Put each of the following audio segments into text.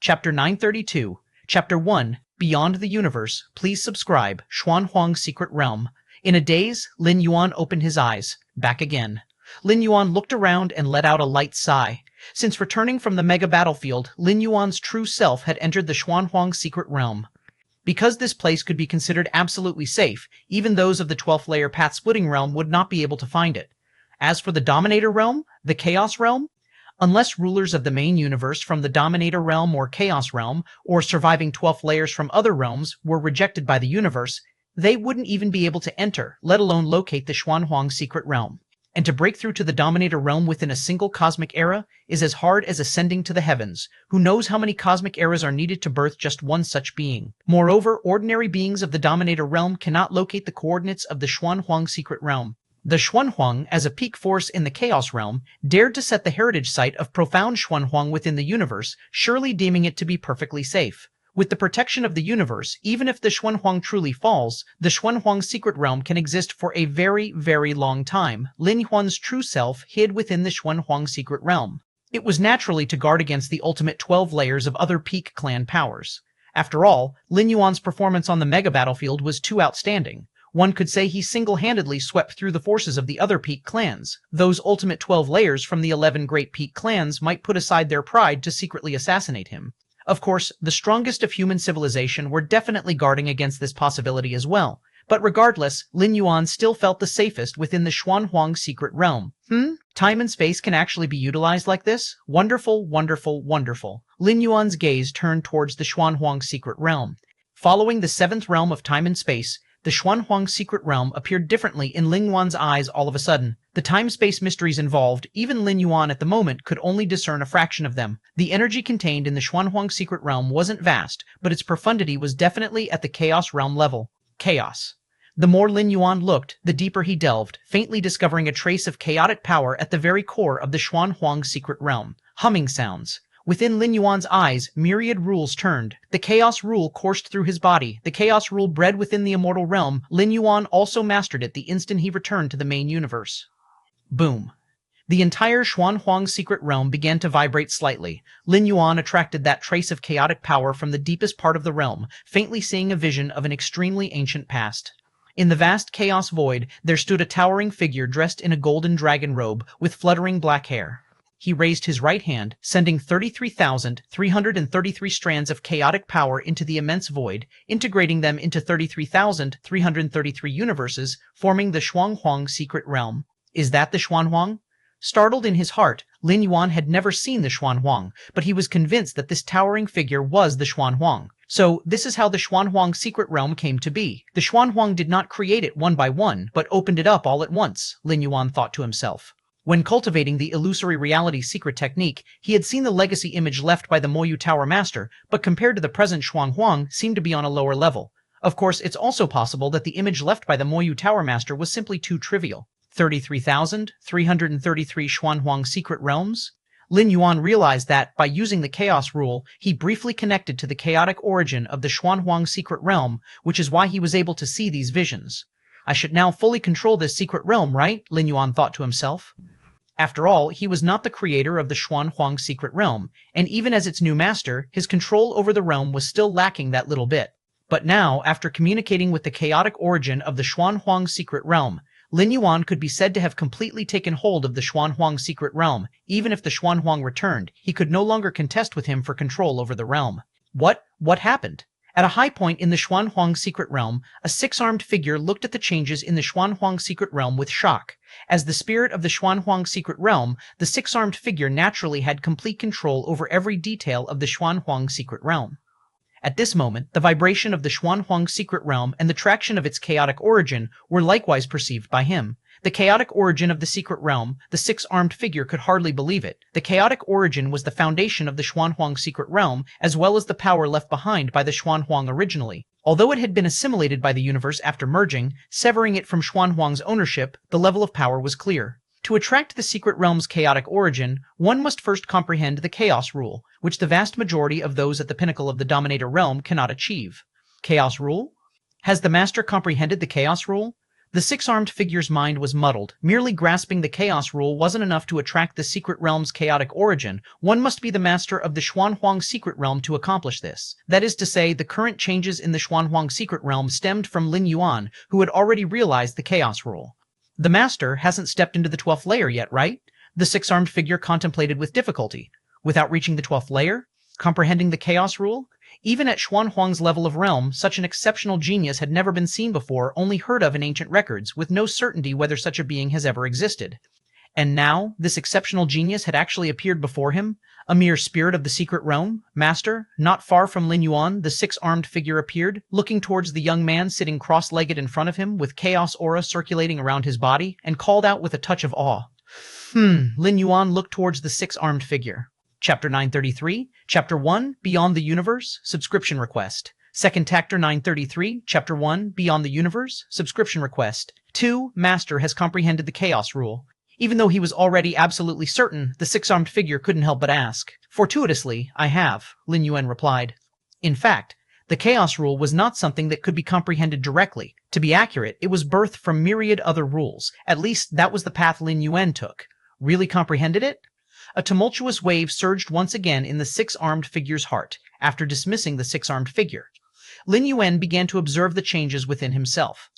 Chapter 932, Chapter 1, Beyond the Universe. Please subscribe, Xuanhuang's Secret Realm. In a daze, Lin Yuan opened his eyes. Back again. Lin Yuan looked around and let out a light sigh. Since returning from the mega battlefield, Lin Yuan's true self had entered the Xuanhuang Secret Realm. Because this place could be considered absolutely safe, even those of the 12th layer path-splitting realm would not be able to find it. As for the Dominator realm, the Chaos realm, unless rulers of the main universe from the Dominator realm or Chaos realm, or surviving 12th layers from other realms, were rejected by the universe, they wouldn't even be able to enter, let alone locate the Xuanhuang Secret Realm. And to break through to the Dominator realm within a single cosmic era is as hard as ascending to the heavens. Who knows how many cosmic eras are needed to birth just one such being? Moreover, ordinary beings of the Dominator realm cannot locate the coordinates of the Xuanhuang Secret Realm. The Xuanhuang, as a peak force in the Chaos realm, dared to set the heritage site of profound Xuanhuang within the universe, surely deeming it to be perfectly safe. With the protection of the universe, even if the Xuanhuang truly falls, the Xuanhuang Secret Realm can exist for a very, very long time. Lin Yuan's true self hid within the Xuanhuang Secret Realm. It was naturally to guard against the ultimate 12 layers of other peak clan powers. After all, Lin Yuan's performance on the mega battlefield was too outstanding. One could say he single-handedly swept through the forces of the other peak clans. Those ultimate 12 layers from the 11 great peak clans might put aside their pride to secretly assassinate him. Of course, the strongest of human civilization were definitely guarding against this possibility as well. But regardless, Lin Yuan still felt the safest within the Xuanhuang Secret Realm. Time and space can actually be utilized like this? Wonderful, wonderful, wonderful. Lin Yuan's gaze turned towards the Xuanhuang Secret Realm. Following the 7th realm of time and space, the Xuanhuang Secret Realm appeared differently in Lin Yuan's eyes all of a sudden. The time-space mysteries involved, even Lin Yuan at the moment could only discern a fraction of them. The energy contained in the Xuanhuang Secret Realm wasn't vast, but its profundity was definitely at the Chaos realm level. Chaos. The more Lin Yuan looked, the deeper he delved, faintly discovering a trace of chaotic power at the very core of the Xuanhuang Secret Realm. Humming sounds. Within Lin Yuan's eyes, myriad rules turned. The Chaos rule coursed through his body. The Chaos rule bred within the immortal realm. Lin Yuan also mastered it the instant he returned to the main universe. Boom. The entire Xuanhuang Secret Realm began to vibrate slightly. Lin Yuan attracted that trace of chaotic power from the deepest part of the realm, faintly seeing a vision of an extremely ancient past. In the vast chaos void, there stood a towering figure dressed in a golden dragon robe with fluttering black hair. He raised his right hand, sending 33,333 strands of chaotic power into the immense void, integrating them into 33,333 universes, forming the Xuanhuang Secret Realm. Is that the Xuanhuang? Startled in his heart, Lin Yuan had never seen the Xuanhuang, but he was convinced that this towering figure was the Xuanhuang. So, this is how the Xuanhuang Secret Realm came to be. The Xuanhuang did not create it one by one, but opened it up all at once, Lin Yuan thought to himself. When cultivating the illusory reality secret technique, he had seen the legacy image left by the Moyu Tower Master, but compared to the present Xuanhuang, seemed to be on a lower level. Of course, it's also possible that the image left by the Moyu Tower Master was simply too trivial. 33,333 Xuanhuang Secret Realms? Lin Yuan realized that, by using the Chaos rule, he briefly connected to the chaotic origin of the Xuanhuang Secret Realm, which is why he was able to see these visions. I should now fully control this secret realm, right? Lin Yuan thought to himself. After all, he was not the creator of the Xuanhuang Secret Realm, and even as its new master, his control over the realm was still lacking that little bit. But now, after communicating with the chaotic origin of the Xuanhuang Secret Realm, Lin Yuan could be said to have completely taken hold of the Xuanhuang Secret Realm. Even if the Xuanhuang returned, he could no longer contest with him for control over the realm. What happened? At a high point in the Xuanhuang Secret Realm, a 6-armed figure looked at the changes in the Xuanhuang Secret Realm with shock. As the spirit of the Xuanhuang Secret Realm, the 6-armed figure naturally had complete control over every detail of the Xuanhuang Secret Realm. At this moment, the vibration of the Xuanhuang Secret Realm and the traction of its chaotic origin were likewise perceived by him. The chaotic origin of the secret realm, the 6-armed figure could hardly believe it. The chaotic origin was the foundation of the Xuanhuang Secret Realm, as well as the power left behind by the Xuanhuang originally. Although it had been assimilated by the universe after merging, severing it from Xuanhuang's ownership, the level of power was clear. To attract the secret realm's chaotic origin, one must first comprehend the Chaos rule, which the vast majority of those at the pinnacle of the Dominator realm cannot achieve. Chaos rule? Has the Master comprehended the Chaos rule? The six-armed figure's mind was muddled. Merely grasping the chaos rule wasn't enough to attract the secret realm's chaotic origin. One must be the master of the Xuanhuang secret realm to accomplish this. That is to say, the current changes in the Xuanhuang secret realm stemmed from Lin Yuan, who had already realized the chaos rule. The master hasn't stepped into the 12th layer yet, right? The six-armed figure contemplated with difficulty. Without reaching the 12th layer? Comprehending the chaos rule? Even at Xuanhuang's level of realm, such an exceptional genius had never been seen before, only heard of in ancient records, with no certainty whether such a being has ever existed. And now, this exceptional genius had actually appeared before him, a mere spirit of the secret realm. Master, not far from Lin Yuan, the six-armed figure appeared, looking towards the young man sitting cross-legged in front of him, with chaos aura circulating around his body, and called out with a touch of awe. Lin Yuan looked towards the six-armed figure. Chapter 933, Chapter 1, Beyond the Universe, Subscription Request. Second Chapter 933, Chapter 1, Beyond the Universe, Subscription Request. 2. Master has comprehended the chaos rule. Even though he was already absolutely certain, the six-armed figure couldn't help but ask. Fortuitously, I have, Lin Yuan replied. In fact, the chaos rule was not something that could be comprehended directly. To be accurate, it was birthed from myriad other rules. At least, that was the path Lin Yuan took. Really comprehended it? A tumultuous wave surged once again in the six-armed figure's heart. After dismissing the six-armed figure, Lin Yuan began to observe the changes within himself.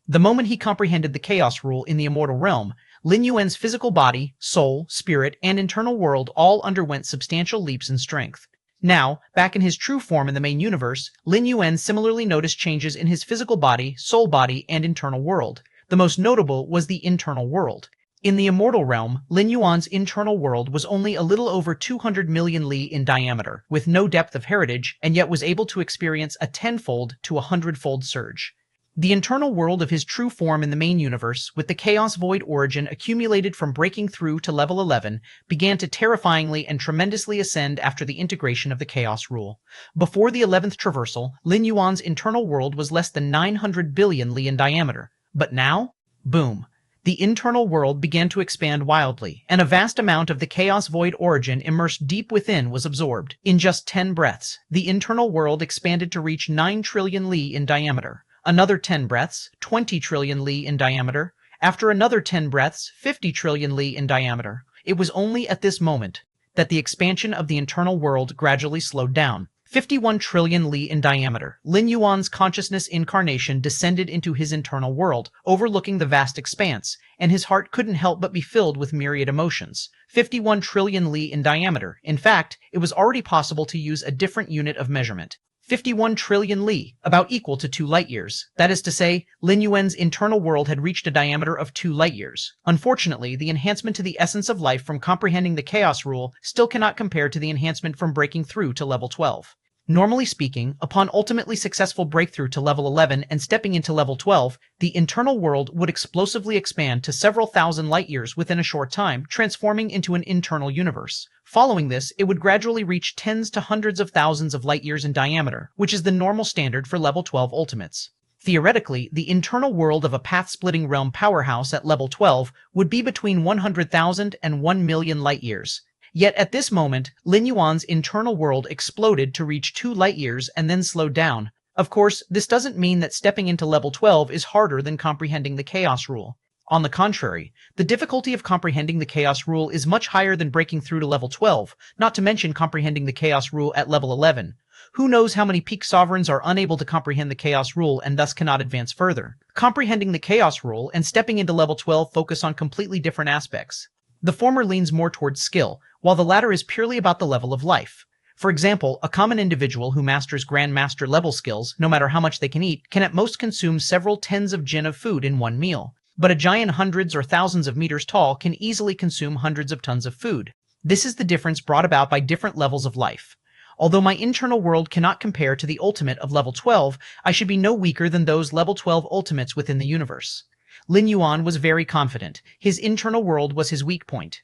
The moment he comprehended the chaos rule in the immortal realm, Lin Yuan's physical body, soul, spirit, and internal world all underwent substantial leaps in strength. Now, back in his true form in the main universe, Lin Yuan similarly noticed changes in his physical body, soul body, and internal world. The most notable was the internal world. In the immortal realm, Lin Yuan's internal world was only a little over 200 million li in diameter, with no depth of heritage, and yet was able to experience a 10-fold to a 100-fold surge. The internal world of his true form in the main universe, with the chaos void origin accumulated from breaking through to level 11, began to terrifyingly and tremendously ascend after the integration of the chaos rule. Before the 11th traversal, Lin Yuan's internal world was less than 900 billion li in diameter. But now? Boom. The internal world began to expand wildly, and a vast amount of the chaos void origin immersed deep within was absorbed. In just 10 breaths, the internal world expanded to reach 9 trillion li in diameter. Another 10 breaths, 20 trillion li in diameter. After another 10 breaths, 50 trillion li in diameter. It was only at this moment that the expansion of the internal world gradually slowed down. 51 trillion li in diameter. Lin Yuan's consciousness incarnation descended into his internal world, overlooking the vast expanse, and his heart couldn't help but be filled with myriad emotions. 51 trillion li in diameter. In fact, it was already possible to use a different unit of measurement. 51 trillion li, about equal to 2 light-years. That is to say, Lin Yuan's internal world had reached a diameter of 2 light-years. Unfortunately, the enhancement to the essence of life from comprehending the chaos rule still cannot compare to the enhancement from breaking through to level 12. Normally speaking, upon ultimately successful breakthrough to level 11 and stepping into level 12, the internal world would explosively expand to several thousand light-years within a short time, transforming into an internal universe. Following this, it would gradually reach tens to hundreds of thousands of light-years in diameter, which is the normal standard for level 12 ultimates. Theoretically, the internal world of a path-splitting realm powerhouse at level 12 would be between 100,000 and 1 million light-years. Yet at this moment, Lin Yuan's internal world exploded to reach 2 light-years and then slowed down. Of course, this doesn't mean that stepping into level 12 is harder than comprehending the chaos rule. On the contrary, the difficulty of comprehending the chaos rule is much higher than breaking through to level 12, not to mention comprehending the chaos rule at level 11. Who knows how many peak sovereigns are unable to comprehend the chaos rule and thus cannot advance further. Comprehending the chaos rule and stepping into level 12 focus on completely different aspects. The former leans more towards skill, while the latter is purely about the level of life. For example, a common individual who masters Grandmaster level skills, no matter how much they can eat, can at most consume several tens of jin of food in one meal. But a giant hundreds or thousands of meters tall can easily consume hundreds of tons of food. This is the difference brought about by different levels of life. Although my internal world cannot compare to the ultimate of level 12, I should be no weaker than those level 12 ultimates within the universe. Lin Yuan was very confident. His internal world was his weak point.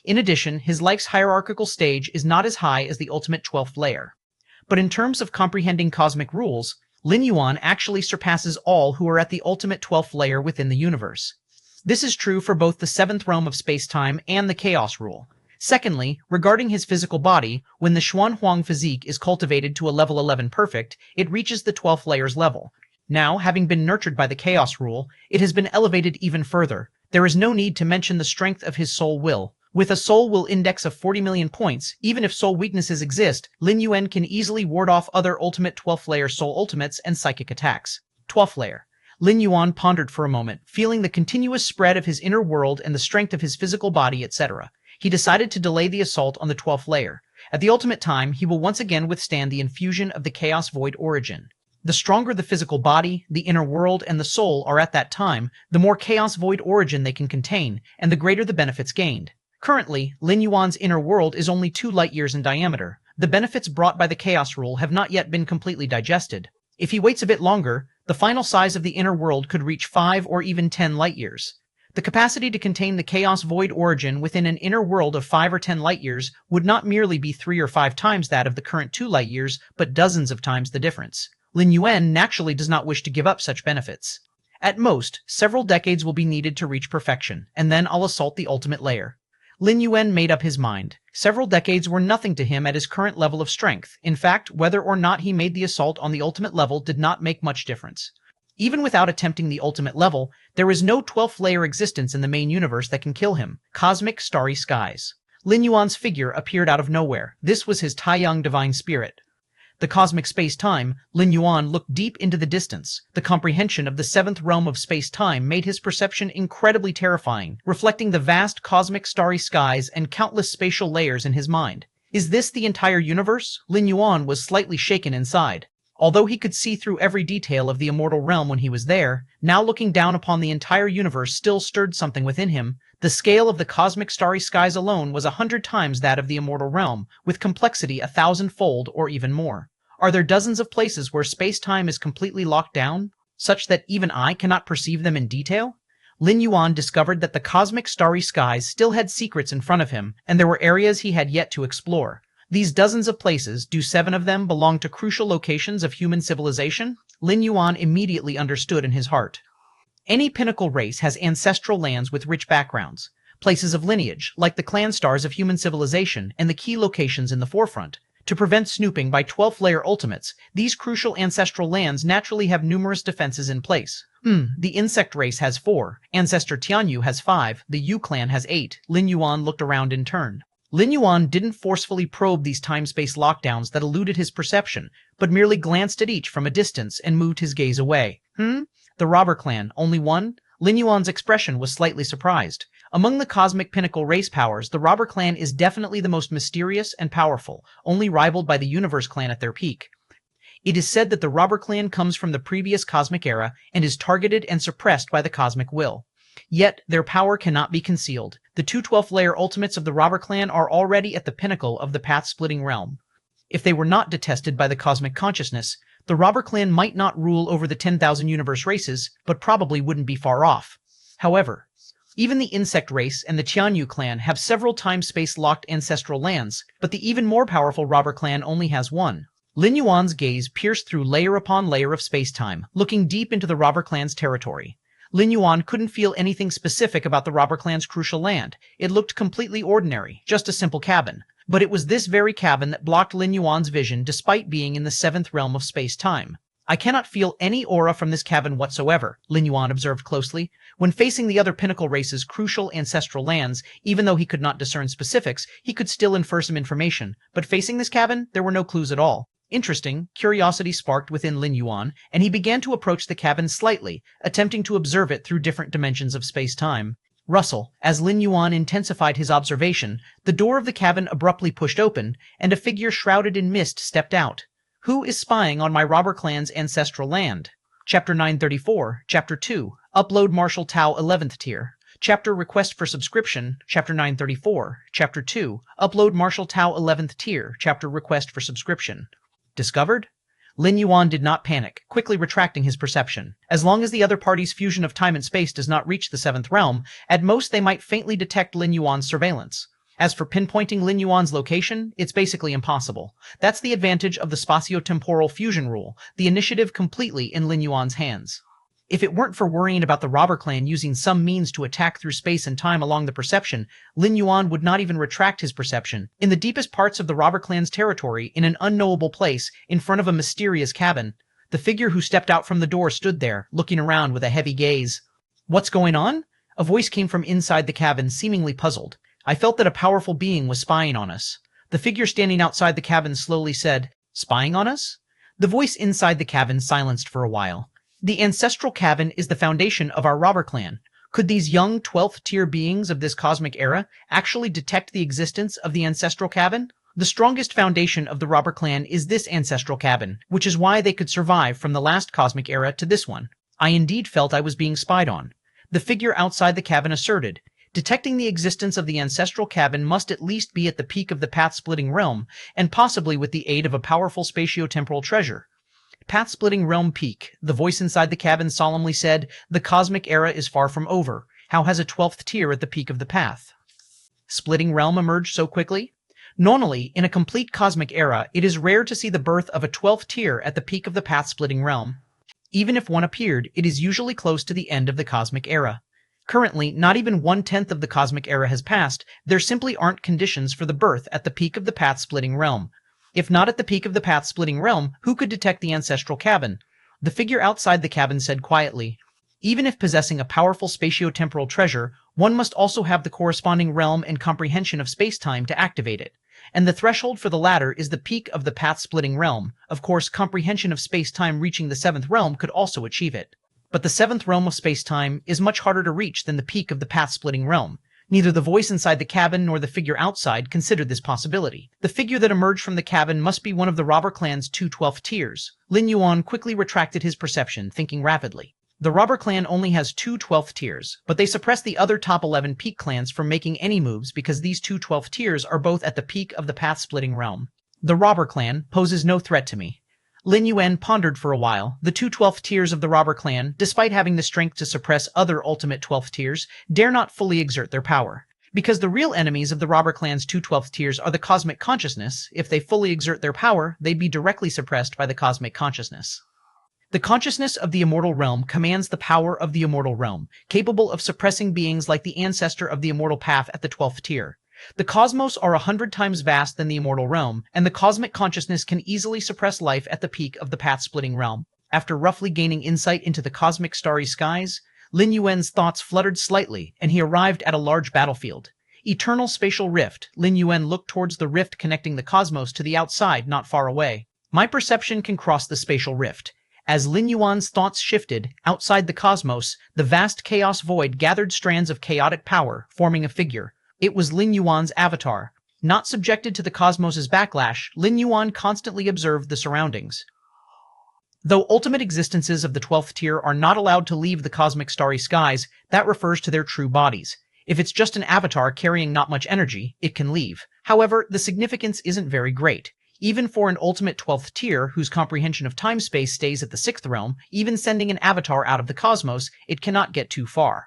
In addition, his life's hierarchical stage is not as high as the ultimate 12th layer. But in terms of comprehending cosmic rules, Lin Yuan actually surpasses all who are at the ultimate 12th layer within the universe. This is true for both the 7th realm of space-time and the chaos rule. Secondly, regarding his physical body, when the Xuanhuang physique is cultivated to a level 11 perfect, it reaches the 12th layer's level. Now, having been nurtured by the chaos rule, it has been elevated even further. There is no need to mention the strength of his soul will. With a soul will index of 40 million points, even if soul weaknesses exist, Lin Yuan can easily ward off other ultimate 12th layer soul ultimates and psychic attacks. 12th layer. Lin Yuan pondered for a moment, feeling the continuous spread of his inner world and the strength of his physical body, etc. He decided to delay the assault on the 12th layer. At the ultimate time, he will once again withstand the infusion of the Chaos Void origin. The stronger the physical body, the inner world, and the soul are at that time, the more Chaos Void origin they can contain, and the greater the benefits gained. Currently, Lin Yuan's inner world is only 2 light years in diameter. The benefits brought by the Chaos Rule have not yet been completely digested. If he waits a bit longer, the final size of the inner world could reach 5 or even 10 light years. The capacity to contain the Chaos Void origin within an inner world of 5 or 10 light years would not merely be 3 or 5 times that of the current 2 light years, but dozens of times the difference. Lin Yuan naturally does not wish to give up such benefits. At most, several decades will be needed to reach perfection, and then I'll assault the ultimate layer. Lin Yuan made up his mind. Several decades were nothing to him at his current level of strength. In fact, whether or not he made the assault on the ultimate level did not make much difference. Even without attempting the ultimate level, there is no 12th layer existence in the main universe that can kill him. Cosmic Starry Skies. Lin Yuan's figure appeared out of nowhere. This was his Taiyang divine spirit. The cosmic space-time, Lin Yuan looked deep into the distance. The comprehension of the 7th realm of space-time made his perception incredibly terrifying, reflecting the vast cosmic starry skies and countless spatial layers in his mind. Is this the entire universe? Lin Yuan was slightly shaken inside. Although he could see through every detail of the immortal realm when he was there, now looking down upon the entire universe still stirred something within him. The scale of the cosmic starry skies alone was 100 times that of the immortal realm, with complexity 1,000-fold or even more. Are there dozens of places where space-time is completely locked down, such that even I cannot perceive them in detail? Lin Yuan discovered that the cosmic starry skies still had secrets in front of him, and there were areas he had yet to explore. These dozens of places, do 7 of them belong to crucial locations of human civilization? Lin Yuan immediately understood in his heart. Any pinnacle race has ancestral lands with rich backgrounds, places of lineage, like the clan stars of human civilization and the key locations in the forefront. To prevent snooping by 12th layer ultimates, these crucial ancestral lands naturally have numerous defenses in place. The insect race has 4, Ancestor Tianyu has 5, the Yu clan has 8. Lin Yuan looked around in turn. Lin Yuan didn't forcefully probe these time-space lockdowns that eluded his perception, but merely glanced at each from a distance and moved his gaze away. The robber clan, only 1? Lin Yuan's expression was slightly surprised. Among the cosmic pinnacle race powers, the robber clan is definitely the most mysterious and powerful, only rivaled by the universe clan at their peak. It is said that the robber clan comes from the previous cosmic era and is targeted and suppressed by the cosmic will. Yet, their power cannot be concealed. The 2 12th layer ultimates of the robber clan are already at the pinnacle of the path-splitting realm. If they were not detested by the cosmic consciousness, the robber clan might not rule over the 10,000 universe races, but probably wouldn't be far off. However, even the insect race and the Tianyu clan have several time-space locked ancestral lands, but the even more powerful robber clan only has 1. Lin Yuan's gaze pierced through layer upon layer of space-time, looking deep into the robber clan's territory. Lin Yuan couldn't feel anything specific about the robber clan's crucial land. It looked completely ordinary, just a simple cabin. But it was this very cabin that blocked Lin Yuan's vision despite being in the 7th realm of space-time. I cannot feel any aura from this cabin whatsoever, Lin Yuan observed closely. When facing the other pinnacle race's crucial ancestral lands, even though he could not discern specifics, he could still infer some information. But facing this cabin, there were no clues at all. Interesting, curiosity sparked within Lin Yuan, and he began to approach the cabin slightly, attempting to observe it through different dimensions of space-time. Rustle. As Lin Yuan intensified his observation, the door of the cabin abruptly pushed open, and a figure shrouded in mist stepped out. Who is spying on my robber clan's ancestral land? Chapter 934, Chapter 2, Upload Martial Tao 11th Tier. Chapter Request for Subscription, Chapter 934, Chapter 2, Upload Martial Tao 11th Tier, Chapter Request for Subscription. Discovered? Lin Yuan did not panic, quickly retracting his perception. As long as the other party's fusion of time and space does not reach the 7th realm, at most they might faintly detect Lin Yuan's surveillance. As for pinpointing Lin Yuan's location, it's basically impossible. That's the advantage of the spatio-temporal fusion rule, the initiative completely in Lin Yuan's hands. If it weren't for worrying about the robber clan using some means to attack through space and time along the perception, Lin Yuan would not even retract his perception. In the deepest parts of the robber clan's territory, in an unknowable place, in front of a mysterious cabin, The figure who stepped out from the door stood there, looking around with a heavy gaze. "What's going on?" A voice came from inside the cabin, seemingly puzzled. I felt that a powerful being was spying on us. The figure standing outside the cabin slowly said, "Spying on us?" The voice inside the cabin silenced for a while. "The ancestral cabin is the foundation of our robber clan. Could these young 12th tier beings of this cosmic era actually detect the existence of the ancestral cabin? The strongest foundation of the robber clan is this ancestral cabin, which is why they could survive from the last cosmic era to this one. I indeed felt I was being spied on." The figure outside the cabin asserted. Detecting the existence of the ancestral cabin must at least be at the peak of the path-splitting realm, and possibly with the aid of a powerful spatio-temporal treasure. "Path-splitting realm peak," the voice inside the cabin solemnly said. "The cosmic era is far from over. How has a 12th tier at the peak of the path splitting realm emerged so quickly? Normally, in a complete cosmic era, it is rare to see the birth of a 12th tier at the peak of the path-splitting realm. Even if one appeared, it is usually close to the end of the cosmic era. Currently, not even 1/10 of the cosmic era has passed. There simply aren't conditions for the birth at the peak of the path-splitting realm. If not at the peak of the path-splitting realm, who could detect the ancestral cabin?" The figure outside the cabin said quietly. "Even if possessing a powerful spatio-temporal treasure, one must also have the corresponding realm and comprehension of space-time to activate it. And the threshold for the latter is the peak of the path-splitting realm. Of course, comprehension of space-time reaching the 7th realm could also achieve it. But the 7th realm of space-time is much harder to reach than the peak of the path-splitting realm. Neither the voice inside the cabin nor the figure outside considered this possibility. The figure that emerged from the cabin must be one of the robber clan's 2 12th tiers. Lin Yuan quickly retracted his perception, thinking rapidly. The robber clan only has 2 12th tiers, but they suppress the other top 11 peak clans from making any moves because these 2 12th tiers are both at the peak of the path-splitting realm. The robber clan poses no threat to me. Lin Yuan pondered for a while. The 2 12th tiers of the robber clan, despite having the strength to suppress other ultimate 12th tiers, dare not fully exert their power. Because the real enemies of the robber clan's 2 12th tiers are the cosmic consciousness, if they fully exert their power, they'd be directly suppressed by the cosmic consciousness. The consciousness of the immortal realm commands the power of the immortal realm, capable of suppressing beings like the ancestor of the immortal path at the 12th tier. The cosmos are 100 times vast than the immortal realm, and the cosmic consciousness can easily suppress life at the peak of the path-splitting realm. After roughly gaining insight into the cosmic starry skies, Lin Yuan's thoughts fluttered slightly, and he arrived at a large battlefield. Eternal spatial rift. Lin Yuan looked towards the rift connecting the cosmos to the outside not far away. My perception can cross the spatial rift. As Lin Yuan's thoughts shifted, outside the cosmos, the vast chaos void gathered strands of chaotic power, forming a figure. It was Lin Yuan's avatar. Not subjected to the cosmos's backlash, Lin Yuan constantly observed the surroundings. Though ultimate existences of the 12th tier are not allowed to leave the cosmic starry skies, that refers to their true bodies. If it's just an avatar carrying not much energy, it can leave. However, the significance isn't very great. Even for an ultimate 12th tier whose comprehension of time-space stays at the 6th realm, even sending an avatar out of the cosmos, it cannot get too far.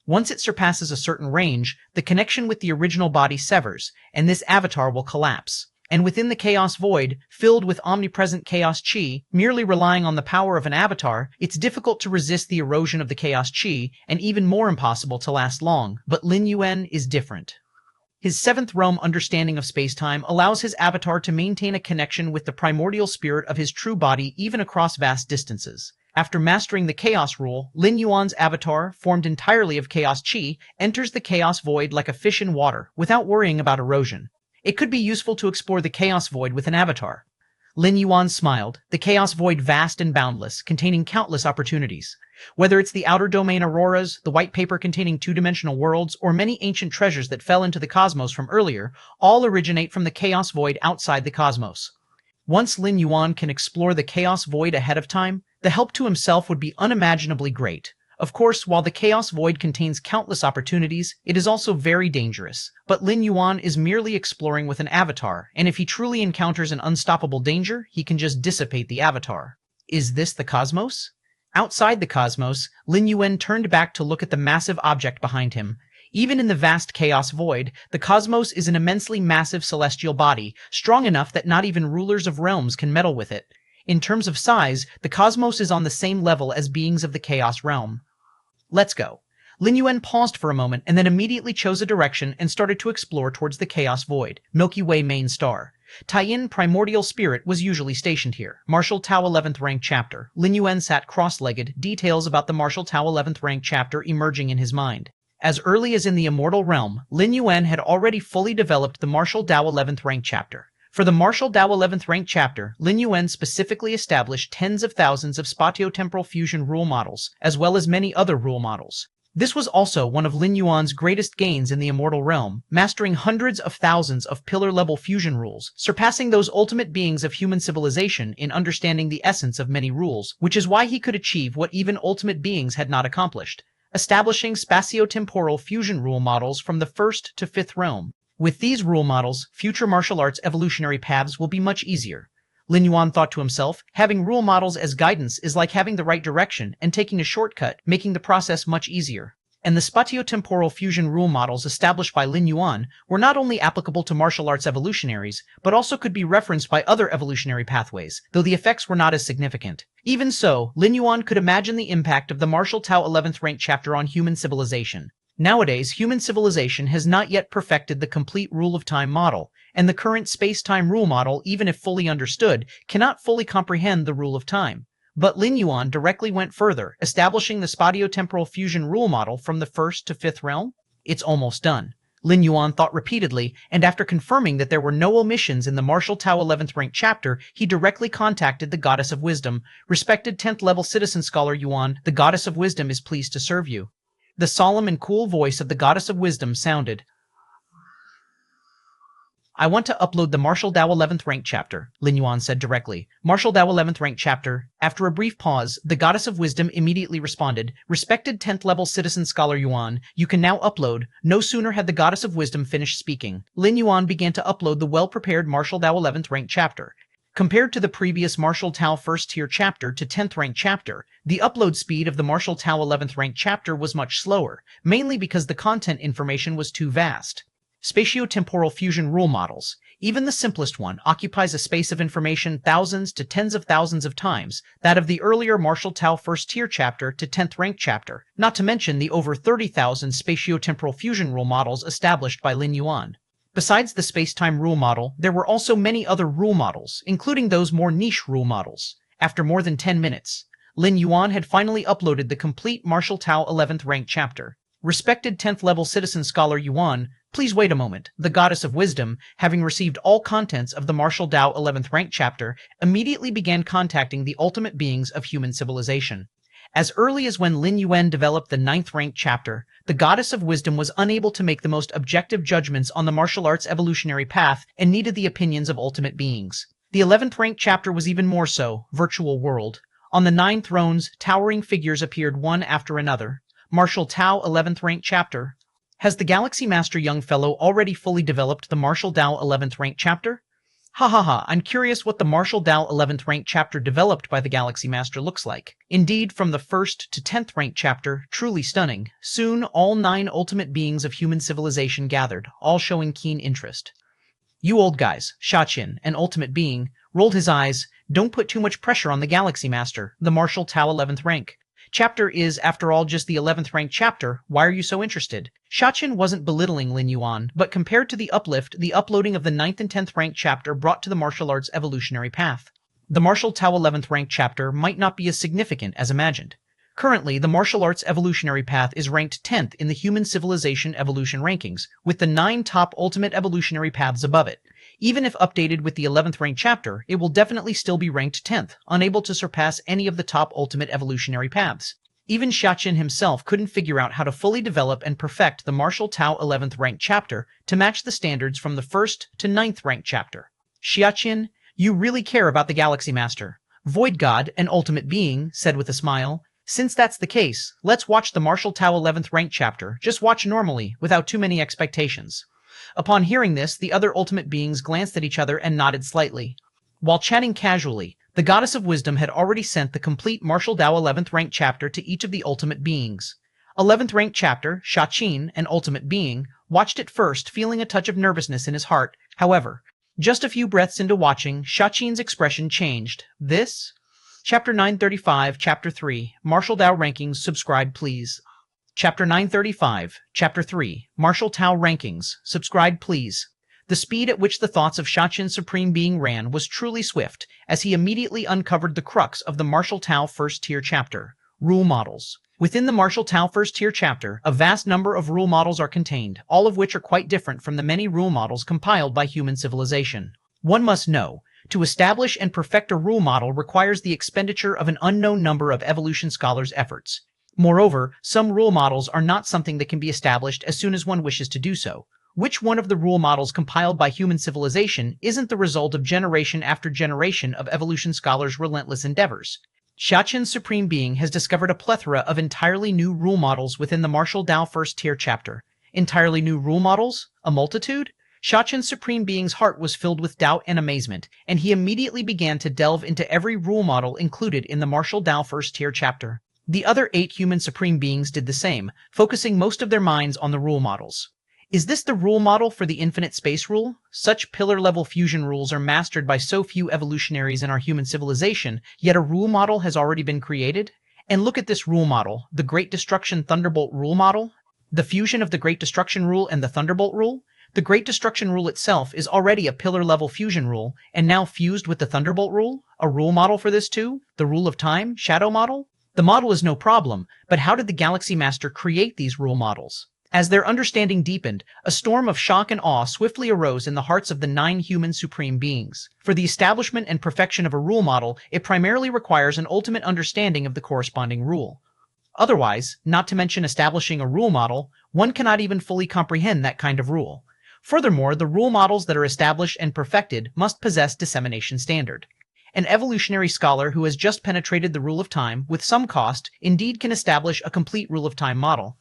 Once it surpasses a certain range, the connection with the original body severs, and this avatar will collapse. And within the chaos void, filled with omnipresent chaos chi, merely relying on the power of an avatar, it's difficult to resist the erosion of the chaos chi, and even more impossible to last long. But Lin Yuan is different. His 7th realm understanding of space-time allows his avatar to maintain a connection with the primordial spirit of his true body even across vast distances. After mastering the Chaos Rule, Lin Yuan's avatar, formed entirely of Chaos Chi, enters the Chaos Void like a fish in water, without worrying about erosion. It could be useful to explore the Chaos Void with an avatar. Lin Yuan smiled, the Chaos Void vast and boundless, containing countless opportunities. Whether it's the outer domain auroras, the white paper containing two-dimensional worlds, or many ancient treasures that fell into the cosmos from earlier, all originate from the Chaos Void outside the cosmos. Once Lin Yuan can explore the Chaos Void ahead of time, the help to himself would be unimaginably great. Of course, while the Chaos Void contains countless opportunities, it is also very dangerous. But Lin Yuan is merely exploring with an avatar, and if he truly encounters an unstoppable danger, he can just dissipate the avatar. Is this the cosmos? Outside the cosmos, Lin Yuan turned back to look at the massive object behind him. Even in the vast chaos void, the cosmos is an immensely massive celestial body, strong enough that not even rulers of realms can meddle with it. In terms of size, the cosmos is on the same level as beings of the chaos realm. Let's go. Lin Yuan paused for a moment and then immediately chose a direction and started to explore towards the chaos void, Milky Way main star. Taiyin Primordial Spirit was usually stationed here. Martial Tao 11th rank chapter. Lin Yuan sat cross-legged, details about the Martial Tao 11th rank chapter emerging in his mind. As early as in the immortal realm, Lin Yuan had already fully developed the Martial Tao 11th rank chapter. For the Martial Tao 11th rank chapter, Lin Yuan specifically established tens of thousands of spatio-temporal fusion rule models, as well as many other rule models. This was also one of Lin Yuan's greatest gains in the immortal realm, mastering hundreds of thousands of pillar-level fusion rules, surpassing those ultimate beings of human civilization in understanding the essence of many rules, which is why he could achieve what even ultimate beings had not accomplished, establishing spatio-temporal fusion rule models from the first to fifth realm. With these rule models, future martial arts evolutionary paths will be much easier. Lin Yuan thought to himself, having rule models as guidance is like having the right direction and taking a shortcut, making the process much easier. And the spatio-temporal fusion rule models established by Lin Yuan were not only applicable to martial arts evolutionaries, but also could be referenced by other evolutionary pathways, though the effects were not as significant. Even so, Lin Yuan could imagine the impact of the Martial Tao 11th rank chapter on human civilization. Nowadays, human civilization has not yet perfected the complete rule of time model, and the current space-time rule model, even if fully understood, cannot fully comprehend the rule of time. But Lin Yuan directly went further, establishing the spatio-temporal fusion rule model from the first to fifth realm. It's almost done. Lin Yuan thought repeatedly, and after confirming that there were no omissions in the Martial Tao 11th rank chapter, he directly contacted the Goddess of Wisdom. Respected 10th level citizen scholar Yuan, the Goddess of Wisdom is pleased to serve you. The solemn and cool voice of the Goddess of Wisdom sounded. I want to upload the Martial Tao 11th rank chapter, Lin Yuan said directly. Martial Tao 11th rank chapter. After a brief pause, the Goddess of Wisdom immediately responded, Respected 10th level citizen scholar Yuan, you can now upload. No sooner had the Goddess of Wisdom finished speaking, Lin Yuan began to upload the well-prepared Martial Tao 11th rank chapter. Compared to the previous Martial Tao 1st tier chapter to 10th rank chapter, the upload speed of the Martial Tao 11th rank chapter was much slower, mainly because the content information was too vast. Spatio-temporal fusion rule models. Even the simplest one occupies a space of information thousands to tens of thousands of times that of the earlier Martial Tao 1st tier chapter to 10th rank chapter, not to mention the over 30,000 spatio-temporal fusion rule models established by Lin Yuan. Besides the space-time rule model, there were also many other rule models, including those more niche rule models. After more than 10 minutes, Lin Yuan had finally uploaded the complete Martial Tao 11th rank chapter. Respected 10th level citizen scholar Yuan, please wait a moment. The Goddess of Wisdom, having received all contents of the Martial Tao 11th rank chapter, immediately began contacting the ultimate beings of human civilization. As early as when Lin Yuan developed the 9th rank chapter, the Goddess of Wisdom was unable to make the most objective judgments on the martial arts evolutionary path and needed the opinions of ultimate beings. The 11th rank chapter was even more so, virtual world. On the 9 thrones, towering figures appeared one after another. Martial Tao 11th rank chapter. Has the Galaxy Master young fellow already fully developed the Martial Tao 11th rank chapter? Ha ha ha, I'm curious what the Martial Tao 11th rank chapter developed by the Galaxy Master looks like. Indeed, from the 1st to 10th rank chapter, truly stunning. Soon, all 9 ultimate beings of human civilization gathered, all showing keen interest. You old guys, Shachin, an ultimate being, rolled his eyes. Don't put too much pressure on the Galaxy Master, the Martial Tao 11th rank. Chapter is, after all, just the 11th rank chapter. Why are you so interested? Shachin wasn't belittling Lin Yuan, but compared to the uplift the uploading of the 9th and 10th rank chapter brought to the martial arts evolutionary path, the Martial Tao 11th rank chapter might not be as significant as imagined. Currently, the martial arts evolutionary path is ranked 10th in the human civilization evolution rankings, with the 9 top ultimate evolutionary paths above it. Even if updated with the 11th rank chapter, it will definitely still be ranked 10th, unable to surpass any of the top ultimate evolutionary paths. Even Shachin himself couldn't figure out how to fully develop and perfect the Martial Tao 11th rank chapter to match the standards from the 1st to 9th rank chapter. Shachin, you really care about the Galaxy Master. Void God, an ultimate being, said with a smile. Since that's the case, let's watch the Martial Tao 11th rank chapter. Just watch normally, without too many expectations. Upon hearing this, the other ultimate beings glanced at each other and nodded slightly. While chatting casually, the Goddess of Wisdom had already sent the complete Martial Tao 11th rank chapter to each of the ultimate beings. 11th rank chapter, Shachin, an ultimate being, watched it first, feeling a touch of nervousness in his heart. However, just a few breaths into watching, Shachin's expression changed. This? Chapter 935, Chapter 3, Martial Tao Rankings, subscribe please. Chapter 935, Chapter 3, Martial Tao Rankings, subscribe please. The speed at which the thoughts of Shaqian's Supreme Being ran was truly swift, as he immediately uncovered the crux of the Martial Tao First Tier chapter, Rule Models. Within the Martial Tao First Tier chapter, a vast number of rule models are contained, all of which are quite different from the many rule models compiled by human civilization. One must know, to establish and perfect a rule model requires the expenditure of an unknown number of evolution scholars' efforts. Moreover, some rule models are not something that can be established as soon as one wishes to do so. Which one of the rule models compiled by human civilization isn't the result of generation after generation of evolution scholars' relentless endeavors? Shaqian's Supreme Being has discovered a plethora of entirely new rule models within the Martial Dao First Tier chapter. Entirely new rule models? A multitude? Shaqian's Supreme Being's heart was filled with doubt and amazement, and he immediately began to delve into every rule model included in the Martial Dao First Tier chapter. The other 8 human Supreme Beings did the same, focusing most of their minds on the rule models. Is this the rule model for the infinite space rule? Such pillar-level fusion rules are mastered by so few evolutionaries in our human civilization, yet a rule model has already been created? And look at this rule model, the Great Destruction Thunderbolt rule model. The fusion of the Great Destruction rule and the Thunderbolt rule? The Great Destruction rule itself is already a pillar-level fusion rule, and now fused with the Thunderbolt rule? A rule model for this too? The Rule of Time, Shadow model? The model is no problem, but how did the Galaxy Master create these rule models? As their understanding deepened, a storm of shock and awe swiftly arose in the hearts of the 9 human Supreme Beings. For the establishment and perfection of a rule model, it primarily requires an ultimate understanding of the corresponding rule. Otherwise, not to mention establishing a rule model, one cannot even fully comprehend that kind of rule. Furthermore, the rule models that are established and perfected must possess dissemination standard. An evolutionary scholar who has just penetrated the Rule of Time, with some cost, indeed can establish a complete Rule of Time model.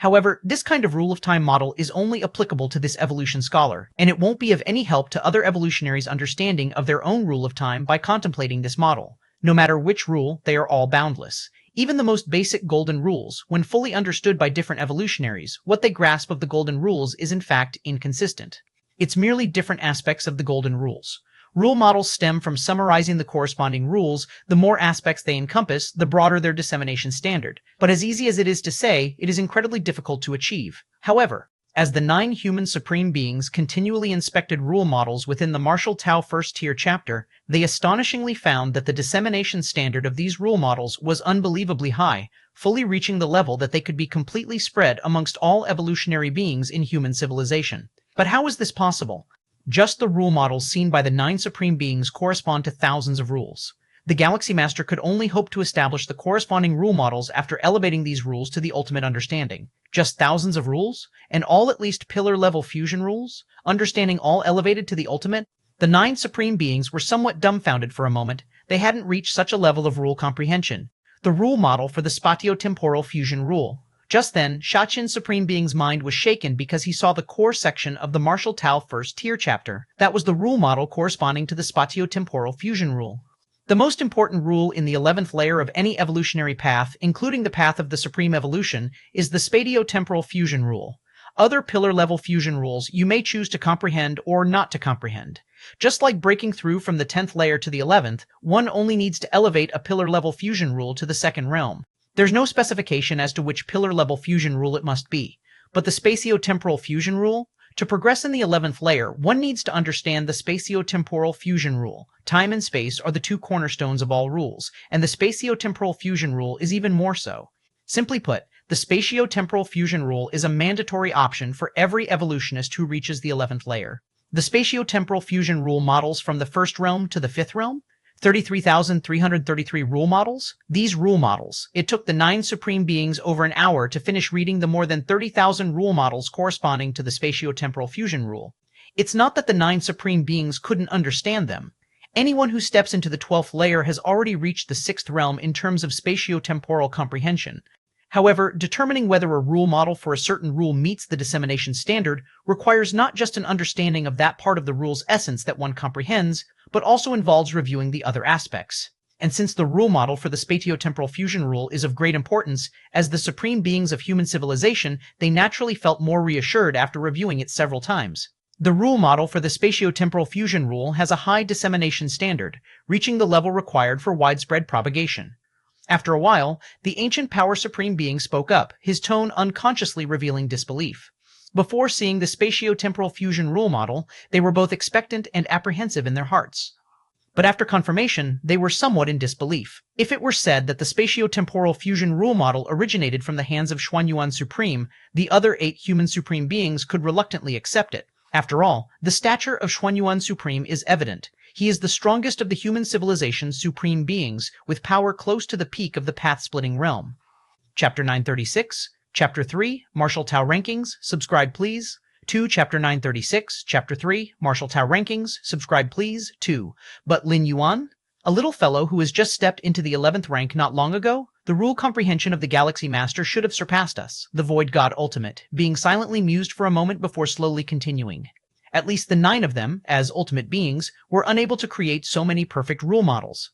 However, this kind of Rule of Time model is only applicable to this evolution scholar, and it won't be of any help to other evolutionaries' understanding of their own Rule of Time by contemplating this model. No matter which rule, they are all boundless. Even the most basic golden rules, when fully understood by different evolutionaries, what they grasp of the golden rules is in fact inconsistent. It's merely different aspects of the golden rules. Rule models stem from summarizing the corresponding rules. The more aspects they encompass, the broader their dissemination standard. But as easy as it is to say, it is incredibly difficult to achieve. However, as the 9 human Supreme Beings continually inspected rule models within the Martial Tao First Tier chapter, they astonishingly found that the dissemination standard of these rule models was unbelievably high, fully reaching the level that they could be completely spread amongst all evolutionary beings in human civilization. But how is this possible? Just the rule models seen by the 9 Supreme Beings correspond to thousands of rules. The Galaxy Master could only hope to establish the corresponding rule models after elevating these rules to the ultimate understanding. Just thousands of rules? And all at least pillar-level fusion rules? Understanding all elevated to the ultimate? The 9 Supreme Beings were somewhat dumbfounded for a moment. They hadn't reached such a level of rule comprehension. The rule model for the spatio-temporal fusion rule. Just then, Shaqian's Supreme Being's mind was shaken because he saw the core section of the Martial Tao First Tier chapter. That was the rule model corresponding to the spatio-temporal fusion rule. The most important rule in the 11th layer of any evolutionary path, including the path of the Supreme Evolution, is the spatio-temporal fusion rule. Other pillar-level fusion rules you may choose to comprehend or not to comprehend. Just like breaking through from the 10th layer to the 11th, one only needs to elevate a pillar-level fusion rule to the 2nd realm. There's no specification as to which pillar-level fusion rule it must be, but the spatio-temporal fusion rule? To progress in the 11th layer, one needs to understand the spatio-temporal fusion rule. Time and space are the 2 cornerstones of all rules, and the spatio-temporal fusion rule is even more so. Simply put, the spatio-temporal fusion rule is a mandatory option for every evolutionist who reaches the 11th layer. The spatio-temporal fusion rule models from the 1st realm to the 5th realm? 33,333 rule models? These rule models. It took the 9 Supreme Beings over an hour to finish reading the more than 30,000 rule models corresponding to the spatio-temporal fusion rule. It's not that the 9 Supreme Beings couldn't understand them. Anyone who steps into the 12th layer has already reached the 6th realm in terms of spatio-temporal comprehension. However, determining whether a rule model for a certain rule meets the dissemination standard requires not just an understanding of that part of the rule's essence that one comprehends, but also involves reviewing the other aspects. And since the rule model for the spatio-temporal fusion rule is of great importance, as the Supreme Beings of human civilization, they naturally felt more reassured after reviewing it several times. The rule model for the spatio-temporal fusion rule has a high dissemination standard, reaching the level required for widespread propagation. After a while, the ancient Power Supreme Being spoke up, his tone unconsciously revealing disbelief. Before seeing the spatio-temporal fusion rule model, they were both expectant and apprehensive in their hearts. But after confirmation, they were somewhat in disbelief. If it were said that the spatio-temporal fusion rule model originated from the hands of Xuan Yuan Supreme, the other 8 human supreme beings could reluctantly accept it. After all, the stature of Xuan Yuan Supreme is evident. He is the strongest of the human civilization's supreme beings, with power close to the peak of the path-splitting realm. Chapter 936, Chapter 3, Martial Tao Rankings, subscribe please. 2. Chapter 936, Chapter 3, Martial Tao Rankings, subscribe please. 2. But Lin Yuan? A little fellow who has just stepped into the 11th rank not long ago? The rule comprehension of the Galaxy Master should have surpassed us, the Void God Ultimate, being silently mused for a moment before slowly continuing. At least the 9 of them, as ultimate beings, were unable to create so many perfect rule models.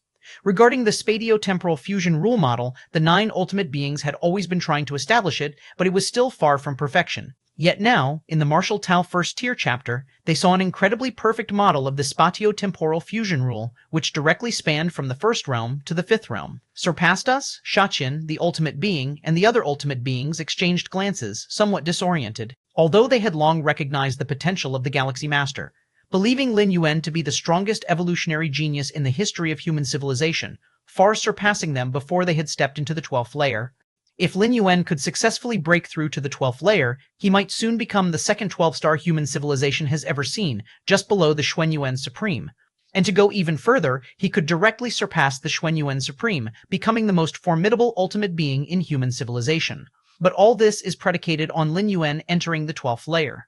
Regarding the spatio-temporal fusion rule model, the 9 ultimate beings had always been trying to establish it, but it was still far from perfection. Yet now, in the Martial Tao First Tier chapter, they saw an incredibly perfect model of the spatio-temporal fusion rule, which directly spanned from the 1st realm to the 5th realm. Surpassed us? Shachin, the ultimate being, and the other ultimate beings exchanged glances, somewhat disoriented, although they had long recognized the potential of the Galaxy Master. Believing Lin Yuan to be the strongest evolutionary genius in the history of human civilization, far surpassing them before they had stepped into the 12th layer. If Lin Yuan could successfully break through to the 12th layer, he might soon become the second 12-star human civilization has ever seen, just below the Xuan Yuan Supreme. And to go even further, he could directly surpass the Xuan Yuan Supreme, becoming the most formidable ultimate being in human civilization. But all this is predicated on Lin Yuan entering the 12th layer.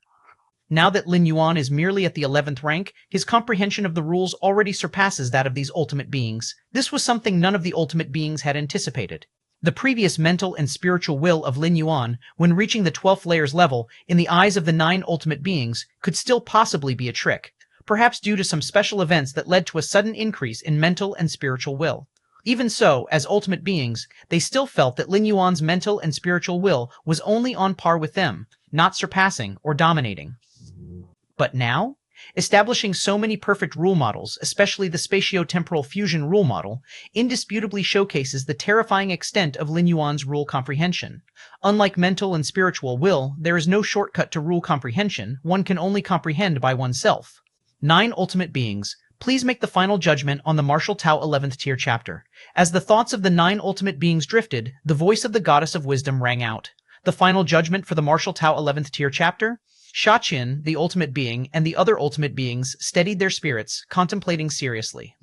Now that Lin Yuan is merely at the 11th rank, his comprehension of the rules already surpasses that of these ultimate beings. This was something none of the ultimate beings had anticipated. The previous mental and spiritual will of Lin Yuan, when reaching the 12th layer's level, in the eyes of the 9 ultimate beings, could still possibly be a trick, perhaps due to some special events that led to a sudden increase in mental and spiritual will. Even so, as ultimate beings, they still felt that Lin Yuan's mental and spiritual will was only on par with them, not surpassing or dominating. But now? Establishing so many perfect rule models, especially the spatio-temporal fusion rule model, indisputably showcases the terrifying extent of Lin Yuan's rule comprehension. Unlike mental and spiritual will, there is no shortcut to rule comprehension, one can only comprehend by oneself. 9 ultimate beings, please make the final judgment on the Martial Tao 11th tier chapter. As the thoughts of the 9 ultimate beings drifted, the voice of the Goddess of Wisdom rang out. The final judgment for the Martial Tao 11th tier chapter? Shachin, the ultimate being, and the other ultimate beings steadied their spirits, contemplating seriously.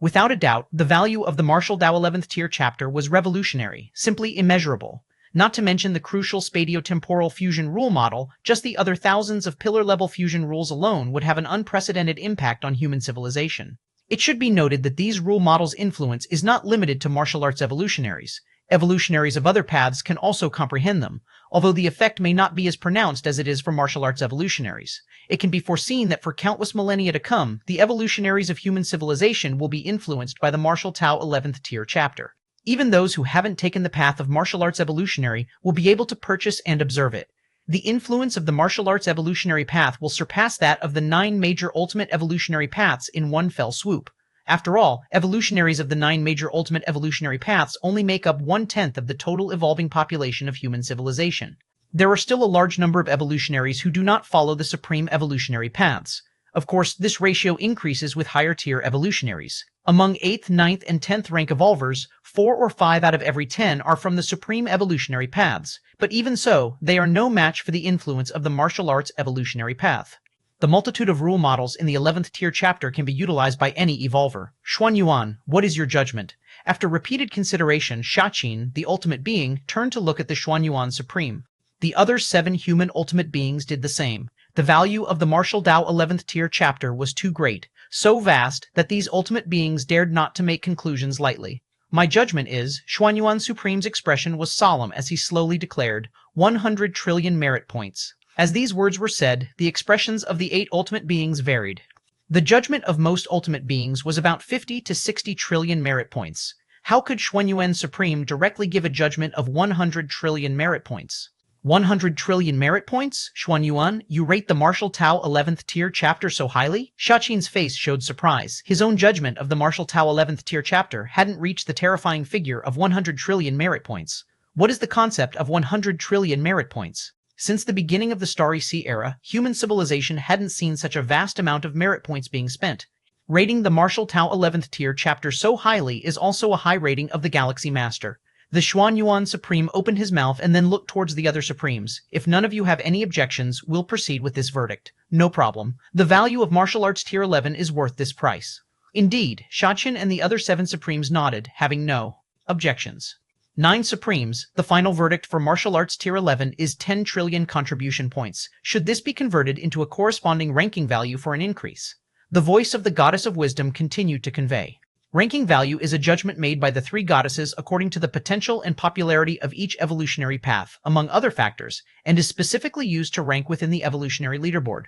Without a doubt, the value of the Martial Tao 11th tier chapter was revolutionary, simply immeasurable. Not to mention the crucial spatio-temporal fusion rule model, just the other thousands of pillar-level fusion rules alone would have an unprecedented impact on human civilization. It should be noted that these rule models' influence is not limited to martial arts evolutionaries. Evolutionaries of other paths can also comprehend them, although the effect may not be as pronounced as it is for martial arts evolutionaries. It can be foreseen that for countless millennia to come, the evolutionaries of human civilization will be influenced by the Martial Tao 11th tier chapter. Even those who haven't taken the path of martial arts evolutionary will be able to purchase and observe it. The influence of the martial arts evolutionary path will surpass that of the 9 major ultimate evolutionary paths in one fell swoop. After all, evolutionaries of the 9 major ultimate evolutionary paths only make up 1/10 of the total evolving population of human civilization. There are still a large number of evolutionaries who do not follow the supreme evolutionary paths. Of course, this ratio increases with higher tier evolutionaries. Among 8th, 9th, and 10th rank evolvers, 4 or 5 out of every 10 are from the supreme evolutionary paths, but even so, they are no match for the influence of the martial arts evolutionary path. The multitude of rule models in the 11th tier chapter can be utilized by any evolver. Xuan Yuan, what is your judgment? After repeated consideration, Shachin, the ultimate being, turned to look at the Xuan Yuan Supreme. The other 7 human ultimate beings did the same. The value of the Martial Tao 11th tier chapter was too great, so vast that these ultimate beings dared not to make conclusions lightly. My judgment is, Xuan Yuan Supreme's expression was solemn as he slowly declared, 100 trillion merit points. As these words were said, the expressions of the 8 ultimate beings varied. The judgment of most ultimate beings was about 50 to 60 trillion merit points. How could Xuan Yuan Supreme directly give a judgment of 100 trillion merit points? 100 trillion merit points? Xuan Yuan, you rate the Martial Tao 11th tier chapter so highly? Shachin's face showed surprise. His own judgment of the Martial Tao 11th tier chapter hadn't reached the terrifying figure of 100 trillion merit points. What is the concept of 100 trillion merit points? Since the beginning of the Starry Sea era, human civilization hadn't seen such a vast amount of merit points being spent. Rating the Martial Tao 11th tier chapter so highly is also a high rating of the Galaxy Master. The Xuan Yuan Supreme opened his mouth and then looked towards the other Supremes. If none of you have any objections, we'll proceed with this verdict. No problem. The value of Martial Arts Tier 11 is worth this price. Indeed, Shachin and the other 7 Supremes nodded, having no objections. 9 Supremes, the final verdict for Martial Arts Tier 11 is 10 trillion contribution points. Should this be converted into a corresponding ranking value for an increase? The voice of the Goddess of Wisdom continued to convey. Ranking value is a judgment made by the 3 goddesses according to the potential and popularity of each evolutionary path, among other factors, and is specifically used to rank within the evolutionary leaderboard.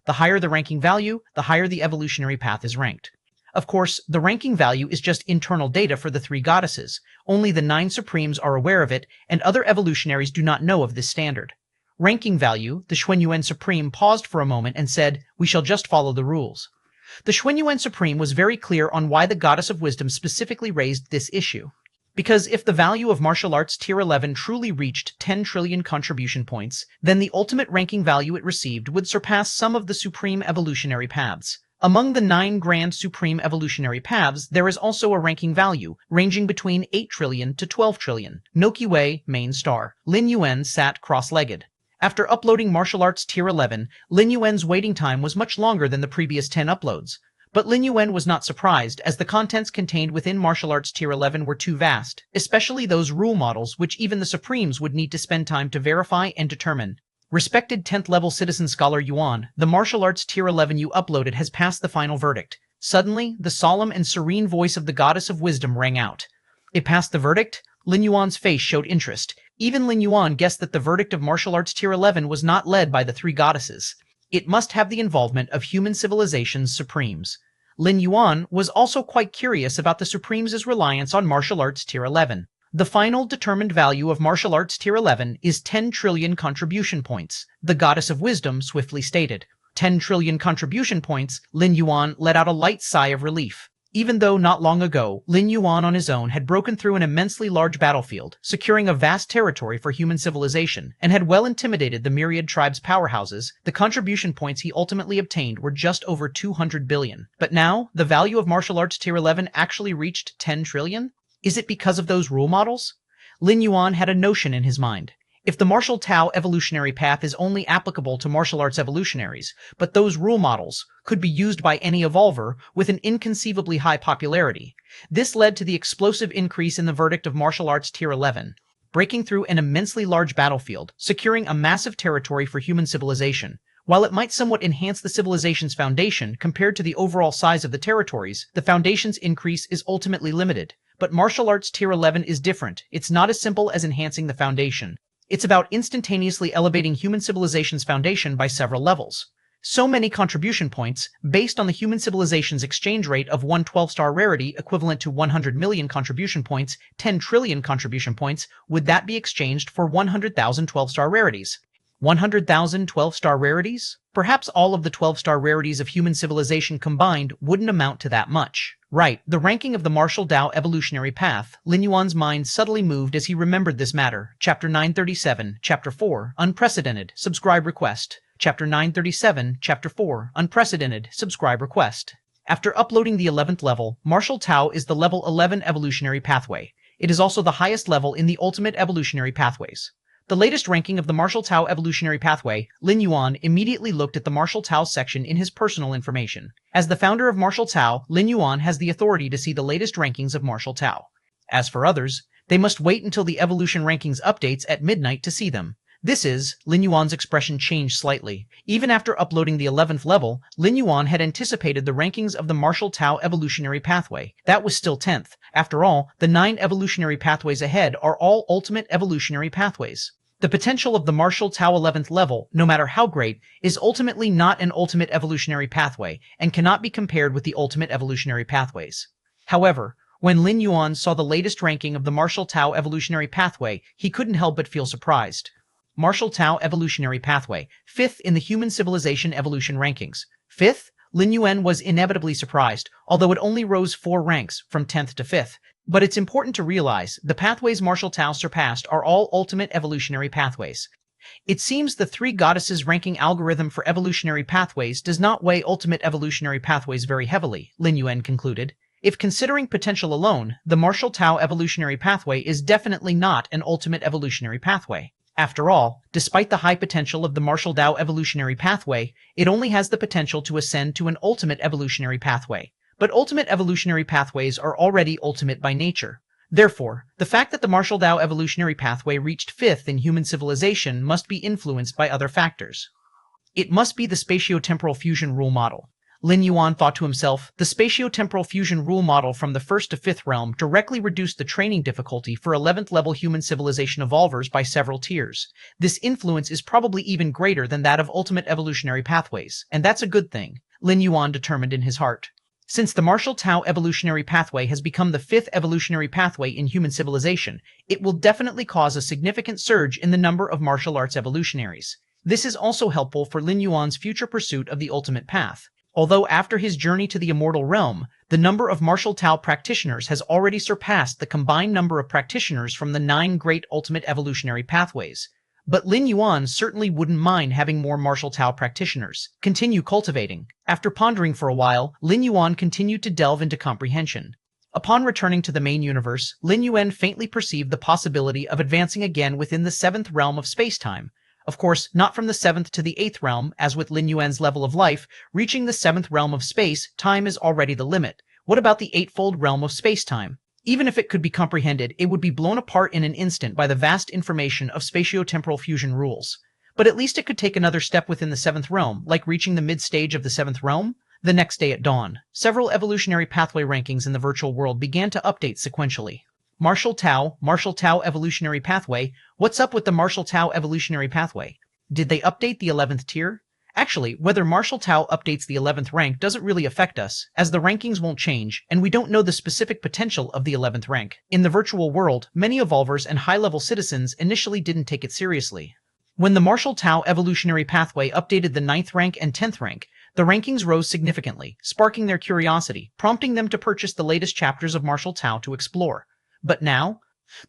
The higher the ranking value, the higher the evolutionary path is ranked. Of course, the ranking value is just internal data for the 3 goddesses. Only the 9 Supremes are aware of it, and other evolutionaries do not know of this standard. Ranking value, the Xuanyuan Supreme paused for a moment and said, "We shall just follow the rules." The Xuanyuan Supreme was very clear on why the Goddess of Wisdom specifically raised this issue. Because if the value of Martial Arts Tier 11 truly reached 10 trillion contribution points, then the ultimate ranking value it received would surpass some of the supreme evolutionary paths. Among the 9 grand supreme evolutionary paths, there is also a ranking value, ranging between 8 trillion to 12 trillion. Milky Way, main star. Lin Yuan sat cross-legged. After uploading Martial Arts Tier 11, Lin Yuan's waiting time was much longer than the previous 10 uploads. But Lin Yuan was not surprised, as the contents contained within Martial Arts Tier 11 were too vast, especially those rule models which even the Supremes would need to spend time to verify and determine. Respected 10th level citizen scholar Yuan, the Martial Arts Tier 11 you uploaded has passed the final verdict. Suddenly, the solemn and serene voice of the Goddess of Wisdom rang out. It passed the verdict? Lin Yuan's face showed interest. Even Lin Yuan guessed that the verdict of Martial Arts Tier 11 was not led by the 3 goddesses. It must have the involvement of human civilization's Supremes. Lin Yuan was also quite curious about the Supremes' reliance on Martial Arts Tier 11. The final determined value of Martial Arts Tier 11 is 10 trillion contribution points, the Goddess of Wisdom swiftly stated. 10 trillion contribution points, Lin Yuan let out a light sigh of relief. Even though not long ago, Lin Yuan on his own had broken through an immensely large battlefield, securing a vast territory for human civilization, and had well intimidated the Myriad tribe's powerhouses, the contribution points he ultimately obtained were just over 200 billion. But now, the value of Martial Arts Tier 11 actually reached 10 trillion? Is it because of those rule models? Lin Yuan had a notion in his mind. If the Martial Tao evolutionary path is only applicable to martial arts evolutionaries, but those rule models could be used by any evolver with an inconceivably high popularity, this led to the explosive increase in the verdict of Martial Arts Tier 11, breaking through an immensely large battlefield, securing a massive territory for human civilization. While it might somewhat enhance the civilization's foundation compared to the overall size of the territories, the foundation's increase is ultimately limited. But Martial Arts Tier 11 is different. It's not as simple as enhancing the foundation. It's about instantaneously elevating human civilization's foundation by several levels. So many contribution points, based on the human civilization's exchange rate of 1 12-star rarity equivalent to 100 million contribution points, 10 trillion contribution points, would that be exchanged for 100,000 12-star rarities? 100,000 12-star rarities? Perhaps all of the 12-star rarities of human civilization combined wouldn't amount to that much. Right, the ranking of the Martial Dao evolutionary path. Lin Yuan's mind subtly moved as he remembered this matter. Chapter 937, Chapter 4, Unprecedented, Subscribe Request. Chapter 937, Chapter 4, Unprecedented, Subscribe Request. After uploading the 11th level, Martial Tao is the level 11 evolutionary pathway. It is also the highest level in the ultimate evolutionary pathways. The latest ranking of the Martial Tao evolutionary pathway, Lin Yuan immediately looked at the Martial Tao section in his personal information. As the founder of Martial Tao, Lin Yuan has the authority to see the latest rankings of Martial Tao. As for others, they must wait until the evolution rankings updates at midnight to see them. Lin Yuan's expression changed slightly. Even after uploading the 11th level, Lin Yuan had anticipated the rankings of the Martial Tao evolutionary pathway. That was still 10th. After all, the 9 evolutionary pathways ahead are all ultimate evolutionary pathways. The potential of the Martial Tao 11th level, no matter how great, is ultimately not an ultimate evolutionary pathway and cannot be compared with the ultimate evolutionary pathways. However, when Lin Yuan saw the latest ranking of the Martial Tao evolutionary pathway, he couldn't help but feel surprised. Martial Tao evolutionary pathway, 5th in the human civilization evolution rankings. 5th? Lin Yuan was inevitably surprised, although it only rose 4 ranks, from 10th to 5th. But it's important to realize, the pathways Martial Tao surpassed are all ultimate evolutionary pathways. It seems the three goddesses ranking algorithm for evolutionary pathways does not weigh ultimate evolutionary pathways very heavily, Lin Yuan concluded. If considering potential alone, the Martial Tao evolutionary pathway is definitely not an ultimate evolutionary pathway. After all, despite the high potential of the Martial Tao evolutionary pathway, it only has the potential to ascend to an ultimate evolutionary pathway. But ultimate evolutionary pathways are already ultimate by nature. Therefore, the fact that the Martial Tao evolutionary pathway reached fifth in human civilization must be influenced by other factors. It must be the spatiotemporal fusion rule model. Lin Yuan thought to himself, the spatiotemporal fusion rule model from the first to fifth realm directly reduced the training difficulty for 11th level human civilization evolvers by several tiers. This influence is probably even greater than that of ultimate evolutionary pathways, and that's a good thing, Lin Yuan determined in his heart. Since the Martial Tao evolutionary pathway has become the fifth evolutionary pathway in human civilization, it will definitely cause a significant surge in the number of martial arts evolutionaries. This is also helpful for Lin Yuan's future pursuit of the ultimate path. Although after his journey to the immortal realm, the number of Martial Tao practitioners has already surpassed the combined number of practitioners from the 9 great ultimate evolutionary pathways. But Lin Yuan certainly wouldn't mind having more Martial Tao practitioners. Continue cultivating. After pondering for a while, Lin Yuan continued to delve into comprehension. Upon returning to the main universe, Lin Yuan faintly perceived the possibility of advancing again within the 7th realm of space-time. Of course, not from the 7th to the 8th realm, as with Lin Yuan's level of life, reaching the 7th realm of space, time is already the limit. What about the 8-fold realm of space-time? Even if it could be comprehended, it would be blown apart in an instant by the vast information of spatiotemporal fusion rules. But at least it could take another step within the 7th realm, like reaching the mid-stage of the 7th realm. The next day at dawn, several evolutionary pathway rankings in the virtual world began to update sequentially. Martial Tao evolutionary pathway. What's up with the Martial Tao evolutionary pathway? Did they update the 11th tier? Actually, whether Martial Tao updates the 11th rank doesn't really affect us, as the rankings won't change, and we don't know the specific potential of the 11th rank. In the virtual world, many evolvers and high-level citizens initially didn't take it seriously. When the Martial Tao evolutionary pathway updated the 9th rank and 10th rank, the rankings rose significantly, sparking their curiosity, prompting them to purchase the latest chapters of Martial Tao to explore. But now,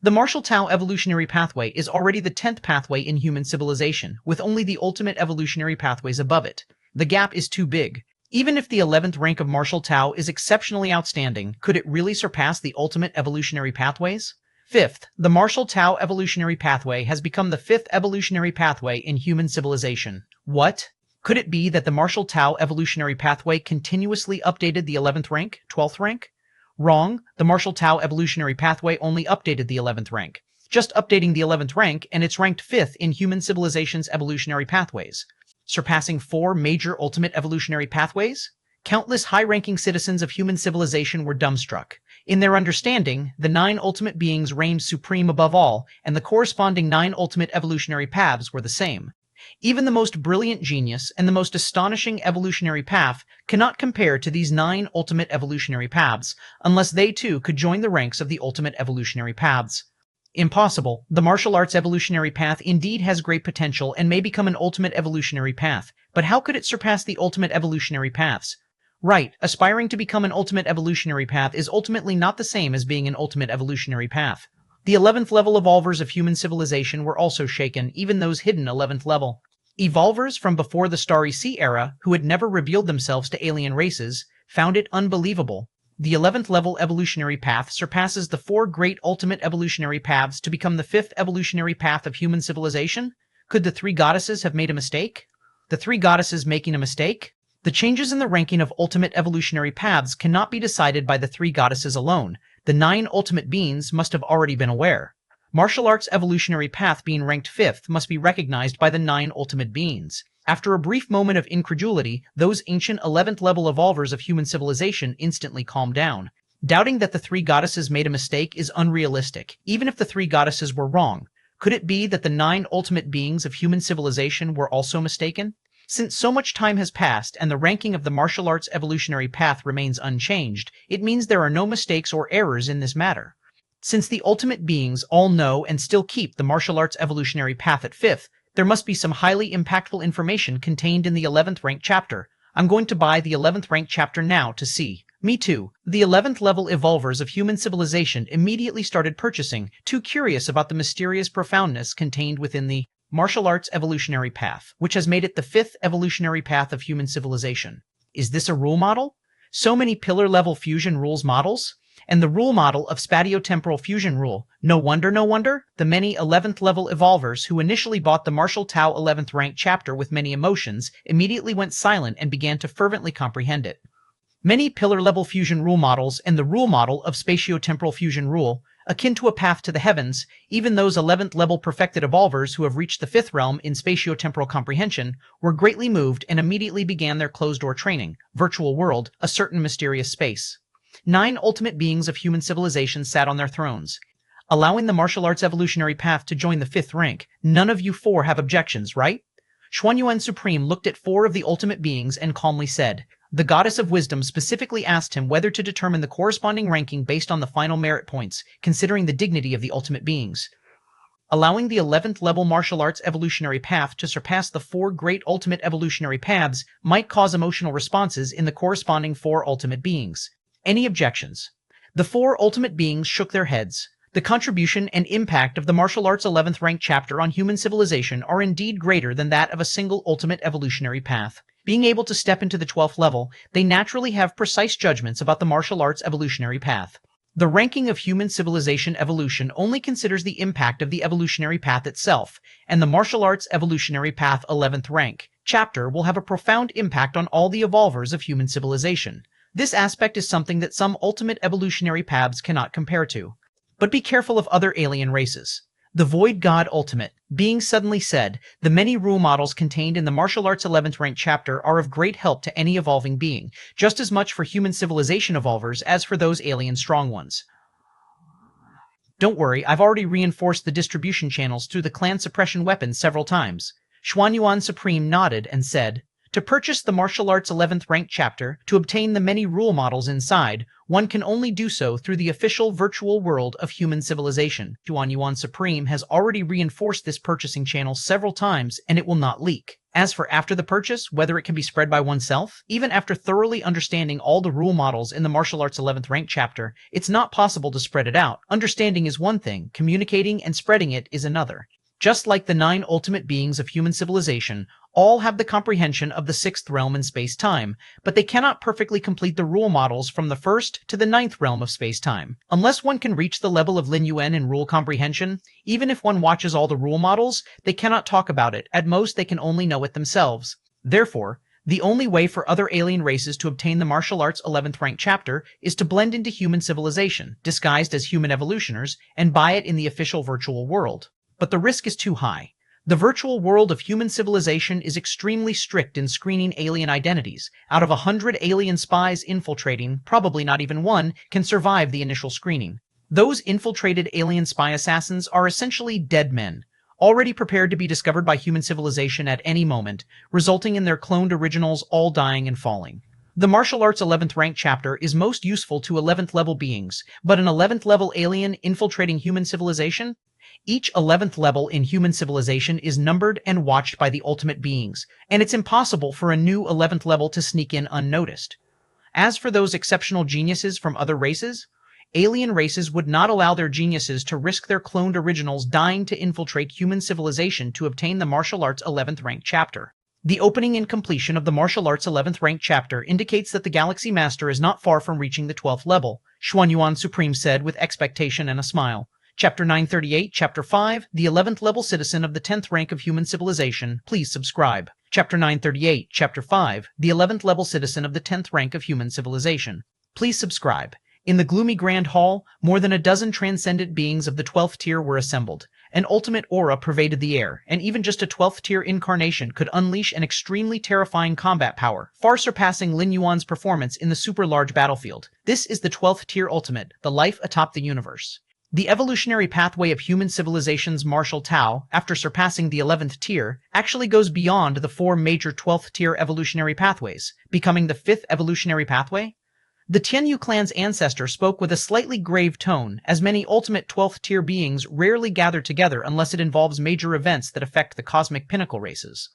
the Martial Tao evolutionary pathway is already the 10th pathway in human civilization, with only the ultimate evolutionary pathways above it. The gap is too big. Even if the 11th rank of Martial Tao is exceptionally outstanding, could it really surpass the ultimate evolutionary pathways? 5th, the Martial Tao evolutionary pathway has become the 5th evolutionary pathway in human civilization. What? Could it be that the Martial Tao evolutionary pathway continuously updated the 11th rank, 12th rank? Wrong, the Martial Tao evolutionary pathway only updated the 11th rank. Just updating the 11th rank, and it's ranked 5th in human civilization's evolutionary pathways. Surpassing 4 major ultimate evolutionary pathways? Countless high-ranking citizens of human civilization were dumbstruck. In their understanding, the 9 ultimate beings reigned supreme above all, and the corresponding 9 ultimate evolutionary paths were the same. Even the most brilliant genius and the most astonishing evolutionary path cannot compare to these 9 ultimate evolutionary paths, unless they too could join the ranks of the ultimate evolutionary paths. Impossible. The martial arts evolutionary path indeed has great potential and may become an ultimate evolutionary path, but how could it surpass the ultimate evolutionary paths? Right, aspiring to become an ultimate evolutionary path is ultimately not the same as being an ultimate evolutionary path. The 11th level evolvers of human civilization were also shaken, even those hidden 11th level. Evolvers from before the Starry Sea era, who had never revealed themselves to alien races, found it unbelievable. The 11th level evolutionary path surpasses the 4 great ultimate evolutionary paths to become the 5th evolutionary path of human civilization? Could the 3 goddesses have made a mistake? The 3 goddesses making a mistake? The changes in the ranking of ultimate evolutionary paths cannot be decided by the 3 goddesses alone. The 9 ultimate beings must have already been aware. Martial arts evolutionary path being ranked 5th must be recognized by the 9 ultimate beings. After a brief moment of incredulity, those ancient 11th level evolvers of human civilization instantly calmed down. Doubting that the 3 goddesses made a mistake is unrealistic, even if the 3 goddesses were wrong. Could it be that the 9 ultimate beings of human civilization were also mistaken? Since so much time has passed and the ranking of the martial arts evolutionary path remains unchanged, it means there are no mistakes or errors in this matter. Since the ultimate beings all know and still keep the martial arts evolutionary path at 5th, there must be some highly impactful information contained in the 11th rank chapter. I'm going to buy the 11th rank chapter now to see. Me too. The 11th level evolvers of human civilization immediately started purchasing, too curious about the mysterious profoundness contained within the martial arts evolutionary path, which has made it the 5th evolutionary path of human civilization. Is this a rule model? So many pillar-level fusion rules models? And the rule model of spatiotemporal fusion rule. No wonder, the many 11th level evolvers who initially bought the Martial Tao 11th rank chapter with many emotions immediately went silent and began to fervently comprehend it. Many pillar-level fusion rule models and the rule model of spatiotemporal fusion rule, akin to a path to the heavens, even those 11th level perfected evolvers who have reached the 5th realm in spatiotemporal comprehension, were greatly moved and immediately began their closed-door training, virtual world, a certain mysterious space. 9 ultimate beings of human civilization sat on their thrones, allowing the martial arts evolutionary path to join the 5th rank. None of you 4 have objections, right? Lin Yuan Supreme looked at 4 of the ultimate beings and calmly said. The goddess of wisdom specifically asked him whether to determine the corresponding ranking based on the final merit points, considering the dignity of the ultimate beings. Allowing the 11th level martial arts evolutionary path to surpass the 4 great ultimate evolutionary paths might cause emotional responses in the corresponding 4 ultimate beings. Any objections? The 4 ultimate beings shook their heads. The contribution and impact of the martial arts 11th rank chapter on human civilization are indeed greater than that of a single ultimate evolutionary path. Being able to step into the 12th level, they naturally have precise judgments about the martial arts evolutionary path. The ranking of human civilization evolution only considers the impact of the evolutionary path itself, and the martial arts evolutionary path 11th rank chapter will have a profound impact on all the evolvers of human civilization. This aspect is something that some ultimate evolutionary paths cannot compare to. But be careful of other alien races. The Void God Ultimate being suddenly said, the many rule models contained in the martial arts 11th rank chapter are of great help to any evolving being, just as much for human civilization evolvers as for those alien strong ones. Don't worry, I've already reinforced the distribution channels through the clan suppression weapon several times. Lin Yuan Supreme nodded and said, to purchase the martial arts 11th rank chapter, to obtain the many rule models inside, one can only do so through the official virtual world of human civilization. Lin Yuan Supreme has already reinforced this purchasing channel several times and it will not leak. As for after the purchase, whether it can be spread by oneself, even after thoroughly understanding all the rule models in the martial arts 11th rank chapter, it's not possible to spread it out. Understanding is one thing, communicating and spreading it is another. Just like the 9 ultimate beings of human civilization, all have the comprehension of the 6th realm in space-time, but they cannot perfectly complete the rule models from the 1st to the 9th realm of space-time. Unless one can reach the level of Lin Yuan in rule comprehension, even if one watches all the rule models, they cannot talk about it. At most, they can only know it themselves. Therefore, the only way for other alien races to obtain the martial arts 11th rank chapter is to blend into human civilization, disguised as human evolutioners, and buy it in the official virtual world. But the risk is too high. The virtual world of human civilization is extremely strict in screening alien identities. Out of 100 alien spies infiltrating, probably not even one can survive the initial screening. Those infiltrated alien spy assassins are essentially dead men, already prepared to be discovered by human civilization at any moment, resulting in their cloned originals all dying and falling. The martial arts 11th rank chapter is most useful to 11th level beings, but an 11th level alien infiltrating human civilization? Each 11th level in human civilization is numbered and watched by the ultimate beings, and it's impossible for a new 11th level to sneak in unnoticed. As for those exceptional geniuses from other races, alien races would not allow their geniuses to risk their cloned originals dying to infiltrate human civilization to obtain the martial arts 11th rank chapter. The opening and completion of the martial arts 11th rank chapter indicates that the Galaxy Master is not far from reaching the 12th level, Lin Yuan Supreme said with expectation and a smile. Chapter 938, Chapter 5, the 11th level citizen of the 10th rank of human civilization, please subscribe. Chapter 938, Chapter 5, the 11th level citizen of the 10th rank of human civilization. Please subscribe. In the gloomy grand hall, more than a dozen transcendent beings of the 12th tier were assembled. An ultimate aura pervaded the air, and even just a 12th tier incarnation could unleash an extremely terrifying combat power, far surpassing Lin Yuan's performance in the super large battlefield. This is the 12th tier ultimate, the life atop the universe. The evolutionary pathway of human civilization's martial Tao, after surpassing the 11th tier, actually goes beyond the 4 major 12th tier evolutionary pathways, becoming the 5th evolutionary pathway. The Tianyu clan's ancestor spoke with a slightly grave tone, as many ultimate 12th tier beings rarely gather together unless it involves major events that affect the cosmic pinnacle races.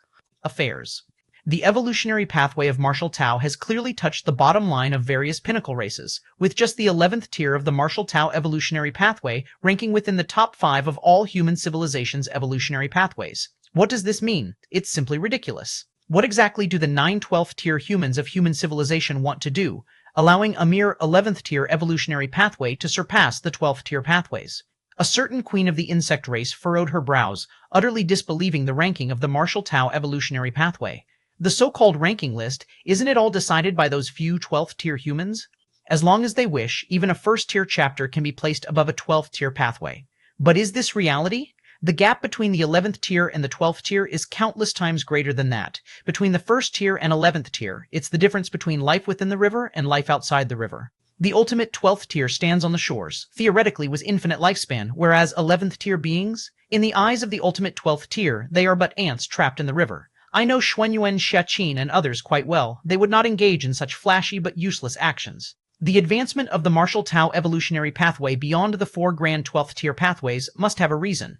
Affairs. The evolutionary pathway of martial Tao has clearly touched the bottom line of various pinnacle races, with just the 11th tier of the martial Tao evolutionary pathway ranking within the top 5 of all human civilization's evolutionary pathways. What does this mean? It's simply ridiculous. What exactly do the 9 12th tier humans of human civilization want to do, allowing a mere 11th tier evolutionary pathway to surpass the 12th tier pathways? A certain queen of the insect race furrowed her brows, utterly disbelieving the ranking of the Marshall Tao evolutionary pathway. The so-called ranking list, isn't it all decided by those few 12th tier humans? As long as they wish, even a first tier chapter can be placed above a 12th tier pathway. But is this reality? The gap between the 11th tier and the 12th tier is countless times greater than that. Between the first tier and 11th tier, it's the difference between life within the river and life outside the river. The ultimate 12th tier stands on the shores, theoretically with infinite lifespan, whereas 11th tier beings, in the eyes of the ultimate 12th tier, they are but ants trapped in the river. I know Xuanyuan Xiaqin and others quite well. They would not engage in such flashy but useless actions. The advancement of the Marshall Tao evolutionary pathway beyond the 4 grand 12th tier pathways must have a reason.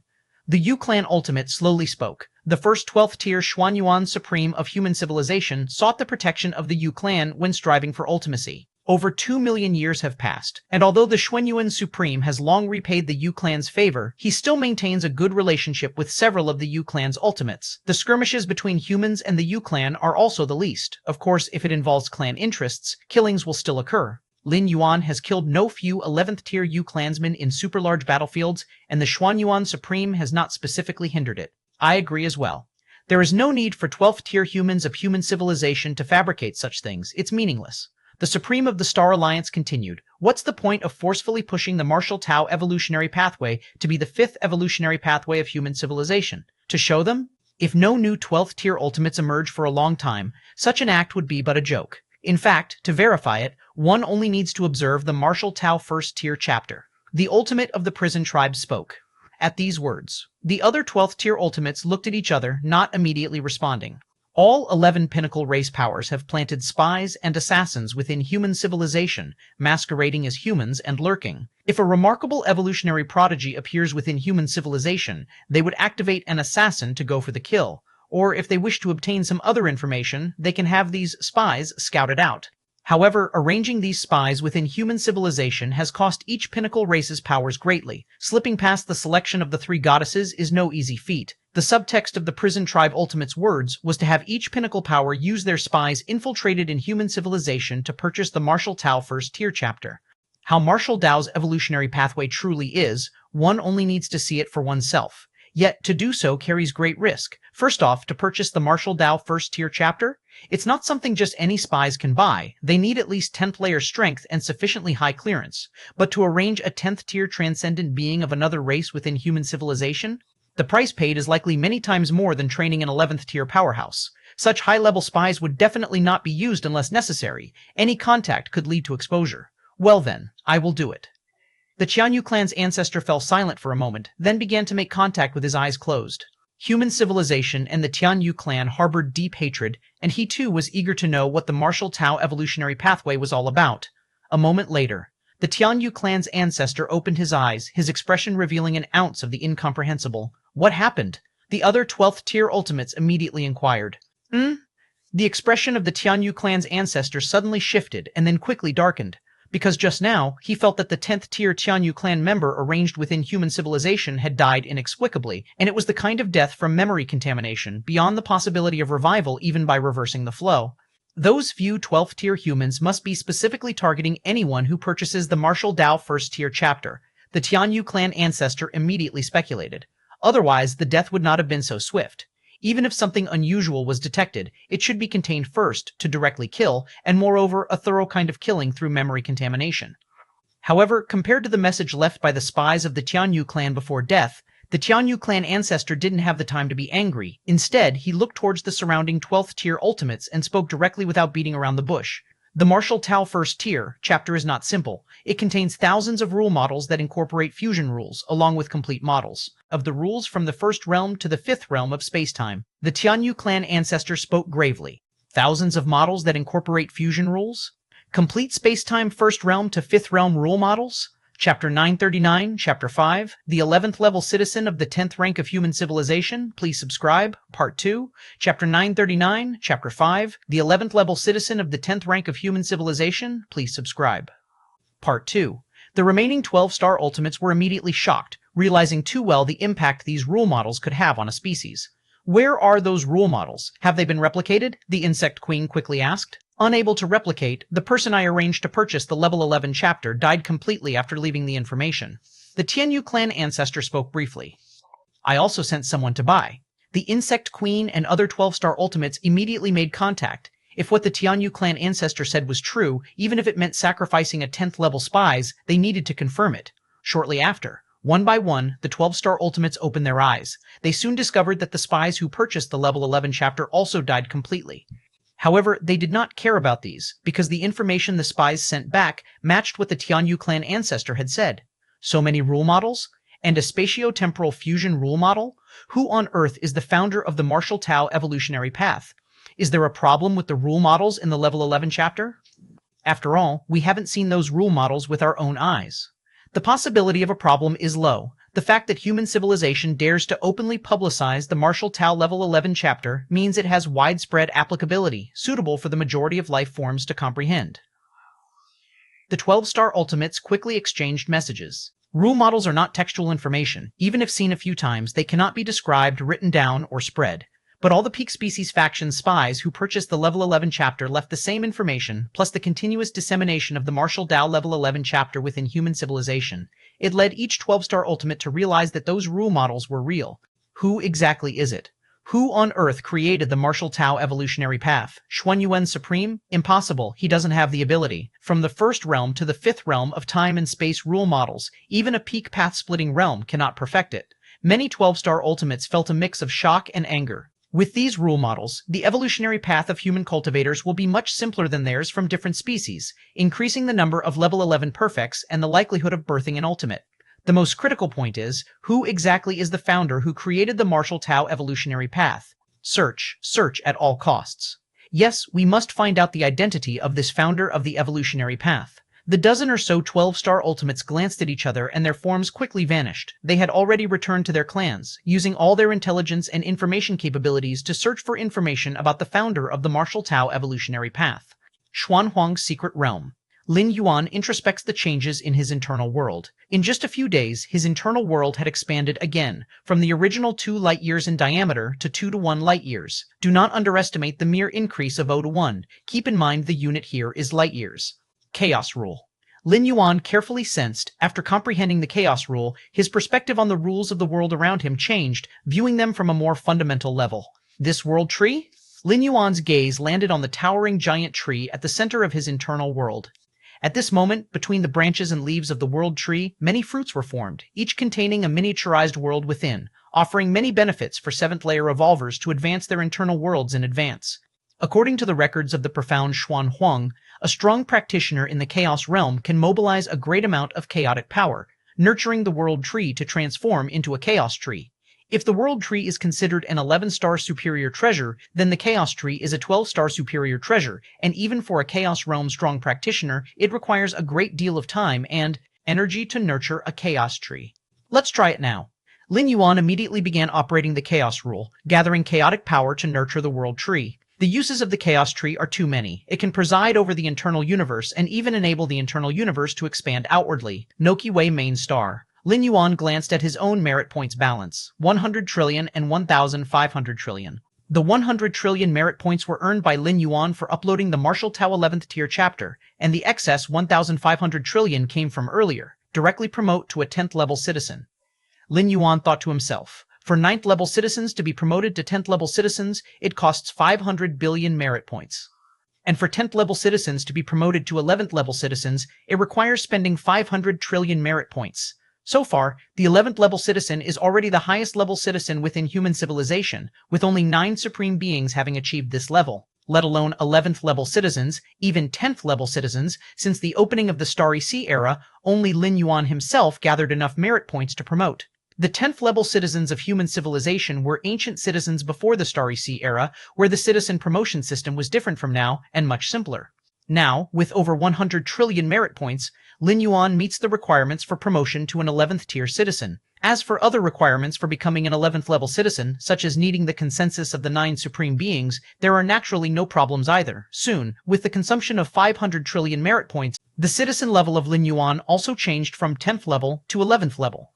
The Yu Clan Ultimate slowly spoke. The first 12th tier Xuanyuan Supreme of human civilization sought the protection of the Yu Clan when striving for ultimacy. Over 2 million years have passed, and although the Xuanyuan Supreme has long repaid the Yu Clan's favor, he still maintains a good relationship with several of the Yu Clan's ultimates. The skirmishes between humans and the Yu Clan are also the least. Of course, if it involves clan interests, killings will still occur. Lin Yuan has killed no few 11th tier Yu clansmen in super large battlefields, and the Xuanyuan Supreme has not specifically hindered it. I agree as well. There is no need for 12th tier humans of human civilization to fabricate such things. It's meaningless. The Supreme of the Star Alliance continued. What's the point of forcefully pushing the Marshall Tao evolutionary pathway to be the 5th evolutionary pathway of human civilization? To show them? If no new 12th tier ultimates emerge for a long time, such an act would be but a joke. In fact, to verify it, one only needs to observe the Marshall Tao first tier chapter. The ultimate of the prison tribe spoke. At these words, the other 12th tier ultimates looked at each other, not immediately responding. All 11 pinnacle race powers have planted spies and assassins within human civilization, masquerading as humans and lurking. If a remarkable evolutionary prodigy appears within human civilization, they would activate an assassin to go for the kill. Or if they wish to obtain some other information, they can have these spies scouted out. However, arranging these spies within human civilization has cost each pinnacle race's powers greatly. Slipping past the selection of the 3 goddesses is no easy feat. The subtext of the prison tribe ultimate's words was to have each pinnacle power use their spies infiltrated in human civilization to purchase the Marshall Tao first tier chapter. How Marshall Tao's evolutionary pathway truly is, one only needs to see it for oneself. Yet, to do so carries great risk. First off, to purchase the Marshall Tao first tier chapter, it's not something just any spies can buy. They need at least 10th layer strength and sufficiently high clearance. But to arrange a 10th tier transcendent being of another race within human civilization, the price paid is likely many times more than training an 11th tier powerhouse. Such high-level spies would definitely not be used unless necessary. Any contact could lead to exposure. Well then, I will do it. The Qianyu clan's ancestor fell silent for a moment, then began to make contact with his eyes closed. Human civilization and the Tianyu clan harbored deep hatred, and he too was eager to know what the Marshall Tao evolutionary pathway was all about. A moment later, the Tianyu clan's ancestor opened his eyes, his expression revealing an ounce of the incomprehensible. What happened? The other 12th tier ultimates immediately inquired. The expression of the Tianyu clan's ancestor suddenly shifted and then quickly darkened. Because just now, he felt that the 10th tier Tianyu clan member arranged within human civilization had died inexplicably, and it was the kind of death from memory contamination, beyond the possibility of revival even by reversing the flow. Those few 12th tier humans must be specifically targeting anyone who purchases the Marshall Tao first tier chapter, the Tianyu clan ancestor immediately speculated. Otherwise, the death would not have been so swift. Even if something unusual was detected, it should be contained first to directly kill, and moreover, a thorough kind of killing through memory contamination. However, compared to the message left by the spies of the Tianyu clan before death, the Tianyu clan ancestor didn't have the time to be angry. Instead, he looked towards the surrounding 12th tier ultimates and spoke directly without beating around the bush. The Marshall Tao first tier chapter is not simple. It contains thousands of rule models that incorporate fusion rules, along with complete models of the rules from the first realm to the 5th realm of spacetime. The Tianyu clan ancestor spoke gravely. Thousands of models that incorporate fusion rules? Complete spacetime first realm to 5th realm rule models? Chapter 939, Chapter 5, the 11th level citizen of the 10th rank of human civilization, please subscribe, Part 2, Chapter 939, Chapter 5, the 11th level citizen of the 10th rank of human civilization, please subscribe. Part 2. The remaining 12-star ultimates were immediately shocked, realizing too well the impact these rule models could have on a species. Where are those rule models? Have they been replicated? The insect queen quickly asked. Unable to replicate, the person I arranged to purchase the level 11 chapter died completely after leaving the information. The Tianyu clan ancestor spoke briefly. I also sent someone to buy. The insect queen and other 12-star ultimates immediately made contact. If what the Tianyu clan ancestor said was true, even if it meant sacrificing a 10th level spies, they needed to confirm it. Shortly after, one by one, the 12-star ultimates opened their eyes. They soon discovered that the spies who purchased the level 11 chapter also died completely. However, they did not care about these, because the information the spies sent back matched what the Tianyu clan ancestor had said. So many rule models? And a spatio-temporal fusion rule model? Who on earth is the founder of the Martial Tao evolutionary path? Is there a problem with the rule models in the level 11 chapter? After all, we haven't seen those rule models with our own eyes. The possibility of a problem is low. The fact that human civilization dares to openly publicize the Martial Tao level 11 chapter means it has widespread applicability, suitable for the majority of life forms to comprehend. The 12-star ultimates quickly exchanged messages. Rule models are not textual information. Even if seen a few times, they cannot be described, written down, or spread. But all the Peak Species faction spies who purchased the level 11 chapter left the same information, plus the continuous dissemination of the Martial Tao level 11 chapter within human civilization. It led each 12-star ultimate to realize that those rule models were real. Who exactly is it? Who on earth created the Martial Tao evolutionary path? Lin Yuan Supreme? Impossible, he doesn't have the ability. From the first realm to the fifth realm of time and space rule models, even a peak path-splitting realm cannot perfect it. Many 12-star ultimates felt a mix of shock and anger. With these rule models, the evolutionary path of human cultivators will be much simpler than theirs from different species, increasing the number of level 11 perfects and the likelihood of birthing an ultimate. The most critical point is, who exactly is the founder who created the Martial Tao evolutionary path? Search at all costs. Yes, we must find out the identity of this founder of the evolutionary path. The dozen or so 12-star ultimates glanced at each other and their forms quickly vanished. They had already returned to their clans, using all their intelligence and information capabilities to search for information about the founder of the Martial Tao evolutionary path. Xuanhuang's secret realm. Lin Yuan introspects the changes in his internal world. In just a few days, his internal world had expanded again, from the original 2 light years in diameter to 2 to 1 light years. Do not underestimate the mere increase of 0 to 1. Keep in mind the unit here is light years. Chaos Rule. Lin Yuan carefully sensed, after comprehending the Chaos Rule, his perspective on the rules of the world around him changed, viewing them from a more fundamental level. This world tree? Lin Yuan's gaze landed on the towering giant tree at the center of his internal world. At this moment, between the branches and leaves of the world tree, many fruits were formed, each containing a miniaturized world within, offering many benefits for 7th-layer evolvers to advance their internal worlds in advance. According to the records of the profound Xuanhuang, a strong practitioner in the Chaos realm can mobilize a great amount of chaotic power, nurturing the world tree to transform into a chaos tree. If the world tree is considered an 11-star superior treasure, then the chaos tree is a 12-star superior treasure, and even for a chaos realm strong practitioner, it requires a great deal of time and energy to nurture a chaos tree. Let's try it now. Lin Yuan immediately began operating the chaos rule, gathering chaotic power to nurture the world tree. The uses of the chaos tree are too many. It can preside over the internal universe and even enable the internal universe to expand outwardly. Noki Wei main star. Lin Yuan glanced at his own merit points balance, 100 trillion and 1,500 trillion. The 100 trillion merit points were earned by Lin Yuan for uploading the Martial Tao 11th tier chapter, and the excess 1,500 trillion came from earlier, directly promote to a 10th level citizen. Lin Yuan thought to himself, for 9th level citizens to be promoted to 10th level citizens, it costs 500 billion merit points. And for 10th level citizens to be promoted to 11th level citizens, it requires spending 500 trillion merit points. So far, the 11th level citizen is already the highest level citizen within human civilization, with only 9 supreme beings having achieved this level, let alone 11th level citizens, even 10th level citizens. Since the opening of the Starry Sea era, only Lin Yuan himself gathered enough merit points to promote. The 10th level citizens of human civilization were ancient citizens before the Starry Sea era, where the citizen promotion system was different from now and much simpler. Now, with over 100 trillion merit points, Lin Yuan meets the requirements for promotion to an 11th tier citizen. As for other requirements for becoming an 11th level citizen, such as needing the consensus of the 9 supreme beings, there are naturally no problems either. Soon, with the consumption of 500 trillion merit points, the citizen level of Lin Yuan also changed from 10th level to 11th level.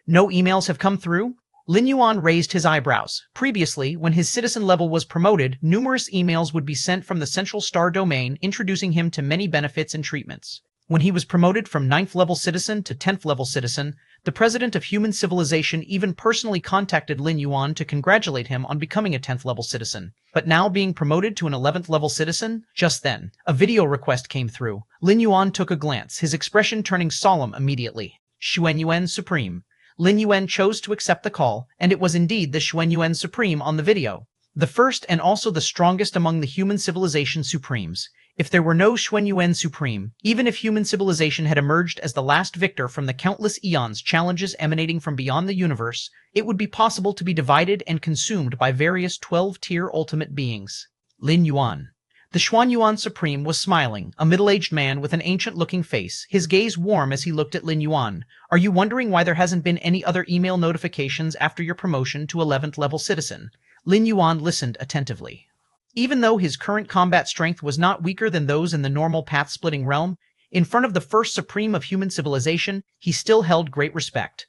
No emails have come through? Lin Yuan raised his eyebrows. Previously, when his citizen level was promoted, numerous emails would be sent from the Central Star domain introducing him to many benefits and treatments. When he was promoted from 9th level citizen to 10th level citizen, the president of human civilization even personally contacted Lin Yuan to congratulate him on becoming a 10th level citizen. But now being promoted to an 11th level citizen, just then, a video request came through. Lin Yuan took a glance, his expression turning solemn immediately. Xuanyuan Supreme. Lin Yuan chose to accept the call, and it was indeed the Xuanyuan Supreme on the video. The first and also the strongest among the human civilization supremes. If there were no Xuanyuan Supreme, even if human civilization had emerged as the last victor from the countless eons challenges emanating from beyond the universe, it would be possible to be divided and consumed by various 12-tier ultimate beings. Lin Yuan. The Xuanyuan Supreme was smiling, a middle-aged man with an ancient-looking face, his gaze warm as he looked at Lin Yuan. Are you wondering why there hasn't been any other email notifications after your promotion to 11th level citizen? Lin Yuan listened attentively. Even though his current combat strength was not weaker than those in the normal path-splitting realm, in front of the first supreme of human civilization, he still held great respect.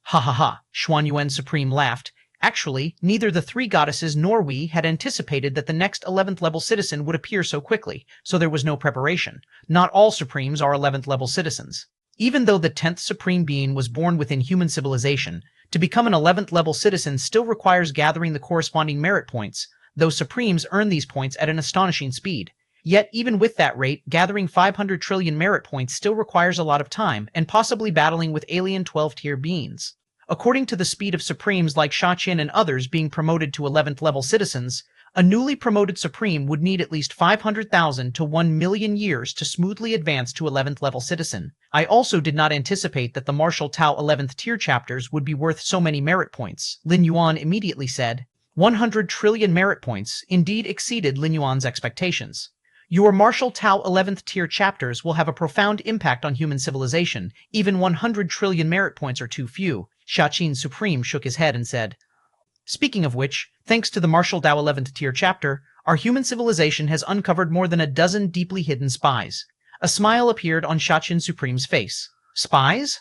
Ha ha ha, Xuanyuan Supreme laughed. Actually, neither the three goddesses nor we had anticipated that the next 11th level citizen would appear so quickly, so there was no preparation. Not all supremes are 11th level citizens. Even though the 10th supreme being was born within human civilization, to become an 11th level citizen still requires gathering the corresponding merit points, though supremes earn these points at an astonishing speed. Yet, even with that rate, gathering 500 trillion merit points still requires a lot of time, and possibly battling with alien 12-tier beings. According to the speed of supremes like Shaqian and others being promoted to 11th level citizens, a newly promoted supreme would need at least 500,000 to 1,000,000 years to smoothly advance to 11th level citizen. I also did not anticipate that the Martial Tao 11th tier chapters would be worth so many merit points, Lin Yuan immediately said. 100 trillion merit points indeed exceeded Lin Yuan's expectations. Your Martial Tao 11th tier chapters will have a profound impact on human civilization. Even 100 trillion merit points are too few. Shaqian Supreme shook his head and said, Speaking of which, thanks to the Martial Tao 11th tier chapter, our human civilization has uncovered more than a dozen deeply hidden spies. A smile appeared on Shaqian Supreme's face. Spies?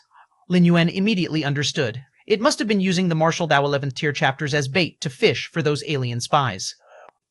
Lin Yuan immediately understood. It must have been using the Martial Tao 11th tier chapters as bait to fish for those alien spies.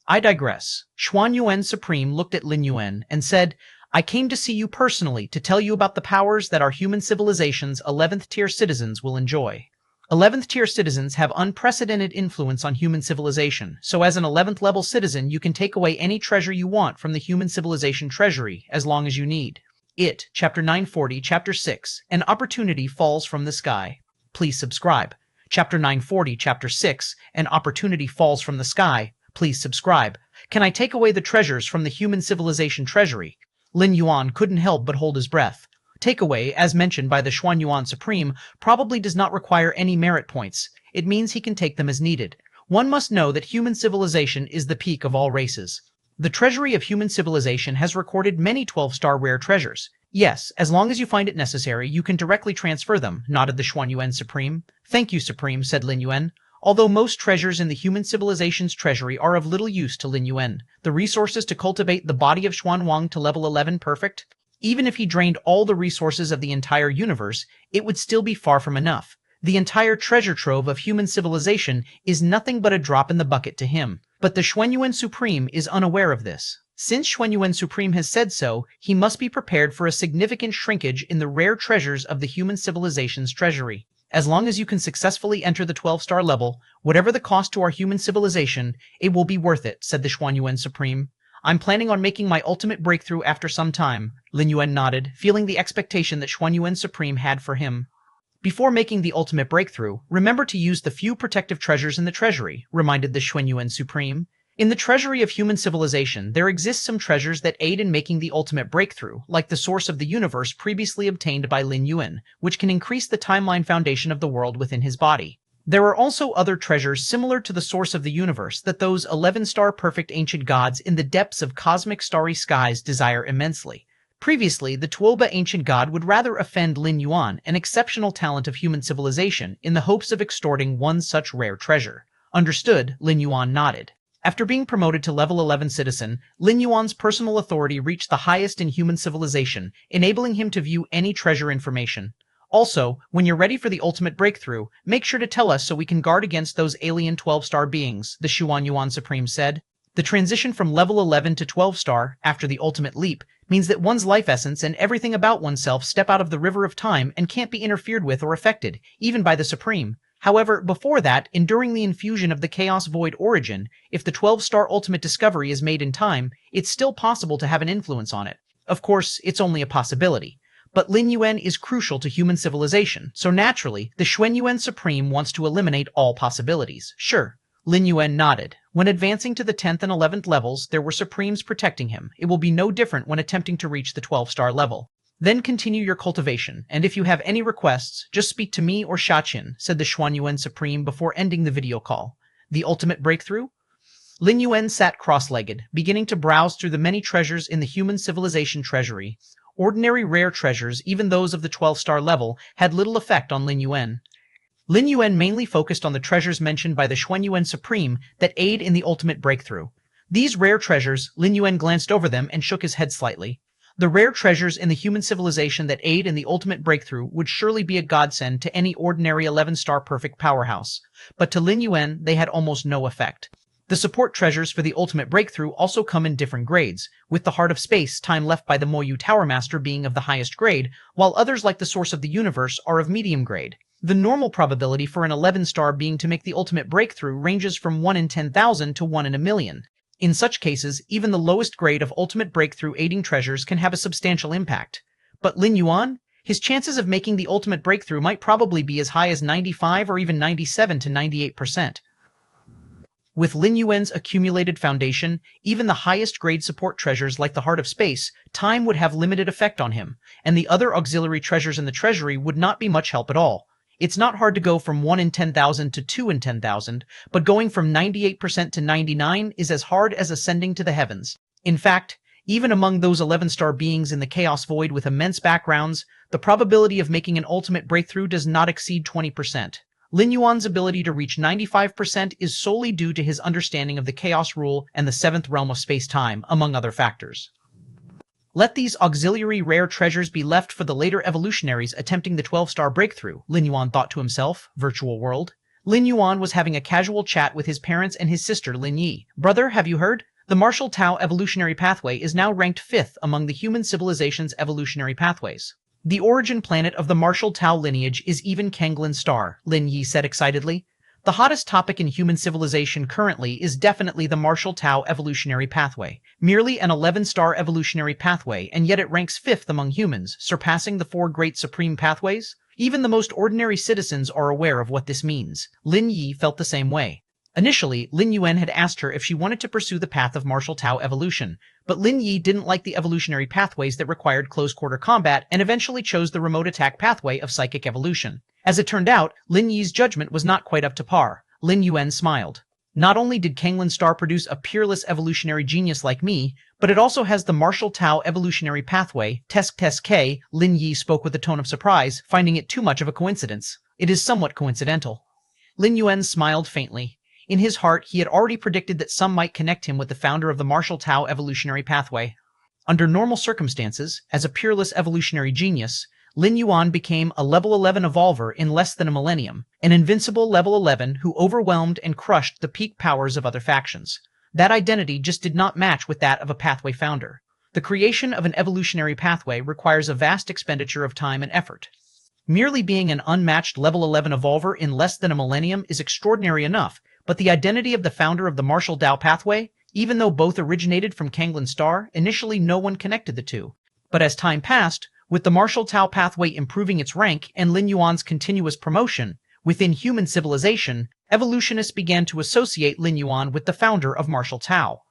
I digress. Xuanyuan Supreme looked at Lin Yuan and said, I came to see you personally to tell you about the powers that our human civilization's 11th tier citizens will enjoy. 11th tier citizens have unprecedented influence on human civilization, so as an 11th level citizen you can take away any treasure you want from the human civilization treasury as long as you need. It, Chapter 940, Chapter 6, An Opportunity Falls from the Sky. Please subscribe. Chapter 940, Chapter 6, An Opportunity Falls from the Sky. Please subscribe. Can I take away the treasures from the human civilization treasury? Lin Yuan couldn't help but hold his breath. Takeaway, as mentioned by the Xuanyuan Supreme, probably does not require any merit points. It means he can take them as needed. One must know that human civilization is the peak of all races. The treasury of human civilization has recorded many 12-star rare treasures. Yes, as long as you find it necessary, you can directly transfer them, nodded the Xuanyuan Supreme. Thank you, Supreme, said Lin Yuan. Although most treasures in the human civilization's treasury are of little use to Lin Yuan, the resources to cultivate the body of Xuanhuang to level 11 perfect, even if he drained all the resources of the entire universe, it would still be far from enough. The entire treasure trove of human civilization is nothing but a drop in the bucket to him. But the Xuanyuan Supreme is unaware of this. Since Xuanyuan Supreme has said so, he must be prepared for a significant shrinkage in the rare treasures of the human civilization's treasury. As long as you can successfully enter the 12-star level, whatever the cost to our human civilization, it will be worth it, said the Xuanyuan Supreme. I'm planning on making my ultimate breakthrough after some time. Lin Yuan nodded, feeling the expectation that Xuanyuan Supreme had for him. Before making the ultimate breakthrough, remember to use the few protective treasures in the treasury, reminded the Xuanyuan Supreme. In the treasury of human civilization, there exist some treasures that aid in making the ultimate breakthrough, like the source of the universe previously obtained by Lin Yuan, which can increase the timeline foundation of the world within his body. There are also other treasures similar to the source of the universe that those 11-star perfect ancient gods in the depths of cosmic starry skies desire immensely. Previously, the Tuoba ancient god would rather offend Lin Yuan, an exceptional talent of human civilization, in the hopes of extorting one such rare treasure. Understood, Lin Yuan nodded. After being promoted to level 11 citizen, Lin Yuan's personal authority reached the highest in human civilization, enabling him to view any treasure information. Also, when you're ready for the ultimate breakthrough, make sure to tell us so we can guard against those alien 12-star beings, the Xuan Yuan Supreme said. The transition from level 11 to 12-star, after the ultimate leap, means that one's life essence and everything about oneself step out of the river of time and can't be interfered with or affected, even by the Supreme. However, before that, enduring the infusion of the Chaos Void origin, if the 12-star ultimate discovery is made in time, it's still possible to have an influence on it. Of course, it's only a possibility. But Lin Yuan is crucial to human civilization, so naturally, the Xuan Yuan Supreme wants to eliminate all possibilities. Sure. Lin Yuan nodded. When advancing to the 10th and 11th levels, there were Supremes protecting him. It will be no different when attempting to reach the 12-star level. Then continue your cultivation, and if you have any requests, just speak to me or Shaqin, said the Xuan Yuan Supreme before ending the video call. The ultimate breakthrough? Lin Yuan sat cross-legged, beginning to browse through the many treasures in the human civilization treasury. Ordinary rare treasures, even those of the 12-star level, had little effect on Lin Yuan. Lin Yuan mainly focused on the treasures mentioned by the Xuan Yuan Supreme that aid in the ultimate breakthrough. These rare treasures, Lin Yuan glanced over them and shook his head slightly. The rare treasures in the human civilization that aid in the ultimate breakthrough would surely be a godsend to any ordinary 11-star perfect powerhouse, but to Lin Yuan they had almost no effect. The support treasures for the ultimate breakthrough also come in different grades, with the Heart of Space time left by the Moyu Tower Master being of the highest grade, while others like the Source of the Universe are of medium grade. The normal probability for an 11-star being to make the ultimate breakthrough ranges from 1 in 10,000 to 1 in a million. In such cases, even the lowest grade of ultimate breakthrough aiding treasures can have a substantial impact. But Lin Yuan? His chances of making the ultimate breakthrough might probably be as high as 95 or even 97 to 98%. With Lin Yuan's accumulated foundation, even the highest grade support treasures like the Heart of Space, time would have limited effect on him, and the other auxiliary treasures in the treasury would not be much help at all. It's not hard to go from 1 in 10,000 to 2 in 10,000, but going from 98% to 99 is as hard as ascending to the heavens. In fact, even among those 11-star beings in the Chaos Void with immense backgrounds, the probability of making an ultimate breakthrough does not exceed 20%. Lin Yuan's ability to reach 95% is solely due to his understanding of the Chaos Rule and the 7th realm of space-time, among other factors. Let these auxiliary rare treasures be left for the later evolutionaries attempting the 12-star breakthrough, Lin Yuan thought to himself, virtual world. Lin Yuan was having a casual chat with his parents and his sister Lin Yi. Brother, have you heard? The Martial Tao evolutionary pathway is now ranked 5th among the human civilization's evolutionary pathways. The origin planet of the Martial Tao lineage is even Kanglin Star, Lin Yi said excitedly. The hottest topic in human civilization currently is definitely the Martial Tao evolutionary pathway. Merely an 11-star evolutionary pathway, and yet it ranks 5th among humans, surpassing the 4 great supreme pathways? Even the most ordinary citizens are aware of what this means. Lin Yi felt the same way. Initially, Lin Yuan had asked her if she wanted to pursue the path of Martial Tao evolution, but Lin Yi didn't like the evolutionary pathways that required close-quarter combat and eventually chose the remote attack pathway of psychic evolution. As it turned out, Lin Yi's judgment was not quite up to par. Lin Yuan smiled. Not only did Kanglin Star produce a peerless evolutionary genius like me, but it also has the Martial Tao evolutionary pathway, Tesk, Lin Yi spoke with a tone of surprise, finding it too much of a coincidence. It is somewhat coincidental. Lin Yuan smiled faintly. In his heart, he had already predicted that some might connect him with the founder of the Martial Tao evolutionary pathway. Under normal circumstances, as a peerless evolutionary genius, Lin Yuan became a level 11 evolver in less than a millennium, an invincible level 11 who overwhelmed and crushed the peak powers of other factions. That identity just did not match with that of a pathway founder. The creation of an evolutionary pathway requires a vast expenditure of time and effort. Merely being an unmatched level 11 evolver in less than a millennium is extraordinary enough, but the identity of the founder of the Martial Tao pathway, even though both originated from Kanglin Star, initially no one connected the two. But as time passed, with the Martial Tao pathway improving its rank and Lin Yuan's continuous promotion, within human civilization, evolutionists began to associate Lin Yuan with the founder of Martial Tao.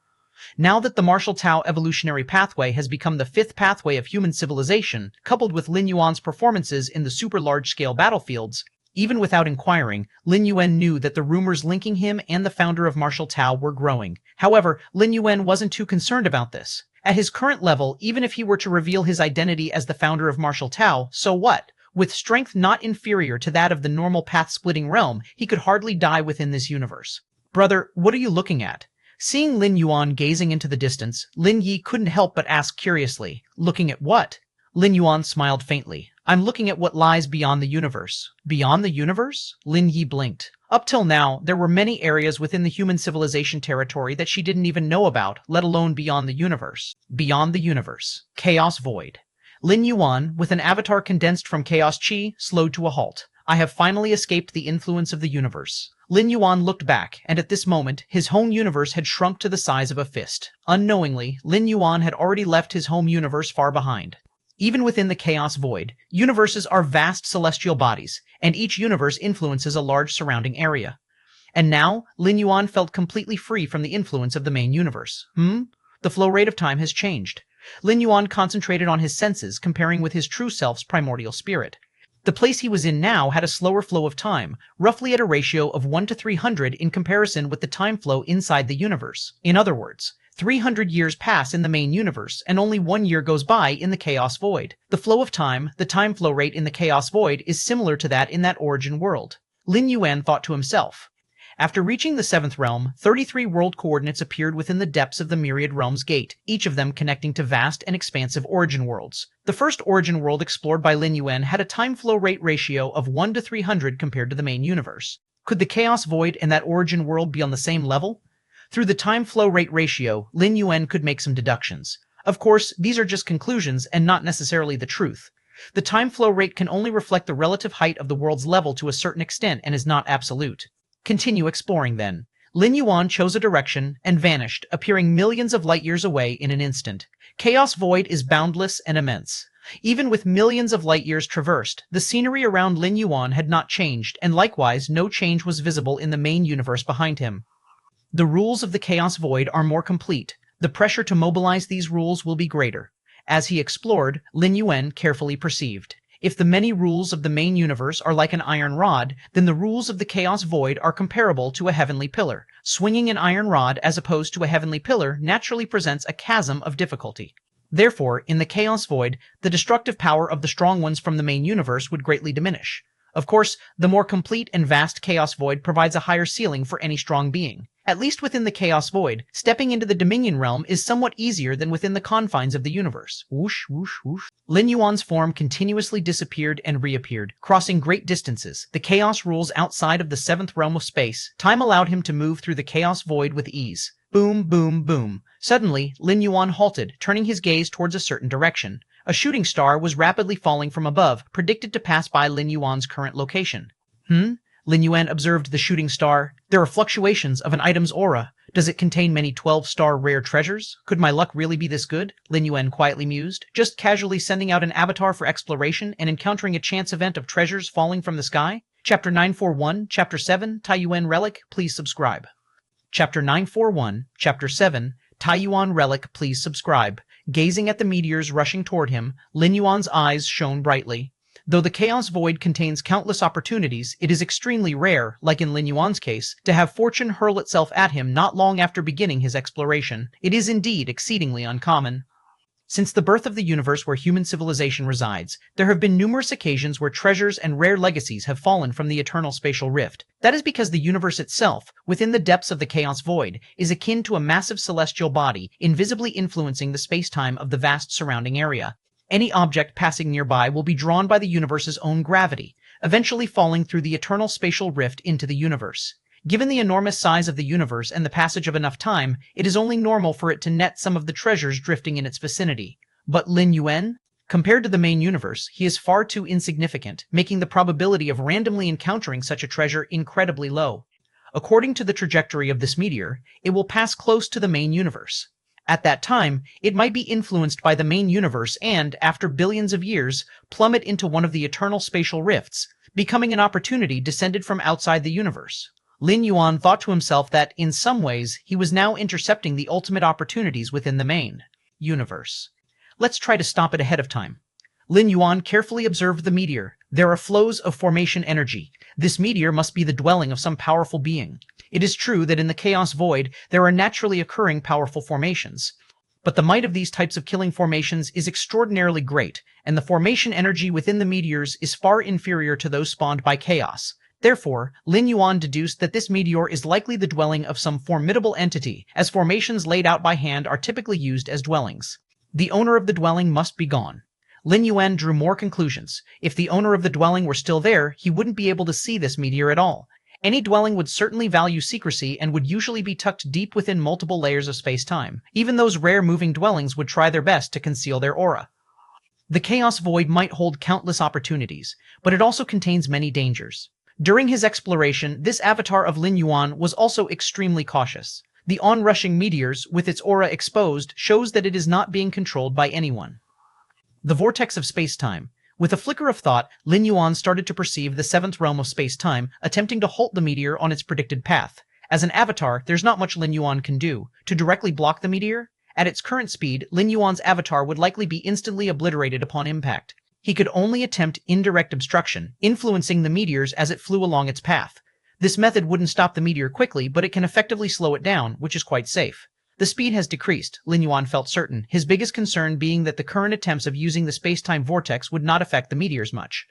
Now that the Martial Tao evolutionary pathway has become the 5th pathway of human civilization, coupled with Lin Yuan's performances in the super large-scale battlefields, even without inquiring, Lin Yuan knew that the rumors linking him and the founder of Martial Tao were growing. However, Lin Yuan wasn't too concerned about this. At his current level, even if he were to reveal his identity as the founder of Martial Tao, so what? With strength not inferior to that of the normal path-splitting realm, he could hardly die within this universe. Brother, what are you looking at? Seeing Lin Yuan gazing into the distance, Lin Yi couldn't help but ask curiously, looking at what? Lin Yuan smiled faintly. I'm looking at what lies beyond the universe. Beyond the universe? Lin Yi blinked. Up till now, there were many areas within the human civilization territory that she didn't even know about, let alone beyond the universe. Beyond the universe. Chaos void. Lin Yuan, with an avatar condensed from chaos chi, slowed to a halt. I have finally escaped the influence of the universe. Lin Yuan looked back, and at this moment, his home universe had shrunk to the size of a fist. Unknowingly, Lin Yuan had already left his home universe far behind. Even within the chaos void, universes are vast celestial bodies, and each universe influences a large surrounding area. And now, Lin Yuan felt completely free from the influence of the main universe. The flow rate of time has changed. Lin Yuan concentrated on his senses, comparing with his true self's primordial spirit. The place he was in now had a slower flow of time, roughly at a ratio of 1 to 300 in comparison with the time flow inside the universe. In other words, 300 years pass in the main universe, and only 1 year goes by in the chaos void. The flow of time, the time flow rate in the chaos void, is similar to that in that origin world. Lin Yuan thought to himself. After reaching the 7th realm, 33 world coordinates appeared within the depths of the Myriad Realms gate, each of them connecting to vast and expansive origin worlds. The first origin world explored by Lin Yuan had a time flow rate ratio of 1 to 300 compared to the main universe. Could the chaos void and that origin world be on the same level? Through the time flow rate ratio, Lin Yuan could make some deductions. Of course, these are just conclusions and not necessarily the truth. The time flow rate can only reflect the relative height of the world's level to a certain extent and is not absolute. Continue exploring then. Lin Yuan chose a direction and vanished, appearing millions of light years away in an instant. Chaos void is boundless and immense. Even with millions of light years traversed, the scenery around Lin Yuan had not changed, and likewise no change was visible in the main universe behind him. The rules of the chaos void are more complete. The pressure to mobilize these rules will be greater. As he explored, Lin Yuan carefully perceived. If the many rules of the main universe are like an iron rod, then the rules of the chaos void are comparable to a heavenly pillar. Swinging an iron rod as opposed to a heavenly pillar naturally presents a chasm of difficulty. Therefore, in the chaos void, the destructive power of the strong ones from the main universe would greatly diminish. Of course, the more complete and vast chaos void provides a higher ceiling for any strong being. At least within the chaos void, stepping into the Dominion realm is somewhat easier than within the confines of the universe. Whoosh, whoosh, whoosh. Lin Yuan's form continuously disappeared and reappeared, crossing great distances. The chaos rules outside of the 7th realm of space. Time allowed him to move through the chaos void with ease. Boom, boom, boom. Suddenly, Lin Yuan halted, turning his gaze towards a certain direction. A shooting star was rapidly falling from above, predicted to pass by Lin Yuan's current location. Lin Yuan observed the shooting star. There are fluctuations of an item's aura. Does it contain many 12-star rare treasures? Could my luck really be this good? Lin Yuan quietly mused, just casually sending out an avatar for exploration and encountering a chance event of treasures falling from the sky? Chapter 941, Chapter 7, Taiyuan Relic, please subscribe. Chapter 941, Chapter 7, Taiyuan Relic, please subscribe. Gazing at the meteors rushing toward him, Lin Yuan's eyes shone brightly. Though the chaos void contains countless opportunities, it is extremely rare, like in Lin Yuan's case, to have fortune hurl itself at him not long after beginning his exploration. It is indeed exceedingly uncommon. Since the birth of the universe where human civilization resides, there have been numerous occasions where treasures and rare legacies have fallen from the eternal spatial rift. That is because the universe itself, within the depths of the chaos void, is akin to a massive celestial body, invisibly influencing the space-time of the vast surrounding area. Any object passing nearby will be drawn by the universe's own gravity, eventually falling through the eternal spatial rift into the universe. Given the enormous size of the universe and the passage of enough time, it is only normal for it to net some of the treasures drifting in its vicinity. But Lin Yuan? Compared to the main universe, he is far too insignificant, making the probability of randomly encountering such a treasure incredibly low. According to the trajectory of this meteor, it will pass close to the main universe. At that time, it might be influenced by the main universe and, after billions of years, plummet into one of the eternal spatial rifts, becoming an opportunity descended from outside the universe. Lin Yuan thought to himself that, in some ways, he was now intercepting the ultimate opportunities within the main universe. Let's try to stop it ahead of time. Lin Yuan carefully observed the meteor. There are flows of formation energy. This meteor must be the dwelling of some powerful being. It is true that in the chaos void, there are naturally occurring powerful formations. But the might of these types of killing formations is extraordinarily great, and the formation energy within the meteors is far inferior to those spawned by chaos. Therefore, Lin Yuan deduced that this meteor is likely the dwelling of some formidable entity, as formations laid out by hand are typically used as dwellings. The owner of the dwelling must be gone. Lin Yuan drew more conclusions. If the owner of the dwelling were still there, he wouldn't be able to see this meteor at all. Any dwelling would certainly value secrecy and would usually be tucked deep within multiple layers of space-time. Even those rare moving dwellings would try their best to conceal their aura. The Chaos Void might hold countless opportunities, but it also contains many dangers. During his exploration, this avatar of Lin Yuan was also extremely cautious. The onrushing meteors, with its aura exposed, shows that it is not being controlled by anyone. The vortex of space-time. With a flicker of thought, Lin Yuan started to perceive the seventh realm of space-time, attempting to halt the meteor on its predicted path. As an avatar, there's not much Lin Yuan can do. To directly block the meteor? At its current speed, Lin Yuan's avatar would likely be instantly obliterated upon impact. He could only attempt indirect obstruction, influencing the meteors as it flew along its path. This method wouldn't stop the meteor quickly, but it can effectively slow it down, which is quite safe. The speed has decreased, Lin Yuan felt certain, his biggest concern being that the current attempts of using the space-time vortex would not affect the meteors much.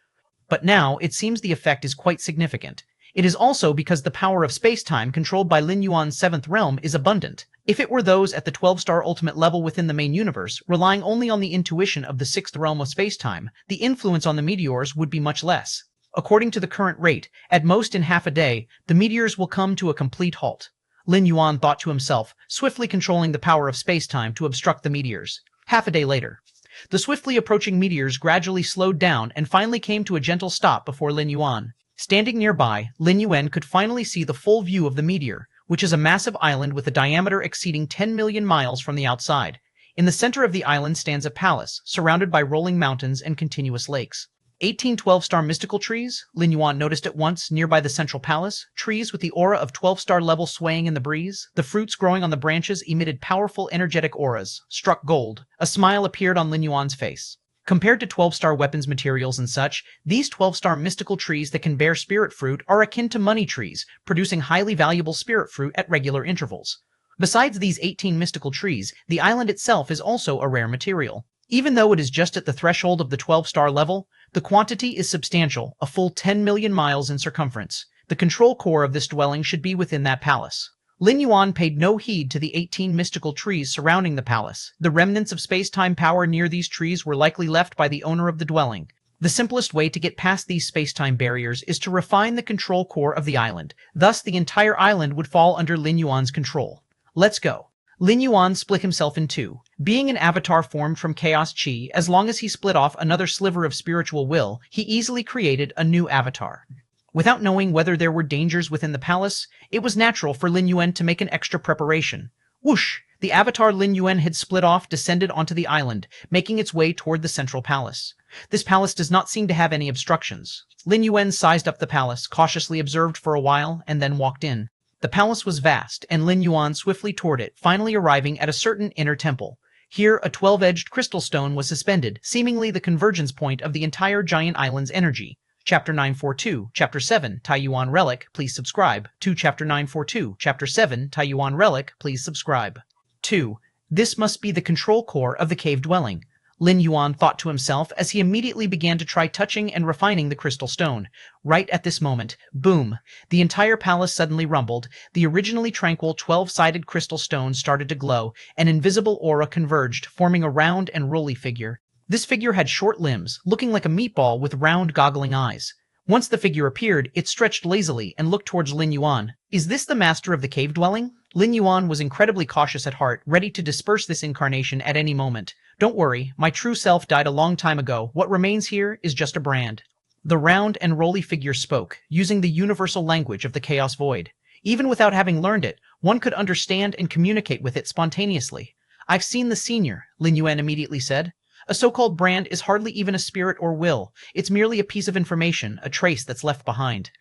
But now, it seems the effect is quite significant. It is also because the power of space-time controlled by Lin Yuan's seventh realm is abundant. If it were those at the 12-star ultimate level within the main universe, relying only on the intuition of the sixth realm of space-time, the influence on the meteors would be much less. According to the current rate, at most in half a day, the meteors will come to a complete halt. Lin Yuan thought to himself, swiftly controlling the power of space-time to obstruct the meteors. Half a day later, the swiftly approaching meteors gradually slowed down and finally came to a gentle stop before Lin Yuan. Standing nearby, Lin Yuan could finally see the full view of the meteor, which is a massive island with a diameter exceeding 10 million miles from the outside. In the center of the island stands a palace, surrounded by rolling mountains and continuous lakes. 18 12-star mystical trees, Lin Yuan noticed at once nearby the central palace, trees with the aura of 12-star level swaying in the breeze. The fruits growing on the branches emitted powerful energetic auras, struck gold. A smile appeared on Lin Yuan's face. Compared to 12-star weapons materials and such, these 12-star mystical trees that can bear spirit fruit are akin to money trees, producing highly valuable spirit fruit at regular intervals. Besides these 18 mystical trees, the island itself is also a rare material. Even though it is just at the threshold of the 12-star level, the quantity is substantial, a full 10 million miles in circumference. The control core of this dwelling should be within that palace. Lin Yuan paid no heed to the 18 mystical trees surrounding the palace. The remnants of space-time power near these trees were likely left by the owner of the dwelling. The simplest way to get past these space-time barriers is to refine the control core of the island. Thus, the entire island would fall under Lin Yuan's control. Let's go. Lin Yuan split himself in two. Being an avatar formed from chaos chi, as long as he split off another sliver of spiritual will, he easily created a new avatar. Without knowing whether there were dangers within the palace, it was natural for Lin Yuan to make an extra preparation. Whoosh! The avatar Lin Yuan had split off descended onto the island, making its way toward the central palace. This palace does not seem to have any obstructions. Lin Yuan sized up the palace, cautiously observed for a while, and then walked in. The palace was vast, and Lin Yuan swiftly toured it, finally arriving at a certain inner temple. Here, a 12-edged crystal stone was suspended, seemingly the convergence point of the entire giant island's energy. Chapter 942, Chapter 7, Taiyuan Relic, please subscribe. 2. Chapter 942, Chapter 7, Taiyuan Relic, please subscribe. 2. This must be the control core of the cave dwelling. Lin Yuan thought to himself as he immediately began to try touching and refining the crystal stone. Right at this moment, boom! The entire palace suddenly rumbled. The originally tranquil 12-sided crystal stone started to glow. An invisible aura converged, forming a round and rolly figure. This figure had short limbs, looking like a meatball with round goggling eyes. Once the figure appeared, it stretched lazily and looked towards Lin Yuan. Is this the master of the cave dwelling? Lin Yuan was incredibly cautious at heart, ready to disperse this incarnation at any moment. Don't worry, my true self died a long time ago. What remains here is just a brand. The round and rolly figure spoke, using the universal language of the Chaos Void. Even without having learned it, one could understand and communicate with it spontaneously. I've seen the senior, Lin Yuan immediately said. A so-called brand is hardly even a spirit or will. It's merely a piece of information, a trace that's left behind.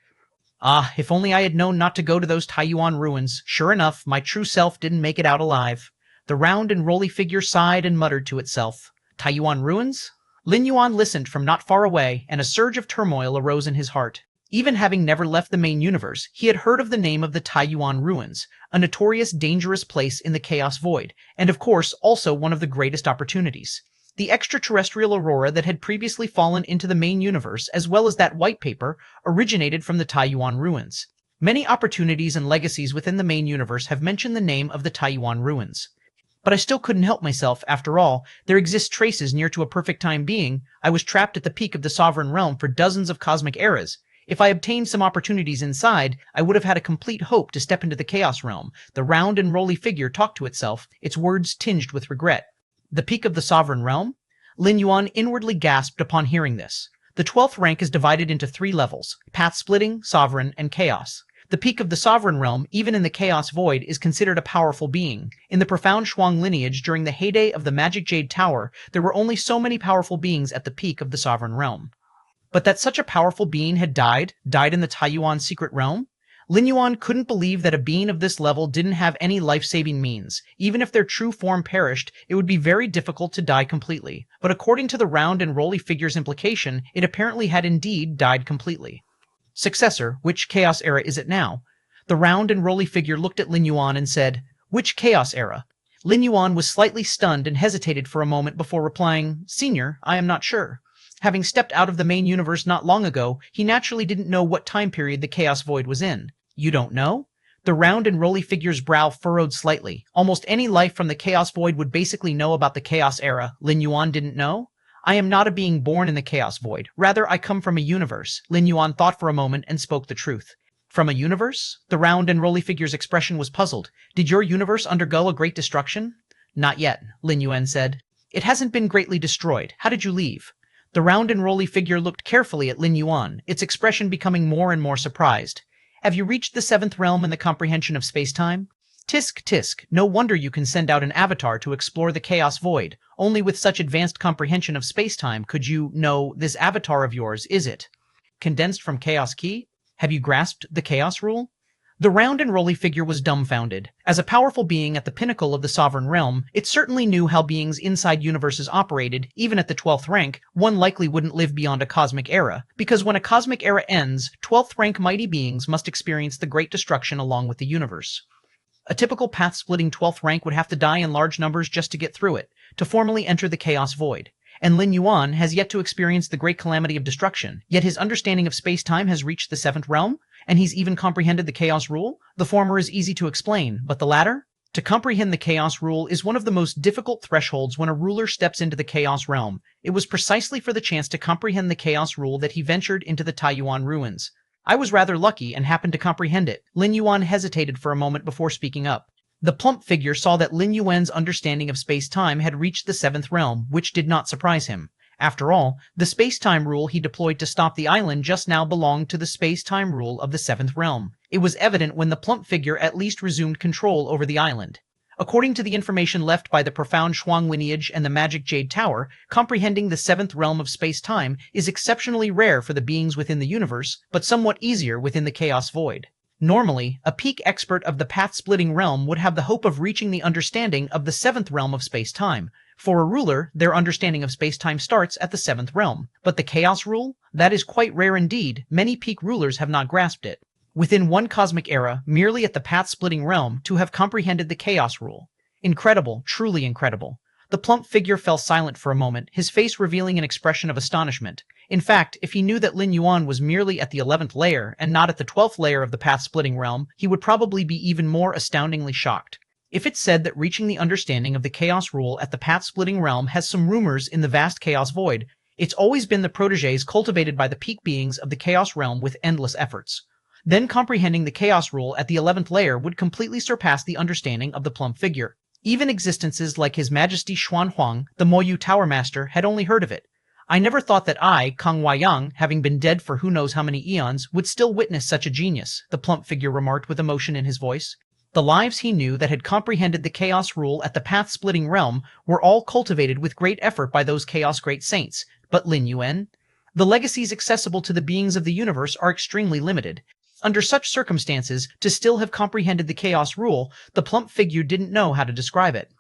Ah, if only I had known not to go to those Taiyuan ruins. Sure enough, my true self didn't make it out alive. The round and rolly figure sighed and muttered to itself. Taiyuan ruins? Lin Yuan listened from not far away, and a surge of turmoil arose in his heart. Even having never left the main universe, he had heard of the name of the Taiyuan ruins, a notorious dangerous place in the Chaos Void, and of course also one of the greatest opportunities. The extraterrestrial aurora that had previously fallen into the main universe, as well as that white paper, originated from the Taiyuan ruins. Many opportunities and legacies within the main universe have mentioned the name of the Taiyuan ruins. But I still couldn't help myself. After all, there exist traces near to a perfect time being. I was trapped at the peak of the sovereign realm for dozens of cosmic eras. If I obtained some opportunities inside, I would have had a complete hope to step into the chaos realm. The round and roly figure talked to itself, its words tinged with regret. The peak of the sovereign realm? Lin Yuan inwardly gasped upon hearing this. The 12th rank is divided into 3 levels: path-splitting, sovereign, and chaos. The peak of the sovereign realm, even in the chaos void, is considered a powerful being. In the profound Shuang lineage during the heyday of the Magic Jade Tower, there were only so many powerful beings at the peak of the sovereign realm. But that such a powerful being had died in the Taiyuan secret realm? Lin Yuan couldn't believe that a being of this level didn't have any life-saving means. Even if their true form perished, it would be very difficult to die completely. But according to the round and roly figure's implication, it apparently had indeed died completely. Successor, which chaos era is it now? The round and roly figure looked at Lin Yuan and said, "Which chaos era?" Lin Yuan was slightly stunned and hesitated for a moment before replying, "Senior, I am not sure." Having stepped out of the main universe not long ago, he naturally didn't know what time period the chaos void was in. You don't know? The round and roly figure's brow furrowed slightly. Almost any life from the chaos void would basically know about the chaos era. Lin Yuan didn't know? I am not a being born in the chaos void. Rather, I come from a universe. Lin Yuan thought for a moment and spoke the truth. From a universe? The round and roly figure's expression was puzzled. Did your universe undergo a great destruction? Not yet, Lin Yuan said. It hasn't been greatly destroyed. How did you leave? The round and roly figure looked carefully at Lin Yuan, its expression becoming more and more surprised. Have you reached the 7th realm in the comprehension of space-time? Tisk, tisk, no wonder you can send out an avatar to explore the chaos void. Only with such advanced comprehension of space-time could you know this avatar of yours, is it? Condensed from Chaos Key? Have you grasped the chaos rule? The round and roly figure was dumbfounded. As a powerful being at the pinnacle of the sovereign realm, it certainly knew how beings inside universes operated. Even at the 12th rank, one likely wouldn't live beyond a cosmic era, because when a cosmic era ends, 12th rank mighty beings must experience the great destruction along with the universe. A typical path-splitting 12th rank would have to die in large numbers just to get through it, to formally enter the chaos void. And Lin Yuan has yet to experience the great calamity of destruction, yet his understanding of space-time has reached the 7th realm, and he's even comprehended the chaos rule? The former is easy to explain, but the latter? To comprehend the chaos rule is one of the most difficult thresholds when a ruler steps into the chaos realm. It was precisely for the chance to comprehend the chaos rule that he ventured into the Taiyuan ruins. I was rather lucky and happened to comprehend it. Lin Yuan hesitated for a moment before speaking up. The plump figure saw that Lin Yuan's understanding of space-time had reached the 7th realm, which did not surprise him. After all, the space-time rule he deployed to stop the island just now belonged to the space-time rule of the 7th realm. It was evident when the plump figure at least resumed control over the island. According to the information left by the profound Shuang lineage and the Magic Jade Tower, comprehending the 7th realm of space-time is exceptionally rare for the beings within the universe, but somewhat easier within the chaos void. Normally, a peak expert of the path-splitting realm would have the hope of reaching the understanding of the 7th realm of space-time. For a ruler, their understanding of space-time starts at the 7th realm. But the chaos rule? That is quite rare indeed. Many peak rulers have not grasped it. Within one cosmic era, merely at the path-splitting realm, to have comprehended the chaos rule. Incredible, truly incredible. The plump figure fell silent for a moment, his face revealing an expression of astonishment. In fact, if he knew that Lin Yuan was merely at the 11th layer and not at the 12th layer of the path-splitting realm, he would probably be even more astoundingly shocked. If it's said that reaching the understanding of the chaos rule at the path-splitting realm has some rumors in the vast chaos void, it's always been the protégés cultivated by the peak beings of the chaos realm with endless efforts. Then comprehending the chaos rule at the 11th layer would completely surpass the understanding of the plump figure. Even existences like His Majesty Xuan Huang, the Moyu Tower Master, had only heard of it. I never thought that I, Kang Huaiyang, having been dead for who knows how many eons, would still witness such a genius, the plump figure remarked with emotion in his voice. The lives he knew that had comprehended the chaos rule at the path-splitting realm were all cultivated with great effort by those chaos great saints. But Lin Yuan? The legacies accessible to the beings of the universe are extremely limited. Under such circumstances, to still have comprehended the chaos rule, the plump figure didn't know how to describe it.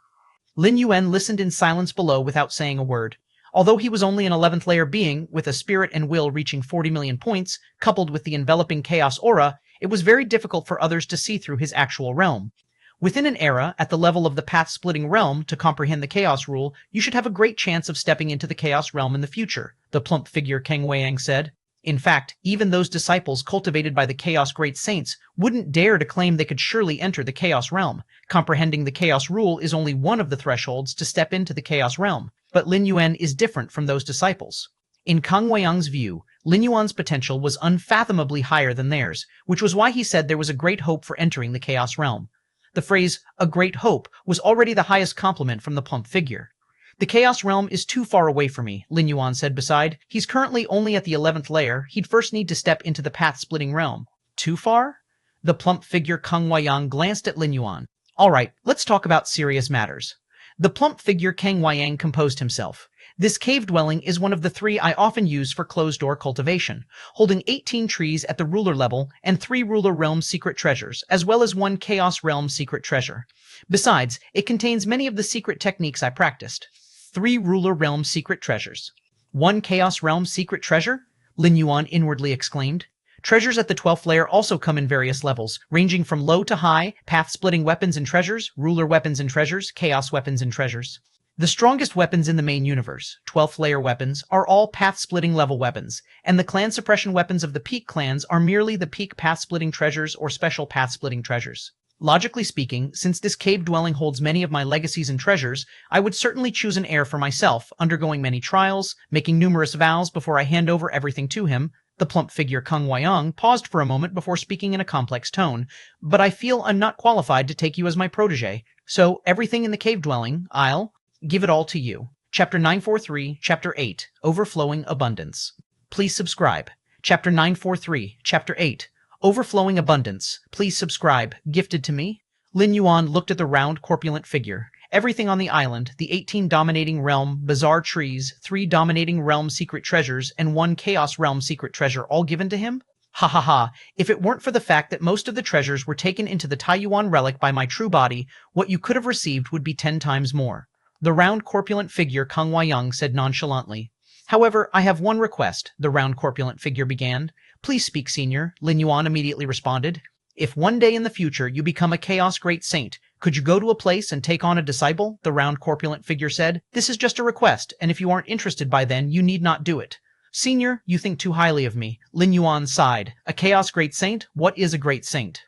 Lin Yuan listened in silence below without saying a word. Although he was only an 11th layer being, with a spirit and will reaching 40 million points, coupled with the enveloping chaos aura, it was very difficult for others to see through his actual realm. Within an era, at the level of the path-splitting realm, to comprehend the chaos rule, you should have a great chance of stepping into the chaos realm in the future, the plump figure Kang Huaiyang said. In fact, even those disciples cultivated by the Chaos Great Saints wouldn't dare to claim they could surely enter the Chaos Realm. Comprehending the Chaos Rule is only one of the thresholds to step into the Chaos Realm, but Lin Yuan is different from those disciples. In Kang Weiyang's view, Lin Yuan's potential was unfathomably higher than theirs, which was why he said there was a great hope for entering the Chaos Realm. The phrase, a great hope, was already the highest compliment from the plump figure. The Chaos Realm is too far away for me, Lin Yuan said beside. He's currently only at the 11th layer. He'd first need to step into the path-splitting realm. Too far? The plump figure Kang Weiyang glanced at Lin Yuan. All right, let's talk about serious matters. The plump figure Kang Weiyang composed himself. This cave dwelling is one of the 3 I often use for closed-door cultivation, holding 18 trees at the ruler level and 3 ruler realm secret treasures, as well as 1 chaos realm secret treasure. Besides, it contains many of the secret techniques I practiced. 3 ruler realm secret treasures. 1 chaos realm secret treasure? Lin Yuan inwardly exclaimed. Treasures at the 12th layer also come in various levels, ranging from low to high, path-splitting weapons and treasures, ruler weapons and treasures, chaos weapons and treasures. The strongest weapons in the main universe, 12th layer weapons, are all path-splitting level weapons, and the clan suppression weapons of the peak clans are merely the peak path-splitting treasures or special path-splitting treasures. Logically speaking, since this cave dwelling holds many of my legacies and treasures, I would certainly choose an heir for myself, undergoing many trials, making numerous vows before I hand over everything to him. The plump figure Kang Weiyang paused for a moment before speaking in a complex tone. But I feel I'm not qualified to take you as my protege, so everything in the cave dwelling, I'll give it all to you. Chapter 943, Chapter 8, Overflowing Abundance. Please subscribe. Chapter 943, Chapter 8, Overflowing Abundance. Please subscribe. Gifted to me? Lin Yuan looked at the round, corpulent figure. Everything on the island, the 18 dominating realm, bizarre trees, 3 dominating realm secret treasures, and 1 chaos realm secret treasure all given to him? Ha ha ha. If it weren't for the fact that most of the treasures were taken into the Taiyuan relic by my true body, what you could have received would be 10 times more. The round, corpulent figure Kang Weiyang said nonchalantly. However, I have one request, the round, corpulent figure began. Please speak, Senior, Lin Yuan immediately responded. If one day in the future you become a Chaos Great Saint, could you go to a place and take on a disciple? The round, corpulent figure said. This is just a request, and if you aren't interested by then, you need not do it. Senior, you think too highly of me. Lin Yuan sighed. A Chaos Great Saint? What is a Great Saint?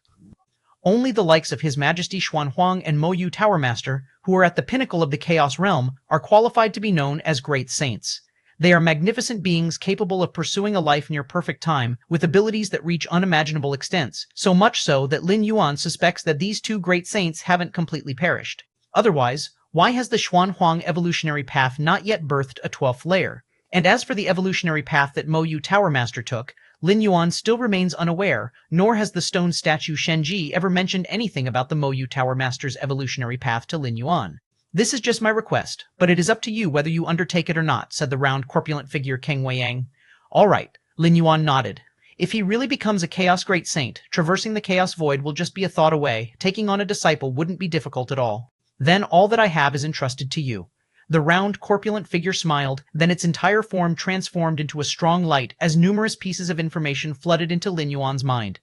Only the likes of His Majesty Xuan Huang and Mo Yu Tower Master, who are at the pinnacle of the Chaos Realm, are qualified to be known as Great Saints. They are magnificent beings capable of pursuing a life near perfect time, with abilities that reach unimaginable extents, so much so that Lin Yuan suspects that these 2 great saints haven't completely perished. Otherwise, why has the Xuan Huang evolutionary path not yet birthed a 12th layer? And as for the evolutionary path that Mo Yu Tower Master took, Lin Yuan still remains unaware, nor has the stone statue Shenji ever mentioned anything about the Mo Yu Tower Master's evolutionary path to Lin Yuan. This is just my request, but it is up to you whether you undertake it or not, said the round, corpulent figure Kang Weiyang. All right, Lin Yuan nodded. If he really becomes a Chaos Great Saint, traversing the Chaos Void will just be a thought away. Taking on a disciple wouldn't be difficult at all. Then all that I have is entrusted to you. The round, corpulent figure smiled, then its entire form transformed into a strong light as numerous pieces of information flooded into Lin Yuan's mind.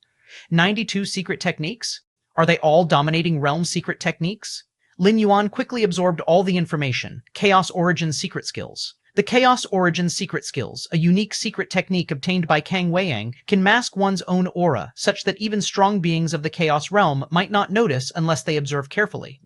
92 secret techniques? Are they all dominating realm secret techniques? Lin Yuan quickly absorbed all the information. Chaos Origin secret skills. The Chaos Origin secret skills, a unique secret technique obtained by Kang Weiyang, can mask one's own aura, such that even strong beings of the Chaos Realm might not notice unless they observe carefully.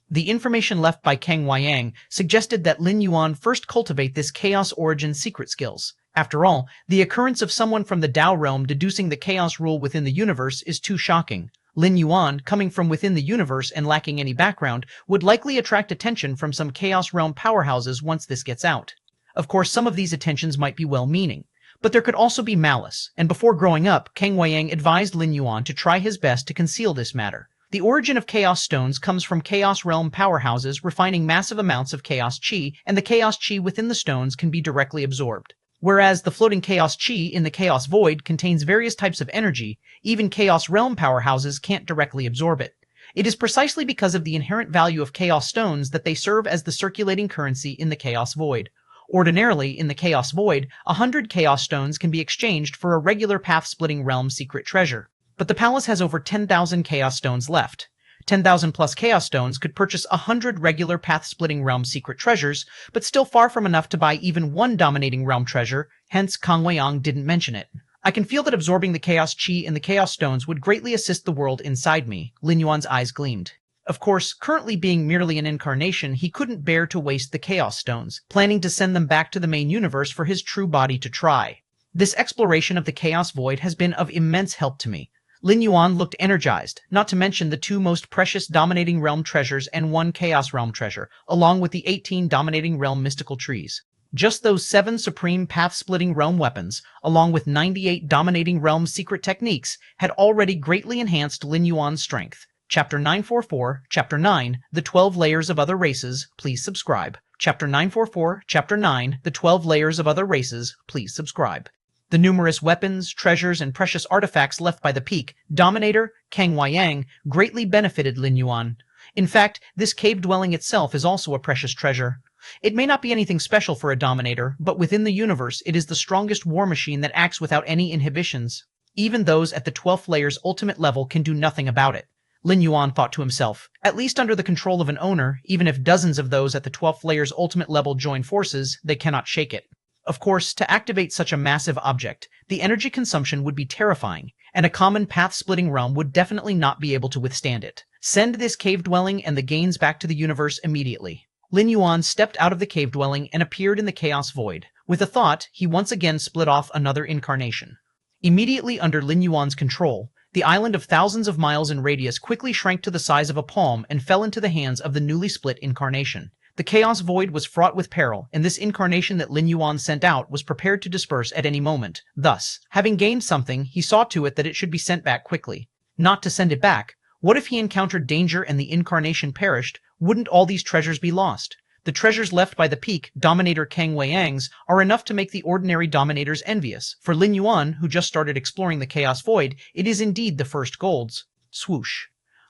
The information left by Kang Weiyang suggested that Lin Yuan first cultivate this Chaos Origin secret skills. After all, the occurrence of someone from the Dao realm deducing the Chaos rule within the universe is too shocking. Lin Yuan, coming from within the universe and lacking any background, would likely attract attention from some Chaos Realm powerhouses once this gets out. Of course, some of these attentions might be well-meaning, but there could also be malice, and before growing up, Kang Weiyang advised Lin Yuan to try his best to conceal this matter. The origin of Chaos Stones comes from Chaos Realm powerhouses refining massive amounts of Chaos Chi, and the Chaos Chi within the stones can be directly absorbed. Whereas the floating Chaos Chi in the Chaos Void contains various types of energy, even Chaos Realm powerhouses can't directly absorb it. It is precisely because of the inherent value of Chaos Stones that they serve as the circulating currency in the Chaos Void. Ordinarily, in the Chaos Void, 100 Chaos Stones can be exchanged for a regular path-splitting realm secret treasure. But the palace has over 10,000 Chaos Stones left. 10,000 plus Chaos Stones could purchase 100 regular path-splitting realm secret treasures, but still far from enough to buy even one dominating realm treasure, hence Kang Weiyang didn't mention it. I can feel that absorbing the Chaos Chi in the Chaos Stones would greatly assist the world inside me. Lin Yuan's eyes gleamed. Of course, currently being merely an incarnation, he couldn't bear to waste the Chaos Stones, planning to send them back to the main universe for his true body to try. This exploration of the Chaos Void has been of immense help to me. Lin Yuan looked energized, not to mention the 2 most precious Dominating Realm treasures and 1 Chaos Realm treasure, along with the 18 Dominating Realm mystical trees. Just those 7 supreme path-splitting realm weapons, along with 98 Dominating Realm secret techniques, had already greatly enhanced Lin Yuan's strength. Chapter 944, Chapter 9, The 12 Layers of Other Races, please subscribe. Chapter 944, Chapter 9, The 12 Layers of Other Races, please subscribe. The numerous weapons, treasures, and precious artifacts left by the peak, Dominator, Kang Weiyang, greatly benefited Lin Yuan. In fact, this cave dwelling itself is also a precious treasure. It may not be anything special for a Dominator, but within the universe it is the strongest war machine that acts without any inhibitions. Even those at the 12th layer's ultimate level can do nothing about it. Lin Yuan thought to himself, at least under the control of an owner, even if dozens of those at the 12th layer's ultimate level join forces, they cannot shake it. Of course, to activate such a massive object, the energy consumption would be terrifying, and a common path-splitting realm would definitely not be able to withstand it. Send this cave dwelling and the gains back to the universe immediately. Lin Yuan stepped out of the cave dwelling and appeared in the Chaos Void. With a thought, he once again split off another incarnation. Immediately under Lin Yuan's control, the island of thousands of miles in radius quickly shrank to the size of a palm and fell into the hands of the newly split incarnation. The Chaos Void was fraught with peril, and this incarnation that Lin Yuan sent out was prepared to disperse at any moment. Thus, having gained something, he saw to it that it should be sent back quickly. Not to send it back. What if he encountered danger and the incarnation perished? Wouldn't all these treasures be lost? The treasures left by the peak, Dominator Kang Weiyang's, are enough to make the ordinary Dominators envious. For Lin Yuan, who just started exploring the Chaos Void, it is indeed the first golds. Swoosh.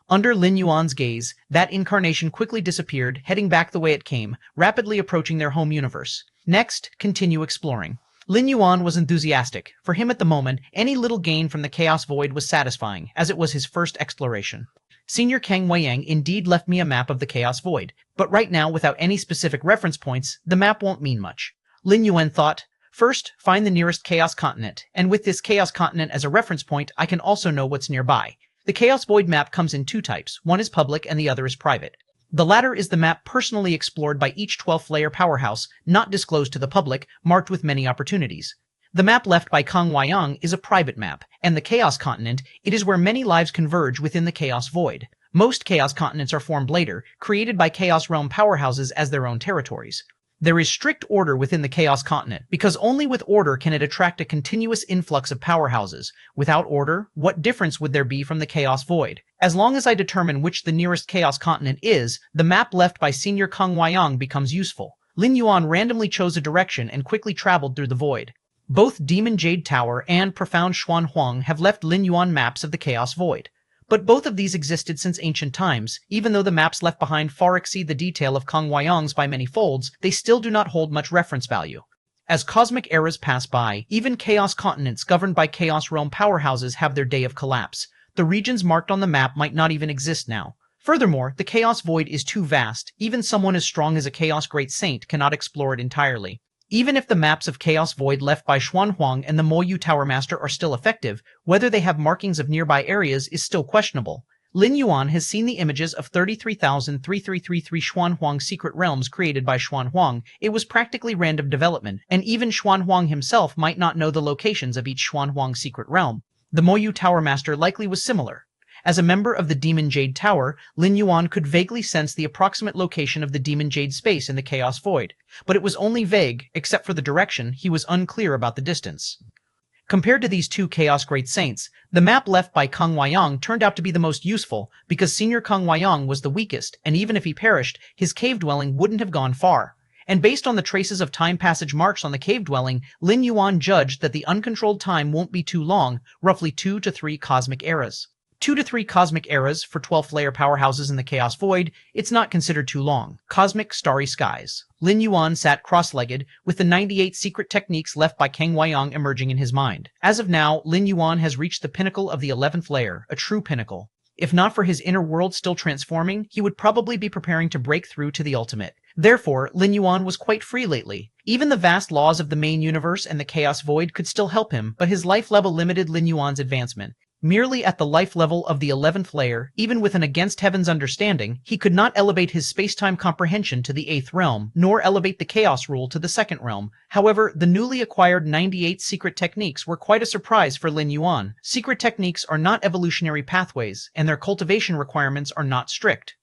Under Lin Yuan's gaze, that incarnation quickly disappeared, heading back the way it came, rapidly approaching their home universe. Next, continue exploring. Lin Yuan was enthusiastic. For him at the moment, any little gain from the Chaos Void was satisfying, as it was his first exploration. Senior Kang Weiyang indeed left me a map of the Chaos Void, but right now, without any specific reference points, the map won't mean much. Lin Yuan thought, first, find the nearest Chaos Continent, and with this Chaos Continent as a reference point, I can also know what's nearby. The Chaos Void map comes in 2 types, one is public and the other is private. The latter is the map personally explored by each 12th layer powerhouse, not disclosed to the public, marked with many opportunities. The map left by Kang Weiyang is a private map, and the Chaos Continent, it is where many lives converge within the Chaos Void. Most Chaos Continents are formed later, created by Chaos Realm powerhouses as their own territories. There is strict order within the Chaos Continent, because only with order can it attract a continuous influx of powerhouses. Without order, what difference would there be from the Chaos Void? As long as I determine which the nearest Chaos Continent is, the map left by Senior Kang Weiyang becomes useful. Lin Yuan randomly chose a direction and quickly traveled through the void. Both Demon Jade Tower and Profound Xuan Huang have left Lin Yuan maps of the Chaos Void. But both of these existed since ancient times. Even though the maps left behind far exceed the detail of Kang Weiyang's by many folds, they still do not hold much reference value. As cosmic eras pass by, even Chaos Continents governed by Chaos Realm powerhouses have their day of collapse. The regions marked on the map might not even exist now. Furthermore, the Chaos Void is too vast. Even someone as strong as a Chaos Great Saint cannot explore it entirely. Even if the maps of Chaos Void left by Xuan Huang and the Moyu Tower Master are still effective, whether they have markings of nearby areas is still questionable. Lin Yuan has seen the images of 33,3333 Xuan Huang secret realms created by Xuan Huang. It was practically random development, and even Xuan Huang himself might not know the locations of each Xuan Huang secret realm. The Moyu Tower Master likely was similar. As a member of the Demon Jade Tower, Lin Yuan could vaguely sense the approximate location of the Demon Jade space in the Chaos Void, but it was only vague. Except for the direction, he was unclear about the distance. Compared to these 2 Chaos Great Saints, the map left by Kang Weiyang turned out to be the most useful, because Senior Kang Weiyang was the weakest, and even if he perished, his cave dwelling wouldn't have gone far. And based on the traces of time passage marks on the cave dwelling, Lin Yuan judged that the uncontrolled time won't be too long, roughly 2 to 3 cosmic eras. 2 to 3 cosmic eras for 12th layer powerhouses in the Chaos Void, it's not considered too long. Cosmic Starry Skies. Lin Yuan sat cross-legged, with the 98 secret techniques left by Kang Weiyang emerging in his mind. As of now, Lin Yuan has reached the pinnacle of the 11th layer, a true pinnacle. If not for his inner world still transforming, he would probably be preparing to break through to the ultimate. Therefore, Lin Yuan was quite free lately. Even the vast laws of the main universe and the chaos void could still help him, but his life level limited Lin Yuan's advancement. Merely at the life level of the 11th layer, even with an against heaven's understanding, he could not elevate his space-time comprehension to the 8th realm, nor elevate the chaos rule to the 2nd realm. However, the newly acquired 98 secret techniques were quite a surprise for Lin Yuan. Secret techniques are not evolutionary pathways, and their cultivation requirements are not strict.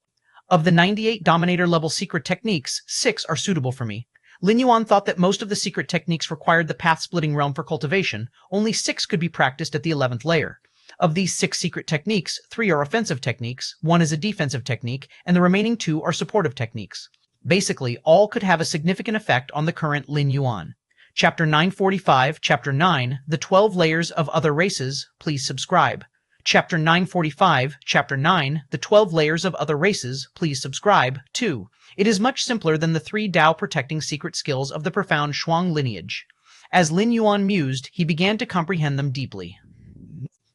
Of the 98 Dominator-level secret techniques, 6 are suitable for me. Lin Yuan thought that most of the secret techniques required the path-splitting realm for cultivation. Only 6 could be practiced at the 11th layer. Of these 6 secret techniques, 3 are offensive techniques, 1 is a defensive technique, and the remaining 2 are supportive techniques. Basically, all could have a significant effect on the current Lin Yuan. Chapter 945, Chapter 9, The 12 Layers of Other Races. Please subscribe. Chapter 945, Chapter 9, The 12 Layers of Other Races. Please subscribe. 2. It is much simpler than the 3 Dao protecting secret skills of the profound Shuang lineage. As Lin Yuan mused, he began to comprehend them deeply.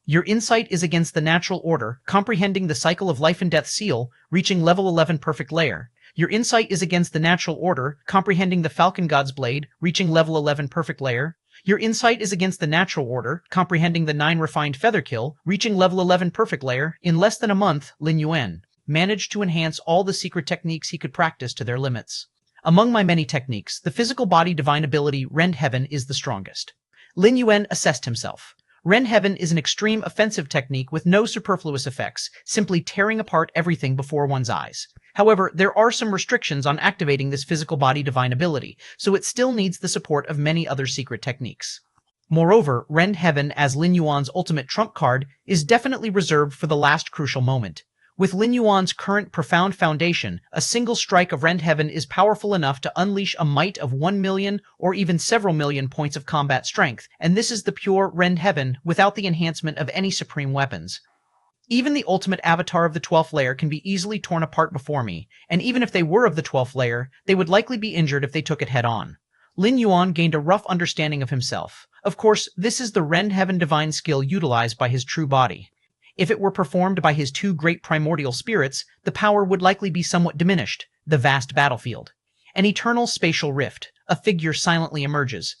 Your insight is against the natural order, comprehending the cycle of life and death seal, reaching level 11 perfect layer. Your insight is against the natural order, comprehending the Falcon God's Blade, reaching level 11 perfect layer. Your insight is against the natural order, comprehending the 9 refined feather kill, reaching level 11 perfect layer. In less than a month, Lin Yuan managed to enhance all the secret techniques he could practice to their limits. Among my many techniques, the physical body divine ability Rend Heaven is the strongest. Lin Yuan assessed himself. Rend Heaven is an extreme offensive technique with no superfluous effects, simply tearing apart everything before one's eyes. However, there are some restrictions on activating this physical body divine ability, so it still needs the support of many other secret techniques. Moreover, Rend Heaven as Lin Yuan's ultimate trump card is definitely reserved for the last crucial moment. With Lin Yuan's current profound foundation, a single strike of Rend Heaven is powerful enough to unleash a might of 1 million or even several million points of combat strength, and this is the pure Rend Heaven without the enhancement of any supreme weapons. Even the ultimate avatar of the 12th layer can be easily torn apart before me, and even if they were of the 12th layer, they would likely be injured if they took it head-on. Lin Yuan gained a rough understanding of himself. Of course, this is the Rend Heaven divine skill utilized by his true body. If it were performed by his 2 great primordial spirits, the power would likely be somewhat diminished. The vast battlefield. An eternal spatial rift. A figure silently emerges.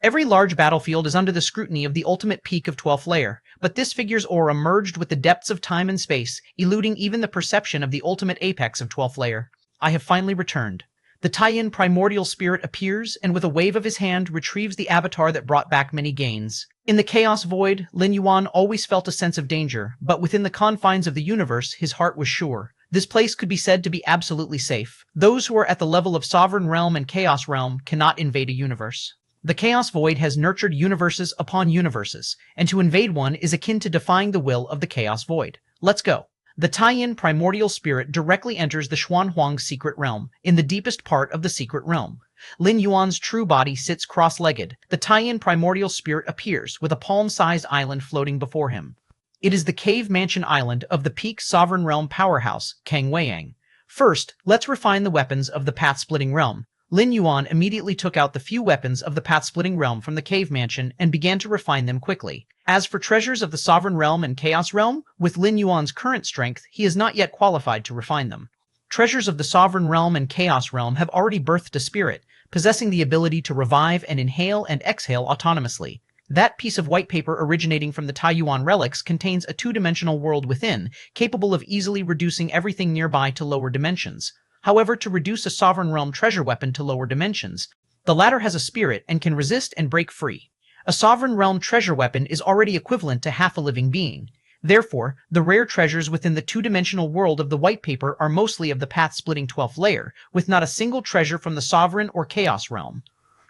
Every large battlefield is under the scrutiny of the ultimate peak of 12th layer, but this figure's aura merged with the depths of time and space, eluding even the perception of the ultimate apex of 12th layer. I have finally returned. The Taiyin primordial spirit appears, and with a wave of his hand retrieves the avatar that brought back many gains. In the chaos void, Lin Yuan always felt a sense of danger, but within the confines of the universe, his heart was sure. This place could be said to be absolutely safe. Those who are at the level of Sovereign Realm and Chaos Realm cannot invade a universe. The Chaos Void has nurtured universes upon universes, and to invade one is akin to defying the will of the Chaos Void. Let's go. The Taiyin primordial spirit directly enters the Xuanhuang secret realm, in the deepest part of the secret realm. Lin Yuan's true body sits cross-legged. The Taiyin primordial spirit appears, with a palm-sized island floating before him. It is the cave mansion island of the peak sovereign realm powerhouse, Kang Weiyang. First, let's refine the weapons of the path-splitting realm. Lin Yuan immediately took out the few weapons of the path-splitting realm from the cave mansion and began to refine them quickly. As for treasures of the Sovereign Realm and Chaos Realm, with Lin Yuan's current strength, he is not yet qualified to refine them. Treasures of the Sovereign Realm and Chaos Realm have already birthed a spirit, possessing the ability to revive and inhale and exhale autonomously. That piece of white paper originating from the Taiyuan relics contains a 2-dimensional world within, capable of easily reducing everything nearby to lower dimensions. However, to reduce a Sovereign Realm treasure weapon to lower dimensions, the latter has a spirit and can resist and break free. A Sovereign Realm treasure weapon is already equivalent to half a living being. Therefore, the rare treasures within the 2-dimensional world of the white paper are mostly of the path-splitting 12th layer, with not a single treasure from the Sovereign or Chaos Realm.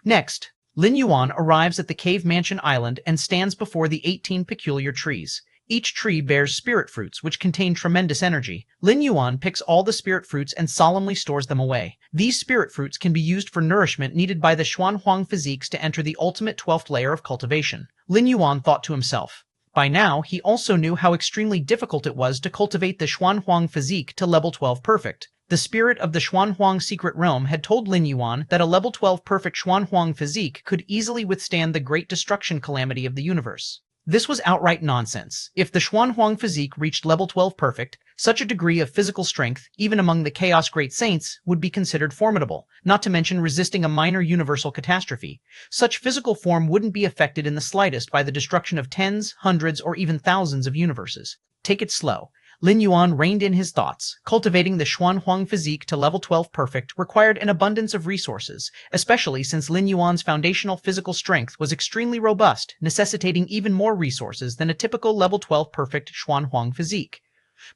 Next, Lin Yuan arrives at the Cave Mansion Island and stands before the 18 peculiar trees. Each tree bears spirit fruits, which contain tremendous energy. Lin Yuan picks all the spirit fruits and solemnly stores them away. These spirit fruits can be used for nourishment needed by the Xuanhuang physiques to enter the ultimate 12th layer of cultivation. Lin Yuan thought to himself. By now, he also knew how extremely difficult it was to cultivate the Xuanhuang physique to level 12 perfect. The spirit of the Xuanhuang secret realm had told Lin Yuan that a level 12 perfect Xuanhuang physique could easily withstand the great destruction calamity of the universe. This was outright nonsense. If the Xuanhuang physique reached level 12 perfect, such a degree of physical strength, even among the Chaos Great Saints, would be considered formidable, not to mention resisting a minor universal catastrophe. Such physical form wouldn't be affected in the slightest by the destruction of tens, hundreds, or even thousands of universes. Take it slow. Lin Yuan reined in his thoughts. Cultivating the Xuanhuang physique to level 12 perfect required an abundance of resources, especially since Lin Yuan's foundational physical strength was extremely robust, necessitating even more resources than a typical level 12 perfect Xuanhuang physique.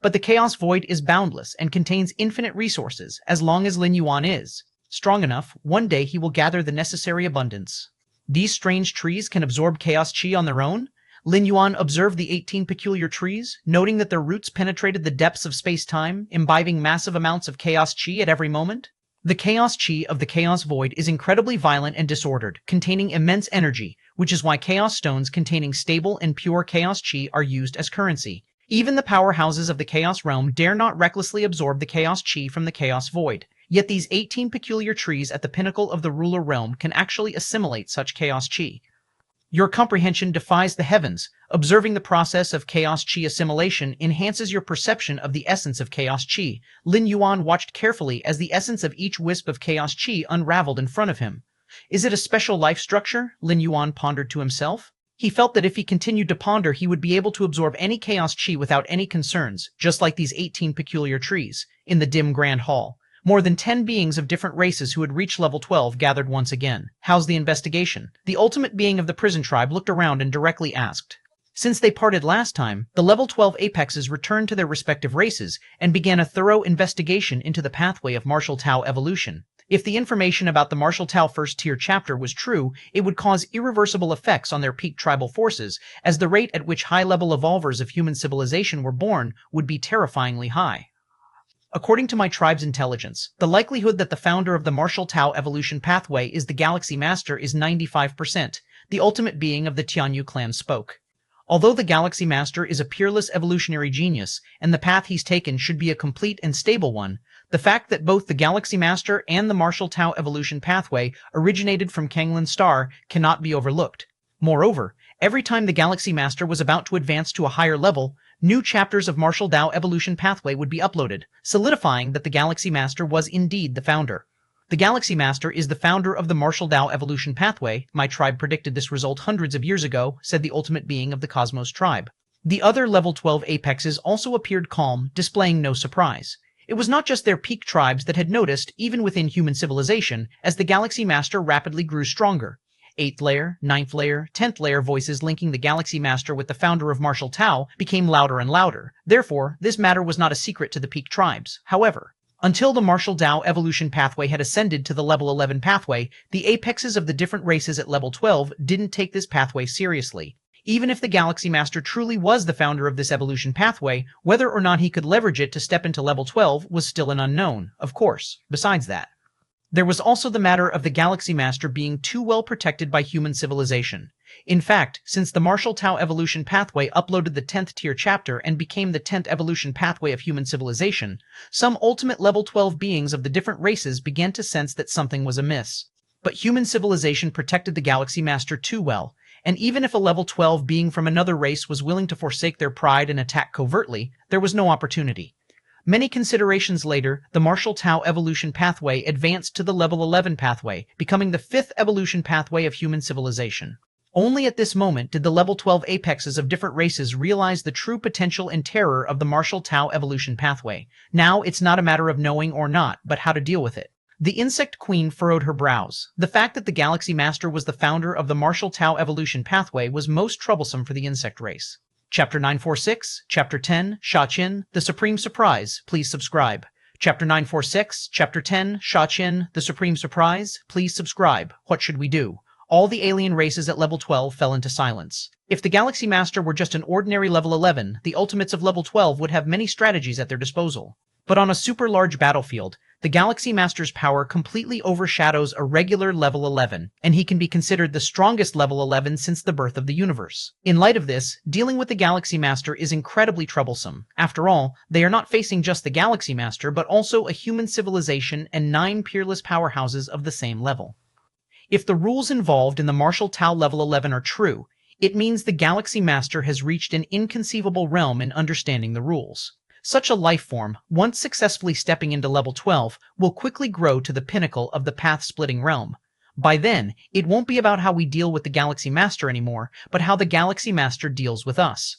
But the Chaos Void is boundless and contains infinite resources, as long as Lin Yuan is strong enough. One day he will gather the necessary abundance. These strange trees can absorb Chaos Chi on their own? Lin Yuan observed the 18 peculiar trees, noting that their roots penetrated the depths of space-time, imbibing massive amounts of Chaos Chi at every moment. The Chaos Chi of the Chaos Void is incredibly violent and disordered, containing immense energy, which is why Chaos Stones containing stable and pure Chaos Chi are used as currency. Even the powerhouses of the Chaos Realm dare not recklessly absorb the Chaos Chi from the Chaos Void. Yet these 18 peculiar trees at the pinnacle of the ruler realm can actually assimilate such Chaos Chi. Your comprehension defies the heavens. Observing the process of Chaos Chi assimilation enhances your perception of the essence of Chaos Chi. Lin Yuan watched carefully as the essence of each wisp of Chaos Chi unraveled in front of him. Is it a special life structure? Lin Yuan pondered to himself. He felt that if he continued to ponder, he would be able to absorb any Chaos Chi without any concerns, just like these 18 peculiar trees. In the dim grand hall, more than 10 beings of different races who had reached level 12 gathered once again. How's the investigation? The ultimate being of the prison tribe looked around and directly asked. Since they parted last time, the level 12 apexes returned to their respective races and began a thorough investigation into the pathway of martial Tao evolution. If the information about the martial Tao first tier chapter was true, it would cause irreversible effects on their peak tribal forces, as the rate at which high-level evolvers of human civilization were born would be terrifyingly high. According to my tribe's intelligence, the likelihood that the founder of the martial Tao evolution pathway is the Galaxy Master is 95%, the ultimate being of the Tianyu clan spoke. Although the Galaxy Master is a peerless evolutionary genius, and the path he's taken should be a complete and stable one, the fact that both the Galaxy Master and the martial Tao evolution pathway originated from Kanglin Star cannot be overlooked. Moreover, every time the Galaxy Master was about to advance to a higher level, new chapters of martial Tao evolution pathway would be uploaded, solidifying that the Galaxy Master was indeed the founder. The Galaxy Master is the founder of the martial Tao evolution pathway. My tribe predicted this result hundreds of years ago, said the ultimate being of the Cosmos tribe. The other level 12 apexes also appeared calm, displaying no surprise. It was not just their peak tribes that had noticed, even within human civilization, as the Galaxy Master rapidly grew stronger. 8th layer, 9th layer, 10th layer voices linking the Galaxy Master with the founder of martial Tao became louder and louder. Therefore, this matter was not a secret to the peak tribes. However, until the martial Tao evolution pathway had ascended to the level 11 pathway, the apexes of the different races at level 12 didn't take this pathway seriously. Even if the Galaxy Master truly was the founder of this evolution pathway, whether or not he could leverage it to step into level 12 was still an unknown, of course. Besides that, there was also the matter of the Galaxy Master being too well protected by human civilization. In fact, since the martial Tao evolution pathway uploaded the 10th tier chapter and became the 10th evolution pathway of human civilization, some ultimate level 12 beings of the different races began to sense that something was amiss. But human civilization protected the Galaxy Master too well, and even if a level 12 being from another race was willing to forsake their pride and attack covertly, there was no opportunity. Many considerations later, the martial Tao evolution pathway advanced to the level 11 pathway, becoming the 5th evolution pathway of human civilization. Only at this moment did the level 12 apexes of different races realize the true potential and terror of the martial Tao evolution pathway. Now it's not a matter of knowing or not, but how to deal with it. The Insect Queen furrowed her brows. The fact that the Galaxy Master was the founder of the martial Tao evolution pathway was most troublesome for the insect race. Chapter 946, Chapter 10, Sha Qin, The Supreme Surprise. Please subscribe. Chapter 946, Chapter 10, Sha Qin, The Supreme Surprise. Please subscribe. What should we do? All the alien races at level 12 fell into silence. If the Galaxy Master were just an ordinary level 11, the ultimates of level 12 would have many strategies at their disposal. But on a super large battlefield, the Galaxy Master's power completely overshadows a regular level 11, and he can be considered the strongest level 11 since the birth of the universe. In light of this, dealing with the Galaxy Master is incredibly troublesome. After all, they are not facing just the Galaxy Master, but also a human civilization and 9 peerless powerhouses of the same level. If the rules involved in the martial Tao level 11 are true, It means the Galaxy Master has reached an inconceivable realm in understanding the rules. Such a life form, once successfully stepping into level 12, will quickly grow to the pinnacle of the path-splitting realm. By then, it won't be about how we deal with the Galaxy Master anymore, but how the Galaxy Master deals with us.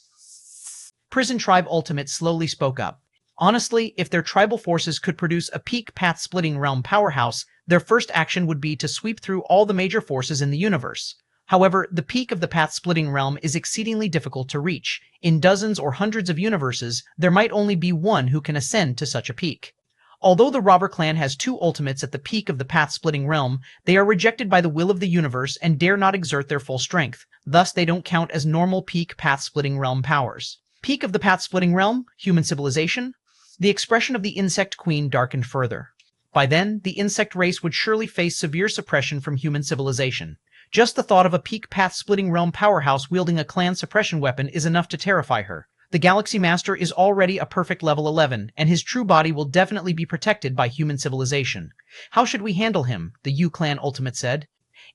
Prison Tribe Ultimate slowly spoke up. Honestly, if their tribal forces could produce a peak path-splitting realm powerhouse, their first action would be to sweep through all the major forces in the universe. However, the peak of the path-splitting realm is exceedingly difficult to reach. In dozens or hundreds of universes, there might only be one who can ascend to such a peak. Although the Robber Clan has 2 ultimates at the peak of the path-splitting realm, they are rejected by the will of the universe and dare not exert their full strength. Thus, they don't count as normal peak path-splitting realm powers. Peak of the path-splitting realm, human civilization. The expression of the Insect Queen darkened further. By then, the insect race would surely face severe suppression from human civilization. Just the thought of a peak path-splitting realm powerhouse wielding a clan suppression weapon is enough to terrify her. The Galaxy Master is already a perfect level 11, and his true body will definitely be protected by human civilization. How should we handle him? The U-Clan Ultimate said.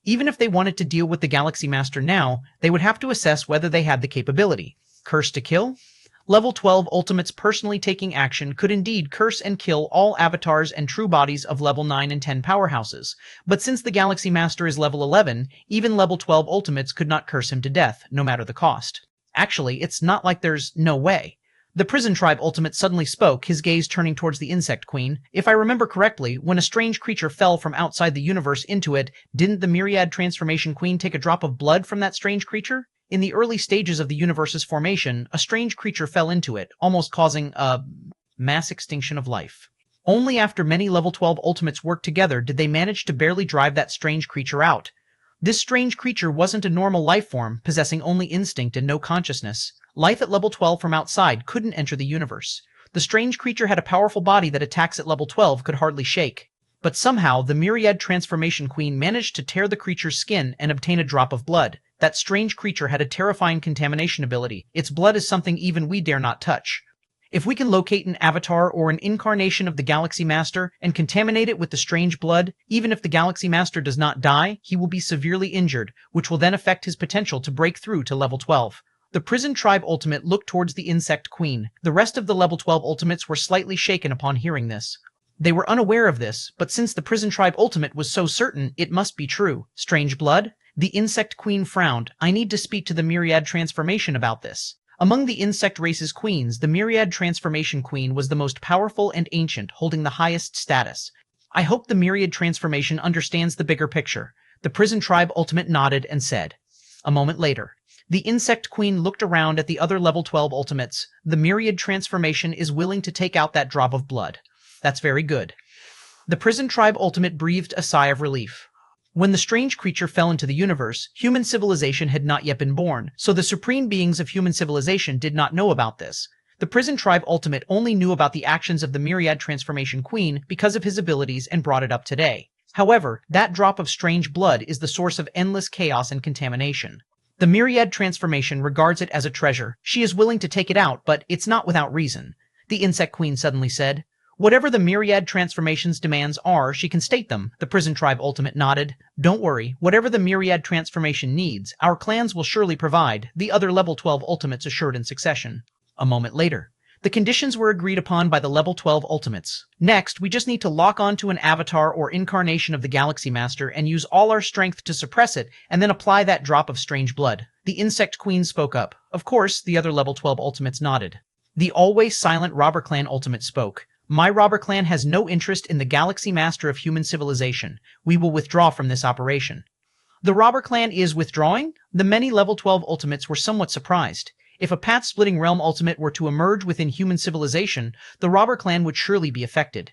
Even if they wanted to deal with the Galaxy Master now, they would have to assess whether they had the capability. Curse to kill? Level 12 Ultimates personally taking action could indeed curse and kill all avatars and true bodies of level 9 and 10 powerhouses, but since the Galaxy Master is level 11, even level 12 Ultimates could not curse him to death, no matter the cost. Actually, it's not like there's no way. The Prison Tribe Ultimate suddenly spoke, his gaze turning towards the Insect Queen. If I remember correctly, when a strange creature fell from outside the universe into it, didn't the Myriad Transformation Queen take a drop of blood from that strange creature? In the early stages of the universe's formation, a strange creature fell into it, almost causing a mass extinction of life. Only after many level 12 Ultimates worked together did they manage to barely drive that strange creature out. This strange creature wasn't a normal life form, possessing only instinct and no consciousness. Life at level 12 from outside couldn't enter the universe. The strange creature had a powerful body that attacks at level 12 could hardly shake. But somehow, the Myriad Transformation Queen managed to tear the creature's skin and obtain a drop of blood. That strange creature had a terrifying contamination ability. Its blood is something even we dare not touch. If we can locate an avatar or an incarnation of the Galaxy Master and contaminate it with the strange blood, even if the Galaxy Master does not die, he will be severely injured, which will then affect his potential to break through to level 12. The Prison Tribe Ultimate looked towards the Insect Queen. The rest of the level 12 Ultimates were slightly shaken upon hearing this. They were unaware of this, but since the Prison Tribe Ultimate was so certain, it must be true. Strange blood? The Insect Queen frowned. I need to speak to the Myriad Transformation about this. Among the insect race's queens, the Myriad Transformation Queen was the most powerful and ancient, holding the highest status. I hope the Myriad Transformation understands the bigger picture. The Prison Tribe Ultimate nodded and said. A moment later, the Insect Queen looked around at the other level 12 Ultimates. The Myriad Transformation is willing to take out that drop of blood. That's very good. The Prison Tribe Ultimate breathed a sigh of relief. When the strange creature fell into the universe, human civilization had not yet been born, so the supreme beings of human civilization did not know about this. The Prison Tribe Ultimate only knew about the actions of the Myriad Transformation Queen because of his abilities and brought it up today. However, that drop of strange blood is the source of endless chaos and contamination. The Myriad Transformation regards it as a treasure. She is willing to take it out, but it's not without reason. The Insect Queen suddenly said. Whatever the Myriad Transformation's demands are, she can state them. The Prison Tribe Ultimate nodded. Don't worry, whatever the Myriad Transformation needs, our clans will surely provide, the other level 12 Ultimates assured in succession. A moment later, the conditions were agreed upon by the level 12 Ultimates. Next, we just need to lock onto an avatar or incarnation of the Galaxy Master and use all our strength to suppress it, and then apply that drop of strange blood. The Insect Queen spoke up. Of course, the other level 12 Ultimates nodded. The always silent Robber Clan Ultimate spoke. My Robber Clan has no interest in the Galaxy Master of human civilization. We will withdraw from this operation. The Robber Clan is withdrawing? The many level 12 Ultimates were somewhat surprised. If a path-splitting realm ultimate were to emerge within human civilization, the Robber Clan would surely be affected.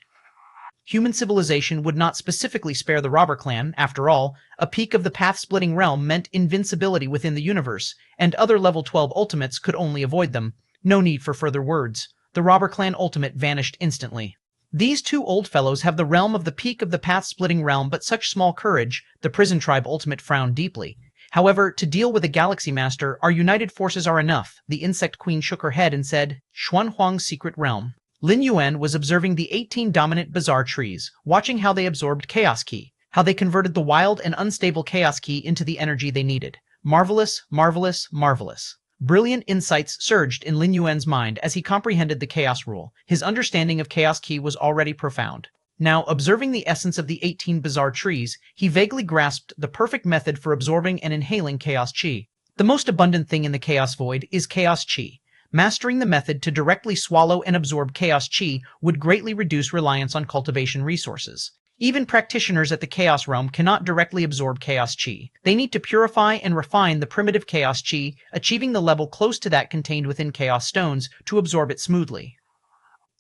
Human civilization would not specifically spare the Robber Clan. After all, a peak of the path-splitting realm meant invincibility within the universe, and other level 12 Ultimates could only avoid them. No need for further words. The Robber Clan Ultimate vanished instantly. These 2 old fellows have the realm of the peak of the path-splitting realm, but such small courage. The Prison Tribe Ultimate frowned deeply. However, to deal with a Galaxy Master, our united forces are enough. The Insect Queen shook her head and said, Xuanhuang's secret realm. Lin Yuan was observing the 18 dominant bizarre trees, watching how they absorbed Chaos Ki, how they converted the wild and unstable Chaos Ki into the energy they needed. Marvelous, marvelous, marvelous. Brilliant insights surged in Lin Yuan's mind as he comprehended the chaos rule. His understanding of chaos qi was already profound. Now, observing the essence of the 18 bizarre trees, he vaguely grasped the perfect method for absorbing and inhaling chaos qi. The most abundant thing in the chaos void is chaos qi. Mastering the method to directly swallow and absorb chaos qi would greatly reduce reliance on cultivation resources. Even practitioners at the chaos realm cannot directly absorb chaos qi. They need to purify and refine the primitive chaos qi, achieving the level close to that contained within chaos stones to absorb it smoothly.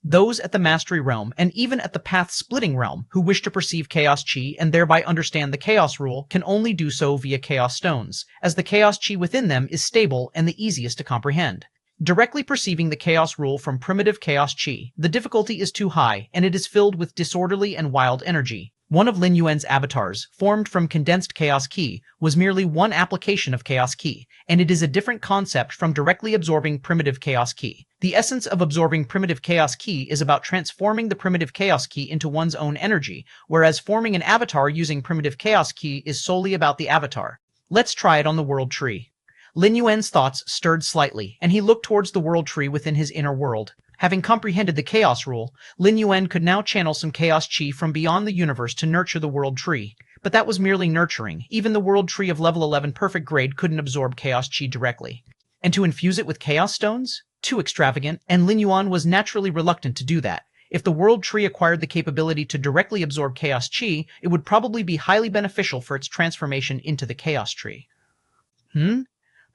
Those at the mastery realm, and even at the path-splitting realm, who wish to perceive chaos qi and thereby understand the chaos rule can only do so via chaos stones, as the chaos qi within them is stable and the easiest to comprehend. Directly perceiving the chaos rule from primitive chaos qi, the difficulty is too high, and it is filled with disorderly and wild energy. One of Lin Yuan's avatars, formed from condensed chaos qi, was merely one application of chaos qi, and it is a different concept from directly absorbing primitive chaos qi. The essence of absorbing primitive chaos qi is about transforming the primitive chaos qi into one's own energy, whereas forming an avatar using primitive chaos qi is solely about the avatar. Let's try it on the world tree. Lin Yuan's thoughts stirred slightly, and he looked towards the world tree within his inner world. Having comprehended the chaos rule, Lin Yuan could now channel some chaos qi from beyond the universe to nurture the world tree. But that was merely nurturing. Even the world tree of level 11 perfect grade couldn't absorb chaos qi directly. And to infuse it with chaos stones? Too extravagant, and Lin Yuan was naturally reluctant to do that. If the world tree acquired the capability to directly absorb chaos qi, it would probably be highly beneficial for its transformation into the chaos tree.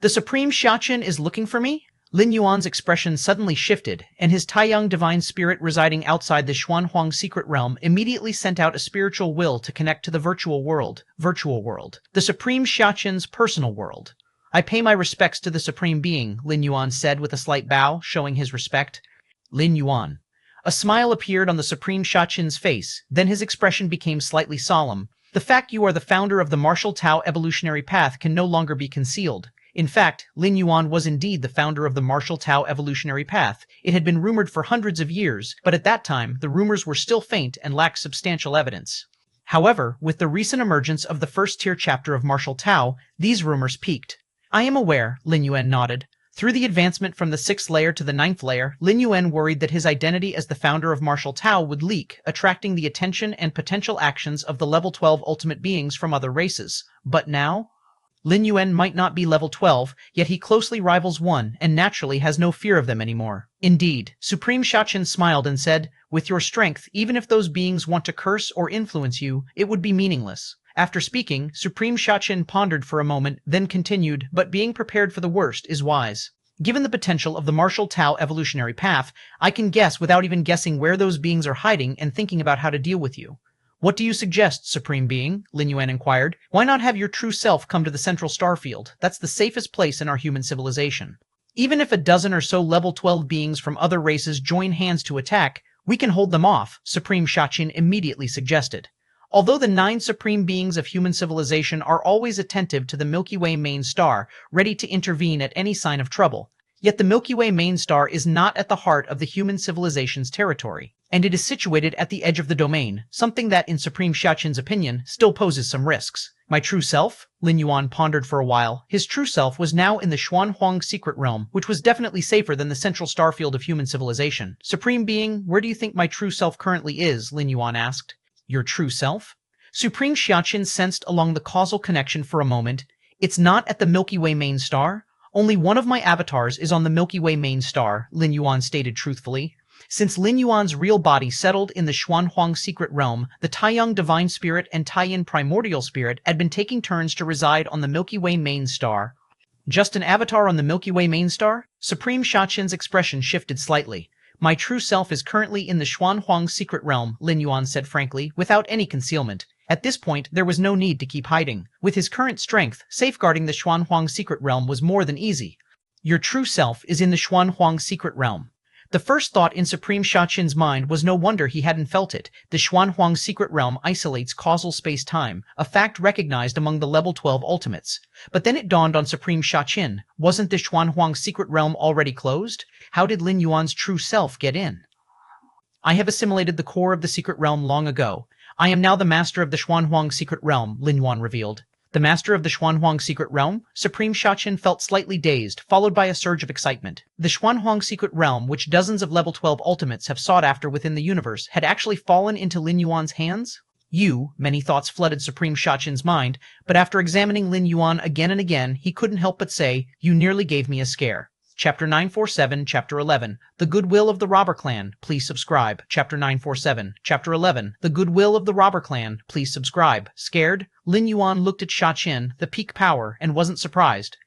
The Supreme Xiaqin is looking for me? Lin Yuan's expression suddenly shifted, and his Taiyang divine spirit residing outside the Xuanhuang secret realm immediately sent out a spiritual will to connect to the virtual world, the Supreme Xiaqin's personal world. I pay my respects to the Supreme Being, Lin Yuan said with a slight bow, showing his respect. Lin Yuan. A smile appeared on the Supreme Xiaqin's face, then his expression became slightly solemn. The fact you are the founder of the martial Tao evolutionary path can no longer be concealed. In fact, Lin Yuan was indeed the founder of the martial Tao evolutionary path. It had been rumored for hundreds of years, but at that time, the rumors were still faint and lacked substantial evidence. However, with the recent emergence of the first-tier chapter of martial Tao, these rumors peaked. I am aware, Lin Yuan nodded. Through the advancement from the 6th layer to the 9th layer, Lin Yuan worried that his identity as the founder of martial Tao would leak, attracting the attention and potential actions of the level 12 ultimate beings from other races. But now? Lin Yuan might not be level 12, yet he closely rivals 1 and naturally has no fear of them anymore. Indeed, Supreme Xiaqin smiled and said, with your strength, even if those beings want to curse or influence you, it would be meaningless. After speaking, Supreme Xiaqin pondered for a moment, then continued, but being prepared for the worst is wise. Given the potential of the martial Tao evolutionary path, I can guess without even guessing where those beings are hiding and thinking about how to deal with you. What do you suggest, Supreme Being? Lin Yuan inquired. Why not have your true self come to the central starfield? That's the safest place in our human civilization. Even if a dozen or so level 12 beings from other races join hands to attack, we can hold them off, Supreme Xiaqin immediately suggested. Although the 9 supreme beings of human civilization are always attentive to the Milky Way main star, ready to intervene at any sign of trouble, yet the Milky Way main star is not at the heart of the human civilization's territory, and it is situated at the edge of the domain, something that, in Supreme Xiaqin's opinion, still poses some risks. My true self? Lin Yuan pondered for a while. His true self was now in the Xuanhuang secret realm, which was definitely safer than the central starfield of human civilization. Supreme Being, where do you think my true self currently is? Lin Yuan asked. Your true self? Supreme Xiaqin sensed along the causal connection for a moment. It's not at the Milky Way main star? Only one of my avatars is on the Milky Way main star, Lin Yuan stated truthfully. Since Lin Yuan's real body settled in the Xuanhuang secret realm, the Taiyang divine spirit and Taiyin primordial spirit had been taking turns to reside on the Milky Way main star. Just an avatar on the Milky Way main star? Supreme Xiaqin's expression shifted slightly. My true self is currently in the Xuanhuang secret realm, Lin Yuan said frankly, without any concealment. At this point, there was no need to keep hiding. With his current strength, safeguarding the Xuanhuang secret realm was more than easy. Your true self is in the Xuanhuang secret realm. The first thought in Supreme Xiaqin's mind was no wonder he hadn't felt it. The Xuanhuang secret realm isolates causal space-time, a fact recognized among the level 12 ultimates. But then it dawned on Supreme Xiaqin, wasn't the Xuanhuang secret realm already closed? How did Lin Yuan's true self get in? I have assimilated the core of the secret realm long ago. I am now the master of the Xuanhuang secret realm, Lin Yuan revealed. the master of the Xuanhuang Secret Realm? Supreme Shachen felt slightly dazed, followed by a surge of excitement. The Xuanhuang Secret Realm, which dozens of level 12 ultimates have sought after within the universe, had actually fallen into Lin Yuan's hands? Many thoughts flooded Supreme Shachen's mind, but after examining Lin Yuan again and again, he couldn't help but say, "You nearly gave me a scare." Chapter 947, Chapter 11, The Goodwill of the Robber Clan, please subscribe. Chapter 947, Chapter 11, The Goodwill of the Robber Clan, please subscribe. Scared? Lin Yuan looked at Shachen, the peak power, and wasn't surprised.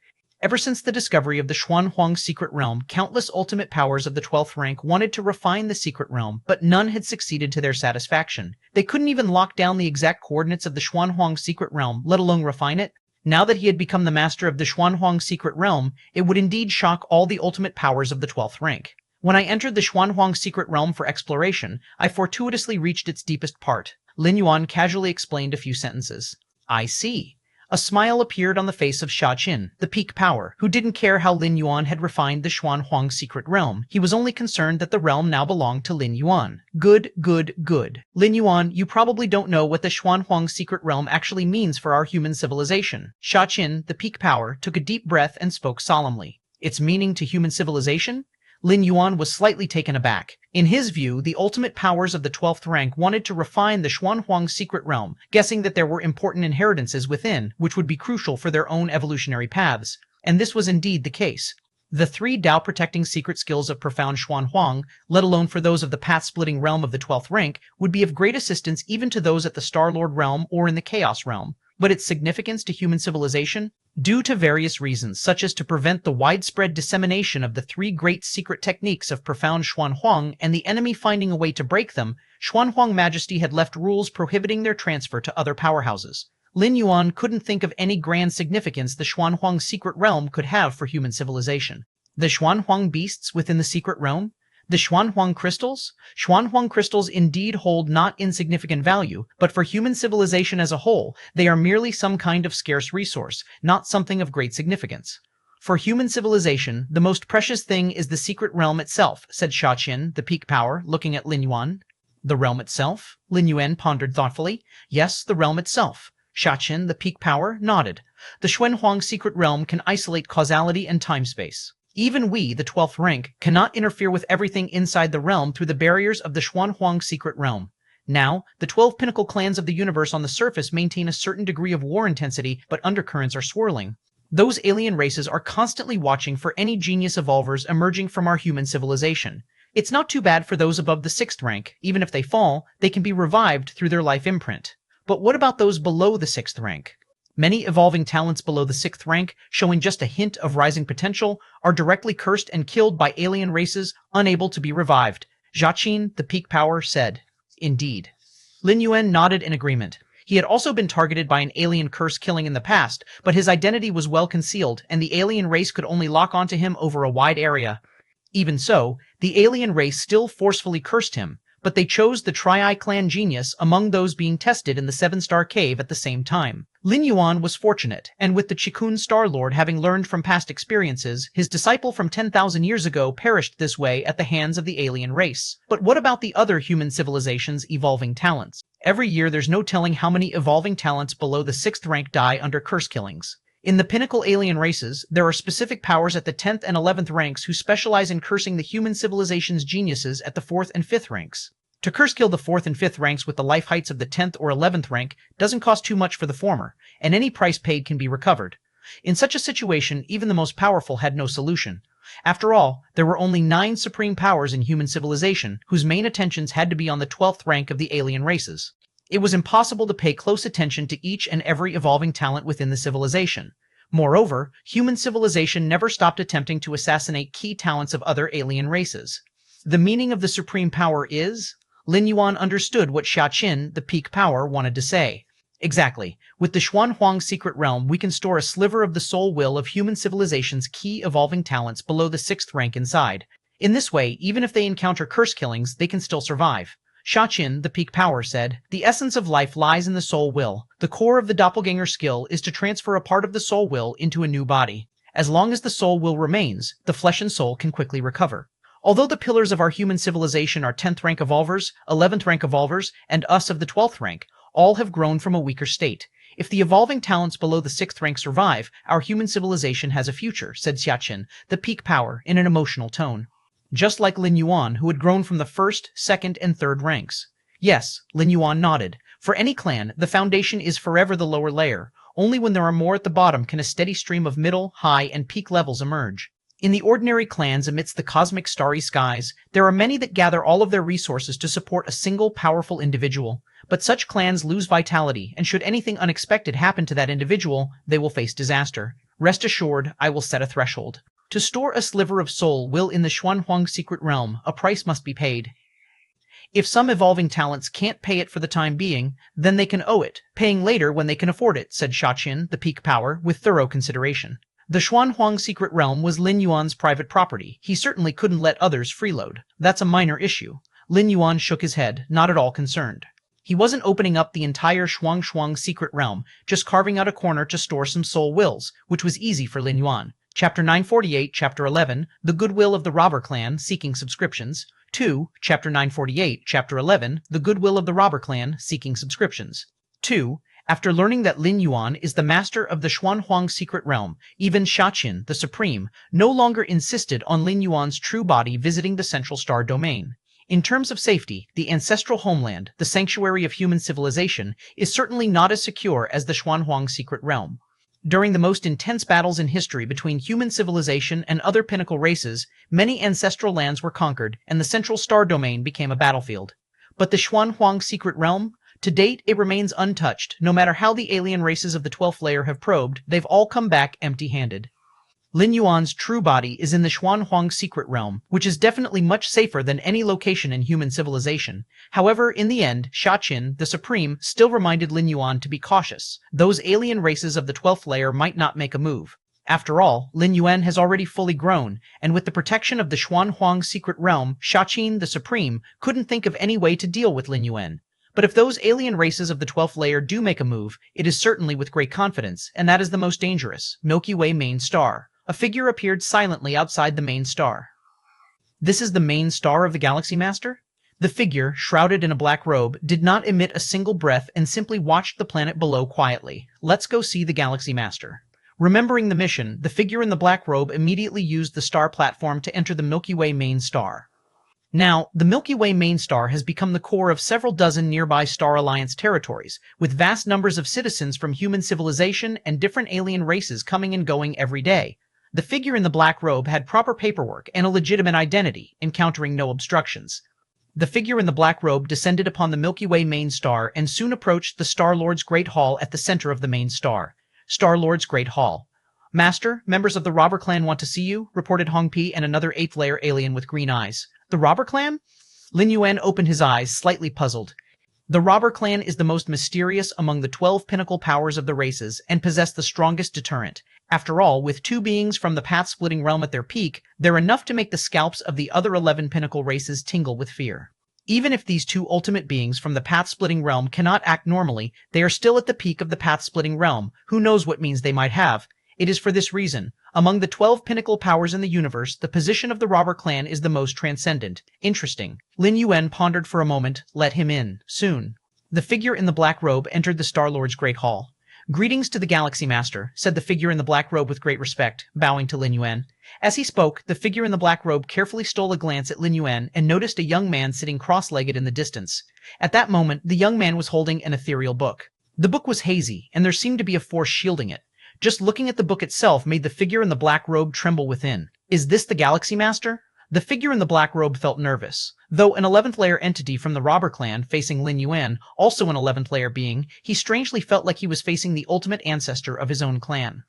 Ever since the discovery of the Xuanhuang Secret Realm, countless ultimate powers of the 12th rank wanted to refine the Secret Realm, but none had succeeded to their satisfaction. They couldn't even lock down the exact coordinates of the Xuanhuang Secret Realm, let alone refine it. Now that he had become the master of the Xuanhuang Secret Realm, it would indeed shock all the ultimate powers of the 12th rank. When I entered the Xuanhuang Secret Realm for exploration, I fortuitously reached its deepest part. Lin Yuan casually explained a few sentences. I see. A smile appeared on the face of Shachen, the peak power, who didn't care how Lin Yuan had refined the Xuanhuang Secret Realm. He was only concerned that the realm now belonged to Lin Yuan. Good, good, good. Lin Yuan, you probably don't know what the Xuanhuang Secret Realm actually means for our human civilization. Shachen, the peak power, took a deep breath and spoke solemnly. Its meaning to human civilization? Lin Yuan was slightly taken aback. In his view, the ultimate powers of the 12th rank wanted to refine the Xuanhuang Secret Realm, guessing that there were important inheritances within, which would be crucial for their own evolutionary paths. And this was indeed the case. The 3 Dao-protecting secret skills of profound Xuanhuang, let alone for those of the path-splitting realm of the 12th rank, would be of great assistance even to those at the Star-Lord realm or in the Chaos realm. But its significance to human civilization? Due to various reasons, such as to prevent the widespread dissemination of the 3 great secret techniques of profound Xuanhuang and the enemy finding a way to break them, Xuanhuang Majesty had left rules prohibiting their transfer to other powerhouses. Lin Yuan couldn't think of any grand significance the Xuanhuang Secret Realm could have for human civilization. The Xuanhuang beasts within the secret realm? The Xuanhuang crystals? Xuanhuang crystals indeed hold not insignificant value, but for human civilization as a whole, they are merely some kind of scarce resource, not something of great significance. For human civilization, the most precious thing is the secret realm itself, said Shachen, the peak power, looking at Lin Yuan. The realm itself? Lin Yuan pondered thoughtfully. Yes, the realm itself. Shachen, the peak power, nodded. The Xuanhuang secret realm can isolate causality and time-space. Even we, the 12th rank, cannot interfere with everything inside the realm through the barriers of the Xuanhuang Secret Realm. Now, the 12 pinnacle clans of the universe on the surface maintain a certain degree of war intensity, but undercurrents are swirling. Those alien races are constantly watching for any genius evolvers emerging from our human civilization. It's not too bad for those above the 6th rank. Even if they fall, they can be revived through their life imprint. But what about those below the 6th rank? Many evolving talents below the 6th rank, showing just a hint of rising potential, are directly cursed and killed by alien races, unable to be revived. Shachen, the peak power, said. Indeed. Lin Yuan nodded in agreement. He had also been targeted by an alien curse killing in the past, but his identity was well concealed, and the alien race could only lock onto him over a wide area. Even so, the alien race still forcefully cursed him, but they chose the Tri-Eye clan genius among those being tested in the 7-star cave at the same time. Lin Yuan was fortunate, and with the Chikun Star-Lord having learned from past experiences, his disciple from 10,000 years ago perished this way at the hands of the alien race. But what about the other human civilization's evolving talents? Every year there's no telling how many evolving talents below the 6th rank die under curse killings. In the pinnacle alien races, there are specific powers at the 10th and 11th ranks who specialize in cursing the human civilization's geniuses at the 4th and 5th ranks. To curse kill the 4th and 5th ranks with the life heights of the 10th or 11th rank doesn't cost too much for the former, and any price paid can be recovered. In such a situation, even the most powerful had no solution. After all, there were only 9 supreme powers in human civilization, whose main attentions had to be on the 12th rank of the alien races. It was impossible to pay close attention to each and every evolving talent within the civilization. Moreover, human civilization never stopped attempting to assassinate key talents of other alien races. The meaning of the supreme power is... Lin Yuan understood what Shachen, the peak power, wanted to say. Exactly. With the Xuanhuang Secret Realm, we can store a sliver of the soul will of human civilization's key evolving talents below the 6th rank inside. In this way, even if they encounter curse killings, they can still survive. Shachen, the peak power, said, "The essence of life lies in the soul will. The core of the doppelganger skill is to transfer a part of the soul will into a new body. As long as the soul will remains, the flesh and soul can quickly recover. Although the pillars of our human civilization are 10th rank evolvers, 11th rank evolvers, and us of the 12th rank, all have grown from a weaker state. If the evolving talents below the 6th rank survive, our human civilization has a future, said Xiaqin, the peak power, in an emotional tone. Just like Lin Yuan, who had grown from the 1st, 2nd, and 3rd ranks. Yes, Lin Yuan nodded. For any clan, the foundation is forever the lower layer. Only when there are more at the bottom can a steady stream of middle, high, and peak levels emerge. In the ordinary clans amidst the cosmic starry skies, there are many that gather all of their resources to support a single powerful individual. But such clans lose vitality, and should anything unexpected happen to that individual, they will face disaster. Rest assured, I will set a threshold. To store a sliver of soul will in the Xuanhuang secret realm, a price must be paid. If some evolving talents can't pay it for the time being, then they can owe it, paying later when they can afford it, said Xiaqin, the peak power, with thorough consideration. The Xuanhuang secret realm was Lin Yuan's private property. He certainly couldn't let others freeload. That's a minor issue. Lin Yuan shook his head, not at all concerned. He wasn't opening up the entire Xuanhuang secret realm, just carving out a corner to store some soul wills, which was easy for Lin Yuan. Chapter 948, Chapter 11, The Goodwill of the Robber Clan, Seeking Subscriptions. 2. Chapter 948, Chapter 11, The Goodwill of the Robber Clan, Seeking Subscriptions. 2. After learning that Lin Yuan is the master of the Xuanhuang secret realm, even Xiaqin, the Supreme, no longer insisted on Lin Yuan's true body visiting the Central Star Domain. In terms of safety, the ancestral homeland, the sanctuary of human civilization, is certainly not as secure as the Xuanhuang secret realm. During the most intense battles in history between human civilization and other pinnacle races, many ancestral lands were conquered, and the Central Star Domain became a battlefield. But the Xuanhuang secret realm? To date, it remains untouched. No matter how the alien races of the 12th layer have probed, they've all come back empty-handed. Lin Yuan's true body is in the Xuanhuang secret realm, which is definitely much safer than any location in human civilization. However, in the end, Xiaqin, the Supreme, still reminded Lin Yuan to be cautious. Those alien races of the 12th layer might not make a move. After all, Lin Yuan has already fully grown, and with the protection of the Xuanhuang secret realm, Xiaqin, the Supreme, couldn't think of any way to deal with Lin Yuan. But if those alien races of the 12th layer do make a move, it is certainly with great confidence, and that is the most dangerous, Milky Way main star. A figure appeared silently outside the main star. This is the main star of the Galaxy Master? The figure, shrouded in a black robe, did not emit a single breath and simply watched the planet below quietly. Let's go see the Galaxy Master. Remembering the mission, the figure in the black robe immediately used the star platform to enter the Milky Way main star. Now, the Milky Way main star has become the core of several dozen nearby Star Alliance territories, with vast numbers of citizens from human civilization and different alien races coming and going every day. The figure in the black robe had proper paperwork and a legitimate identity, encountering no obstructions. The figure in the black robe descended upon the Milky Way main star and soon approached the Star-Lord's Great Hall at the center of the main star. Star-Lord's Great Hall. Master, members of the Robber Clan want to see you, reported Hong Pi and another 8th layer alien with green eyes. The Robber Clan? Lin Yuan opened his eyes, slightly puzzled. The Robber Clan is the most mysterious among the 12 pinnacle powers of the races and possess the strongest deterrent. After all, with 2 beings from the path-splitting realm at their peak, they're enough to make the scalps of the other 11 pinnacle races tingle with fear. Even if these 2 ultimate beings from the path-splitting realm cannot act normally, they are still at the peak of the path-splitting realm. Who knows what means they might have? It is for this reason. Among the 12 pinnacle powers in the universe, the position of the Robber Clan is the most transcendent. Interesting. Lin Yuan pondered for a moment. Let him in. Soon. The figure in the black robe entered the Star-Lord's Great Hall. Greetings to the Galaxy Master, said the figure in the black robe with great respect, bowing to Lin Yuan. As he spoke, the figure in the black robe carefully stole a glance at Lin Yuan and noticed a young man sitting cross-legged in the distance. At that moment, the young man was holding an ethereal book. The book was hazy, and there seemed to be a force shielding it. Just looking at the book itself made the figure in the black robe tremble within. Is this the Galaxy Master? The figure in the black robe felt nervous. Though an 11th layer entity from the Robber Clan facing Lin Yuan, also an 11th layer being, he strangely felt like he was facing the ultimate ancestor of his own clan.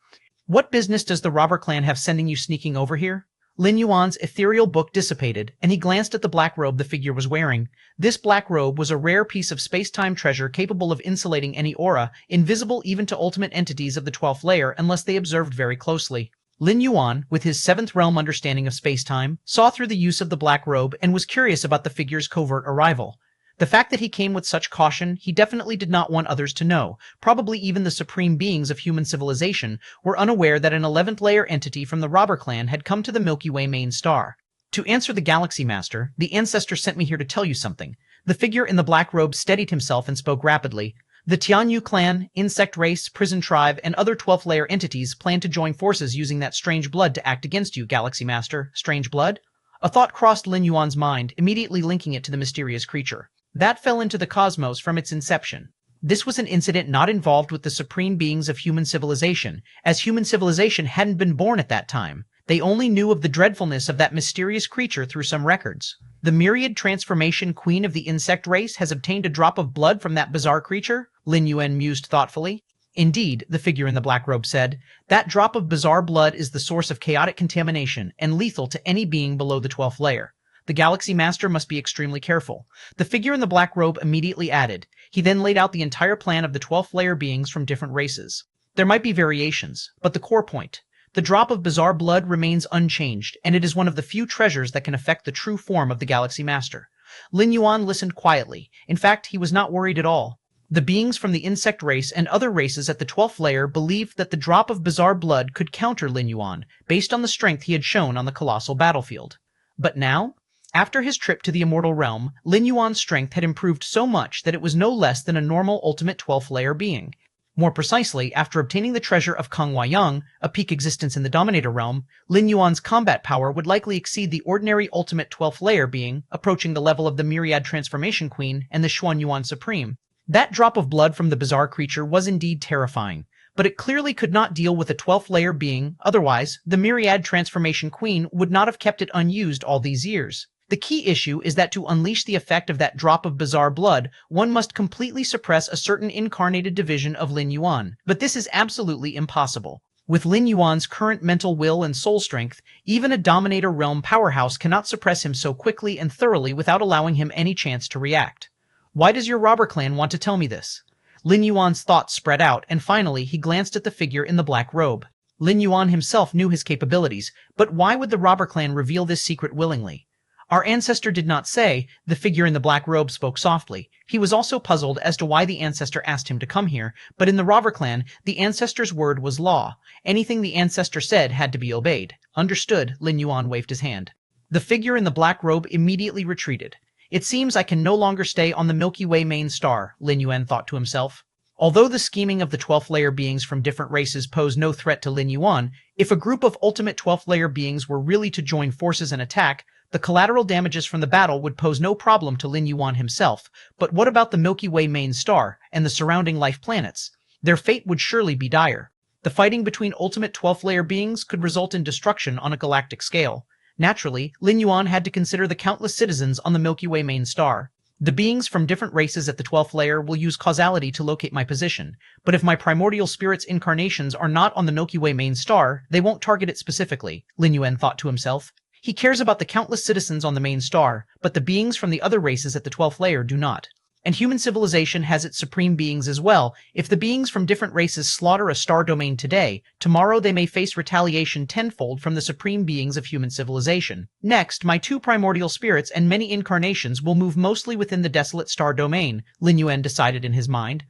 What business does the Robber Clan have sending you sneaking over here? Lin Yuan's ethereal book dissipated, and he glanced at the black robe the figure was wearing. This black robe was a rare piece of space-time treasure capable of insulating any aura, invisible even to ultimate entities of the 12th layer unless they observed very closely. Lin Yuan, with his 7th realm understanding of space-time, saw through the use of the black robe and was curious about the figure's covert arrival. The fact that he came with such caution, he definitely did not want others to know. Probably even the supreme beings of human civilization were unaware that an 11th layer entity from the Robber Clan had come to the Milky Way main star. To answer the Galaxy Master, the ancestor sent me here to tell you something. The figure in the black robe steadied himself and spoke rapidly. The Tianyu clan, insect race, prison tribe, and other 12th layer entities plan to join forces using that strange blood to act against you, Galaxy Master. Strange blood? A thought crossed Lin Yuan's mind, immediately linking it to the mysterious creature. That fell into the cosmos from its inception. This was an incident not involved with the supreme beings of human civilization, as human civilization hadn't been born at that time. They only knew of the dreadfulness of that mysterious creature through some records. The Myriad Transformation Queen of the insect race has obtained a drop of blood from that bizarre creature, Lin Yuan mused thoughtfully. Indeed, the figure in the black robe said, that drop of bizarre blood is the source of chaotic contamination and lethal to any being below the 12th layer. The Galaxy Master must be extremely careful. The figure in the black robe immediately added. He then laid out the entire plan of the 12th layer beings from different races. There might be variations, but the core point. The drop of bizarre blood remains unchanged, and it is one of the few treasures that can affect the true form of the Galaxy Master. Lin Yuan listened quietly. In fact, he was not worried at all. The beings from the insect race and other races at the 12th layer believed that the drop of bizarre blood could counter Lin Yuan, based on the strength he had shown on the colossal battlefield. But now? After his trip to the immortal realm, Lin Yuan's strength had improved so much that it was no less than a normal ultimate 12th layer being. More precisely, after obtaining the treasure of Kang Huayang, a peak existence in the Dominator realm, Lin Yuan's combat power would likely exceed the ordinary ultimate 12th layer being, approaching the level of the Myriad Transformation Queen and the Xuan Yuan Supreme. That drop of blood from the bizarre creature was indeed terrifying, but it clearly could not deal with a 12th layer being, otherwise, the Myriad Transformation Queen would not have kept it unused all these years. The key issue is that to unleash the effect of that drop of bizarre blood, one must completely suppress a certain incarnated division of Lin Yuan. But this is absolutely impossible. With Lin Yuan's current mental will and soul strength, even a Dominator realm powerhouse cannot suppress him so quickly and thoroughly without allowing him any chance to react. Why does your robber clan want to tell me this? Lin Yuan's thoughts spread out, and finally he glanced at the figure in the black robe. Lin Yuan himself knew his capabilities, but why would the robber clan reveal this secret willingly? Our ancestor did not say, the figure in the black robe spoke softly. He was also puzzled as to why the ancestor asked him to come here, but in the robber clan, the ancestor's word was law. Anything the ancestor said had to be obeyed. Understood, Lin Yuan waved his hand. The figure in the black robe immediately retreated. It seems I can no longer stay on the Milky Way main star, Lin Yuan thought to himself. Although the scheming of the 12th layer beings from different races posed no threat to Lin Yuan, if a group of ultimate 12th layer beings were really to join forces and attack, the collateral damages from the battle would pose no problem to Lin Yuan himself. But what about the Milky Way main star and the surrounding life planets? Their fate would surely be dire. The fighting between ultimate 12th layer beings could result in destruction on a galactic scale. Naturally, Lin Yuan had to consider the countless citizens on the Milky Way main star. The beings from different races at the 12th layer will use causality to locate my position, but if my primordial spirit's incarnations are not on the Milky Way main star, they won't target it specifically, Lin Yuan thought to himself. He cares about the countless citizens on the main star, but the beings from the other races at the 12th layer do not. And human civilization has its supreme beings as well. If the beings from different races slaughter a star domain today, tomorrow they may face retaliation tenfold from the supreme beings of human civilization. Next, my two primordial spirits and many incarnations will move mostly within the desolate star domain, Lin Yuan decided in his mind.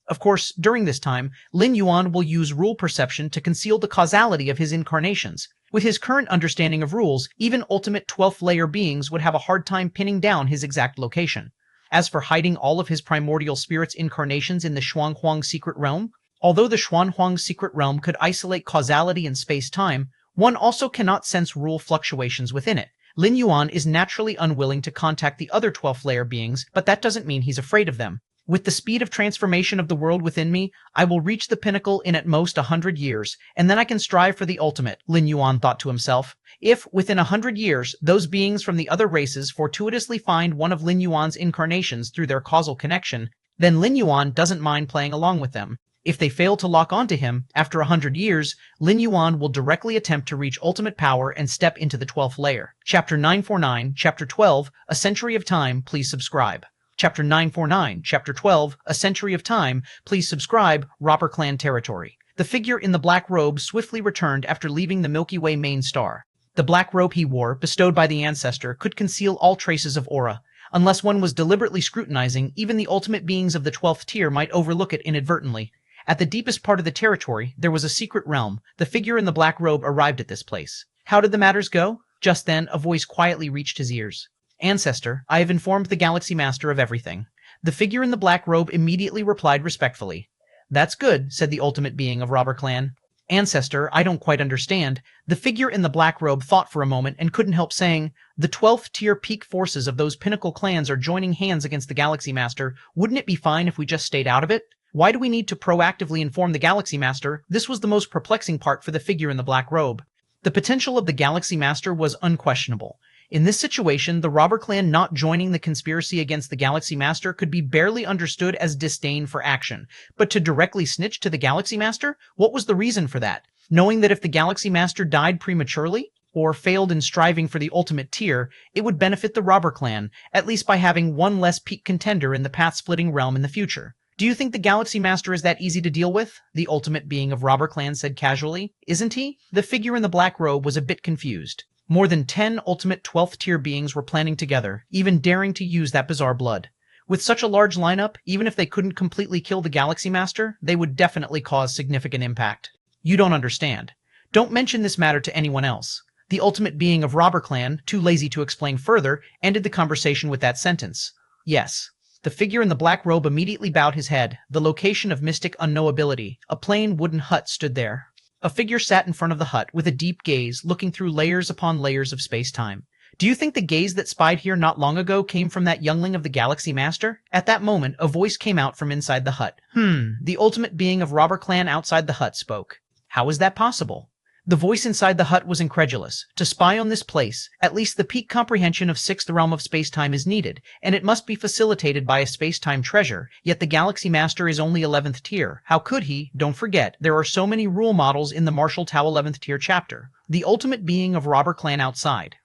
Of course, during this time, Lin Yuan will use rule perception to conceal the causality of his incarnations. With his current understanding of rules, even ultimate 12th layer beings would have a hard time pinning down his exact location. As for hiding all of his primordial spirit's incarnations in the Xuanhuang secret realm, although the Xuanhuang secret realm could isolate causality in space-time, one also cannot sense rule fluctuations within it. Lin Yuan is naturally unwilling to contact the other 12th layer beings, but that doesn't mean he's afraid of them. With the speed of transformation of the world within me, I will reach the pinnacle in at most 100 years, and then I can strive for the ultimate, Lin Yuan thought to himself. If, within 100 years, those beings from the other races fortuitously find one of Lin Yuan's incarnations through their causal connection, then Lin Yuan doesn't mind playing along with them. If they fail to lock onto him, after 100 years, Lin Yuan will directly attempt to reach ultimate power and step into the 12th layer. Chapter 949, Chapter 12, A Century of Time, please subscribe. Chapter 949, Chapter 12, A Century of Time, please subscribe, Robber Clan Territory. The figure in the black robe swiftly returned after leaving the Milky Way main star. The black robe he wore, bestowed by the ancestor, could conceal all traces of aura. Unless one was deliberately scrutinizing, even the ultimate beings of the 12th tier might overlook it inadvertently. At the deepest part of the territory, there was a secret realm. The figure in the black robe arrived at this place. How did the matters go? Just then, a voice quietly reached his ears. Ancestor, I have informed the Galaxy Master of everything. The figure in the black robe immediately replied respectfully. "That's good," said the ultimate being of Robber Clan. "Ancestor, I don't quite understand." The figure in the black robe thought for a moment and couldn't help saying, "The 12th tier peak forces of those pinnacle clans are joining hands against the Galaxy Master. Wouldn't it be fine if we just stayed out of it? Why do we need to proactively inform the Galaxy Master?" This was the most perplexing part for the figure in the black robe. The potential of the Galaxy Master was unquestionable. In this situation, the Robber Clan not joining the conspiracy against the Galaxy Master could be barely understood as disdain for action. But to directly snitch to the Galaxy Master? What was the reason for that? Knowing that if the Galaxy Master died prematurely, or failed in striving for the ultimate tier, it would benefit the Robber Clan, at least by having one less peak contender in the path-splitting realm in the future. "Do you think the Galaxy Master is that easy to deal with?" the ultimate being of Robber Clan said casually. "Isn't he?" The figure in the black robe was a bit confused. More than 10 ultimate 12th tier beings were planning together, even daring to use that bizarre blood. With such a large lineup, even if they couldn't completely kill the Galaxy Master, they would definitely cause significant impact. "You don't understand. Don't mention this matter to anyone else." The ultimate being of Robber Clan, too lazy to explain further, ended the conversation with that sentence. "Yes." The figure in the black robe immediately bowed his head. The location of mystic unknowability. A plain wooden hut stood there. A figure sat in front of the hut with a deep gaze, looking through layers upon layers of space-time. "Do you think the gaze that spied here not long ago came from that youngling of the Galaxy Master?" At that moment, a voice came out from inside the hut. The ultimate being of Robber Clan outside the hut spoke. "How is that possible?" The voice inside the hut was incredulous. "To spy on this place, at least the peak comprehension of 6th realm of space-time is needed, and it must be facilitated by a space-time treasure, yet the Galaxy Master is only 11th tier. How could he? Don't forget, there are so many rule models in the Martial Tao 11th tier chapter." The ultimate being of Robber Clan outside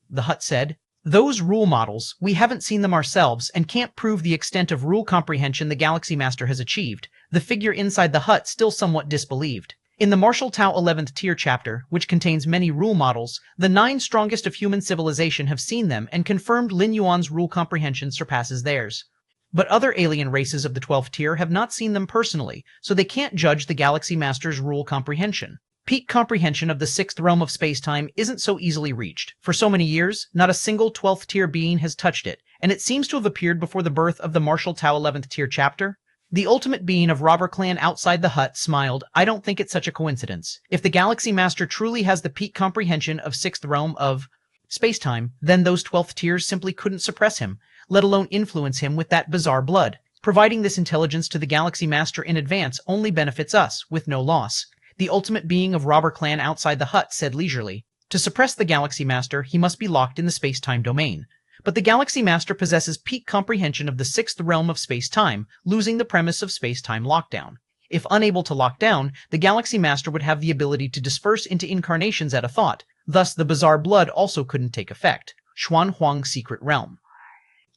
the hut said, "Those rule models, we haven't seen them ourselves and can't prove the extent of rule comprehension the Galaxy Master has achieved." The figure inside the hut still somewhat disbelieved. In the Martial Tao 11th tier chapter, which contains many rule models, the 9 strongest of human civilization have seen them and confirmed Lin Yuan's rule comprehension surpasses theirs. But other alien races of the 12th tier have not seen them personally, so they can't judge the Galaxy Master's rule comprehension. Peak comprehension of the 6th realm of space-time isn't so easily reached. For so many years, not a single 12th tier being has touched it, and it seems to have appeared before the birth of the Martial Tao 11th tier chapter. The ultimate being of Robber Clan outside the hut smiled. "I don't think it's such a coincidence. If the Galaxy Master truly has the peak comprehension of 6th realm of space-time, then those 12th tiers simply couldn't suppress him, let alone influence him with that bizarre blood. Providing this intelligence to the Galaxy Master in advance only benefits us, with no loss." The ultimate being of Robber Clan outside the hut said leisurely. "To suppress the Galaxy Master, he must be locked in the space-time domain. But the Galaxy Master possesses peak comprehension of the 6th realm of space-time, losing the premise of space-time lockdown. If unable to lock down, the Galaxy Master would have the ability to disperse into incarnations at a thought. Thus, the bizarre blood also couldn't take effect." Xuan Huang's secret realm.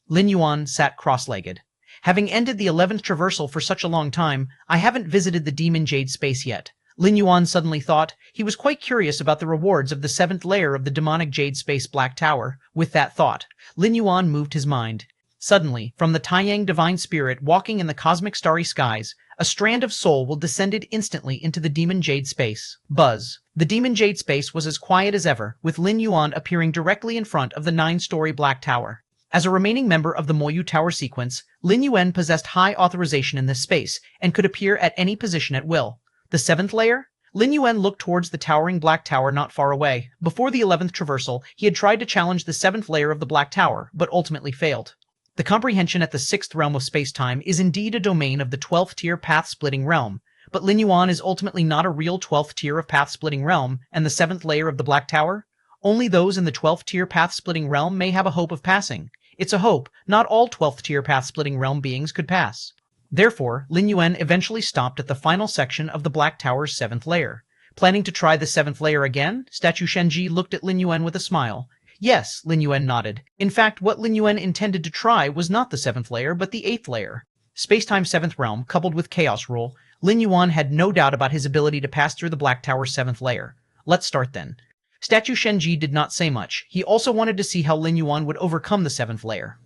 Lin Yuan sat cross-legged. "Having ended the 11th traversal for such a long time, I haven't visited the Demon Jade space yet." Lin Yuan suddenly thought. He was quite curious about the rewards of the 7th layer of the demonic Jade Space Black Tower. With that thought, Lin Yuan moved his mind. Suddenly, from the Taiyang Divine Spirit walking in the cosmic starry skies, a strand of soul will descended instantly into the Demon Jade Space. Buzz. The Demon Jade Space was as quiet as ever, with Lin Yuan appearing directly in front of the 9-story Black Tower. As a remaining member of the Moyu Tower sequence, Lin Yuan possessed high authorization in this space, and could appear at any position at will. The 7th layer? Lin Yuan looked towards the towering Black Tower not far away. Before the 11th traversal, he had tried to challenge the 7th layer of the Black Tower, but ultimately failed. The comprehension at the 6th realm of space-time is indeed a domain of the 12th tier path-splitting realm, but Lin Yuan is ultimately not a real 12th tier of path-splitting realm, and the 7th layer of the Black Tower? Only those in the 12th tier path-splitting realm may have a hope of passing. It's a hope, not all 12th tier path-splitting realm beings could pass. Therefore, Lin Yuan eventually stopped at the final section of the Black Tower's 7th layer. Planning to try the 7th layer again? Statue Shenji looked at Lin Yuan with a smile. Yes, Lin Yuan nodded. In fact, what Lin Yuan intended to try was not the 7th layer, but the 8th layer. Spacetime 7th realm, coupled with Chaos Rule, Lin Yuan had no doubt about his ability to pass through the Black Tower's 7th layer. Let's start then. Statue Shenji did not say much. He also wanted to see how Lin Yuan would overcome the 7th layer.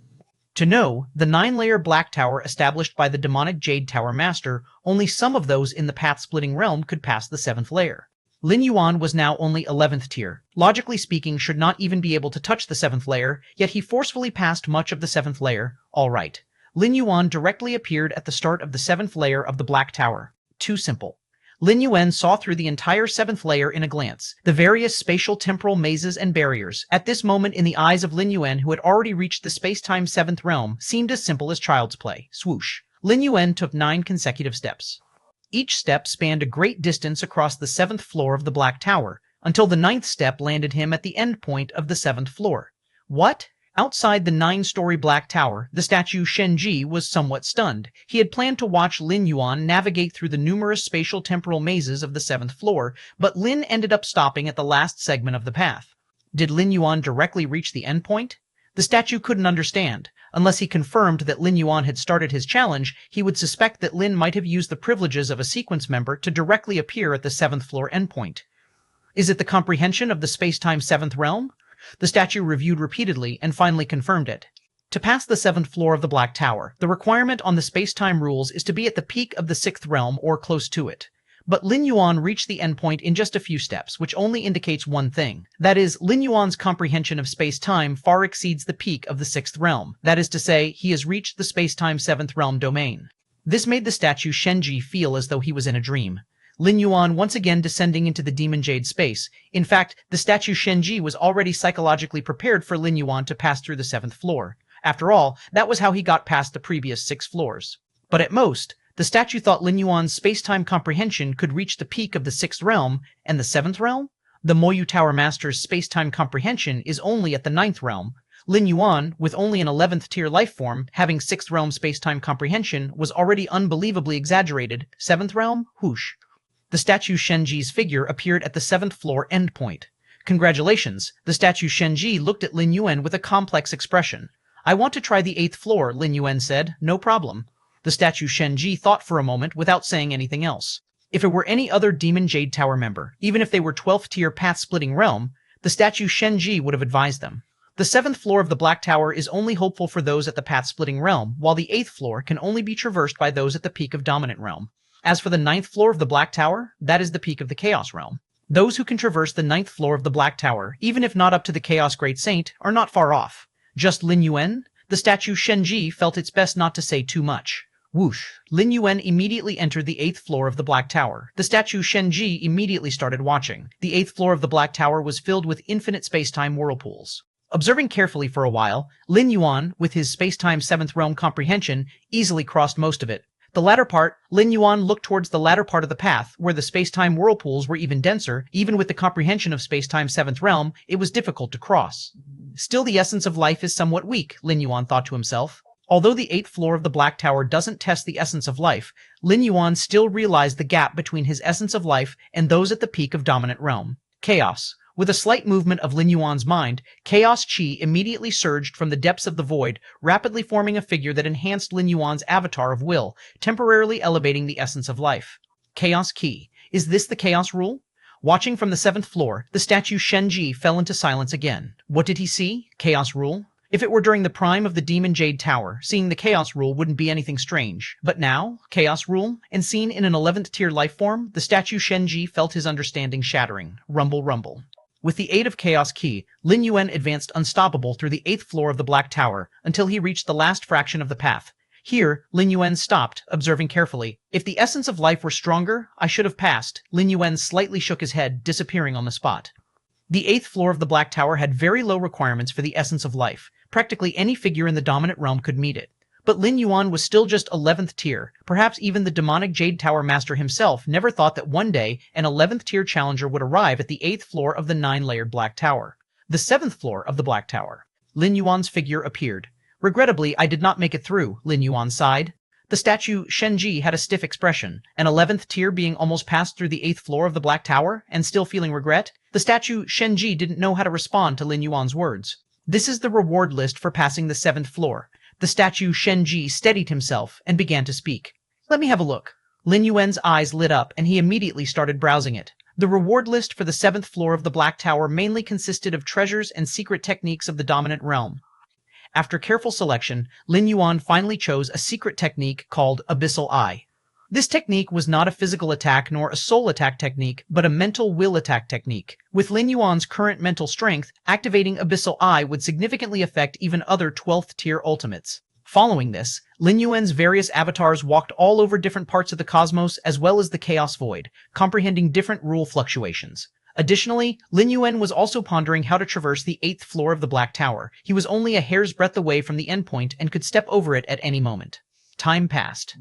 To know, the 9-layer Black Tower established by the demonic Jade Tower Master, only some of those in the path-splitting realm could pass the 7th layer. Lin Yuan was now only 11th tier, logically speaking should not even be able to touch the 7th layer, yet he forcefully passed much of the 7th layer. Alright. Lin Yuan directly appeared at the start of the 7th layer of the Black Tower. Too simple. Lin Yuan saw through the entire 7th layer in a glance, the various spatial temporal mazes and barriers. At this moment in the eyes of Lin Yuan, who had already reached the space-time 7th realm, seemed as simple as child's play. Swoosh. Lin Yuan took 9 consecutive steps. Each step spanned a great distance across the 7th floor of the Black Tower, until the 9th step landed him at the end point of the 7th floor. What? Outside the 9-story Black Tower, the statue Shenji was somewhat stunned. He had planned to watch Lin Yuan navigate through the numerous spatial temporal mazes of the 7th floor, but Lin ended up stopping at the last segment of the path. Did Lin Yuan directly reach the endpoint? The statue couldn't understand. Unless he confirmed that Lin Yuan had started his challenge, he would suspect that Lin might have used the privileges of a sequence member to directly appear at the 7th floor endpoint. Is it the comprehension of the space-time 7th realm? The statue reviewed repeatedly and finally confirmed it. To pass the 7th floor of the Black Tower, the requirement on the space-time rules is to be at the peak of the 6th realm or close to it. But Lin Yuan reached the endpoint in just a few steps, which only indicates one thing. That is, Lin Yuan's comprehension of space-time far exceeds the peak of the 6th realm. That is to say, he has reached the space-time 7th realm domain. This made the statue Shenji feel as though he was in a dream. Lin Yuan once again descending into the demon jade space. In fact, the statue Shenji was already psychologically prepared for Lin Yuan to pass through the 7th floor. After all, that was how he got past the previous 6 floors. But at most, the statue thought Lin Yuan's space-time comprehension could reach the peak of the 6th realm, and the 7th realm? The Moyu Tower Master's space-time comprehension is only at the 9th realm. Lin Yuan, with only an 11th tier life form, having 6th realm space-time comprehension, was already unbelievably exaggerated. 7th realm? Whoosh. The statue Shenji's figure appeared at the 7th floor endpoint. Congratulations, the statue Shenji looked at Lin Yuan with a complex expression. I want to try the 8th floor, Lin Yuan said. No problem. The statue Shenji thought for a moment without saying anything else. If it were any other Demon Jade Tower member, even if they were 12th tier path-splitting realm, the statue Shenji would have advised them. The 7th floor of the Black Tower is only hopeful for those at the path-splitting realm, while the 8th floor can only be traversed by those at the peak of dominant realm. As for the 9th floor of the Black Tower, that is the peak of the Chaos realm. Those who can traverse the 9th floor of the Black Tower, even if not up to the Chaos Great Saint, are not far off. Just Lin Yuan? The statue Shenji felt it's best not to say too much. Whoosh. Lin Yuan immediately entered the 8th floor of the Black Tower. The statue Shenji immediately started watching. The 8th floor of the Black Tower was filled with infinite space-time whirlpools. Observing carefully for a while, Lin Yuan, with his space-time 7th realm comprehension, easily crossed most of it. The latter part, Lin Yuan looked towards the latter part of the path, where the space-time whirlpools were even denser. Even with the comprehension of space-time 7th realm, it was difficult to cross. Still, the essence of life is somewhat weak, Lin Yuan thought to himself. Although the 8th floor of the Black Tower doesn't test the essence of life, Lin Yuan still realized the gap between his essence of life and those at the peak of dominant realm. Chaos. With a slight movement of Lin Yuan's mind, chaos chi immediately surged from the depths of the void, rapidly forming a figure that enhanced Lin Yuan's avatar of will, temporarily elevating the essence of life. Chaos Ki. Is this the chaos rule? Watching from the 7th floor, the statue Shenji fell into silence again. What did he see? Chaos rule? If it were during the prime of the Demon Jade Tower, seeing the Chaos Rule wouldn't be anything strange. But now, Chaos Rule, and seen in an 11th tier life form, the statue Shenji felt his understanding shattering. Rumble, rumble. With the aid of Chaos Ki, Lin Yuan advanced unstoppable through the 8th floor of the Black Tower, until he reached the last fraction of the path. Here, Lin Yuan stopped, observing carefully. If the essence of life were stronger, I should have passed. Lin Yuan slightly shook his head, disappearing on the spot. The 8th floor of the Black Tower had very low requirements for the essence of life. Practically any figure in the dominant realm could meet it. But Lin Yuan was still just 11th tier. Perhaps even the demonic Jade Tower Master himself never thought that one day an 11th tier challenger would arrive at the 8th floor of the 9-layered Black Tower. The 7th floor of the Black Tower. Lin Yuan's figure appeared. Regrettably, I did not make it through, Lin Yuan sighed. The statue Shenji had a stiff expression. An 11th tier being almost passed through the 8th floor of the Black Tower, and still feeling regret? The statue Shenji didn't know how to respond to Lin Yuan's words. This is the reward list for passing the 7th floor. The statue Shenji steadied himself and began to speak. Let me have a look. Lin Yuan's eyes lit up and he immediately started browsing it. The reward list for the 7th floor of the Black Tower mainly consisted of treasures and secret techniques of the dominant realm. After careful selection, Lin Yuan finally chose a secret technique called Abyssal Eye. This technique was not a physical attack nor a soul attack technique, but a mental will attack technique. With Lin Yuan's current mental strength, activating Abyssal Eye would significantly affect even other 12th tier ultimates. Following this, Lin Yuan's various avatars walked all over different parts of the cosmos as well as the Chaos Void, comprehending different rule fluctuations. Additionally, Lin Yuan was also pondering how to traverse the 8th floor of the Black Tower. He was only a hair's breadth away from the endpoint and could step over it at any moment. Time passed.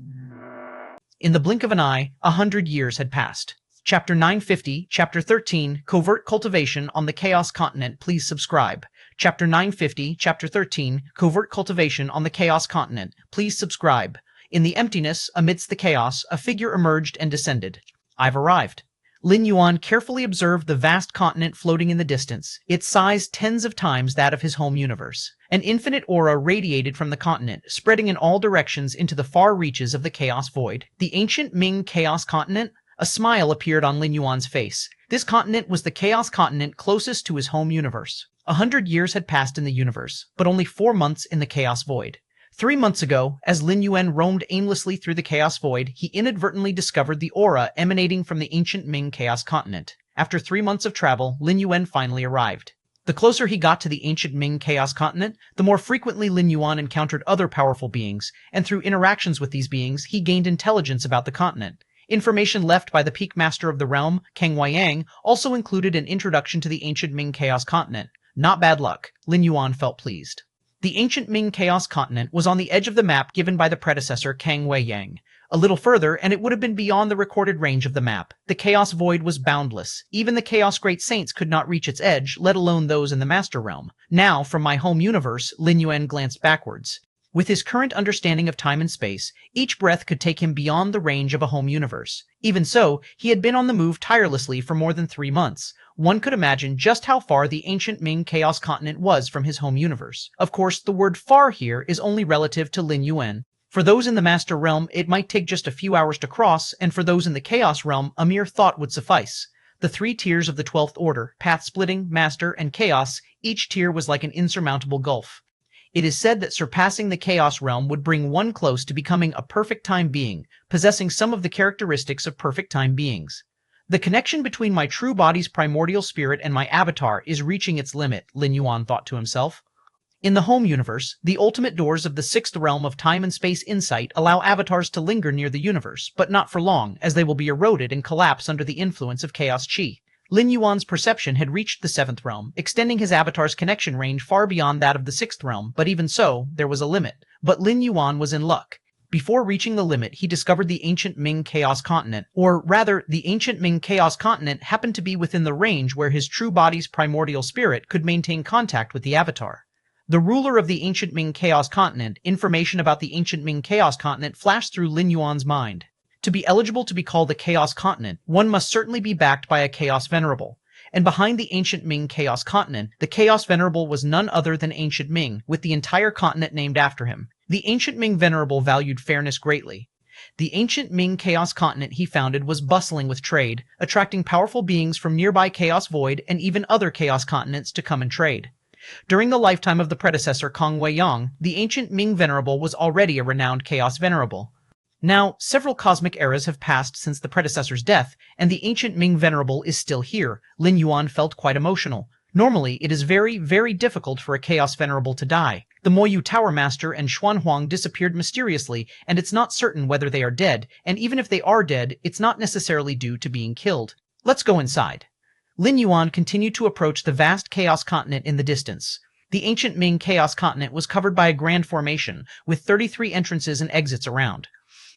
In the blink of an eye, 100 years had passed. Chapter 950, Chapter 13, Covert Cultivation on the Chaos Continent. Please subscribe. Chapter 950, Chapter 13, Covert Cultivation on the Chaos Continent. Please subscribe. In the emptiness, amidst the chaos, a figure emerged and descended. I've arrived. Lin Yuan carefully observed the vast continent floating in the distance, its size tens of times that of his home universe. An infinite aura radiated from the continent, spreading in all directions into the far reaches of the Chaos Void. The ancient Ming Chaos Continent? A smile appeared on Lin Yuan's face. This continent was the Chaos Continent closest to his home universe. 100 years had passed in the universe, but only 4 months in the Chaos Void. 3 months ago, as Lin Yuan roamed aimlessly through the Chaos Void, he inadvertently discovered the aura emanating from the ancient Ming Chaos Continent. After 3 months of travel, Lin Yuan finally arrived. The closer he got to the ancient Ming Chaos Continent, the more frequently Lin Yuan encountered other powerful beings, and through interactions with these beings, he gained intelligence about the continent. Information left by the Peak Master of the Realm, Kang Weiyang, also included an introduction to the ancient Ming Chaos Continent. Not bad luck. Lin Yuan felt pleased. The ancient Ming Chaos Continent was on the edge of the map given by the predecessor Kang Weiyang. A little further, and it would have been beyond the recorded range of the map. The Chaos Void was boundless. Even the Chaos Great Saints could not reach its edge, let alone those in the Master Realm. Now, from my home universe, Lin Yuan glanced backwards. With his current understanding of time and space, each breath could take him beyond the range of a home universe. Even so, he had been on the move tirelessly for more than 3 months. One could imagine just how far the ancient Ming Chaos Continent was from his home universe. Of course, the word far here is only relative to Lin Yuan. For those in the Master Realm, it might take just a few hours to cross, and for those in the Chaos Realm, a mere thought would suffice. The 3 tiers of the 12th Order, Path-Splitting, Master, and Chaos, each tier was like an insurmountable gulf. It is said that surpassing the Chaos Realm would bring one close to becoming a perfect time being, possessing some of the characteristics of perfect time beings. The connection between my true body's primordial spirit and my avatar is reaching its limit, Lin Yuan thought to himself. In the home universe, the ultimate doors of the 6th realm of time and space insight allow avatars to linger near the universe, but not for long, as they will be eroded and collapse under the influence of chaos chi. Lin Yuan's perception had reached the 7th realm, extending his avatar's connection range far beyond that of the 6th realm, but even so, there was a limit. But Lin Yuan was in luck. Before reaching the limit, he discovered the ancient Ming Chaos Continent, or rather, the ancient Ming Chaos Continent happened to be within the range where his true body's primordial spirit could maintain contact with the avatar. The ruler of the ancient Ming Chaos Continent, information about the ancient Ming Chaos Continent flashed through Lin Yuan's mind. To be eligible to be called the Chaos Continent, one must certainly be backed by a Chaos Venerable. And behind the ancient Ming Chaos Continent, the Chaos Venerable was none other than Ancient Ming, with the entire continent named after him. The ancient Ming Venerable valued fairness greatly. The ancient Ming Chaos Continent he founded was bustling with trade, attracting powerful beings from nearby Chaos Void and even other Chaos Continents to come and trade. During the lifetime of the predecessor Kang Weiyang, the ancient Ming Venerable was already a renowned Chaos Venerable. Now, several cosmic eras have passed since the predecessor's death, and the ancient Ming Venerable is still here. Lin Yuan felt quite emotional. Normally, it is very, very difficult for a Chaos Venerable to die. The Moyu Tower Master and Xuanhuang disappeared mysteriously, and it's not certain whether they are dead, and even if they are dead, it's not necessarily due to being killed. Let's go inside. Lin Yuan continued to approach the vast Chaos Continent in the distance. The ancient Ming Chaos Continent was covered by a grand formation, with 33 entrances and exits around.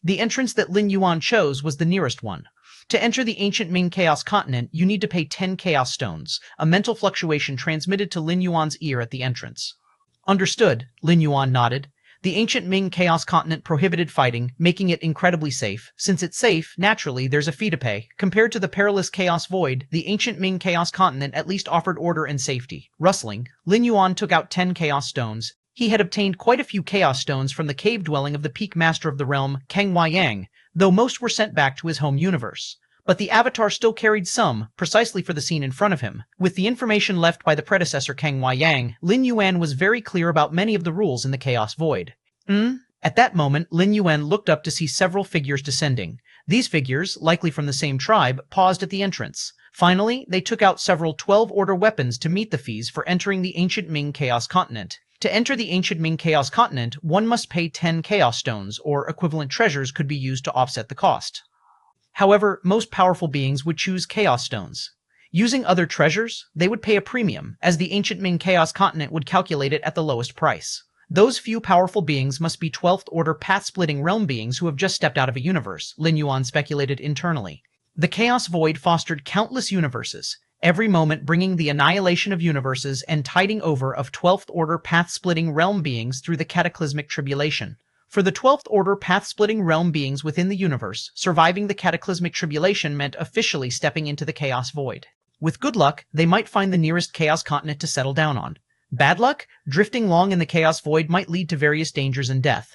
The entrance that Lin Yuan chose was the nearest one. To enter the ancient Ming Chaos Continent, you need to pay 10 Chaos Stones, a mental fluctuation transmitted to Lin Yuan's ear at the entrance. Understood, Lin Yuan nodded. The ancient Ming Chaos Continent prohibited fighting, making it incredibly safe. Since it's safe, naturally, there's a fee to pay. Compared to the perilous Chaos Void, the ancient Ming Chaos Continent at least offered order and safety. Rustling, Lin Yuan took out 10 Chaos Stones. He had obtained quite a few Chaos Stones from the cave dwelling of the Peak Master of the Realm, Kang Weiyang, though most were sent back to his home universe. But the Avatar still carried some, precisely for the scene in front of him. With the information left by the predecessor Kang Weiyang, Lin Yuan was very clear about many of the rules in the Chaos Void. At that moment, Lin Yuan looked up to see several figures descending. These figures, likely from the same tribe, paused at the entrance. Finally, they took out several 12-order weapons to meet the fees for entering the ancient Ming Chaos Continent. To enter the ancient Ming Chaos Continent, one must pay 10 Chaos Stones, or equivalent treasures could be used to offset the cost. However, most powerful beings would choose Chaos Stones. Using other treasures, they would pay a premium, as the ancient Ming Chaos Continent would calculate it at the lowest price. Those few powerful beings must be 12th order path-splitting realm beings who have just stepped out of a universe, Lin Yuan speculated internally. The Chaos Void fostered countless universes, every moment bringing the annihilation of universes and tiding over of 12th order path-splitting realm beings through the cataclysmic tribulation. For the 12th order path-splitting realm beings within the universe, surviving the cataclysmic tribulation meant officially stepping into the Chaos Void. With good luck, they might find the nearest Chaos Continent to settle down on. Bad luck? Drifting long in the Chaos Void might lead to various dangers and death.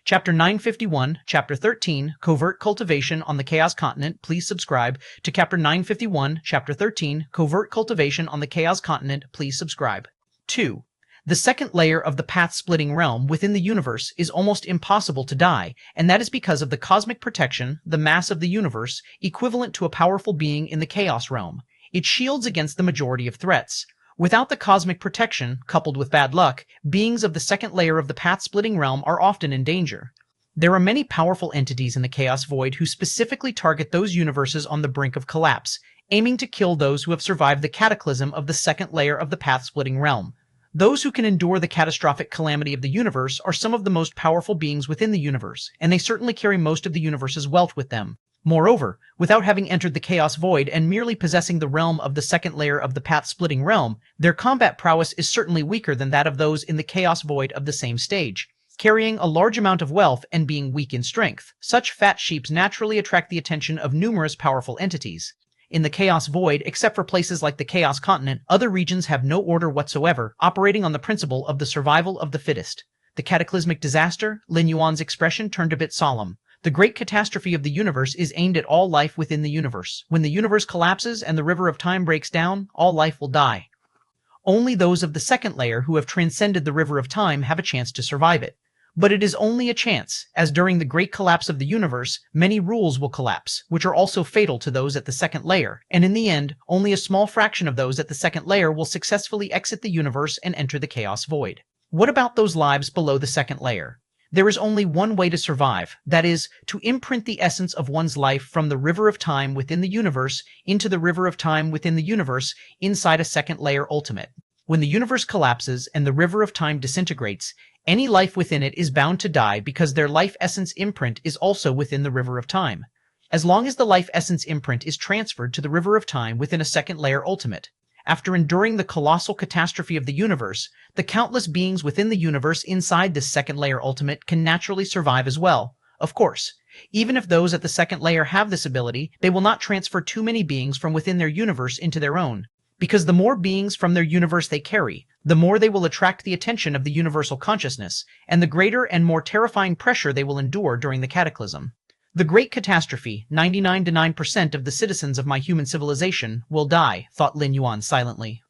Chapter 951, Chapter 13, Covert Cultivation on the Chaos Continent. Please subscribe to Chapter 951, Chapter 13, Covert Cultivation on the Chaos Continent. Please subscribe. 2. The second layer of the path-splitting realm within the universe is almost impossible to die, and that is because of the cosmic protection, the mass of the universe, equivalent to a powerful being in the Chaos realm. It shields against the majority of threats. Without the cosmic protection, coupled with bad luck, beings of the second layer of the path-splitting realm are often in danger. There are many powerful entities in the Chaos Void who specifically target those universes on the brink of collapse, aiming to kill those who have survived the cataclysm of the second layer of the path-splitting realm. Those who can endure the catastrophic calamity of the universe are some of the most powerful beings within the universe, and they certainly carry most of the universe's wealth with them. Moreover, without having entered the Chaos Void and merely possessing the realm of the second layer of the path-splitting realm, their combat prowess is certainly weaker than that of those in the Chaos Void of the same stage. Carrying a large amount of wealth and being weak in strength, such fat sheeps naturally attract the attention of numerous powerful entities. In the Chaos Void, except for places like the Chaos Continent, other regions have no order whatsoever, operating on the principle of the survival of the fittest. The cataclysmic disaster, Lin Yuan's expression turned a bit solemn. The great catastrophe of the universe is aimed at all life within the universe. When the universe collapses and the river of time breaks down, all life will die. Only those of the second layer who have transcended the river of time have a chance to survive it. But it is only a chance, as during the great collapse of the universe, many rules will collapse, which are also fatal to those at the second layer, and in the end, only a small fraction of those at the second layer will successfully exit the universe and enter the Chaos Void. What about those lives below the second layer? There is only one way to survive, that is, to imprint the essence of one's life from the river of time within the universe into the river of time within the universe inside a second layer ultimate. When the universe collapses and the river of time disintegrates, any life within it is bound to die because their life essence imprint is also within the river of time. As long as the life essence imprint is transferred to the river of time within a second layer ultimate, after enduring the colossal catastrophe of the universe, the countless beings within the universe inside this second layer ultimate can naturally survive as well. Of course, even if those at the second layer have this ability, they will not transfer too many beings from within their universe into their own, because the more beings from their universe they carry, the more they will attract the attention of the universal consciousness, and the greater and more terrifying pressure they will endure during the cataclysm. The great catastrophe, 99% of the citizens of my human civilization will die, thought Lin Yuan silently.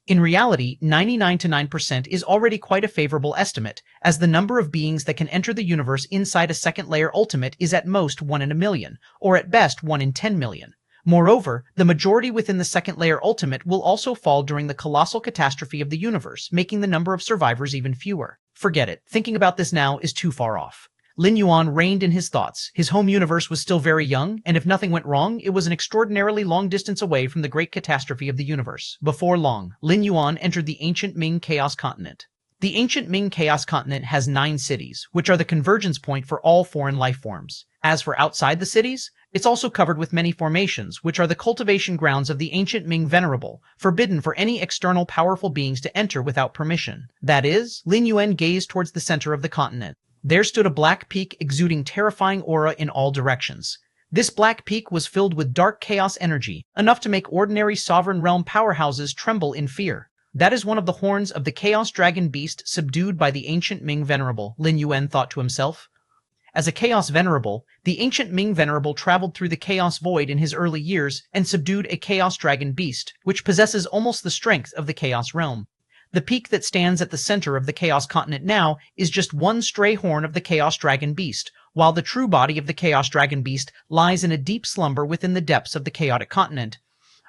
In reality, 99% is already quite a favorable estimate, as the number of beings that can enter the universe inside a second layer ultimate is at most 1 in a million, or at best 1 in 10 million. Moreover, the majority within the second layer ultimate will also fall during the colossal catastrophe of the universe, making the number of survivors even fewer. Forget it. Thinking about this now is too far off. Lin Yuan reined in his thoughts. His home universe was still very young, and if nothing went wrong, it was an extraordinarily long distance away from the great catastrophe of the universe. Before long, Lin Yuan entered the ancient Ming Chaos Continent. The ancient Ming Chaos Continent has 9 cities, which are the convergence point for all foreign life forms. As for outside the cities, it's also covered with many formations, which are the cultivation grounds of the ancient Ming Venerable, forbidden for any external powerful beings to enter without permission. That is, Lin Yuan gazed towards the center of the continent. There stood a black peak exuding terrifying aura in all directions. This black peak was filled with dark chaos energy, enough to make ordinary sovereign realm powerhouses tremble in fear. That is one of the horns of the Chaos Dragon Beast subdued by the ancient Ming Venerable, Lin Yuan thought to himself. As a Chaos Venerable, the ancient Ming Venerable traveled through the Chaos Void in his early years and subdued a Chaos Dragon Beast, which possesses almost the strength of the Chaos Realm. The peak that stands at the center of the Chaos Continent now is just one stray horn of the Chaos Dragon Beast, while the true body of the Chaos Dragon Beast lies in a deep slumber within the depths of the Chaotic Continent.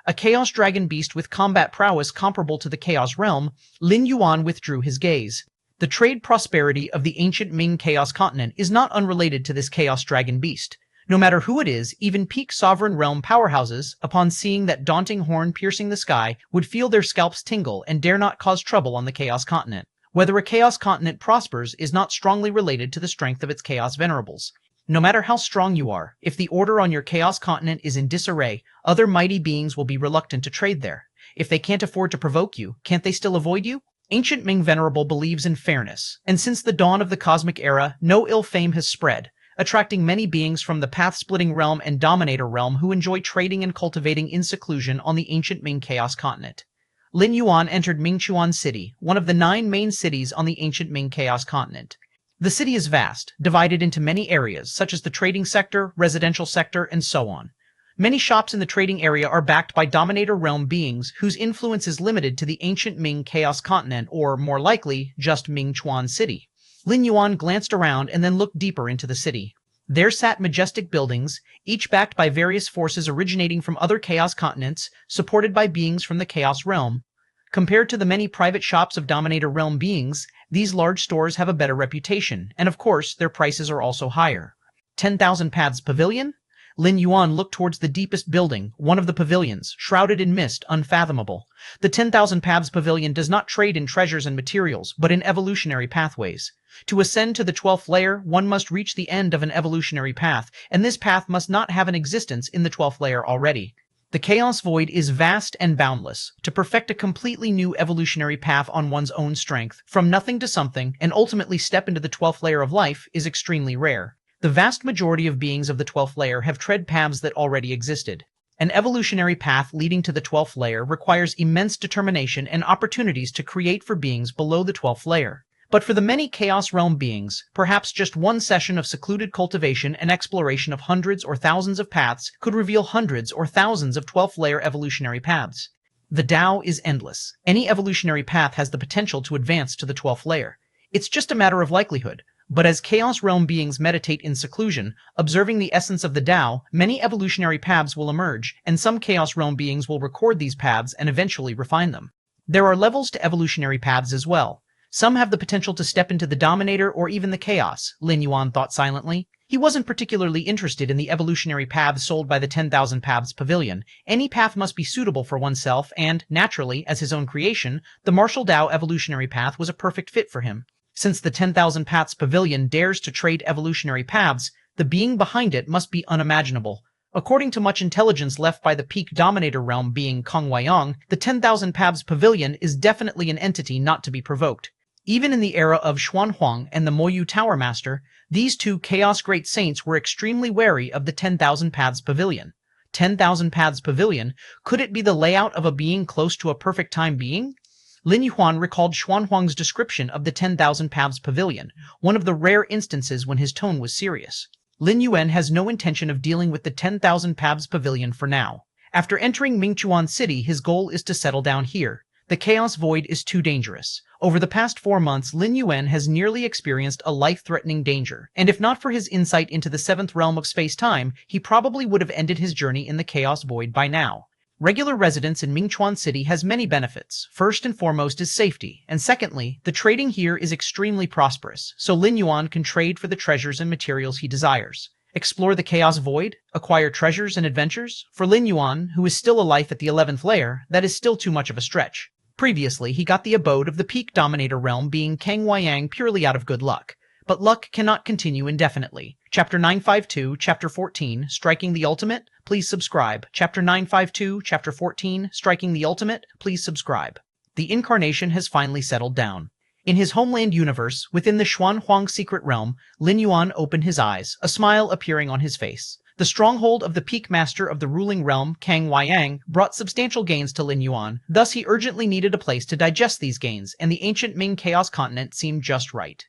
A Chaos Dragon Beast with combat prowess comparable to the Chaos Realm, Lin Yuan withdrew his gaze. The trade prosperity of the ancient Ming Chaos Continent is not unrelated to this Chaos Dragon Beast. No matter who it is, even peak Sovereign Realm powerhouses, upon seeing that daunting horn piercing the sky, would feel their scalps tingle and dare not cause trouble on the Chaos Continent. Whether a Chaos Continent prospers is not strongly related to the strength of its Chaos Venerables. No matter how strong you are, if the order on your Chaos Continent is in disarray, other mighty beings will be reluctant to trade there. If they can't afford to provoke you, can't they still avoid you? Ancient Ming Venerable believes in fairness, and since the dawn of the cosmic era, no ill fame has spread, attracting many beings from the path-splitting realm and dominator realm who enjoy trading and cultivating in seclusion on the ancient Ming Chaos Continent. Lin Yuan entered Mingchuan City, one of the 9 main cities on the ancient Ming Chaos Continent. The city is vast, divided into many areas, such as the trading sector, residential sector, and so on. Many shops in the trading area are backed by Dominator Realm beings whose influence is limited to the ancient Ming Chaos Continent, or, more likely, just Mingchuan City. Lin Yuan glanced around and then looked deeper into the city. There sat majestic buildings, each backed by various forces originating from other Chaos Continents, supported by beings from the Chaos Realm. Compared to the many private shops of Dominator Realm beings, these large stores have a better reputation, and of course, their prices are also higher. 10,000 Paths Pavilion? Lin Yuan looked towards the deepest building, one of the pavilions, shrouded in mist, unfathomable. The 10,000 Paths Pavilion does not trade in treasures and materials, but in evolutionary pathways. To ascend to the 12th layer, one must reach the end of an evolutionary path, and this path must not have an existence in the 12th layer already. The Chaos Void is vast and boundless. To perfect a completely new evolutionary path on one's own strength, from nothing to something, and ultimately step into the 12th layer of life, is extremely rare. The vast majority of beings of the 12th layer have tread paths that already existed. An evolutionary path leading to the 12th layer requires immense determination and opportunities to create for beings below the 12th layer. But for the many Chaos Realm beings, perhaps just one session of secluded cultivation and exploration of hundreds or thousands of paths could reveal hundreds or thousands of 12th layer evolutionary paths. The Dao is endless. Any evolutionary path has the potential to advance to the 12th layer. It's just a matter of likelihood. But as Chaos Realm beings meditate in seclusion, observing the essence of the Dao, many evolutionary paths will emerge, and some Chaos Realm beings will record these paths and eventually refine them. There are levels to evolutionary paths as well. Some have the potential to step into the Dominator or even the Chaos, Lin Yuan thought silently. He wasn't particularly interested in the evolutionary paths sold by the 10,000 Paths Pavilion. Any path must be suitable for oneself, and, naturally, as his own creation, the Martial Dao evolutionary path was a perfect fit for him. Since the 10,000 Paths Pavilion dares to trade evolutionary paths, the being behind it must be unimaginable. According to much intelligence left by the peak Dominator Realm being Kong Weiyang, the 10,000 Paths Pavilion is definitely an entity not to be provoked. Even in the era of Xuanhuang and the Moyu Tower Master, these two Chaos Great Saints were extremely wary of the 10,000 Paths Pavilion. 10,000 Paths Pavilion? Could it be the layout of a being close to a perfect time being? Lin Yuan recalled Xuanhuang's description of the 10,000 Paths Pavilion, one of the rare instances when his tone was serious. Lin Yuan has no intention of dealing with the 10,000 Paths Pavilion for now. After entering Mingchuan City, his goal is to settle down here. The Chaos Void is too dangerous. Over the past 4 months, Lin Yuan has nearly experienced a life-threatening danger, and if not for his insight into the 7th realm of space-time, he probably would have ended his journey in the Chaos Void by now. Regular residence in Mingchuan City has many benefits. First and foremost is safety, and secondly, the trading here is extremely prosperous, so Lin Yuan can trade for the treasures and materials he desires. Explore the Chaos Void? Acquire treasures and adventures? For Lin Yuan, who is still alive at the 11th layer, that is still too much of a stretch. Previously, he got the abode of the peak Dominator Realm being Kang Weiyang purely out of good luck. But luck cannot continue indefinitely. Chapter 952, Chapter 14, Striking the Ultimate? Please subscribe. Chapter 952, Chapter 14, Striking the Ultimate? Please subscribe. The incarnation has finally settled down. In his homeland universe, within the Xuanhuang secret realm, Lin Yuan opened his eyes, a smile appearing on his face. The stronghold of the peak master of the ruling realm, Kang Weiyang, brought substantial gains to Lin Yuan, thus he urgently needed a place to digest these gains, and the ancient Ming Chaos Continent seemed just right.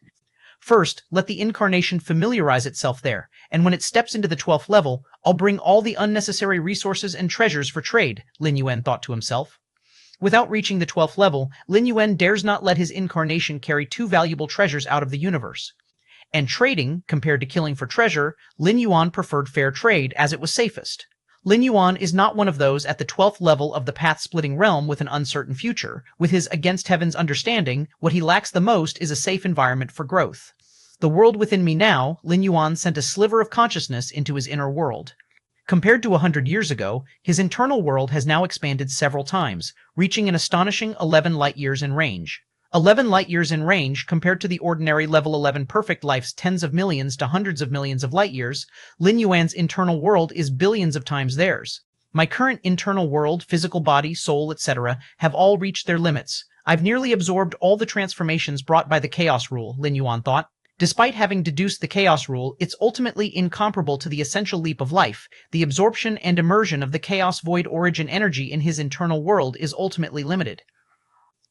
First, let the incarnation familiarize itself there, and when it steps into the 12th level, I'll bring all the unnecessary resources and treasures for trade, Lin Yuan thought to himself. Without reaching the 12th level, Lin Yuan dares not let his incarnation carry two valuable treasures out of the universe. And trading, compared to killing for treasure, Lin Yuan preferred fair trade as it was safest. Lin Yuan is not one of those at the 12th level of the path-splitting realm with an uncertain future. With his against heaven's understanding, what he lacks the most is a safe environment for growth. The world within me now, Lin Yuan sent a sliver of consciousness into his inner world. Compared to 100 years ago, his internal world has now expanded several times, reaching an astonishing 11 light-years in range. 11 light-years in range compared to the ordinary level 11 perfect life's tens of millions to hundreds of millions of light-years, Lin Yuan's internal world is billions of times theirs. My current internal world, physical body, soul, etc., have all reached their limits. I've nearly absorbed all the transformations brought by the Chaos Rule, Lin Yuan thought. Despite having deduced the Chaos Rule, it's ultimately incomparable to the essential leap of life. The absorption and immersion of the Chaos Void origin energy in his internal world is ultimately limited.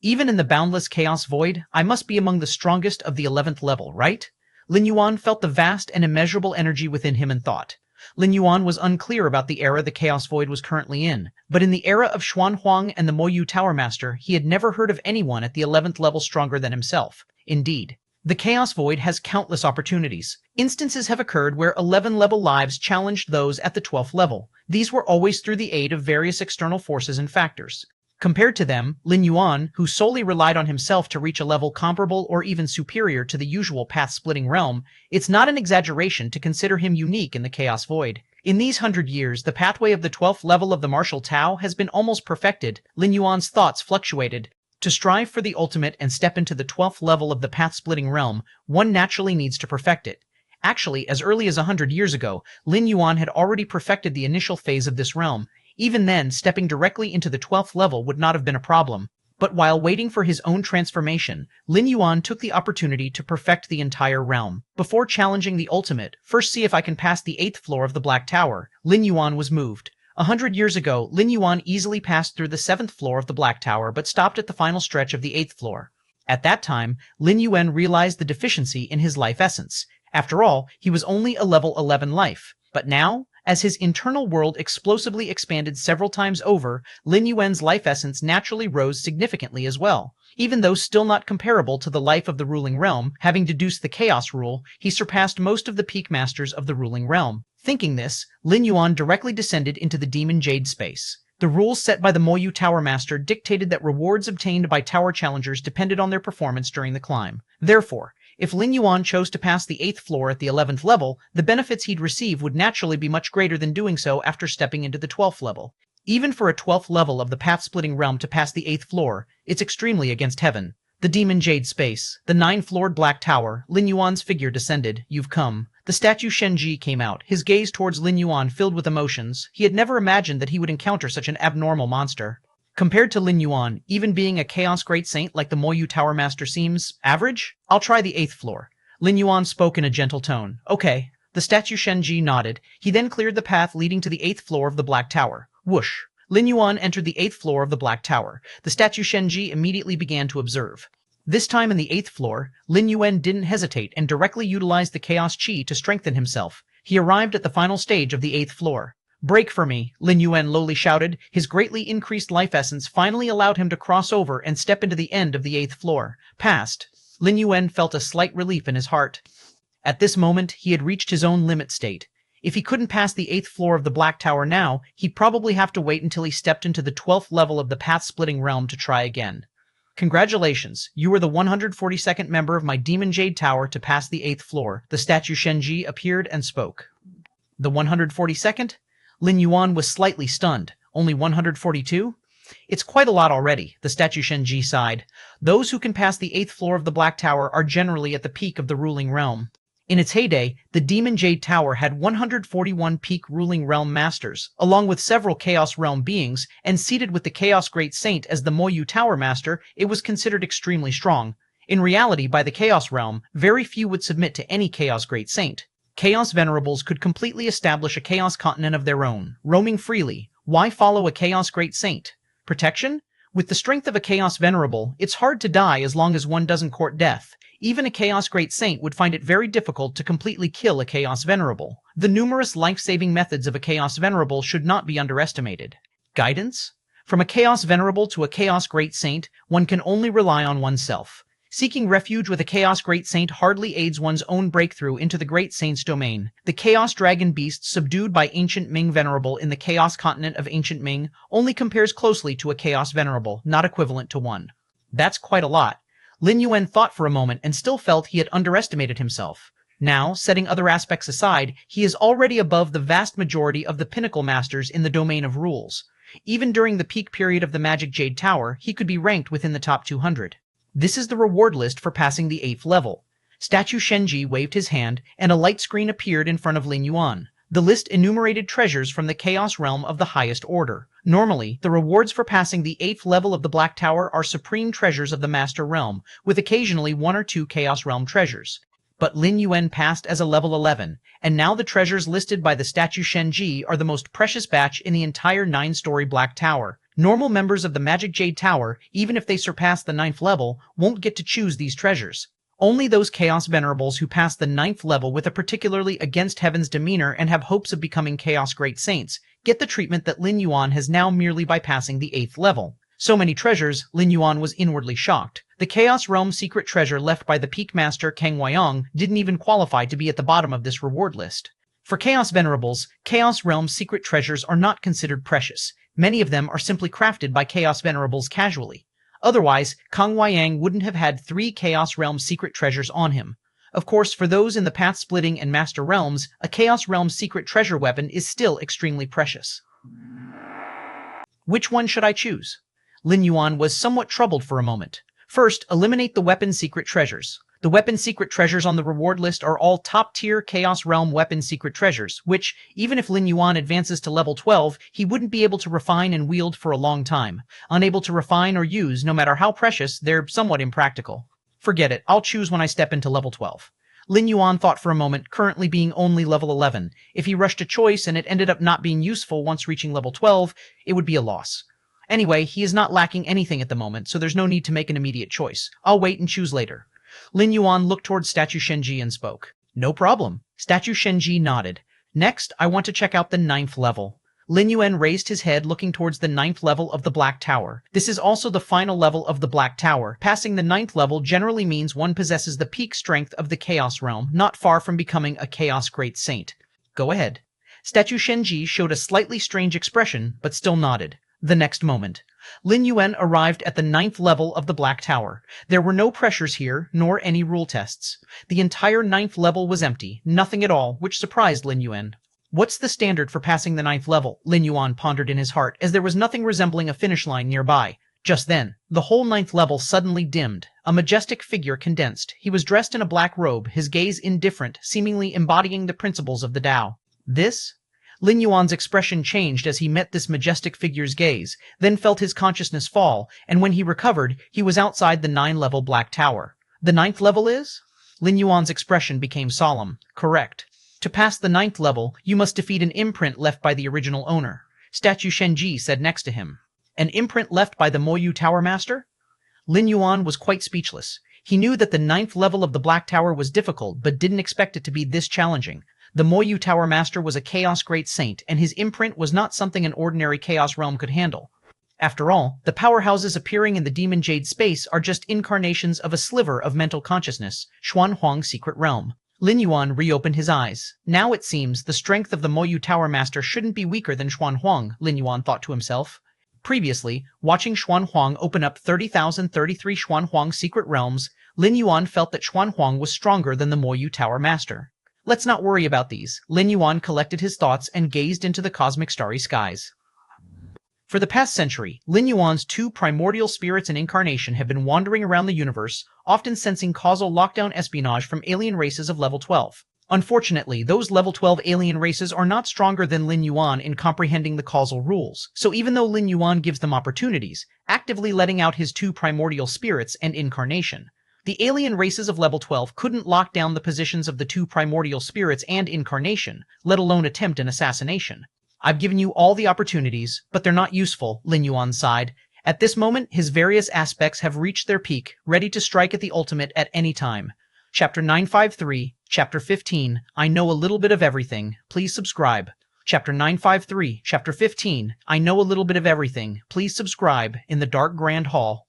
Even in the boundless Chaos Void, I must be among the strongest of the 11th level, right? Lin Yuan felt the vast and immeasurable energy within him and thought. Lin Yuan was unclear about the era the Chaos Void was currently in, but in the era of Xuan Huang and the Moyu Tower Master, he had never heard of anyone at the 11th level stronger than himself. Indeed, the Chaos Void has countless opportunities. Instances have occurred where 11-level lives challenged those at the 12th level. These were always through the aid of various external forces and factors. Compared to them, Lin Yuan, who solely relied on himself to reach a level comparable or even superior to the usual path-splitting realm, it's not an exaggeration to consider him unique in the Chaos Void. In these 100 years, the pathway of the 12th level of the martial Tao has been almost perfected. Lin Yuan's thoughts fluctuated. To strive for the ultimate and step into the 12th level of the path-splitting realm, one naturally needs to perfect it. Actually, as early as 100 years ago, Lin Yuan had already perfected the initial phase of this realm. Even then, stepping directly into the 12th level would not have been a problem. But while waiting for his own transformation, Lin Yuan took the opportunity to perfect the entire realm. Before challenging the ultimate, first see if I can pass the 8th floor of the Black Tower. Lin Yuan was moved. 100 years ago, Lin Yuan easily passed through the 7th floor of the Black Tower but stopped at the final stretch of the 8th floor. At that time, Lin Yuan realized the deficiency in his life essence. After all, he was only a level 11 life. But now, as his internal world explosively expanded several times over, Lin Yuan's life essence naturally rose significantly as well. Even though still not comparable to the life of the ruling realm, having deduced the Chaos Rule, he surpassed most of the peak masters of the ruling realm. Thinking this, Lin Yuan directly descended into the Demon Jade space. The rules set by the Moyu Tower Master dictated that rewards obtained by tower challengers depended on their performance during the climb. Therefore, if Lin Yuan chose to pass the 8th floor at the 11th level, the benefits he'd receive would naturally be much greater than doing so after stepping into the 12th level. Even for a 12th level of the path-splitting realm to pass the 8th floor, it's extremely against heaven. The Demon Jade space, the 9-floored Black Tower, Lin Yuan's figure descended. You've come. The statue Shenji came out, his gaze towards Lin Yuan filled with emotions. He had never imagined that he would encounter such an abnormal monster. Compared to Lin Yuan, even being a Chaos Great Saint like the Moyu Tower Master seems average. I'll try the 8th floor. Lin Yuan spoke in a gentle tone. Okay. The statue Shenji nodded. He then cleared the path leading to the 8th floor of the Black Tower. Whoosh. Lin Yuan entered the 8th floor of the Black Tower. The statue Shenji immediately began to observe. This time in the 8th floor, Lin Yuan didn't hesitate and directly utilized the Chaos Chi to strengthen himself. He arrived at the final stage of the 8th floor. Break for me, Lin Yuan lowly shouted. His greatly increased life essence finally allowed him to cross over and step into the end of the 8th floor. Passed. Lin Yuan felt a slight relief in his heart. At this moment, he had reached his own limit state. If he couldn't pass the 8th floor of the Black Tower now, he'd probably have to wait until he stepped into the 12th level of the path-splitting realm to try again. Congratulations, you were the 142nd member of my Demon Jade Tower to pass the 8th floor. The statue Shenji appeared and spoke. The 142nd? Lin Yuan was slightly stunned. Only 142? It's quite a lot already, the statue Shenji sighed. Those who can pass the 8th floor of the Black Tower are generally at the peak of the ruling realm. In its heyday, the Demon Jade Tower had 141 peak ruling realm masters, along with several Chaos Realm beings, and seated with the Chaos Great Saint as the Moyu Tower Master, it was considered extremely strong. In reality, by the Chaos Realm, very few would submit to any Chaos Great Saint. Chaos Venerables could completely establish a Chaos Continent of their own, roaming freely. Why follow a Chaos Great Saint? Protection? With the strength of a Chaos Venerable, it's hard to die as long as one doesn't court death. Even a Chaos Great Saint would find it very difficult to completely kill a Chaos Venerable. The numerous life-saving methods of a Chaos Venerable should not be underestimated. Guidance? From a chaos venerable to a chaos great saint, one can only rely on oneself. Seeking refuge with a Chaos Great Saint hardly aids one's own breakthrough into the Great Saint's domain. The Chaos Dragon Beast subdued by Ancient Ming Venerable in the Chaos Continent of Ancient Ming only compares closely to a Chaos Venerable, not equivalent to one. That's quite a lot. Lin Yuan thought for a moment and still felt he had underestimated himself. Now, setting other aspects aside, he is already above the vast majority of the pinnacle masters in the domain of rules. Even during the peak period of the Magic Jade Tower, he could be ranked within the top 200. This is the reward list for passing the 8th level. Statue Shenji waved his hand, and a light screen appeared in front of Lin Yuan. The list enumerated treasures from the Chaos Realm of the highest order. Normally, the rewards for passing the 8th level of the Black Tower are supreme treasures of the Master Realm, with occasionally 1 or 2 Chaos Realm treasures. But Lin Yuan passed as a level 11, and now the treasures listed by the Statue Shenji are the most precious batch in the entire 9-story Black Tower. Normal members of the Magic Jade Tower, even if they surpass the 9th level, won't get to choose these treasures. Only those Chaos Venerables who pass the 9th level with a particularly against heaven's demeanor and have hopes of becoming Chaos Great Saints get the treatment that Lin Yuan has now merely by passing the 8th level. So many treasures, Lin Yuan was inwardly shocked. The Chaos Realm secret treasure left by the Peak Master Kang Weiyang didn't even qualify to be at the bottom of this reward list. For Chaos Venerables, Chaos Realm secret treasures are not considered precious. Many of them are simply crafted by Chaos Venerables casually. Otherwise, Kang Weiyang wouldn't have had 3 Chaos Realm secret treasures on him. Of course, for those in the Path-Splitting and Master Realms, a Chaos Realm secret treasure weapon is still extremely precious. Which one should I choose? Lin Yuan was somewhat troubled for a moment. First, eliminate the weapon secret treasures. The weapon secret treasures on the reward list are all top-tier Chaos Realm weapon secret treasures, which, even if Lin Yuan advances to level 12, he wouldn't be able to refine and wield for a long time. Unable to refine or use, no matter how precious, they're somewhat impractical. Forget it, I'll choose when I step into level 12. Lin Yuan thought for a moment, currently being only level 11. If he rushed a choice and it ended up not being useful once reaching level 12, it would be a loss. Anyway, he is not lacking anything at the moment, so there's no need to make an immediate choice. I'll wait and choose later. Lin Yuan looked towards Statue Shenji and spoke. No problem. Statue Shenji nodded. Next, I want to check out the 9th level. Lin Yuan raised his head looking towards the 9th level of the Black Tower. This is also the final level of the Black Tower. Passing the 9th level generally means one possesses the peak strength of the Chaos Realm, not far from becoming a Chaos Great Saint. Go ahead. Statue Shenji showed a slightly strange expression, but still nodded. The next moment, Lin Yuan arrived at the 9th level of the Black Tower. There were no pressures here, nor any rule tests. The entire 9th level was empty, nothing at all, which surprised Lin Yuan. What's the standard for passing the 9th level? Lin Yuan pondered in his heart, as there was nothing resembling a finish line nearby. Just then, the whole 9th level suddenly dimmed. A majestic figure condensed. He was dressed in a black robe, his gaze indifferent, seemingly embodying the principles of the Dao. This? Lin Yuan's expression changed as he met this majestic figure's gaze, then felt his consciousness fall, and when he recovered, he was outside the 9-level Black Tower. The 9th level is? Lin Yuan's expression became solemn. Correct. To pass the 9th level, you must defeat an imprint left by the original owner. Statue Shenji said next to him. An imprint left by the Moyu Tower Master? Lin Yuan was quite speechless. He knew that the 9th level of the Black Tower was difficult, but didn't expect it to be this challenging. The Moyu Tower Master was a Chaos Great Saint, and his imprint was not something an ordinary Chaos Realm could handle. After all, the powerhouses appearing in the Demon Jade space are just incarnations of a sliver of mental consciousness, Xuanhuang's secret realm. Lin Yuan reopened his eyes. Now it seems the strength of the Moyu Tower Master shouldn't be weaker than Xuanhuang, Lin Yuan thought to himself. Previously, watching Xuanhuang open up 30,033 Xuanhuang secret realms, Lin Yuan felt that Xuanhuang was stronger than the Moyu Tower Master. Let's not worry about these. Lin Yuan collected his thoughts and gazed into the cosmic starry skies. For the past century, Lin Yuan's 2 primordial spirits in incarnation have been wandering around the universe, often sensing causal lockdown espionage from alien races of level 12. Unfortunately, those level 12 alien races are not stronger than Lin Yuan in comprehending the causal rules, so even though Lin Yuan gives them opportunities, actively letting out his 2 primordial spirits and incarnation, the alien races of level 12 couldn't lock down the positions of the 2 primordial spirits and incarnation, let alone attempt an assassination. I've given you all the opportunities, but they're not useful, Lin Yuan sighed. At this moment, his various aspects have reached their peak, ready to strike at the ultimate at any time. Chapter 953, Chapter 15, I Know a Little Bit of Everything. Please subscribe. Chapter 953, Chapter 15, I Know a Little Bit of Everything. Please subscribe in the Dark Grand Hall.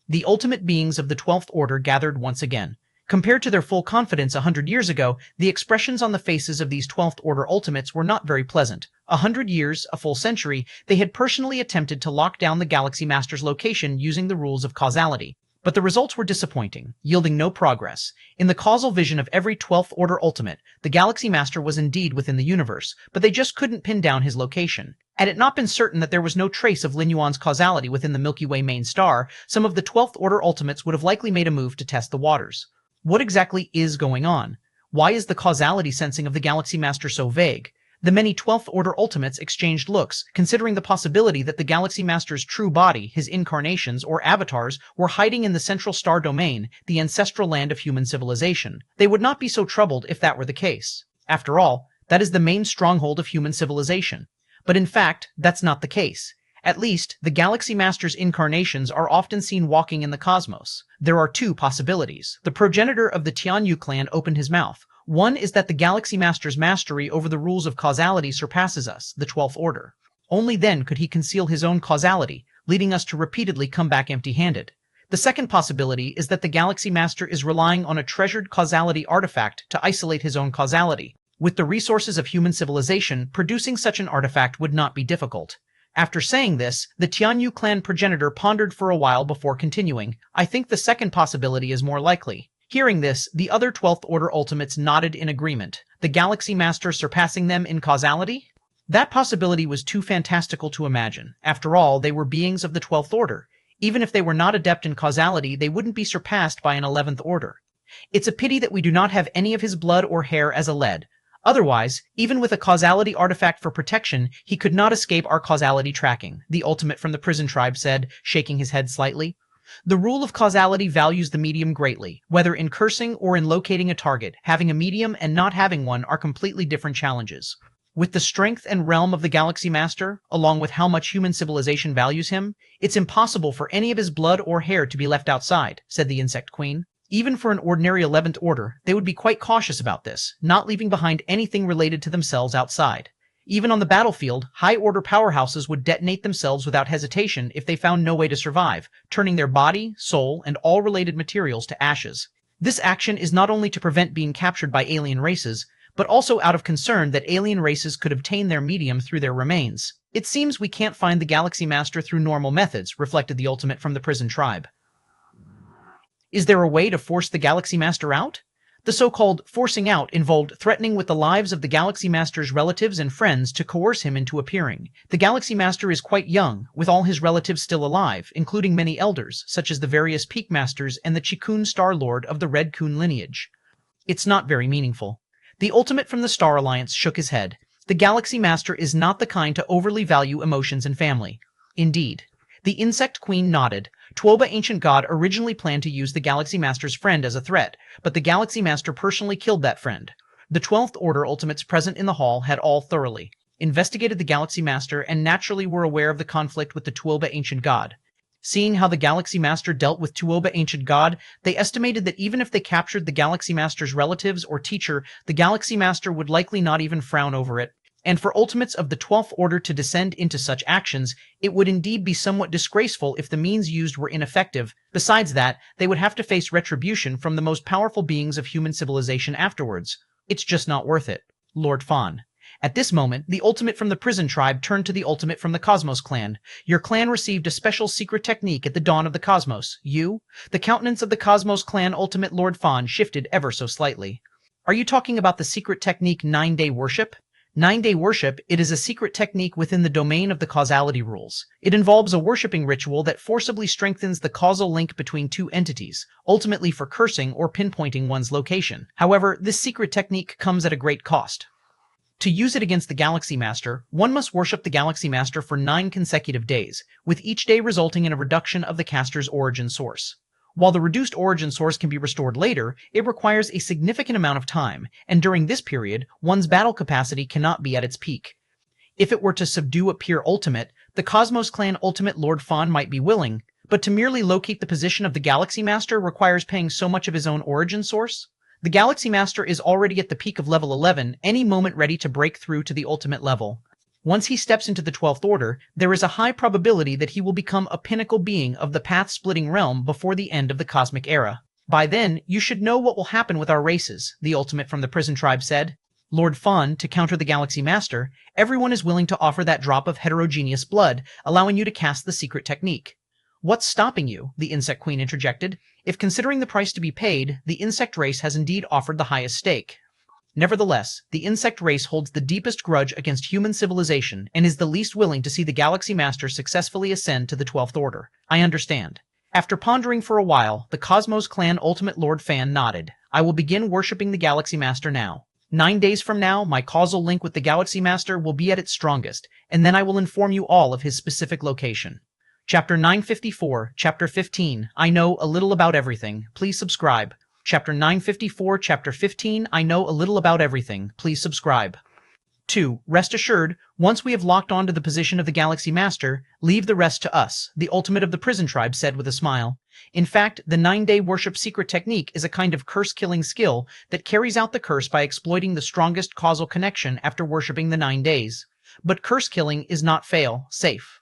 The ultimate beings of the 12th Order gathered once again. Compared to their full confidence 100 years ago, the expressions on the faces of these 12th Order ultimates were not very pleasant. 100 years, a full century, they had personally attempted to lock down the Galaxy Master's location using the rules of causality. But the results were disappointing, yielding no progress. In the causal vision of every 12th Order ultimate, the Galaxy Master was indeed within the universe, but they just couldn't pin down his location. Had it not been certain that there was no trace of Lin Yuan's causality within the Milky Way main star, some of the 12th Order ultimates would have likely made a move to test the waters. What exactly is going on? Why is the causality sensing of the Galaxy Master so vague? The many 12th Order ultimates exchanged looks, considering the possibility that the Galaxy Master's true body, his incarnations or avatars, were hiding in the Central Star Domain, the ancestral land of human civilization. They would not be so troubled if that were the case. After all, that is the main stronghold of human civilization. But in fact, that's not the case. At least, the Galaxy Master's incarnations are often seen walking in the cosmos. There are two possibilities. The progenitor of the Tianyu clan opened his mouth. One is that the Galaxy Master's mastery over the rules of causality surpasses us, the 12th Order. Only then could he conceal his own causality, leading us to repeatedly come back empty-handed. The second possibility is that the Galaxy Master is relying on a treasured causality artifact to isolate his own causality. With the resources of human civilization, producing such an artifact would not be difficult. After saying this, the Tianyu clan progenitor pondered for a while before continuing. I think the second possibility is more likely. Hearing this, the other 12th Order ultimates nodded in agreement. The Galaxy Master surpassing them in causality? That possibility was too fantastical to imagine. After all, they were beings of the 12th Order. Even if they were not adept in causality, they wouldn't be surpassed by an 11th Order. It's a pity that we do not have any of his blood or hair as a lead. Otherwise, even with a causality artifact for protection, he could not escape our causality tracking, the ultimate from the prison tribe said, shaking his head slightly. The rule of causality values the medium greatly. Whether in cursing or in locating a target, having a medium and not having one are completely different challenges. With the strength and realm of the Galaxy Master, along with how much human civilization values him, it's impossible for any of his blood or hair to be left outside, said the Insect Queen. Even for an ordinary 11th Order, they would be quite cautious about this, not leaving behind anything related to themselves outside. Even on the battlefield, high-order powerhouses would detonate themselves without hesitation if they found no way to survive, turning their body, soul, and all related materials to ashes. This action is not only to prevent being captured by alien races, but also out of concern that alien races could obtain their medium through their remains. It seems we can't find the Galaxy Master through normal methods, reflected the ultimate from the prison tribe. Is there a way to force the Galaxy Master out? The so-called forcing out involved threatening with the lives of the Galaxy Master's relatives and friends to coerce him into appearing. The Galaxy Master is quite young, with all his relatives still alive, including many elders, such as the various Peak Masters and the Chikun Star Lord of the Red Kun lineage. It's not very meaningful. The ultimate from the Star Alliance shook his head. The Galaxy Master is not the kind to overly value emotions and family. Indeed. The Insect Queen nodded. Tuoba Ancient God originally planned to use the Galaxy Master's friend as a threat, but the Galaxy Master personally killed that friend. The 12th Order ultimates present in the hall had all thoroughly investigated the Galaxy Master and naturally were aware of the conflict with the Tuoba Ancient God. Seeing how the Galaxy Master dealt with Tuoba Ancient God, they estimated that even if they captured the Galaxy Master's relatives or teacher, the Galaxy Master would likely not even frown over it. And for ultimates of the 12th Order to descend into such actions, it would indeed be somewhat disgraceful if the means used were ineffective. Besides that, they would have to face retribution from the most powerful beings of human civilization afterwards. It's just not worth it. Lord Fawn. At this moment, the ultimate from the prison tribe turned to the ultimate from the Cosmos clan. Your clan received a special secret technique at the dawn of the cosmos. You? The countenance of the Cosmos clan ultimate Lord Fawn shifted ever so slightly. Are you talking about the secret technique 9-day worship? 9-day worship, it is a secret technique within the domain of the causality rules. It involves a worshipping ritual that forcibly strengthens the causal link between two entities, ultimately for cursing or pinpointing one's location. However, this secret technique comes at a great cost. To use it against the Galaxy Master, one must worship the Galaxy Master for 9 consecutive days, with each day resulting in a reduction of the caster's origin source. While the reduced origin source can be restored later, it requires a significant amount of time, and during this period, one's battle capacity cannot be at its peak. If it were to subdue a pure ultimate, the Cosmos Clan ultimate Lord Fawn might be willing, but to merely locate the position of the Galaxy Master requires paying so much of his own origin source? The Galaxy Master is already at the peak of level 11, any moment ready to break through to the ultimate level. Once he steps into the 12th Order, there is a high probability that he will become a pinnacle being of the path-splitting realm before the end of the cosmic era. By then, you should know what will happen with our races, the ultimate from the prison tribe said. Lord Fawn, to counter the Galaxy Master, everyone is willing to offer that drop of heterogeneous blood, allowing you to cast the secret technique. What's stopping you? The Insect Queen interjected. If considering the price to be paid, the insect race has indeed offered the highest stake. Nevertheless, the insect race holds the deepest grudge against human civilization and is the least willing to see the Galaxy Master successfully ascend to the 12th Order. I understand. After pondering for a while, the Cosmos Clan Ultimate Lord Fan nodded. I will begin worshipping the Galaxy Master now. 9 days from now, my causal link with the Galaxy Master will be at its strongest, and then I will inform you all of his specific location. Chapter 954, Chapter 15, I Know a Little About Everything. Please subscribe. Chapter 954, Chapter 15, I Know a Little About Everything. Please subscribe. 2. Rest assured, once we have locked onto the position of the Galaxy Master, leave the rest to us, the ultimate of the prison tribe said with a smile. In fact, the 9-day worship secret technique is a kind of curse-killing skill that carries out the curse by exploiting the strongest causal connection after worshipping the 9 days. But curse-killing is not safe.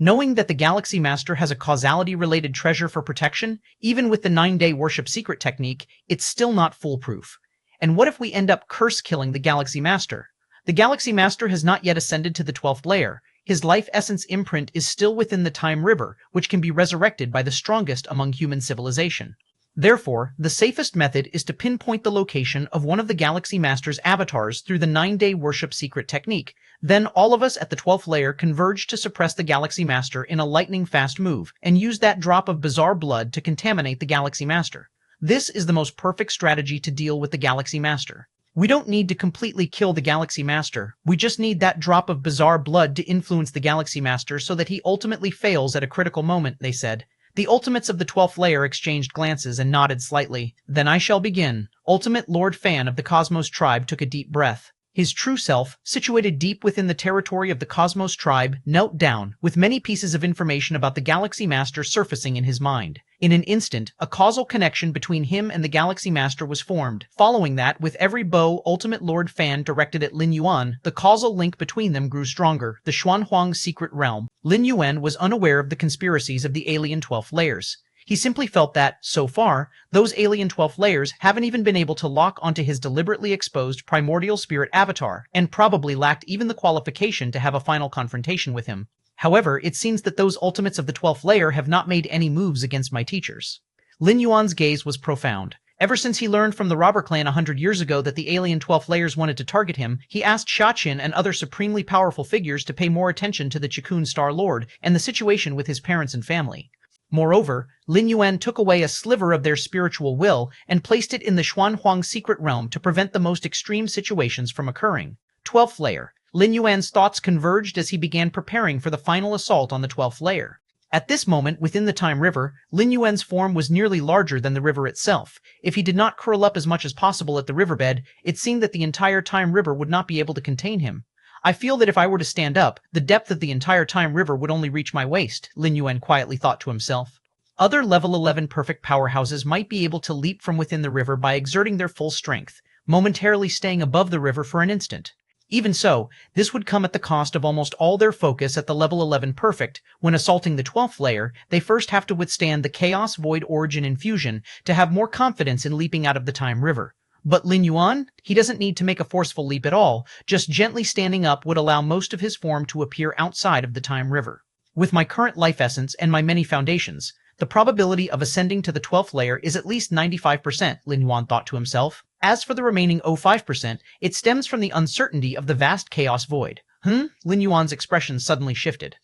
Knowing that the Galaxy Master has a causality-related treasure for protection, even with the 9-day worship secret technique, it's still not foolproof. And what if we end up curse-killing the Galaxy Master? The Galaxy Master has not yet ascended to the 12th layer. His life essence imprint is still within the Time River, which can be resurrected by the strongest among human civilization. Therefore, the safest method is to pinpoint the location of one of the Galaxy Master's avatars through the 9-day worship secret technique. Then all of us at the 12th layer converge to suppress the Galaxy Master in a lightning-fast move, and use that drop of bizarre blood to contaminate the Galaxy Master. This is the most perfect strategy to deal with the Galaxy Master. We don't need to completely kill the Galaxy Master, we just need that drop of bizarre blood to influence the Galaxy Master so that he ultimately fails at a critical moment, they said. The ultimates of the 12th layer exchanged glances and nodded slightly. Then I shall begin. Ultimate Lord Fan of the Cosmos tribe took a deep breath. His true self, situated deep within the territory of the Cosmos tribe, knelt down, with many pieces of information about the Galaxy Master surfacing in his mind. In an instant, a causal connection between him and the Galaxy Master was formed. Following that, with every bow Ultimate Lord Fan directed at Lin Yuan, the causal link between them grew stronger. The Xuanhuang's secret realm. Lin Yuan was unaware of the conspiracies of the alien 12th layers. He simply felt that, so far, those alien 12th layers haven't even been able to lock onto his deliberately exposed primordial spirit avatar, and probably lacked even the qualification to have a final confrontation with him. However, it seems that those ultimates of the 12th layer have not made any moves against my teachers. Lin Yuan's gaze was profound. Ever since he learned from the robber clan 100 years ago that the alien 12th layers wanted to target him, he asked Shaqin and other supremely powerful figures to pay more attention to the Chikun Star Lord and the situation with his parents and family. Moreover, Lin Yuan took away a sliver of their spiritual will and placed it in the Xuanhuang secret realm to prevent the most extreme situations from occurring. 12th layer. Lin Yuan's thoughts converged as he began preparing for the final assault on the 12th layer. At this moment, within the Time River, Lin Yuan's form was nearly larger than the river itself. If he did not curl up as much as possible at the riverbed, it seemed that the entire Time River would not be able to contain him. I feel that if I were to stand up, the depth of the entire Time River would only reach my waist, Lin Yuan quietly thought to himself. Other level 11 perfect powerhouses might be able to leap from within the river by exerting their full strength, momentarily staying above the river for an instant. Even so, this would come at the cost of almost all their focus at the level 11 perfect. When assaulting the 12th layer, they first have to withstand the Chaos Void Origin infusion to have more confidence in leaping out of the Time River. But Lin Yuan? He doesn't need to make a forceful leap at all, just gently standing up would allow most of his form to appear outside of the Time River. With my current life essence and my many foundations, the probability of ascending to the 12th layer is at least 95%, Lin Yuan thought to himself. As for the remaining 5%, it stems from the uncertainty of the vast chaos void. Lin Yuan's expression suddenly shifted.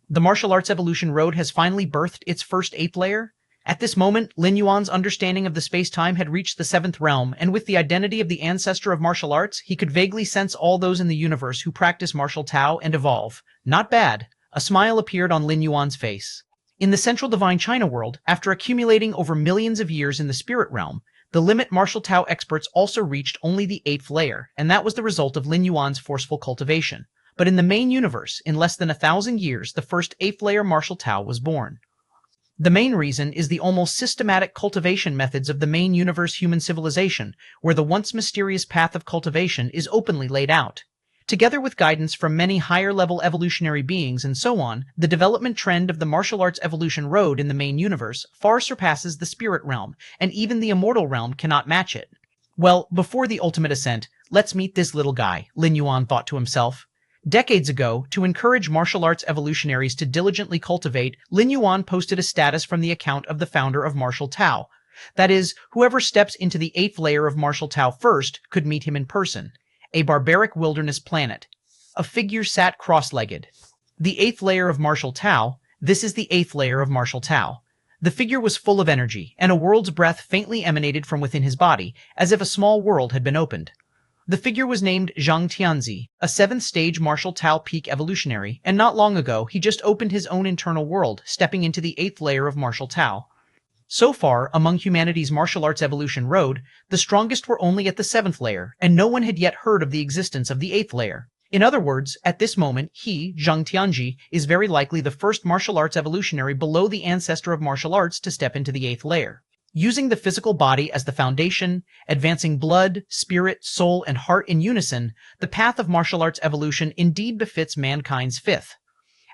The martial arts evolution road has finally birthed its first 8th layer? At this moment, Lin Yuan's understanding of the space-time had reached the 7th realm, and with the identity of the ancestor of martial arts, he could vaguely sense all those in the universe who practice martial Tao and evolve. Not bad. A smile appeared on Lin Yuan's face. In the central divine China world, after accumulating over millions of years in the spirit realm, the limit martial Tao experts also reached only the 8th layer, and that was the result of Lin Yuan's forceful cultivation. But in the main universe, in less than 1,000 years, the first 8th layer martial Tao was born. The main reason is the almost systematic cultivation methods of the main universe human civilization, where the once mysterious path of cultivation is openly laid out. Together with guidance from many higher-level evolutionary beings and so on, the development trend of the martial arts evolution road in the main universe far surpasses the spirit realm, and even the immortal realm cannot match it. Well, before the ultimate ascent, let's meet this little guy, Lin Yuan thought to himself. Decades ago, to encourage martial arts evolutionaries to diligently cultivate, Lin Yuan posted a status from the account of the founder of martial Tao. That is, whoever steps into the 8th layer of martial Tao first could meet him in person. A barbaric wilderness planet. A figure sat cross-legged. The 8th layer of martial Tao. This is the 8th layer of martial Tao. The figure was full of energy, and a world's breath faintly emanated from within his body, as if a small world had been opened. The figure was named Zhang Tianzi, a 7th stage martial Tao peak evolutionary, and not long ago he just opened his own internal world, stepping into the 8th layer of martial Tao. So far, among humanity's martial arts evolution road, the strongest were only at the 7th layer, and no one had yet heard of the existence of the 8th layer. In other words, at this moment, he, Zhang Tianji, is very likely the first martial arts evolutionary below the ancestor of martial arts to step into the 8th layer. Using the physical body as the foundation, advancing blood, spirit, soul, and heart in unison, the path of martial arts evolution indeed befits mankind's 5th.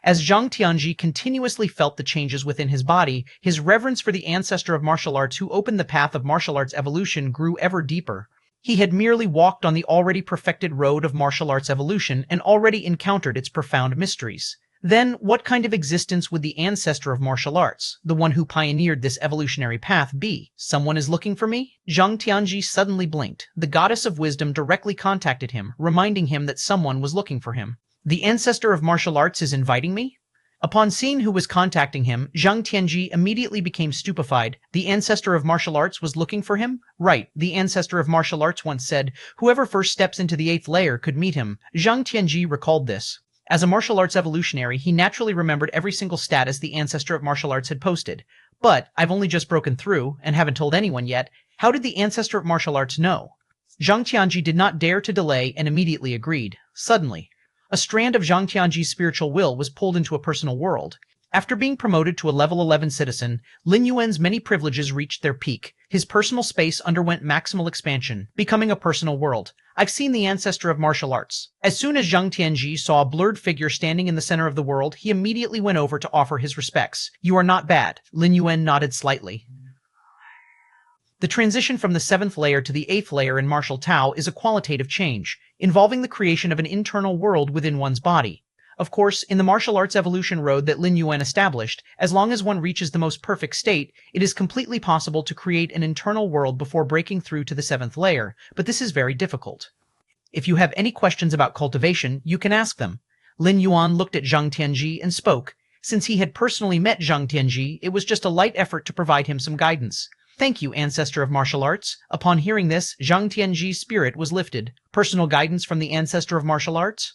As Zhang Tianji continuously felt the changes within his body, his reverence for the ancestor of martial arts who opened the path of martial arts evolution grew ever deeper. He had merely walked on the already perfected road of martial arts evolution and already encountered its profound mysteries. Then, what kind of existence would the ancestor of martial arts, the one who pioneered this evolutionary path, be? Someone is looking for me? Zhang Tianji suddenly blinked. The goddess of wisdom directly contacted him, reminding him that someone was looking for him. The ancestor of martial arts is inviting me? Upon seeing who was contacting him, Zhang Tianji immediately became stupefied. The ancestor of martial arts was looking for him? Right, the ancestor of martial arts once said, whoever first steps into the 8th layer could meet him. Zhang Tianji recalled this. As a martial arts evolutionary, he naturally remembered every single status the ancestor of martial arts had posted. But, I've only just broken through, and haven't told anyone yet. How did the ancestor of martial arts know? Zhang Tianji did not dare to delay and immediately agreed. Suddenly, a strand of Zhang Tianji's spiritual will was pulled into a personal world. After being promoted to a level 11 citizen, Lin Yuan's many privileges reached their peak. His personal space underwent maximal expansion, becoming a personal world. I've seen the ancestor of martial arts. As soon as Zhang Tianji saw a blurred figure standing in the center of the world, he immediately went over to offer his respects. You are not bad. Lin Yuan nodded slightly. The transition from the 7th layer to the 8th layer in martial Tao is a qualitative change, involving the creation of an internal world within one's body. Of course, in the martial arts evolution road that Lin Yuan established, as long as one reaches the most perfect state, it is completely possible to create an internal world before breaking through to the 7th layer, but this is very difficult. If you have any questions about cultivation, you can ask them. Lin Yuan looked at Zhang Tianji and spoke. Since he had personally met Zhang Tianji, it was just a light effort to provide him some guidance. Thank you, ancestor of martial arts. Upon hearing this, Zhang Tianji's spirit was lifted. Personal guidance from the ancestor of martial arts?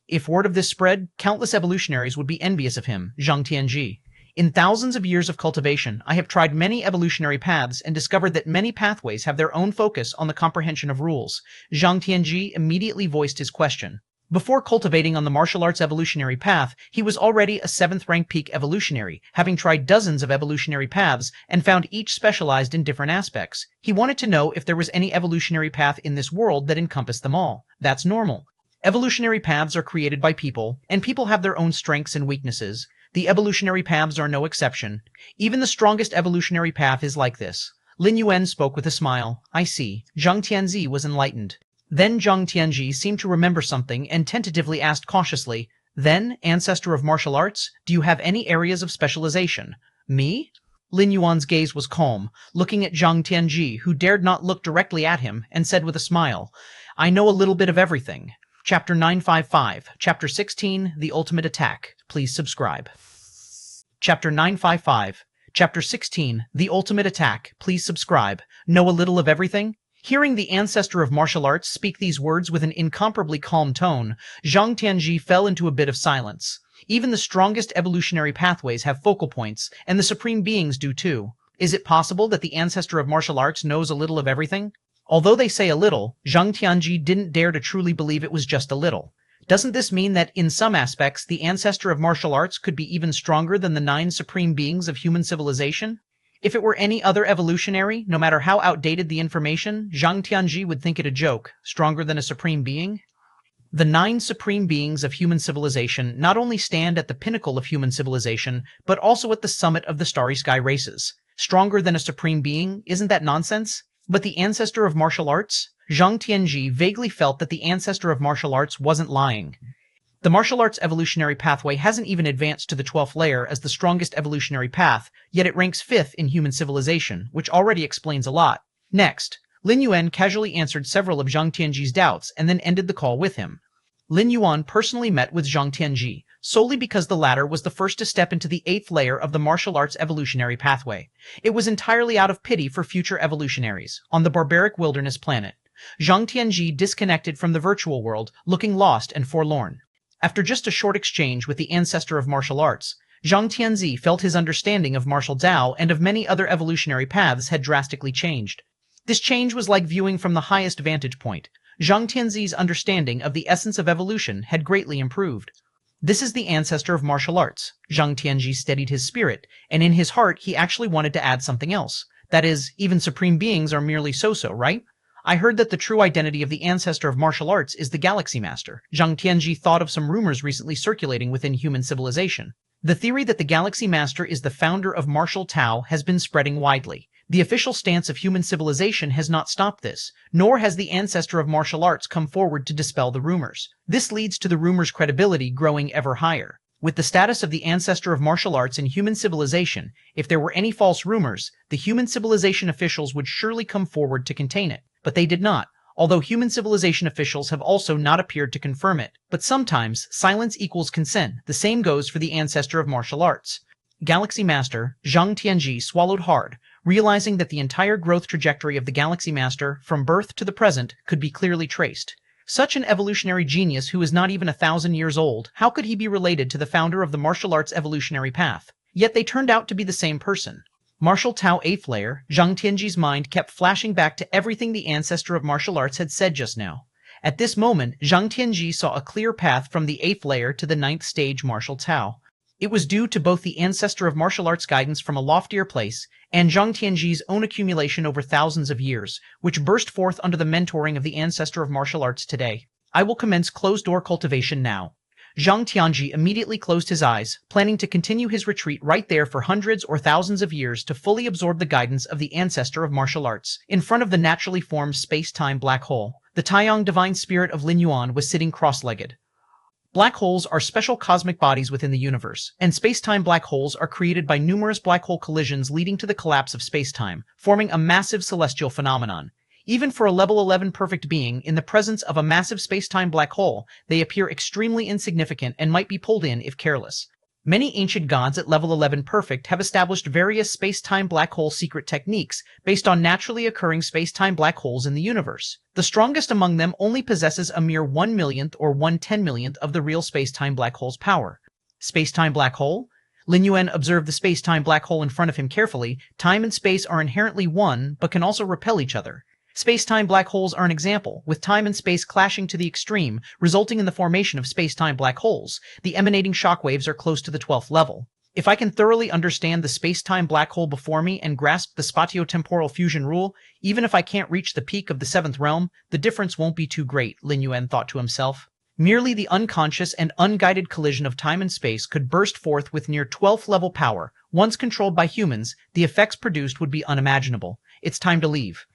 If word of this spread, countless evolutionaries would be envious of him, Zhang Tianji. In thousands of years of cultivation, I have tried many evolutionary paths and discovered that many pathways have their own focus on the comprehension of rules. Zhang Tianji immediately voiced his question. Before cultivating on the martial arts evolutionary path, he was already a 7th rank peak evolutionary, having tried dozens of evolutionary paths and found each specialized in different aspects. He wanted to know if there was any evolutionary path in this world that encompassed them all. That's normal. Evolutionary paths are created by people, and people have their own strengths and weaknesses. The evolutionary paths are no exception. Even the strongest evolutionary path is like this. Lin Yuan spoke with a smile. I see. Zhang Tianzi was enlightened. Then Zhang Tianji seemed to remember something and tentatively asked cautiously, Then, ancestor of martial arts, do you have any areas of specialization? Me? Lin Yuan's gaze was calm, looking at Zhang Tianji, who dared not look directly at him, and said with a smile, I know a little bit of everything. Chapter 955, Chapter 16, The Ultimate Attack. Please subscribe. Chapter 955, Chapter 16, The Ultimate Attack. Please subscribe. Know a little of everything? Hearing the ancestor of martial arts speak these words with an incomparably calm tone, Zhang Tianji fell into a bit of silence. Even the strongest evolutionary pathways have focal points, and the supreme beings do too. Is it possible that the ancestor of martial arts knows a little of everything? Although they say a little, Zhang Tianji didn't dare to truly believe it was just a little. Doesn't this mean that, in some aspects, the ancestor of martial arts could be even stronger than the 9 supreme beings of human civilization? If it were any other evolutionary, no matter how outdated the information, Zhang Tianji would think it a joke, stronger than a supreme being? The 9 supreme beings of human civilization not only stand at the pinnacle of human civilization, but also at the summit of the starry sky races. Stronger than a supreme being? Isn't that nonsense? But the ancestor of martial arts? Zhang Tianji vaguely felt that the ancestor of martial arts wasn't lying. The martial arts evolutionary pathway hasn't even advanced to the 12th layer as the strongest evolutionary path, yet it ranks 5th in human civilization, which already explains a lot. Next, Lin Yuan casually answered several of Zhang Tianji's doubts and then ended the call with him. Lin Yuan personally met with Zhang Tianji, solely because the latter was the first to step into the 8th layer of the martial arts evolutionary pathway. It was entirely out of pity for future evolutionaries, on the barbaric wilderness planet. Zhang Tianji disconnected from the virtual world, looking lost and forlorn. After just a short exchange with the ancestor of martial arts, Zhang Tianzi felt his understanding of martial Dao and of many other evolutionary paths had drastically changed. This change was like viewing from the highest vantage point. Zhang Tianzi's understanding of the essence of evolution had greatly improved. This is the ancestor of martial arts. Zhang Tianji steadied his spirit, and in his heart he actually wanted to add something else. That is, even supreme beings are merely so-so, right? I heard that the true identity of the ancestor of martial arts is the Galaxy Master. Zhang Tianji thought of some rumors recently circulating within human civilization. The theory that the Galaxy Master is the founder of martial Tao has been spreading widely. The official stance of human civilization has not stopped this, nor has the ancestor of martial arts come forward to dispel the rumors. This leads to the rumors' credibility growing ever higher. With the status of the ancestor of martial arts in human civilization, if there were any false rumors, the human civilization officials would surely come forward to contain it. But they did not, although human civilization officials have also not appeared to confirm it. But sometimes, silence equals consent. The same goes for the ancestor of martial arts. Galaxy Master, Zhang Tianji swallowed hard, realizing that the entire growth trajectory of the Galaxy Master, from birth to the present, could be clearly traced. Such an evolutionary genius who is not even 1,000 years old, how could he be related to the founder of the martial arts evolutionary path? Yet they turned out to be the same person. Martial Tao 8th layer, Zhang Tianji's mind kept flashing back to everything the ancestor of martial arts had said just now. At this moment, Zhang Tianji saw a clear path from the 8th layer to the 9th stage martial Tao. It was due to both the ancestor of martial arts guidance from a loftier place and Zhang Tianji's own accumulation over thousands of years, which burst forth under the mentoring of the ancestor of martial arts today. I will commence closed-door cultivation now. Zhang Tianji immediately closed his eyes, planning to continue his retreat right there for hundreds or thousands of years to fully absorb the guidance of the ancestor of martial arts. In front of the naturally formed space-time black hole, the Taiyang divine spirit of Lin Yuan was sitting cross-legged. Black holes are special cosmic bodies within the universe, and space-time black holes are created by numerous black hole collisions leading to the collapse of space-time, forming a massive celestial phenomenon. Even for a level 11 perfect being, in the presence of a massive space-time black hole, they appear extremely insignificant and might be pulled in if careless. Many ancient gods at level 11 perfect have established various space-time black hole secret techniques based on naturally occurring space-time black holes in the universe. The strongest among them only possesses a mere 1/1,000,000th or 1/10,000,000th of the real space-time black hole's power. Space-time black hole? Lin Yuan observed the space-time black hole in front of him carefully. Time and space are inherently one, but can also repel each other. Space-time black holes are an example, with time and space clashing to the extreme, resulting in the formation of space-time black holes. The emanating shockwaves are close to the 12th level. If I can thoroughly understand the space-time black hole before me and grasp the spatio-temporal fusion rule, even if I can't reach the peak of the 7th realm, the difference won't be too great, Lin Yuan thought to himself. Merely the unconscious and unguided collision of time and space could burst forth with near 12th level power. Once controlled by humans, the effects produced would be unimaginable. It's time to leave.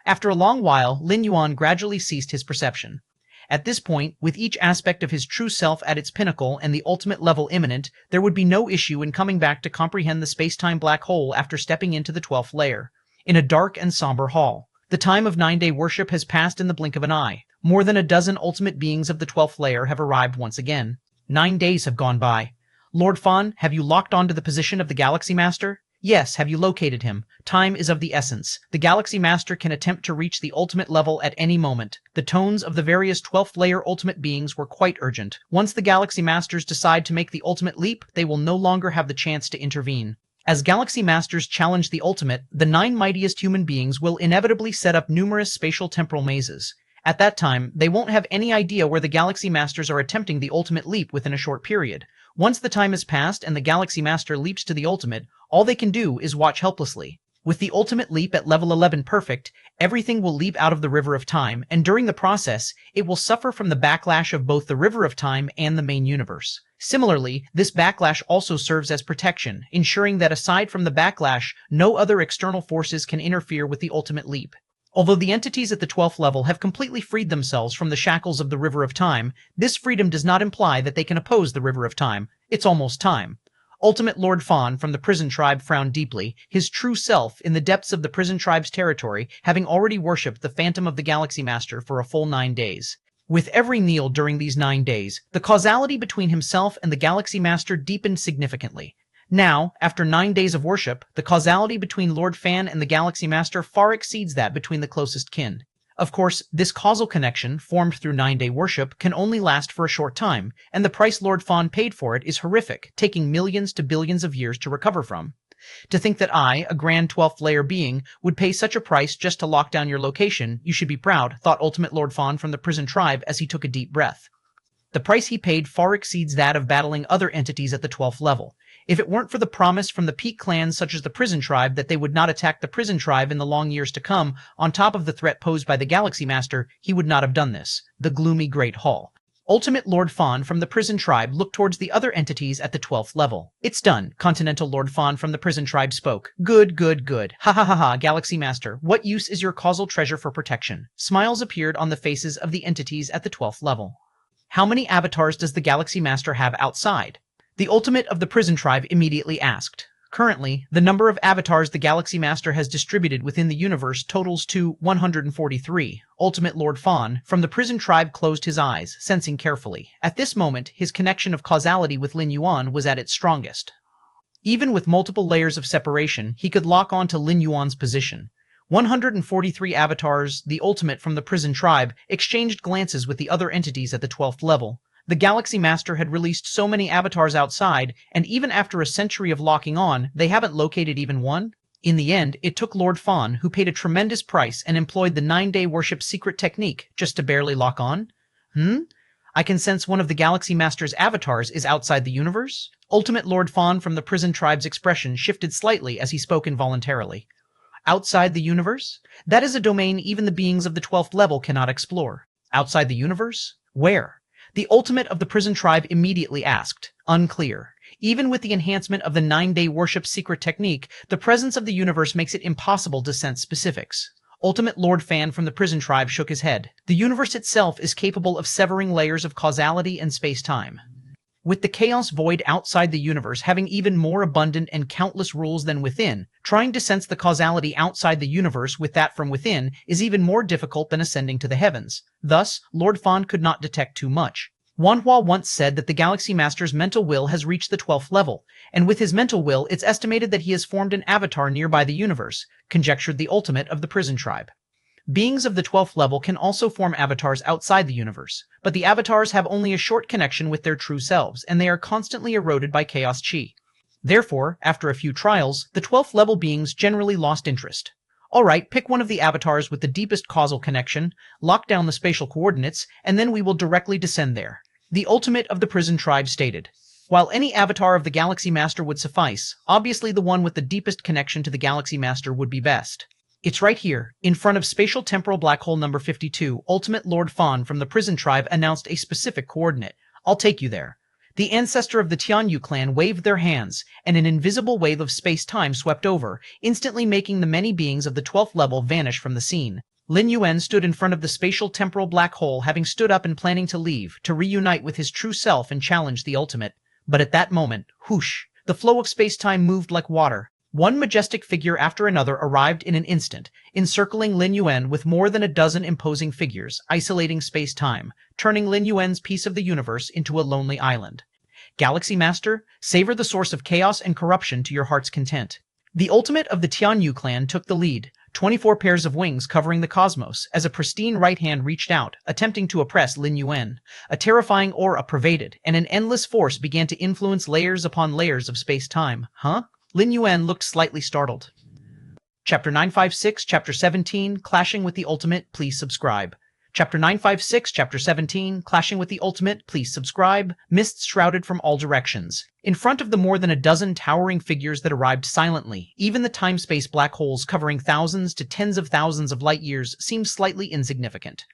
After a long while, Lin Yuan gradually ceased his perception. At this point, with each aspect of his true self at its pinnacle and the ultimate level imminent, there would be no issue in coming back to comprehend the space-time black hole after stepping into the 12th layer. In a dark and somber hall, the time of 9-day worship has passed in the blink of an eye. More than a dozen ultimate beings of the 12th layer have arrived once again. 9 days have gone by. Lord Fan, have you locked onto the position of the Galaxy Master? Yes, have you located him? Time is of the essence. The Galaxy Master can attempt to reach the ultimate level at any moment. The tones of the various 12th layer ultimate beings were quite urgent. Once the Galaxy Masters decide to make the ultimate leap, they will no longer have the chance to intervene. As Galaxy Masters challenge the ultimate, the 9 mightiest human beings will inevitably set up numerous spatial temporal mazes. At that time, they won't have any idea where the Galaxy Masters are attempting the ultimate leap within a short period. Once the time has passed and the Galaxy Master leaps to the ultimate, all they can do is watch helplessly. With the ultimate leap at level 11 perfect, everything will leap out of the River of Time, and during the process, it will suffer from the backlash of both the River of Time and the main universe. Similarly, this backlash also serves as protection, ensuring that aside from the backlash, no other external forces can interfere with the ultimate leap. Although the entities at the 12th level have completely freed themselves from the shackles of the River of Time, this freedom does not imply that they can oppose the River of Time. It's almost time. Ultimate Lord Fawn from the prison tribe frowned deeply, his true self in the depths of the prison tribe's territory, having already worshipped the Phantom of the Galaxy Master for a full 9 days. With every kneel during these 9 days, the causality between himself and the Galaxy Master deepened significantly. Now, after 9 days of worship, the causality between Lord Fan and the Galaxy Master far exceeds that between the closest kin. Of course, this causal connection, formed through 9-day worship, can only last for a short time, and the price Lord Fawn paid for it is horrific, taking millions to billions of years to recover from. To think that I, a grand 12th layer being, would pay such a price just to lock down your location, you should be proud, thought Ultimate Lord Fawn from the prison tribe as he took a deep breath. The price he paid far exceeds that of battling other entities at the 12th level. If it weren't for the promise from the peak clans such as the Prison Tribe that they would not attack the Prison Tribe in the long years to come, on top of the threat posed by the Galaxy Master, he would not have done this. The gloomy Great Hall. Ultimate Lord Fawn from the Prison Tribe looked towards the other entities at the 12th level. It's done, Continental Lord Fawn from the Prison Tribe spoke. Good, good, good. Ha ha ha ha, Galaxy Master. What use is your causal treasure for protection? Smiles appeared on the faces of the entities at the 12th level. How many avatars does the Galaxy Master have outside? The Ultimate of the Prison Tribe immediately asked. Currently, the number of avatars the Galaxy Master has distributed within the universe totals to 143. Ultimate Lord Fawn from the Prison Tribe closed his eyes, sensing carefully. At this moment, his connection of causality with Lin Yuan was at its strongest. Even with multiple layers of separation, he could lock on to Lin Yuan's position. 143 avatars, the Ultimate from the Prison Tribe, exchanged glances with the other entities at the 12th level. The Galaxy Master had released so many avatars outside, and even after a century of locking on, they haven't located even one? In the end, it took Lord Fawn, who paid a tremendous price and employed the 9-day worship secret technique, just to barely lock on? I can sense one of the Galaxy Master's avatars is outside the universe? Ultimate Lord Fawn from the Prison Tribe's expression shifted slightly as he spoke involuntarily. Outside the universe? That is a domain even the beings of the 12th level cannot explore. Outside the universe? Where? The Ultimate of the Prison Tribe immediately asked. Unclear. Even with the enhancement of the 9-day worship secret technique, the presence of the universe makes it impossible to sense specifics. Ultimate Lord Fan from the Prison Tribe shook his head. The universe itself is capable of severing layers of causality and space-time. With the chaos void outside the universe having even more abundant and countless rules than within, trying to sense the causality outside the universe with that from within is even more difficult than ascending to the heavens. Thus, Lord Fawn could not detect too much. Wanhua once said that the Galaxy Master's mental will has reached the 12th level, and with his mental will, it's estimated that he has formed an avatar nearby the universe, conjectured the Ultimate of the Prison Tribe. Beings of the 12th level can also form avatars outside the universe, but the avatars have only a short connection with their true selves, and they are constantly eroded by chaos chi. Therefore, after a few trials, the 12th level beings generally lost interest. Alright, pick one of the avatars with the deepest causal connection, lock down the spatial coordinates, and then we will directly descend there. The Ultimate of the Prison Tribe stated. While any avatar of the Galaxy Master would suffice, obviously the one with the deepest connection to the Galaxy Master would be best. It's right here, in front of Spatial Temporal Black Hole number 52, Ultimate Lord Fawn from the Prison Tribe announced a specific coordinate. I'll take you there. The ancestor of the Tianyu clan waved their hands, and an invisible wave of space-time swept over, instantly making the many beings of the 12th level vanish from the scene. Lin Yuan stood in front of the Spatial Temporal Black Hole, having stood up and planning to leave, to reunite with his true self and challenge the Ultimate. But at that moment, whoosh, the flow of space-time moved like water. One majestic figure after another arrived in an instant, encircling Lin Yuan with more than a dozen imposing figures, isolating space-time, turning Lin Yuan's piece of the universe into a lonely island. Galaxy Master, savor the source of chaos and corruption to your heart's content. The Ultimate of the Tianyu clan took the lead, 24 pairs of wings covering the cosmos, as a pristine right hand reached out, attempting to oppress Lin Yuan. A terrifying aura pervaded, and an endless force began to influence layers upon layers of space-time. Huh? Lin Yuan looked slightly startled. Chapter 956, Chapter 17, Clashing with the Ultimate, please subscribe. Chapter 956, Chapter 17, Clashing with the Ultimate, please subscribe. Mists shrouded from all directions. In front of the more than a dozen towering figures that arrived silently, even the time-space black holes covering thousands to tens of thousands of light years seemed slightly insignificant.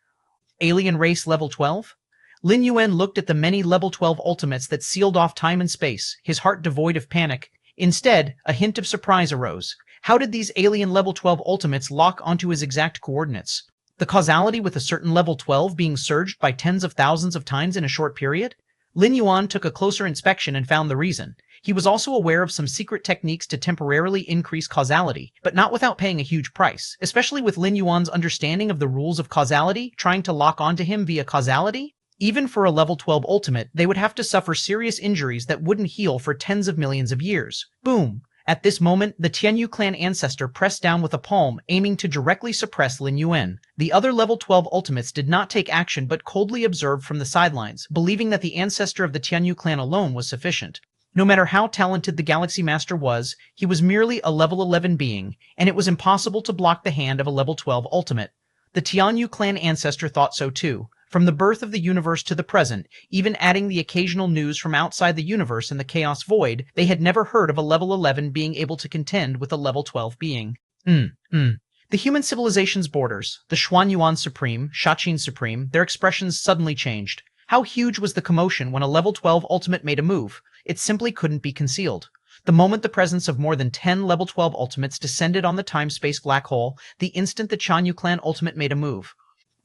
Alien race level 12? Lin Yuan looked at the many level 12 ultimates that sealed off time and space, his heart devoid of panic. Instead, a hint of surprise arose. How did these alien level 12 ultimates lock onto his exact coordinates? The causality with a certain level 12 being surged by tens of thousands of times in a short period? Lin Yuan took a closer inspection and found the reason. He was also aware of some secret techniques to temporarily increase causality, but not without paying a huge price, especially with Lin Yuan's understanding of the rules of causality trying to lock onto him via causality. Even for a level 12 ultimate, they would have to suffer serious injuries that wouldn't heal for tens of millions of years. Boom! At this moment, the Tianyu clan ancestor pressed down with a palm, aiming to directly suppress Lin Yuan. The other level 12 ultimates did not take action but coldly observed from the sidelines, believing that the ancestor of the Tianyu clan alone was sufficient. No matter how talented the Galaxy Master was, he was merely a level 11 being, and it was impossible to block the hand of a level 12 ultimate. The Tianyu clan ancestor thought so too. From the birth of the universe to the present, even adding the occasional news from outside the universe and the chaos void, they had never heard of a level 11 being able to contend with a level 12 being. The human civilization's borders, the Xuanyuan Supreme, Shaqin Supreme, their expressions suddenly changed. How huge was the commotion when a level 12 ultimate made a move? It simply couldn't be concealed. The moment the presence of more than 10 level 12 ultimates descended on the time-space black hole, the instant the Chanyu clan ultimate made a move.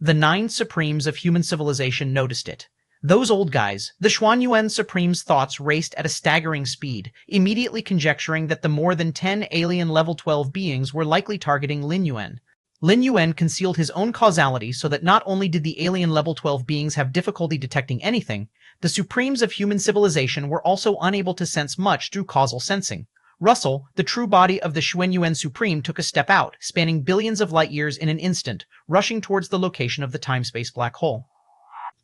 The 9 Supremes of human civilization noticed it. Those old guys, the Xuanyuan Supreme's thoughts raced at a staggering speed, immediately conjecturing that the more than 10 alien level 12 beings were likely targeting Lin Yuan. Lin Yuan concealed his own causality so that not only did the alien level 12 beings have difficulty detecting anything, the Supremes of human civilization were also unable to sense much through causal sensing. Russell, the true body of the Xuanyuan Supreme, took a step out, spanning billions of light years in an instant, rushing towards the location of the time-space black hole.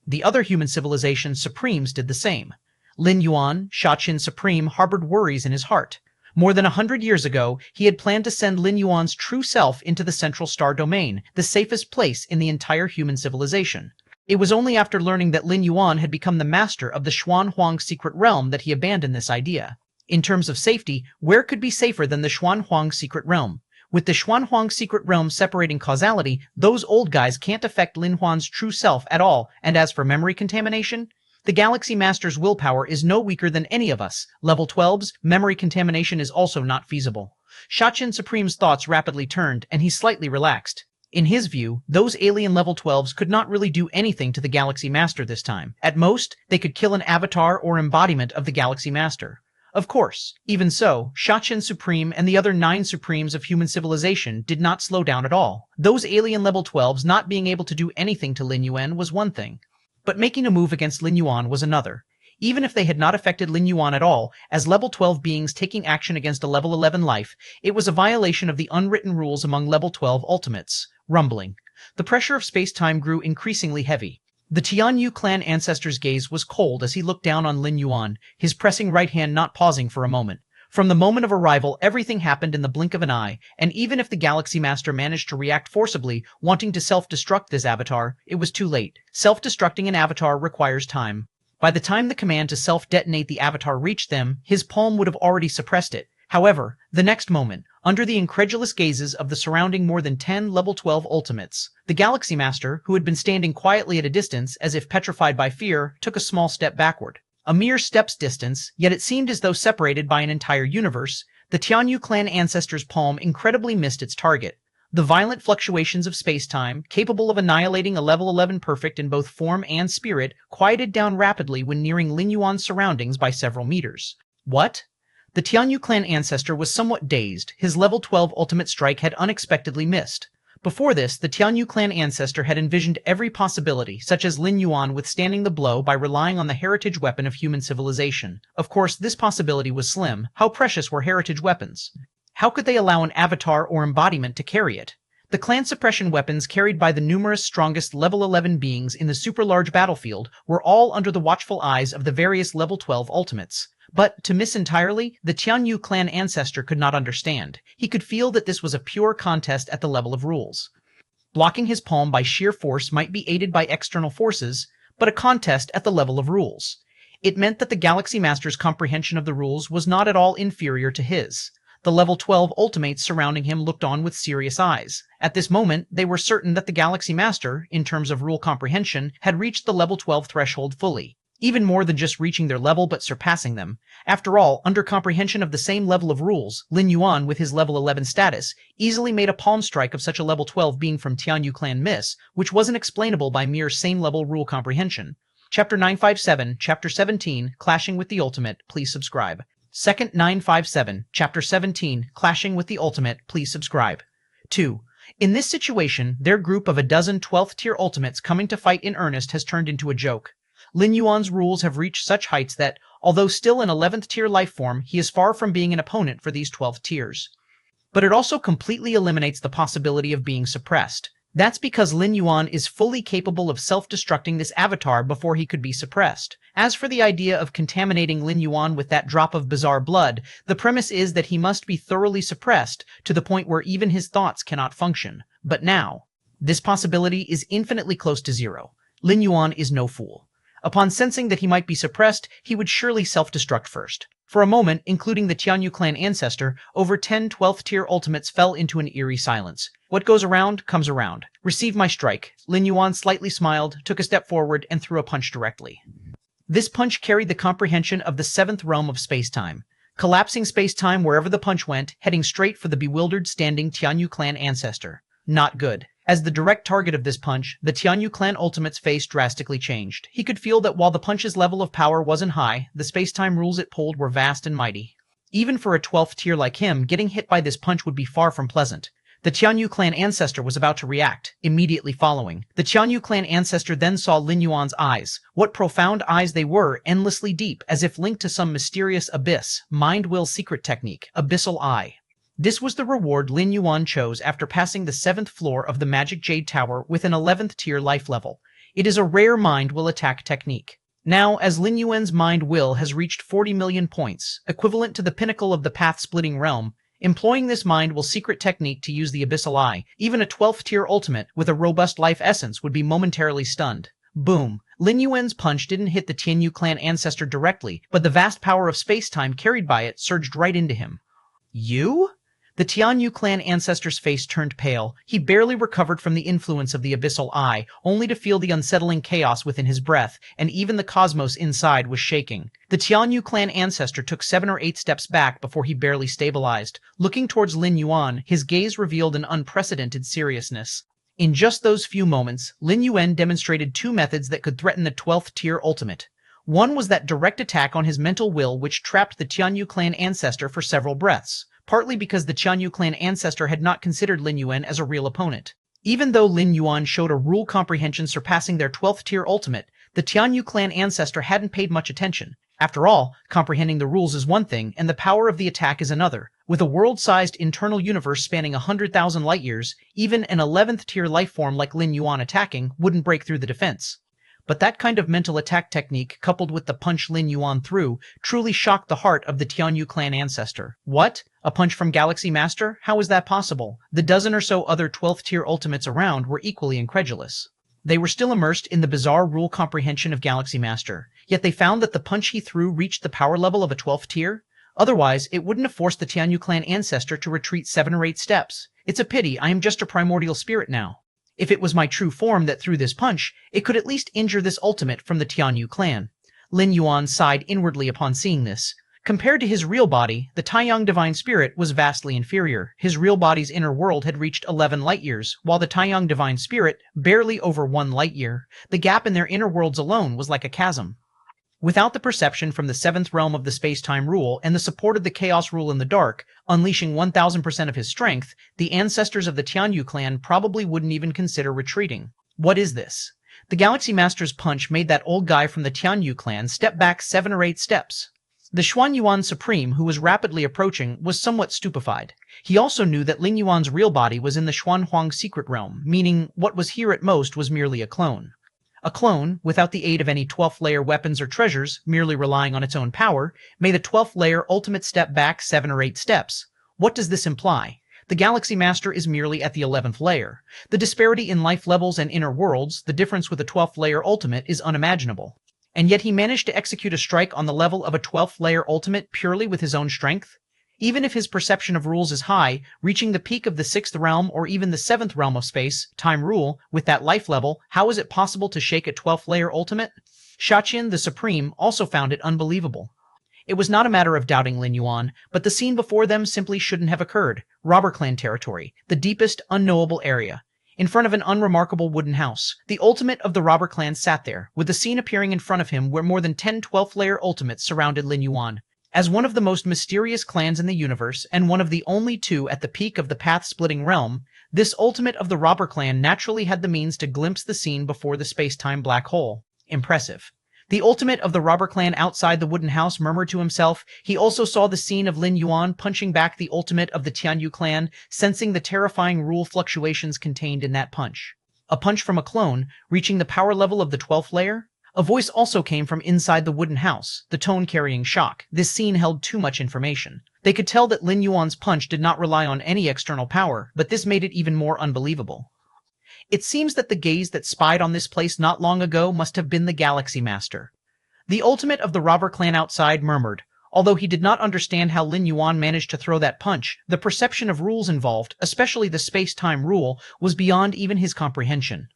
The other human civilization Supremes did the same. Lin Yuan, Shaqin Supreme, harbored worries in his heart. More than 100 years ago, he had planned to send Lin Yuan's true self into the Central Star Domain, the safest place in the entire human civilization. It was only after learning that Lin Yuan had become the master of the Xuanhuang secret realm that he abandoned this idea. In terms of safety, where could be safer than the Xuanhuang secret realm? With the Xuanhuang secret realm separating causality, those old guys can't affect Lin Yuan's true self at all, and as for memory contamination, the Galaxy Master's willpower is no weaker than any of us. Level 12's memory contamination is also not feasible. Shaqin Supreme's thoughts rapidly turned, and he slightly relaxed. In his view, those alien level 12s could not really do anything to the Galaxy Master this time. At most, they could kill an avatar or embodiment of the Galaxy Master. Of course, even so, Shaqin Supreme and the other 9 Supremes of human civilization did not slow down at all. Those alien level 12s not being able to do anything to Lin Yuan was one thing, but making a move against Lin Yuan was another. Even if they had not affected Lin Yuan at all, as level 12 beings taking action against a level 11 life, it was a violation of the unwritten rules among level 12 ultimates. Rumbling. The pressure of space-time grew increasingly heavy. The Tianyu clan ancestor's gaze was cold as he looked down on Lin Yuan, his pressing right hand not pausing for a moment. From the moment of arrival, everything happened in the blink of an eye, and even if the Galaxy Master managed to react forcibly, wanting to self-destruct this avatar, it was too late. Self-destructing an avatar requires time. By the time the command to self-detonate the avatar reached them, his palm would have already suppressed it. However, the next moment, under the incredulous gazes of the surrounding more than 10 level 12 ultimates, the Galaxy Master, who had been standing quietly at a distance as if petrified by fear, took a small step backward. A mere step's distance, yet it seemed as though separated by an entire universe, the Tianyu clan ancestor's palm incredibly missed its target. The violent fluctuations of space-time, capable of annihilating a level 11 perfect in both form and spirit, quieted down rapidly when nearing Lin Yuan's surroundings by several meters. What? The Tianyu clan ancestor was somewhat dazed. His level 12 ultimate strike had unexpectedly missed. Before this, the Tianyu clan ancestor had envisioned every possibility, such as Lin Yuan withstanding the blow by relying on the heritage weapon of human civilization. Of course, this possibility was slim. How precious were heritage weapons? How could they allow an avatar or embodiment to carry it? The clan suppression weapons carried by the numerous strongest level 11 beings in the super-large battlefield were all under the watchful eyes of the various level 12 ultimates. But, to miss entirely, the Tianyu clan ancestor could not understand. He could feel that this was a pure contest at the level of rules. Blocking his palm by sheer force might be aided by external forces, but a contest at the level of rules. It meant that the Galaxy Master's comprehension of the rules was not at all inferior to his. The level 12 ultimates surrounding him looked on with serious eyes. At this moment, they were certain that the Galaxy Master, in terms of rule comprehension, had reached the level 12 threshold fully. Even more than just reaching their level but surpassing them. After all, under comprehension of the same level of rules, Lin Yuan, with his level 11 status, easily made a palm strike of such a level 12 being from Tianyu clan miss, which wasn't explainable by mere same-level rule comprehension. Chapter 957, Chapter 17, Clashing with the Ultimate, please subscribe. Second 957, Chapter 17, Clashing with the Ultimate, please subscribe. 2. In this situation, their group of a dozen 12th tier ultimates coming to fight in earnest has turned into a joke. Lin Yuan's rules have reached such heights that, although still an 11th tier life form, he is far from being an opponent for these 12th tiers. But it also completely eliminates the possibility of being suppressed. That's because Lin Yuan is fully capable of self-destructing this avatar before he could be suppressed. As for the idea of contaminating Lin Yuan with that drop of bizarre blood, the premise is that he must be thoroughly suppressed to the point where even his thoughts cannot function. But now, this possibility is infinitely close to zero. Lin Yuan is no fool. Upon sensing that he might be suppressed, he would surely self-destruct first. For a moment, including the Tianyu clan ancestor, over 10 12th tier ultimates fell into an eerie silence. What goes around, comes around. Receive my strike. Lin Yuan slightly smiled, took a step forward, and threw a punch directly. This punch carried the comprehension of the 7th realm of space-time. Collapsing space-time wherever the punch went, heading straight for the bewildered standing Tianyu clan ancestor. Not good. As the direct target of this punch, the Tianyu clan ultimate's face drastically changed. He could feel that while the punch's level of power wasn't high, the space-time rules it pulled were vast and mighty. Even for a 12th tier like him, getting hit by this punch would be far from pleasant. The Tianyu clan ancestor was about to react, immediately following. The Tianyu clan ancestor then saw Lin Yuan's eyes. What profound eyes they were, endlessly deep, as if linked to some mysterious abyss, mind-will secret technique, abyssal eye. This was the reward Lin Yuan chose after passing the 7th floor of the Magic Jade Tower with an 11th tier life level. It is a rare mind-will attack technique. Now, as Lin Yuan's mind-will has reached 40 million points, equivalent to the pinnacle of the path-splitting realm, employing this mind-will secret technique to use the abyssal eye, even a 12th tier ultimate with a robust life essence would be momentarily stunned. Boom. Lin Yuan's punch didn't hit the Tianyu clan ancestor directly, but the vast power of space-time carried by it surged right into him. You? The Tianyu clan ancestor's face turned pale. He barely recovered from the influence of the abyssal eye, only to feel the unsettling chaos within his breath, and even the cosmos inside was shaking. The Tianyu clan ancestor took 7 or 8 steps back before he barely stabilized. Looking towards Lin Yuan, his gaze revealed an unprecedented seriousness. In just those few moments, Lin Yuan demonstrated 2 methods that could threaten the 12th tier ultimate. One was that direct attack on his mental will which trapped the Tianyu clan ancestor for several breaths. Partly because the Tianyu clan ancestor had not considered Lin Yuan as a real opponent. Even though Lin Yuan showed a rule comprehension surpassing their 12th tier ultimate, the Tianyu clan ancestor hadn't paid much attention. After all, comprehending the rules is one thing, and the power of the attack is another. With a world-sized internal universe spanning 100,000 light-years, even an 11th tier life form like Lin Yuan attacking wouldn't break through the defense. But that kind of mental attack technique, coupled with the punch Lin Yuan threw, truly shocked the heart of the Tianyu clan ancestor. What? A punch from Galaxy Master? How is that possible? The dozen or so other 12th tier ultimates around were equally incredulous. They were still immersed in the bizarre rule comprehension of Galaxy Master, yet they found that the punch he threw reached the power level of a 12th tier. Otherwise, it wouldn't have forced the Tianyu clan ancestor to retreat 7 or 8 steps. It's a pity, I am just a primordial spirit now. If it was my true form that threw this punch, it could at least injure this ultimate from the Tianyu clan. Lin Yuan sighed inwardly upon seeing this. Compared to his real body, the Taiyang divine spirit was vastly inferior. His real body's inner world had reached 11 light-years, while the Taiyang divine spirit barely over 1 light-year. The gap in their inner worlds alone was like a chasm. Without the perception from the 7th realm of the space-time rule and the support of the chaos rule in the dark, unleashing 1000% of his strength, the ancestors of the Tianyu clan probably wouldn't even consider retreating. What is this? The Galaxy Master's punch made that old guy from the Tianyu clan step back 7 or 8 steps. The Xuanyuan Supreme, who was rapidly approaching, was somewhat stupefied. He also knew that Lin Yuan's real body was in the Xuanhuang secret realm, meaning what was here at most was merely a clone. A clone, without the aid of any 12th layer weapons or treasures, merely relying on its own power, made the 12th layer ultimate step back 7 or 8 steps. What does this imply? The Galaxy Master is merely at the 11th layer. The disparity in life levels and inner worlds, the difference with a 12th layer ultimate, is unimaginable. And yet he managed to execute a strike on the level of a 12th layer ultimate purely with his own strength? Even if his perception of rules is high, reaching the peak of the 6th realm or even the 7th realm of space, time rule, with that life level, how is it possible to shake a 12th layer ultimate? Shaqian the Supreme also found it unbelievable. It was not a matter of doubting Lin Yuan, but the scene before them simply shouldn't have occurred. Robber clan territory, the deepest, unknowable area. In front of an unremarkable wooden house, the ultimate of the robber clan sat there, with the scene appearing in front of him where more than 10 12th layer ultimates surrounded Lin Yuan. As one of the most mysterious clans in the universe, and one of the only two at the peak of the path-splitting realm, this ultimate of the robber clan naturally had the means to glimpse the scene before the space-time black hole. Impressive. The ultimate of the robber clan outside the wooden house murmured to himself. He also saw the scene of Lin Yuan punching back the ultimate of the Tianyu clan, sensing the terrifying rule fluctuations contained in that punch. A punch from a clone, reaching the power level of the 12th layer? A voice also came from inside the wooden house, the tone carrying shock. This scene held too much information. They could tell that Lin Yuan's punch did not rely on any external power, but this made it even more unbelievable. It seems that the gaze that spied on this place not long ago must have been the Galaxy Master. The ultimate of the robber clan outside murmured. Although he did not understand how Lin Yuan managed to throw that punch, the perception of rules involved, especially the space-time rule, was beyond even his comprehension.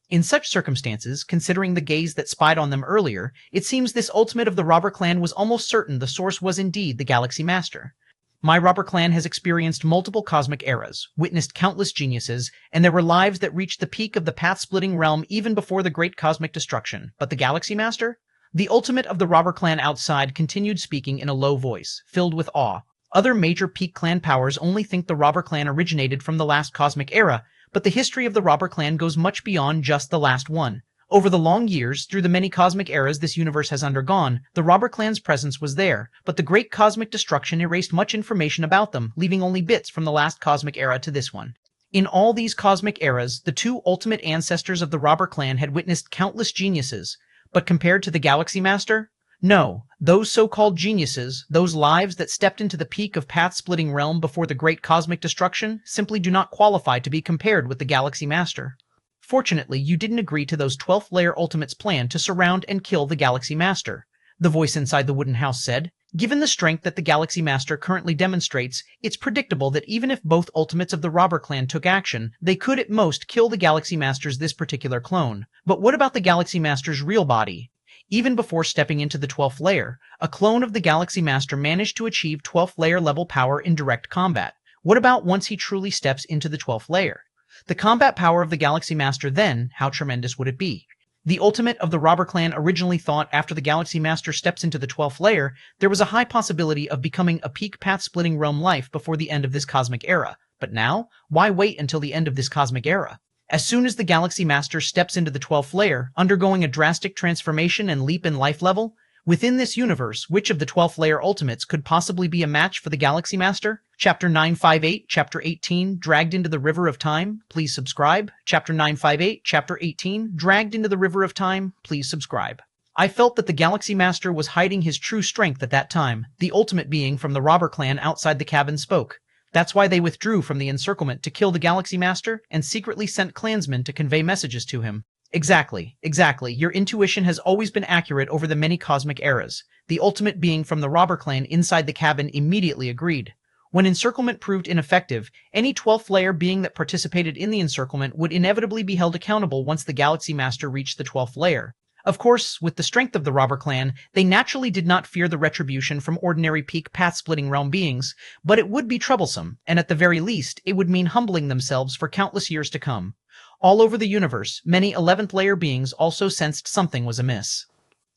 In such circumstances, considering the gaze that spied on them earlier, it seems this ultimate of the robber clan was almost certain the source was indeed the Galaxy Master. My robber clan has experienced multiple cosmic eras, witnessed countless geniuses, and there were lives that reached the peak of the path-splitting realm even before the great cosmic destruction. But the Galaxy Master? The ultimate of the robber clan outside continued speaking in a low voice, filled with awe. Other major peak clan powers only think the robber clan originated from the last cosmic era, but the history of the robber clan goes much beyond just the last one. Over the long years, through the many cosmic eras this universe has undergone, the robber clan's presence was there, but the great cosmic destruction erased much information about them, leaving only bits from the last cosmic era to this one. In all these cosmic eras, the two ultimate ancestors of the robber clan had witnessed countless geniuses, but compared to the Galaxy Master? No, those so-called geniuses, those lives that stepped into the peak of path-splitting realm before the great cosmic destruction, simply do not qualify to be compared with the Galaxy Master. Fortunately, you didn't agree to those 12th layer ultimates' plan to surround and kill the Galaxy Master, the voice inside the wooden house said. Given the strength that the Galaxy Master currently demonstrates, it's predictable that even if both ultimates of the robber clan took action, they could at most kill the Galaxy Master's this particular clone. But what about the Galaxy Master's real body? Even before stepping into the 12th layer, a clone of the Galaxy Master managed to achieve 12th layer level power in direct combat. What about once he truly steps into the 12th layer? The combat power of the Galaxy Master then, how tremendous would it be? The ultimate of the robber clan originally thought after the Galaxy Master steps into the 12th layer, there was a high possibility of becoming a peak path-splitting realm life before the end of this cosmic era. But now, why wait until the end of this cosmic era? As soon as the Galaxy Master steps into the 12th layer, undergoing a drastic transformation and leap in life level, within this universe, which of the 12th layer ultimates could possibly be a match for the Galaxy Master? Chapter 958, Chapter 18, Dragged into the River of Time. Please subscribe. Chapter 958, Chapter 18, Dragged into the River of Time. Please subscribe. I felt that the Galaxy Master was hiding his true strength at that time. The ultimate being from the robber clan outside the cabin spoke. That's why they withdrew from the encirclement to kill the Galaxy Master and secretly sent clansmen to convey messages to him. Exactly. Your intuition has always been accurate over the many cosmic eras. The ultimate being from the robber clan inside the cabin immediately agreed. When encirclement proved ineffective, any 12th layer being that participated in the encirclement would inevitably be held accountable once the Galaxy Master reached the 12th layer. Of course, with the strength of the robber clan, they naturally did not fear the retribution from ordinary peak path-splitting realm beings, but it would be troublesome, and at the very least, it would mean humbling themselves for countless years to come. All over the universe, many 11th layer beings also sensed something was amiss.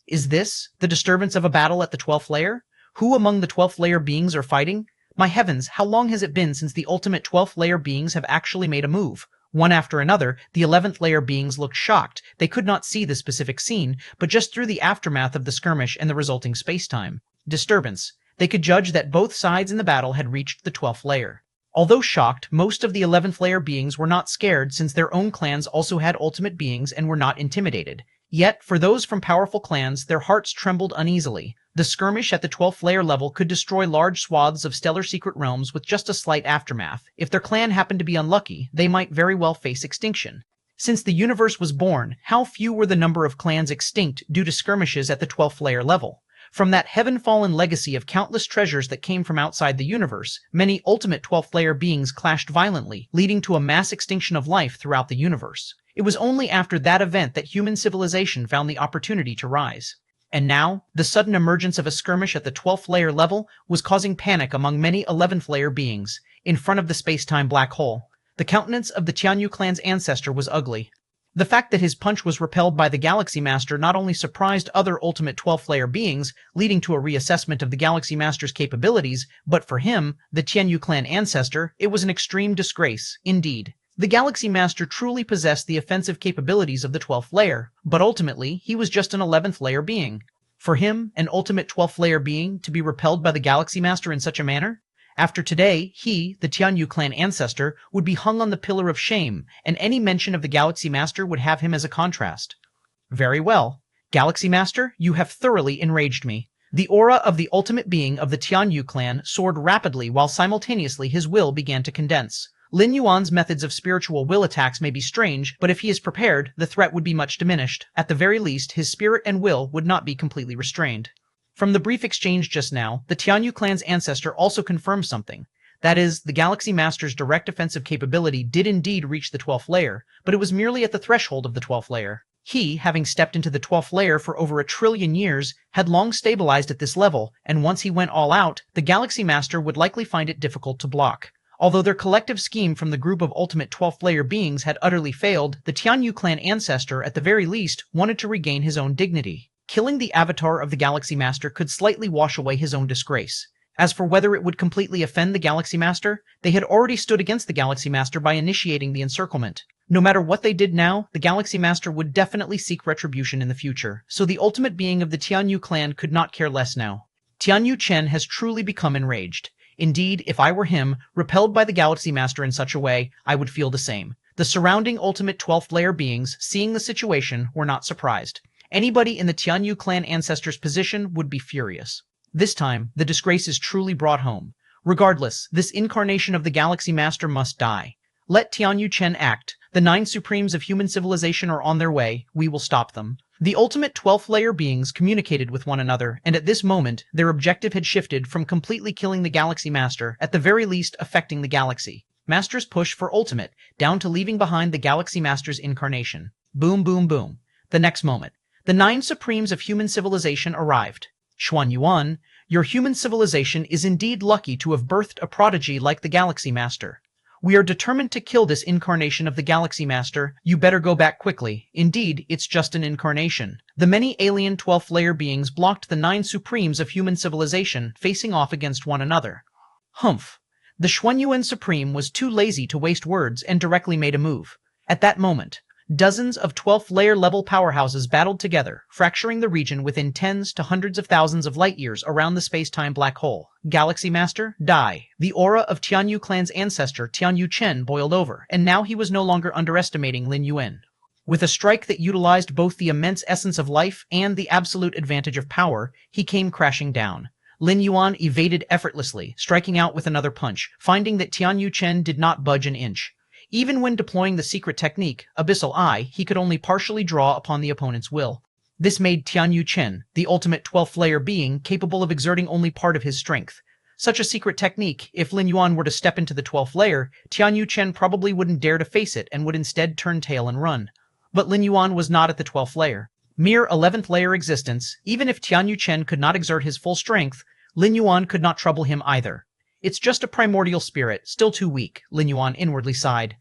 Is this the disturbance of a battle at the 12th layer? Who among the 12th layer beings are fighting? My heavens, how long has it been since the ultimate 12th layer beings have actually made a move? One after another, the 11th layer beings looked shocked. They could not see the specific scene, but just through the aftermath of the skirmish and the resulting space-time disturbance, they could judge that both sides in the battle had reached the 12th layer. Although shocked, most of the 11th layer beings were not scared since their own clans also had ultimate beings and were not intimidated. Yet, for those from powerful clans, their hearts trembled uneasily. The skirmish at the 12th layer level could destroy large swaths of stellar secret realms with just a slight aftermath. If their clan happened to be unlucky, they might very well face extinction. Since the universe was born, how few were the number of clans extinct due to skirmishes at the 12th layer level? From that heaven-fallen legacy of countless treasures that came from outside the universe, many ultimate 12th layer beings clashed violently, leading to a mass extinction of life throughout the universe. It was only after that event that human civilization found the opportunity to rise. And now, the sudden emergence of a skirmish at the 12th layer level was causing panic among many 11th layer beings. In front of the space-time black hole, the countenance of the Tianyu clan's ancestor was ugly. The fact that his punch was repelled by the Galaxy Master not only surprised other ultimate 12th layer beings, leading to a reassessment of the Galaxy Master's capabilities, but for him, the Tianyu clan ancestor, it was an extreme disgrace, indeed. The Galaxy Master truly possessed the offensive capabilities of the 12th layer, but ultimately, he was just an 11th layer being. For him, an ultimate 12th layer being, to be repelled by the Galaxy Master in such a manner? After today, he, the Tianyu clan ancestor, would be hung on the pillar of shame, and any mention of the Galaxy Master would have him as a contrast. Very well. Galaxy Master, you have thoroughly enraged me. The aura of the ultimate being of the Tianyu clan soared rapidly while simultaneously his will began to condense. Lin Yuan's methods of spiritual will attacks may be strange, but if he is prepared, the threat would be much diminished. At the very least, his spirit and will would not be completely restrained. From the brief exchange just now, the Tianyu clan's ancestor also confirmed something. That is, the Galaxy Master's direct offensive capability did indeed reach the 12th layer, but it was merely at the threshold of the 12th layer. He, having stepped into the 12th layer for over 1 trillion years, had long stabilized at this level, and once he went all out, the Galaxy Master would likely find it difficult to block. Although their collective scheme from the group of ultimate 12th layer beings had utterly failed, the Tianyu clan ancestor, at the very least, wanted to regain his own dignity. Killing the avatar of the Galaxy Master could slightly wash away his own disgrace. As for whether it would completely offend the Galaxy Master, they had already stood against the Galaxy Master by initiating the encirclement. No matter what they did now, the Galaxy Master would definitely seek retribution in the future, so the ultimate being of the Tianyu clan could not care less now. Tianyu Chen has truly become enraged. Indeed, if I were him, repelled by the Galaxy Master in such a way, I would feel the same. The surrounding ultimate 12th layer beings, seeing the situation, were not surprised. Anybody in the Tianyu clan ancestor's position would be furious. This time, the disgrace is truly brought home. Regardless, this incarnation of the Galaxy Master must die. Let Tianyu Chen act. The 9 Supremes of human civilization are on their way. We will stop them. The ultimate 12th layer beings communicated with one another, and at this moment, their objective had shifted from completely killing the Galaxy Master, at the very least affecting the Galaxy Master's push for ultimate, down to leaving behind the Galaxy Master's incarnation. Boom, boom, boom. The next moment, the 9 Supremes of human civilization arrived. Lin Yuan, your human civilization is indeed lucky to have birthed a prodigy like the Galaxy Master. We are determined to kill this incarnation of the Galaxy Master. You better go back quickly. Indeed, it's just an incarnation. The many alien 12th layer beings blocked the 9 Supremes of human civilization, facing off against one another. Humph. The Lin Yuan Supreme was too lazy to waste words and directly made a move. At that moment, dozens of 12th layer level powerhouses battled together, fracturing the region within tens to hundreds of thousands of light years around the space-time black hole. Galaxy Master, die. The aura of Tianyu clan's ancestor Tianyu Chen boiled over, and now he was no longer underestimating Lin Yuan. With a strike that utilized both the immense essence of life and the absolute advantage of power, he came crashing down. Lin Yuan evaded effortlessly, striking out with another punch, finding that Tianyu Chen did not budge an inch. Even when deploying the secret technique, Abyssal Eye, he could only partially draw upon the opponent's will. This made Tianyu Chen, the ultimate 12th layer being, capable of exerting only part of his strength. Such a secret technique, if Lin Yuan were to step into the 12th layer, Tianyu Chen probably wouldn't dare to face it and would instead turn tail and run. But Lin Yuan was not at the 12th layer. Mere 11th layer existence, even if Tianyu Chen could not exert his full strength, Lin Yuan could not trouble him either. It's just a primordial spirit, still too weak, Lin Yuan inwardly sighed.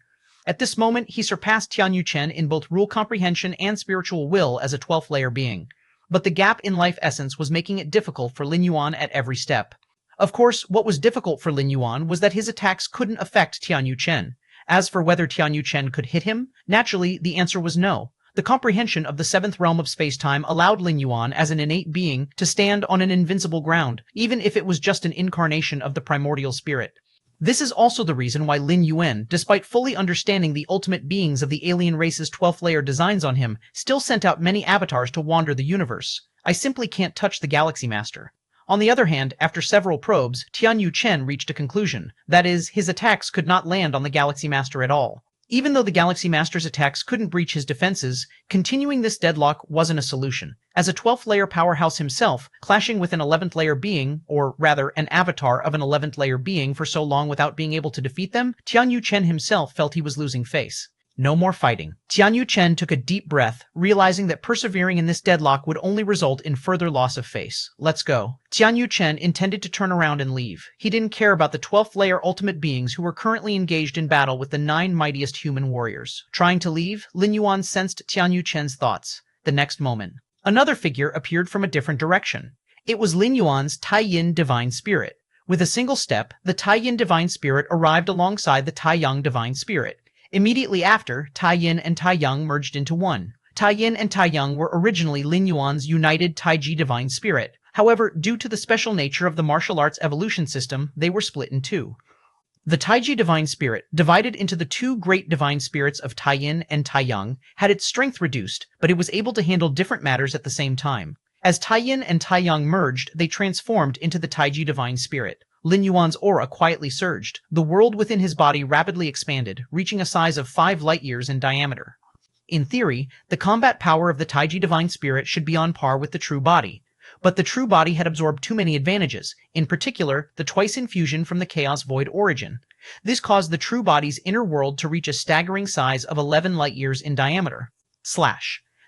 At this moment, he surpassed Tianyu Chen in both rule comprehension and spiritual will as a 12th layer being. But the gap in life essence was making it difficult for Lin Yuan at every step. Of course, what was difficult for Lin Yuan was that his attacks couldn't affect Tianyu Chen. As for whether Tianyu Chen could hit him, naturally, the answer was no. The comprehension of the 7th realm of space-time allowed Lin Yuan, as an innate being, to stand on an invincible ground, even if it was just an incarnation of the primordial spirit. This is also the reason why Lin Yuan, despite fully understanding the ultimate beings of the alien race's 12th layer designs on him, still sent out many avatars to wander the universe. I simply can't touch the Galaxy Master. On the other hand, after several probes, Tianyu Chen reached a conclusion. That is, his attacks could not land on the Galaxy Master at all. Even though the Galaxy Master's attacks couldn't breach his defenses, continuing this deadlock wasn't a solution. As a 12th layer powerhouse himself, clashing with an 11th layer being, or rather an avatar of an 11th layer being for so long without being able to defeat them, Tianyu Chen himself felt he was losing face. No more fighting. Tianyu Chen took a deep breath, realizing that persevering in this deadlock would only result in further loss of face. Let's go. Tianyu Chen intended to turn around and leave. He didn't care about the 12th layer ultimate beings who were currently engaged in battle with the 9 mightiest human warriors. Trying to leave, Lin Yuan sensed Tianyu Chen's thoughts. The next moment, another figure appeared from a different direction. It was Lin Yuan's Tai-Yin Divine Spirit. With a single step, the Tai-Yin Divine Spirit arrived alongside the Tai-Yang Divine Spirit. Immediately after, Tai-Yin and Tai-Yang merged into one. Tai-Yin and Tai-Yang were originally Lin Yuan's united Taiji Divine Spirit. However, due to the special nature of the martial arts evolution system, they were split in two. The Taiji Divine Spirit, divided into the 2 great divine spirits of Tai-Yin and Tai-Yang, had its strength reduced, but it was able to handle different matters at the same time. As Tai-Yin and Tai-Yang merged, they transformed into the Taiji Divine Spirit. Lin Yuan's aura quietly surged. The world within his body rapidly expanded, reaching a size of 5 light-years in diameter. In theory, the combat power of the Taiji Divine Spirit should be on par with the true body. But the true body had absorbed too many advantages, in particular, the twice infusion from the Chaos Void origin. This caused the true body's inner world to reach a staggering size of 11 light-years in diameter.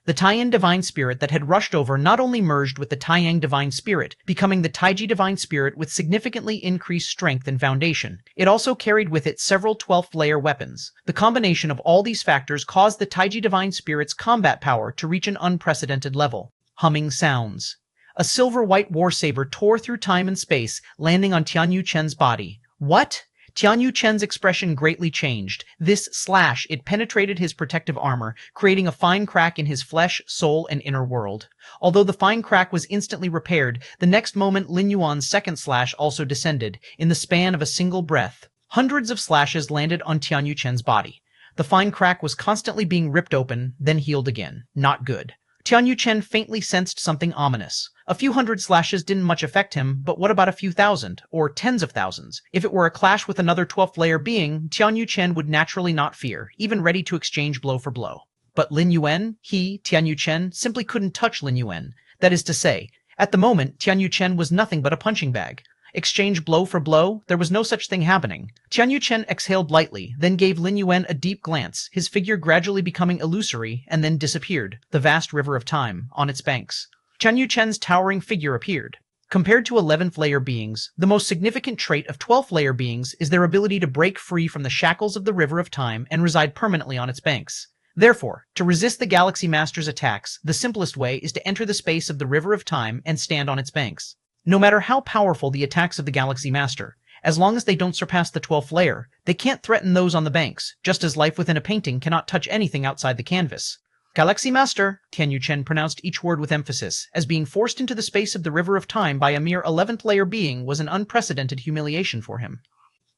The Tai-Yin Divine Spirit that had rushed over not only merged with the Tai-Yang Divine Spirit, becoming the Taiji Divine Spirit with significantly increased strength and foundation. It also carried with it several 12th layer weapons. The combination of all these factors caused the Taiji Divine Spirit's combat power to reach an unprecedented level. Humming sounds. A silver-white war saber tore through time and space, landing on Tianyu Chen's body. What? Tianyu Chen's expression greatly changed. This slash, it penetrated his protective armor, creating a fine crack in his flesh, soul, and inner world. Although the fine crack was instantly repaired, the next moment Lin Yuan's second slash also descended, in the span of a single breath. Hundreds of slashes landed on Tianyu Chen's body. The fine crack was constantly being ripped open, then healed again. Not good. Tianyu Chen faintly sensed something ominous. A few hundred slashes didn't much affect him, but what about a few thousand, or tens of thousands? If it were a clash with another 12th layer being, Tianyu Chen would naturally not fear, even ready to exchange blow for blow. But Lin Yuan, Tianyu Chen, simply couldn't touch Lin Yuan. That is to say, at the moment, Tianyu Chen was nothing but a punching bag. Exchange blow for blow, there was no such thing happening. Tianyu Chen exhaled lightly, then gave Lin Yuan a deep glance, his figure gradually becoming illusory, and then disappeared, the vast river of time, on its banks. Tianyu Chen's towering figure appeared. Compared to 11th layer beings, the most significant trait of 12th layer beings is their ability to break free from the shackles of the river of time and reside permanently on its banks. Therefore, to resist the Galaxy Master's attacks, the simplest way is to enter the space of the river of time and stand on its banks. No matter how powerful the attacks of the Galaxy Master, as long as they don't surpass the 12th layer, they can't threaten those on the banks, just as life within a painting cannot touch anything outside the canvas. Galaxy Master, Tianyu Chen pronounced each word with emphasis, as being forced into the space of the river of time by a mere 11th layer being was an unprecedented humiliation for him.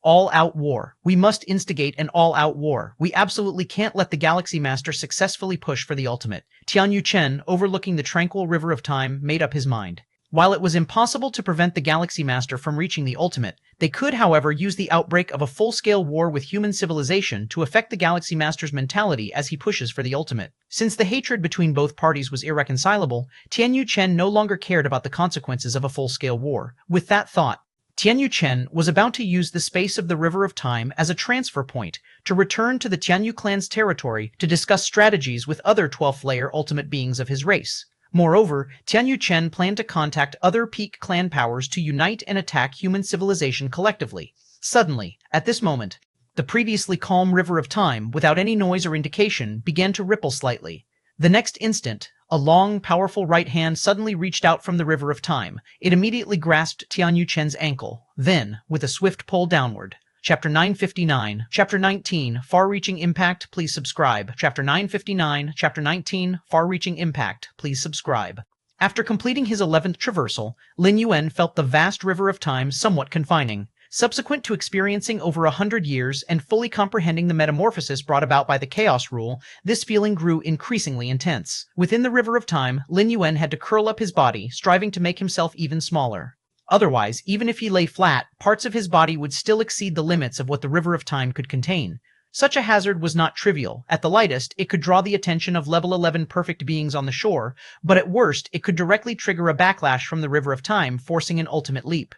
All-out war. We must instigate an all-out war. We absolutely can't let the Galaxy Master successfully push for the ultimate. Tianyu Chen, overlooking the tranquil river of time, made up his mind. While it was impossible to prevent the Galaxy Master from reaching the ultimate, they could, however, use the outbreak of a full-scale war with human civilization to affect the Galaxy Master's mentality as he pushes for the ultimate. Since the hatred between both parties was irreconcilable, Tianyu Chen no longer cared about the consequences of a full-scale war. With that thought, Tianyu Chen was about to use the space of the River of Time as a transfer point to return to the Tianyu clan's territory to discuss strategies with other 12th layer ultimate beings of his race. Moreover, Tianyu Chen planned to contact other peak clan powers to unite and attack human civilization collectively. Suddenly, at this moment, the previously calm River of Time, without any noise or indication, began to ripple slightly. The next instant, a long, powerful right hand suddenly reached out from the River of Time. It immediately grasped Tianyu Chen's ankle. Then, with a swift pull downward, Chapter 959, Chapter 19, Far-Reaching Impact, please subscribe. Chapter 959, Chapter 19, Far-Reaching Impact, please subscribe. After completing his 11th traversal, Lin Yuan felt the vast river of time somewhat confining. Subsequent to experiencing over 100 years and fully comprehending the metamorphosis brought about by the Chaos Rule, this feeling grew increasingly intense. Within the River of Time, Lin Yuan had to curl up his body, striving to make himself even smaller. Otherwise, even if he lay flat, parts of his body would still exceed the limits of what the River of Time could contain. Such a hazard was not trivial. At the lightest, it could draw the attention of level 11 perfect beings on the shore, but at worst, it could directly trigger a backlash from the River of Time, forcing an ultimate leap.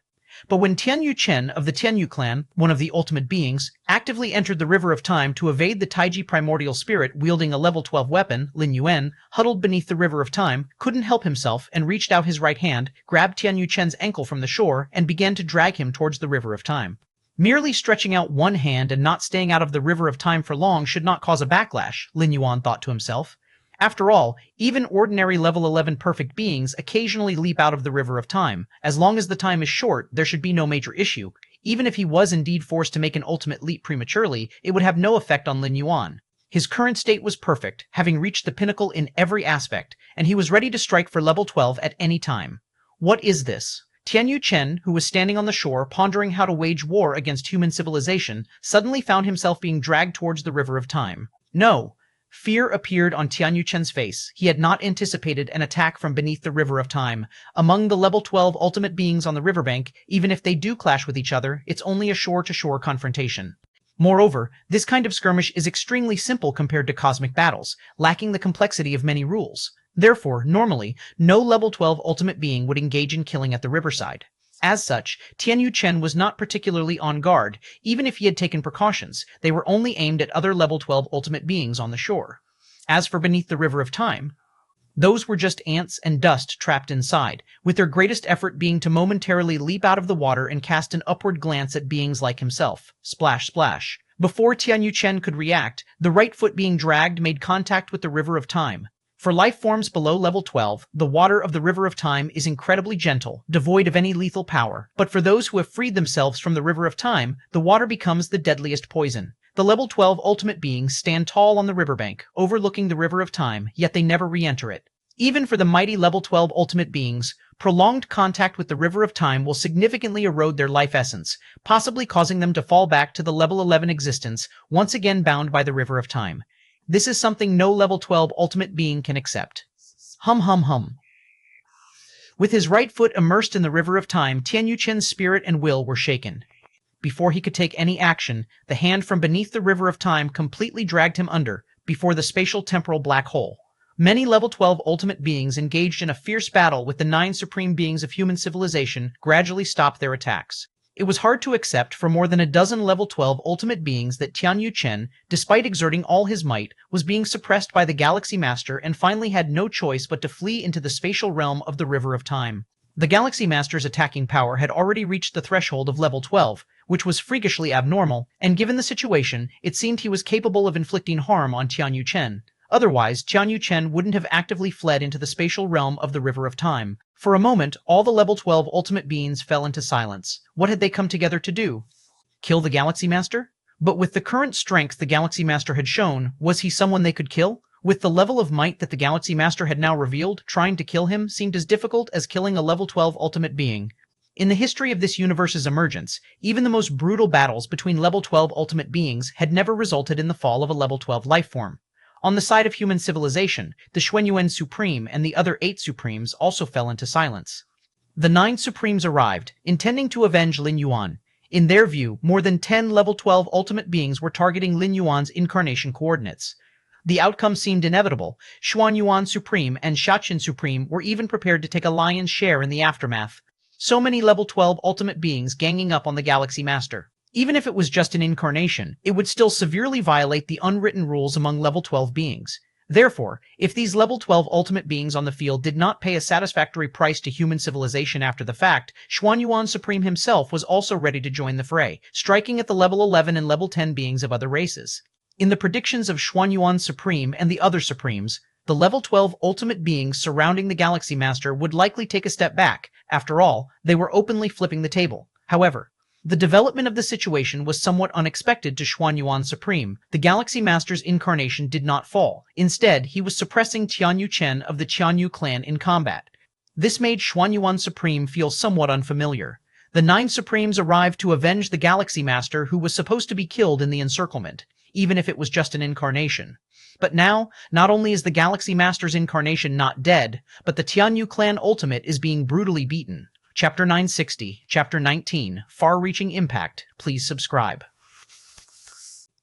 But when Tianyu Chen of the Tianyu clan, one of the ultimate beings, actively entered the River of Time to evade the Taiji primordial spirit wielding a level 12 weapon, Lin Yuan, huddled beneath the River of Time, couldn't help himself and reached out his right hand, grabbed Tianyu Chen's ankle from the shore, and began to drag him towards the River of Time. Merely stretching out one hand and not staying out of the River of Time for long should not cause a backlash, Lin Yuan thought to himself. After all, even ordinary level 11 perfect beings occasionally leap out of the River of Time. As long as the time is short, there should be no major issue. Even if he was indeed forced to make an ultimate leap prematurely, it would have no effect on Lin Yuan. His current state was perfect, having reached the pinnacle in every aspect, and he was ready to strike for level 12 at any time. What is this? Tianyu Chen, who was standing on the shore pondering how to wage war against human civilization, suddenly found himself being dragged towards the River of Time. No! Fear appeared on Tianyu Chen's face. He had not anticipated an attack from beneath the River of Time. Among the level 12 ultimate beings on the riverbank, even if they do clash with each other, it's only a shore-to-shore confrontation. Moreover, this kind of skirmish is extremely simple compared to cosmic battles, lacking the complexity of many rules. Therefore, normally, no level 12 ultimate being would engage in killing at the riverside. As such, Tianyu Chen was not particularly on guard, even if he had taken precautions. They were only aimed at other level 12 ultimate beings on the shore. As for beneath the River of Time, those were just ants and dust trapped inside, with their greatest effort being to momentarily leap out of the water and cast an upward glance at beings like himself. Splash, splash. Before Tianyu Chen could react, the right foot being dragged made contact with the River of Time. For life forms below level 12, the water of the River of Time is incredibly gentle, devoid of any lethal power. But for those who have freed themselves from the River of Time, the water becomes the deadliest poison. The level 12 ultimate beings stand tall on the riverbank, overlooking the River of Time, yet they never re-enter it. Even for the mighty level 12 ultimate beings, prolonged contact with the River of Time will significantly erode their life essence, possibly causing them to fall back to the level 11 existence, once again bound by the River of Time. This is something no level 12 ultimate being can accept. Hum hum hum. With his right foot immersed in the River of Time, Tianyu Chen's spirit and will were shaken. Before he could take any action, the hand from beneath the River of Time completely dragged him under, before the spatial temporal black hole. Many level 12 ultimate beings engaged in a fierce battle with the 9 supreme beings of human civilization gradually stopped their attacks. It was hard to accept for more than a dozen level 12 ultimate beings that Tianyu Chen, despite exerting all his might, was being suppressed by the Galaxy Master and finally had no choice but to flee into the spatial realm of the River of Time. The Galaxy Master's attacking power had already reached the threshold of level 12, which was freakishly abnormal, and given the situation, it seemed he was capable of inflicting harm on Tianyu Chen. Otherwise, Tianyu Chen wouldn't have actively fled into the spatial realm of the River of Time. For a moment, all the level 12 ultimate beings fell into silence. What had they come together to do? Kill the Galaxy Master? But with the current strength the Galaxy Master had shown, was he someone they could kill? With the level of might that the Galaxy Master had now revealed, trying to kill him seemed as difficult as killing a level 12 ultimate being. In the history of this universe's emergence, even the most brutal battles between level 12 ultimate beings had never resulted in the fall of a level 12 lifeform. On the side of human civilization, the Xuanyuan Supreme and the other 8 Supremes also fell into silence. The 9 Supremes arrived, intending to avenge Lin Yuan. In their view, more than 10 level 12 ultimate beings were targeting Lin Yuan's incarnation coordinates. The outcome seemed inevitable. Xuanyuan Supreme and Shachen Supreme were even prepared to take a lion's share in the aftermath. So many level 12 ultimate beings ganging up on the Galaxy Master. Even if it was just an incarnation, it would still severely violate the unwritten rules among level 12 beings. Therefore, if these level 12 ultimate beings on the field did not pay a satisfactory price to human civilization after the fact, Xuanyuan Supreme himself was also ready to join the fray, striking at the level 11 and level 10 beings of other races. In the predictions of Xuanyuan Supreme and the other Supremes, the level 12 ultimate beings surrounding the Galaxy Master would likely take a step back. After all, they were openly flipping the table. However, the development of the situation was somewhat unexpected to Xuanyuan Supreme. The Galaxy Master's incarnation did not fall. Instead, he was suppressing Tianyu Chen of the Tianyu clan in combat. This made Xuanyuan Supreme feel somewhat unfamiliar. The 9 Supremes arrived to avenge the Galaxy Master who was supposed to be killed in the encirclement, even if it was just an incarnation. But now, not only is the Galaxy Master's incarnation not dead, but the Tianyu clan ultimate is being brutally beaten. Chapter 960, Chapter 19, Far-Reaching Impact. Please subscribe.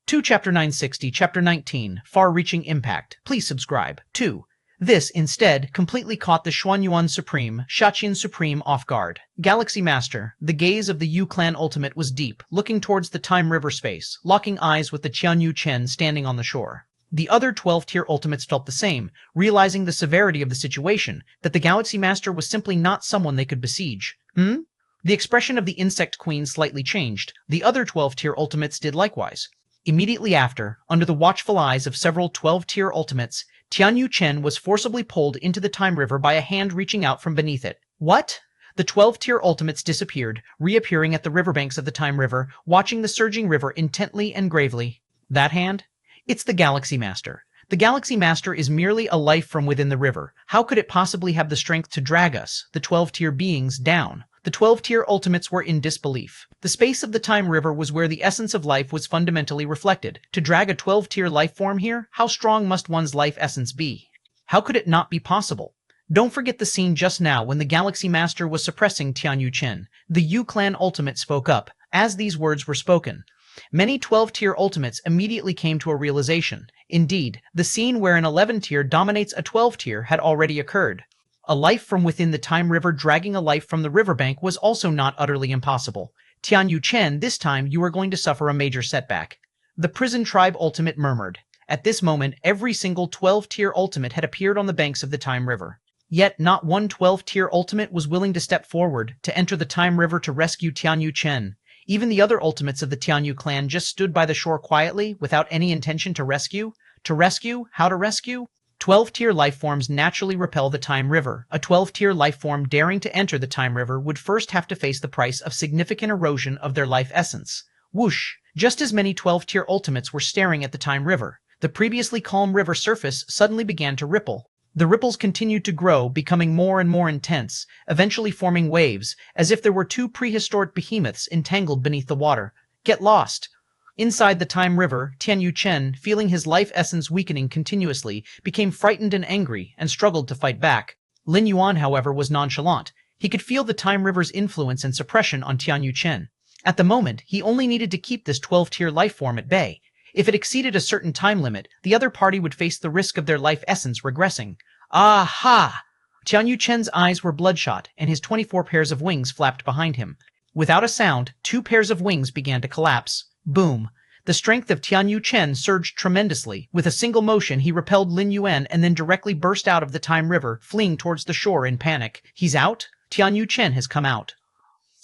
To Chapter 960, Chapter 19, Far-Reaching Impact. Please subscribe. 2. This, instead, completely caught the Xuanyuan Supreme, Shaqian Supreme off guard. Galaxy Master, the gaze of the Yu Clan Ultimate was deep, looking towards the Time River space, locking eyes with the Tianyu Chen standing on the shore. The other 12-tier Ultimates felt the same, realizing the severity of the situation, that the Galaxy Master was simply not someone they could besiege. The expression of the Insect Queen slightly changed. The other 12-tier Ultimates did likewise. Immediately after, under the watchful eyes of several 12-tier Ultimates, Tianyu Chen was forcibly pulled into the Time River by a hand reaching out from beneath it. What? The 12-tier Ultimates disappeared, reappearing at the riverbanks of the Time River, watching the surging river intently and gravely. That hand? It's the Galaxy Master. The Galaxy Master is merely a life from within the river. How could it possibly have the strength to drag us, the 12-tier beings, down? The 12-tier Ultimates were in disbelief. The space of the Time River was where the essence of life was fundamentally reflected. To drag a 12-tier life form here, how strong must one's life essence be? How could it not be possible? Don't forget the scene just now when the Galaxy Master was suppressing Tianyu Chen. The Yu Clan Ultimate spoke up. As these words were spoken, many 12-tier Ultimates immediately came to a realization. Indeed, the scene where an 11-tier dominates a 12-tier had already occurred. A life from within the Time River dragging a life from the riverbank was also not utterly impossible. Tianyu Chen, this time you are going to suffer a major setback. The Prison Tribe Ultimate murmured. At this moment, every single 12-tier Ultimate had appeared on the banks of the Time River. Yet not one 12-tier Ultimate was willing to step forward, to enter the Time River to rescue Tianyu Chen. Even the other Ultimates of the Tianyu clan just stood by the shore quietly, without any intention to rescue. To rescue? How to rescue? 12-tier lifeforms naturally repel the Time River. A 12-tier lifeform daring to enter the Time River would first have to face the price of significant erosion of their life essence. Whoosh! Just as many 12-tier Ultimates were staring at the Time River, the previously calm river surface suddenly began to ripple. The ripples continued to grow, becoming more and more intense, eventually forming waves, as if there were 2 prehistoric behemoths entangled beneath the water. Get lost! Inside the Time River, Tianyu Chen, feeling his life essence weakening continuously, became frightened and angry, and struggled to fight back. Lin Yuan, however, was nonchalant. He could feel the Time River's influence and suppression on Tianyu Chen. At the moment, he only needed to keep this 12-tier life form at bay. If it exceeded a certain time limit, the other party would face the risk of their life essence regressing. Aha! Tianyu Chen's eyes were bloodshot, and his 24 pairs of wings flapped behind him. Without a sound, 2 pairs of wings began to collapse. Boom! The strength of Tianyu Chen surged tremendously. With a single motion, he repelled Lin Yuan and then directly burst out of the Time River, fleeing towards the shore in panic. He's out? Tianyu Chen has come out.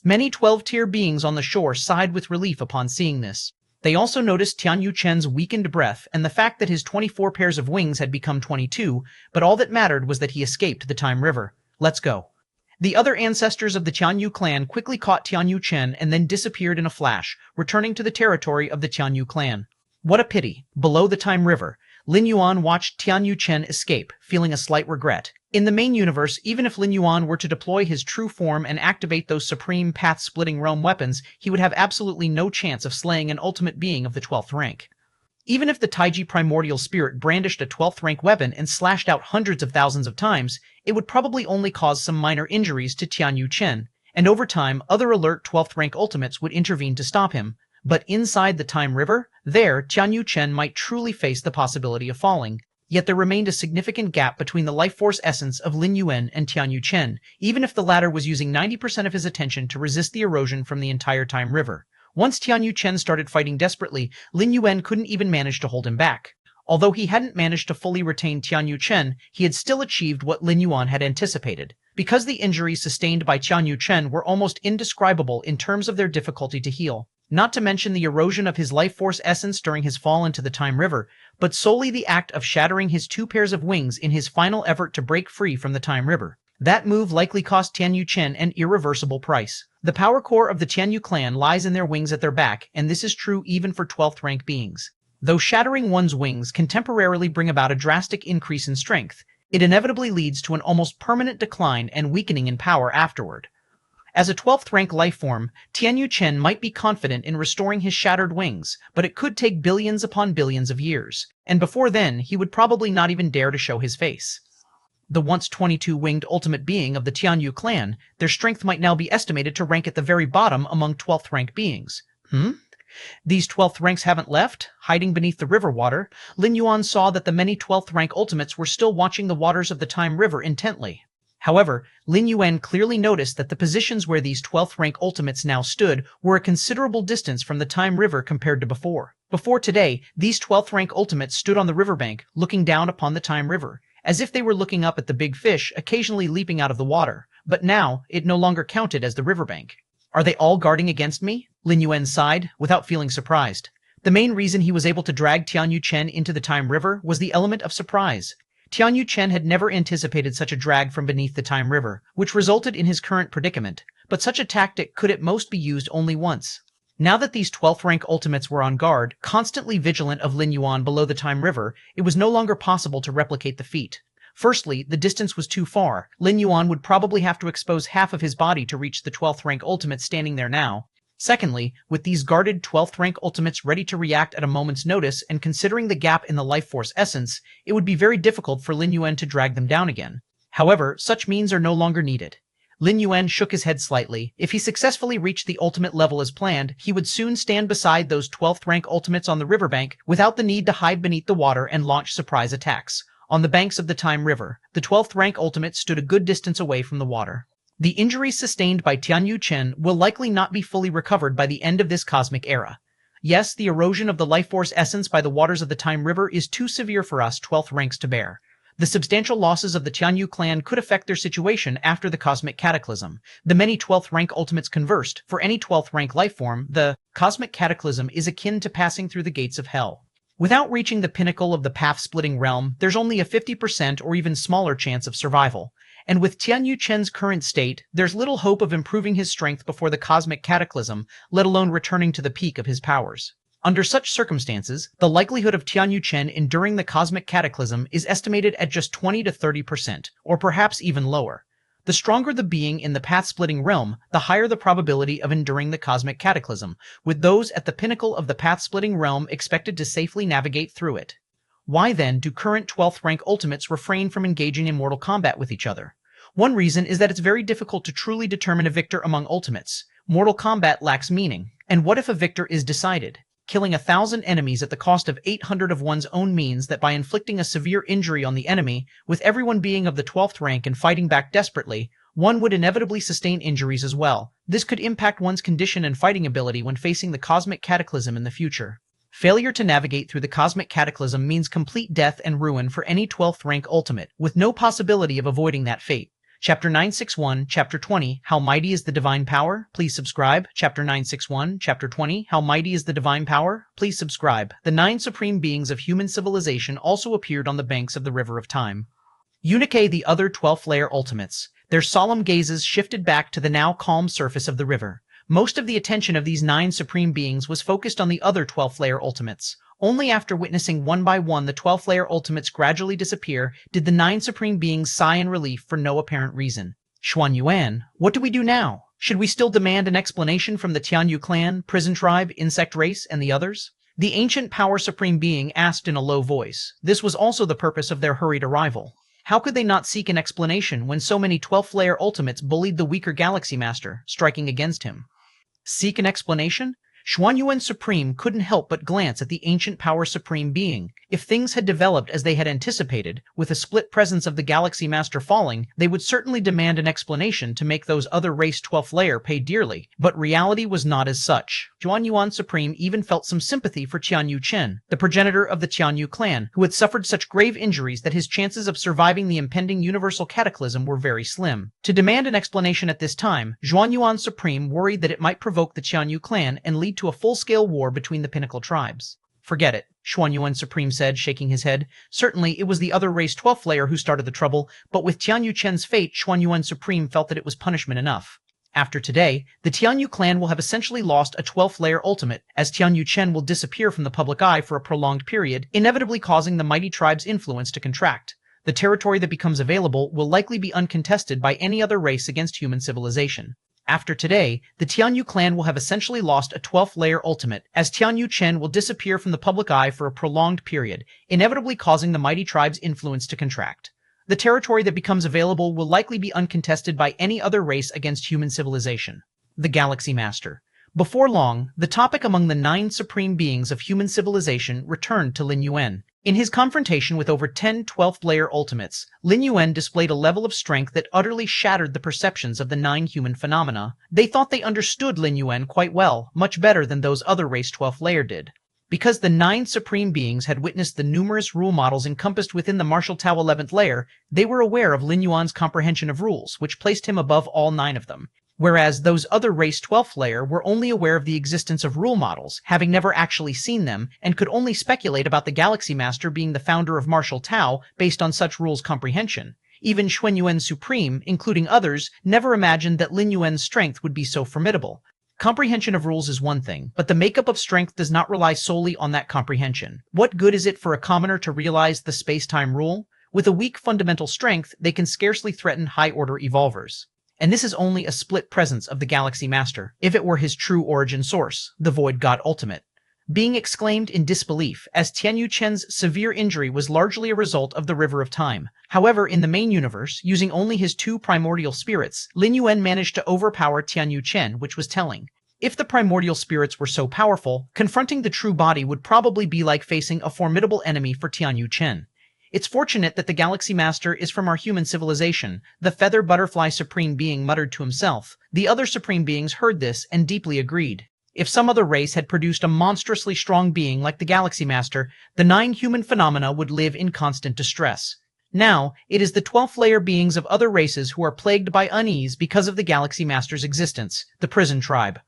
Many 12-tier beings on the shore sighed with relief upon seeing this. They also noticed Tianyu Chen's weakened breath and the fact that his 24 pairs of wings had become 22, but all that mattered was that he escaped the Time River. Let's go. The other ancestors of the Tianyu clan quickly caught Tianyu Chen and then disappeared in a flash, returning to the territory of the Tianyu clan. What a pity. Below the Time River, Lin Yuan watched Tianyu Chen escape, feeling a slight regret. In the main universe, even if Lin Yuan were to deploy his true form and activate those supreme path-splitting realm weapons, he would have absolutely no chance of slaying an ultimate being of the 12th rank. Even if the Taiji primordial spirit brandished a 12th rank weapon and slashed out hundreds of thousands of times, it would probably only cause some minor injuries to Tianyu Chen, and over time, other alert 12th rank ultimates would intervene to stop him. But inside the Time River, there, Tianyu Chen might truly face the possibility of falling. Yet there remained a significant gap between the life force essence of Lin Yuan and Tianyu Chen, even if the latter was using 90% of his attention to resist the erosion from the entire Time River. Once Tianyu Chen started fighting desperately, Lin Yuan couldn't even manage to hold him back. Although he hadn't managed to fully retain Tianyu Chen, he had still achieved what Lin Yuan had anticipated. Because the injuries sustained by Tianyu Chen were almost indescribable in terms of their difficulty to heal, not to mention the erosion of his life force essence during his fall into the Time River, but solely the act of shattering his 2 pairs of wings in his final effort to break free from the Time River. That move likely cost Tianyu Chen an irreversible price. The power core of the Tianyu clan lies in their wings at their back, and this is true even for 12th rank beings. Though shattering one's wings can temporarily bring about a drastic increase in strength, it inevitably leads to an almost permanent decline and weakening in power afterward. As a 12th rank life form, Tianyu Chen might be confident in restoring his shattered wings, but it could take billions upon billions of years, and before then he would probably not even dare to show his face. The once 22-winged ultimate being of the Tianyu clan, their strength might now be estimated to rank at the very bottom among 12th rank beings. These 12th ranks haven't left? Hiding beneath the river water, Lin Yuan saw that the many 12th rank ultimates were still watching the waters of the Time River intently. However, Lin Yuan clearly noticed that the positions where these 12th rank ultimates now stood were a considerable distance from the Time River compared to before. Before today, these 12th rank ultimates stood on the riverbank, looking down upon the Time River, as if they were looking up at the big fish occasionally leaping out of the water, but now it no longer counted as the riverbank. Are they all guarding against me? Lin Yuan sighed, without feeling surprised. The main reason he was able to drag Tianyu Chen into the Time River was the element of surprise. Tianyu Chen had never anticipated such a drag from beneath the Time River, which resulted in his current predicament, but such a tactic could at most be used only once. Now that these 12th rank ultimates were on guard, constantly vigilant of Lin Yuan below the Time River, it was no longer possible to replicate the feat. Firstly, the distance was too far. Lin Yuan would probably have to expose half of his body to reach the 12th rank ultimates standing there now. Secondly, with these guarded 12th rank ultimates ready to react at a moment's notice and considering the gap in the life force essence, it would be very difficult for Lin Yuan to drag them down again. However, such means are no longer needed. Lin Yuan shook his head slightly. If he successfully reached the ultimate level as planned, he would soon stand beside those 12th rank ultimates on the riverbank without the need to hide beneath the water and launch surprise attacks. On the banks of the Time River, the 12th rank ultimate stood a good distance away from the water. The injuries sustained by Tianyu Chen will likely not be fully recovered by the end of this cosmic era. Yes, the erosion of the life force essence by the waters of the Time River is too severe for us 12th ranks to bear. The substantial losses of the Tianyu clan could affect their situation after the cosmic cataclysm. The many 12th rank ultimates conversed. For any 12th rank life form, the cosmic cataclysm is akin to passing through the gates of hell. Without reaching the pinnacle of the path-splitting realm, there's only a 50% or even smaller chance of survival. And with Tianyu Chen's current state, there's little hope of improving his strength before the cosmic cataclysm, let alone returning to the peak of his powers. Under such circumstances, the likelihood of Tianyu Chen enduring the cosmic cataclysm is estimated at just 20 to 30%, or perhaps even lower. The stronger the being in the path-splitting realm, the higher the probability of enduring the cosmic cataclysm, with those at the pinnacle of the path-splitting realm expected to safely navigate through it. Why then do current 12th rank ultimates refrain from engaging in mortal combat with each other? One reason is that it's very difficult to truly determine a victor among ultimates. Mortal combat lacks meaning. And what if a victor is decided? Killing 1,000 enemies at the cost of 800 of one's own means that by inflicting a severe injury on the enemy, with everyone being of the 12th rank and fighting back desperately, one would inevitably sustain injuries as well. This could impact one's condition and fighting ability when facing the cosmic cataclysm in the future. Failure to navigate through the cosmic cataclysm means complete death and ruin for any 12th rank ultimate, with no possibility of avoiding that fate. Chapter 961, Chapter 20, How Mighty is the Divine Power? Please subscribe. Chapter 961, Chapter 20, How Mighty is the Divine Power? Please subscribe. The 9 supreme beings of human civilization also appeared on the banks of the River of Time. Unique the other 12th layer ultimates. Their solemn gazes shifted back to the now calm surface of the river. Most of the attention of these 9 supreme beings was focused on the other 12th layer ultimates. Only after witnessing one by one the 12th layer ultimates gradually disappear did the 9 supreme beings sigh in relief for no apparent reason. Xuan Yuan, what do we do now? Should we still demand an explanation from the Tianyu clan, prison tribe, insect race, and the others? The ancient power supreme being asked in a low voice. This was also the purpose of their hurried arrival. How could they not seek an explanation when so many 12th layer ultimates bullied the weaker Galaxy Master, striking against him? Seek an explanation? Xuan Yuan Supreme couldn't help but glance at the ancient power supreme being. If things had developed as they had anticipated, with a split presence of the Galaxy Master falling, they would certainly demand an explanation to make those other race 12th layer pay dearly, but reality was not as such. Xuan Yuan Supreme even felt some sympathy for Tianyu Chen, the progenitor of the Tianyu clan, who had suffered such grave injuries that his chances of surviving the impending universal cataclysm were very slim. To demand an explanation at this time, Xuan Yuan Supreme worried that it might provoke the Tianyu clan and lead to a full-scale war between the pinnacle tribes. Forget it, Xuan Yuan Supreme said, shaking his head. Certainly, it was the other race 12th layer who started the trouble, but with Tianyu Chen's fate, Xuan Yuan Supreme felt that it was punishment enough. After today, the Tianyu clan will have essentially lost a 12th layer ultimate, as Tianyu Chen will disappear from the public eye for a prolonged period, inevitably causing the mighty tribe's influence to contract. The territory that becomes available will likely be uncontested by any other race against human civilization. After today, the Tianyu clan will have essentially lost a 12th layer ultimate, as Tianyu Chen will disappear from the public eye for a prolonged period, inevitably causing the mighty tribe's influence to contract. The territory that becomes available will likely be uncontested by any other race against human civilization. The Galaxy Master. Before long, the topic among the 9 supreme beings of human civilization returned to Lin Yuan. In his confrontation with over 10 12th layer ultimates, Lin Yuan displayed a level of strength that utterly shattered the perceptions of the 9 human phenomena. They thought they understood Lin Yuan quite well, much better than those other race 12th layer did. Because the 9 supreme beings had witnessed the numerous rule models encompassed within the Martial Tao 11th layer, they were aware of Lin Yuan's comprehension of rules, which placed him above all 9 of them. Whereas those other race 12th layer were only aware of the existence of rule models, having never actually seen them, and could only speculate about the Galaxy Master being the founder of Martial Tao based on such rules comprehension. Even Xuanyuan Supreme, including others, never imagined that Lin Yuan's strength would be so formidable. Comprehension of rules is one thing, but the makeup of strength does not rely solely on that comprehension. What good is it for a commoner to realize the space-time rule? With a weak fundamental strength, they can scarcely threaten high-order evolvers. And this is only a split presence of the Galaxy Master, if it were his true origin source, the Void God Ultimate. Being exclaimed in disbelief, as Tianyu Chen's severe injury was largely a result of the River of Time. However, in the main universe, using only his 2 primordial spirits, Lin Yuan managed to overpower Tianyu Chen, which was telling. If the primordial spirits were so powerful, confronting the true body would probably be like facing a formidable enemy for Tianyu Chen. It's fortunate that the Galaxy Master is from our human civilization, the Feather Butterfly Supreme Being muttered to himself. The other Supreme Beings heard this and deeply agreed. If some other race had produced a monstrously strong being like the Galaxy Master, the 9 human phenomena would live in constant distress. Now, it is the 12th layer beings of other races who are plagued by unease because of the Galaxy Master's existence, the Prison Tribe.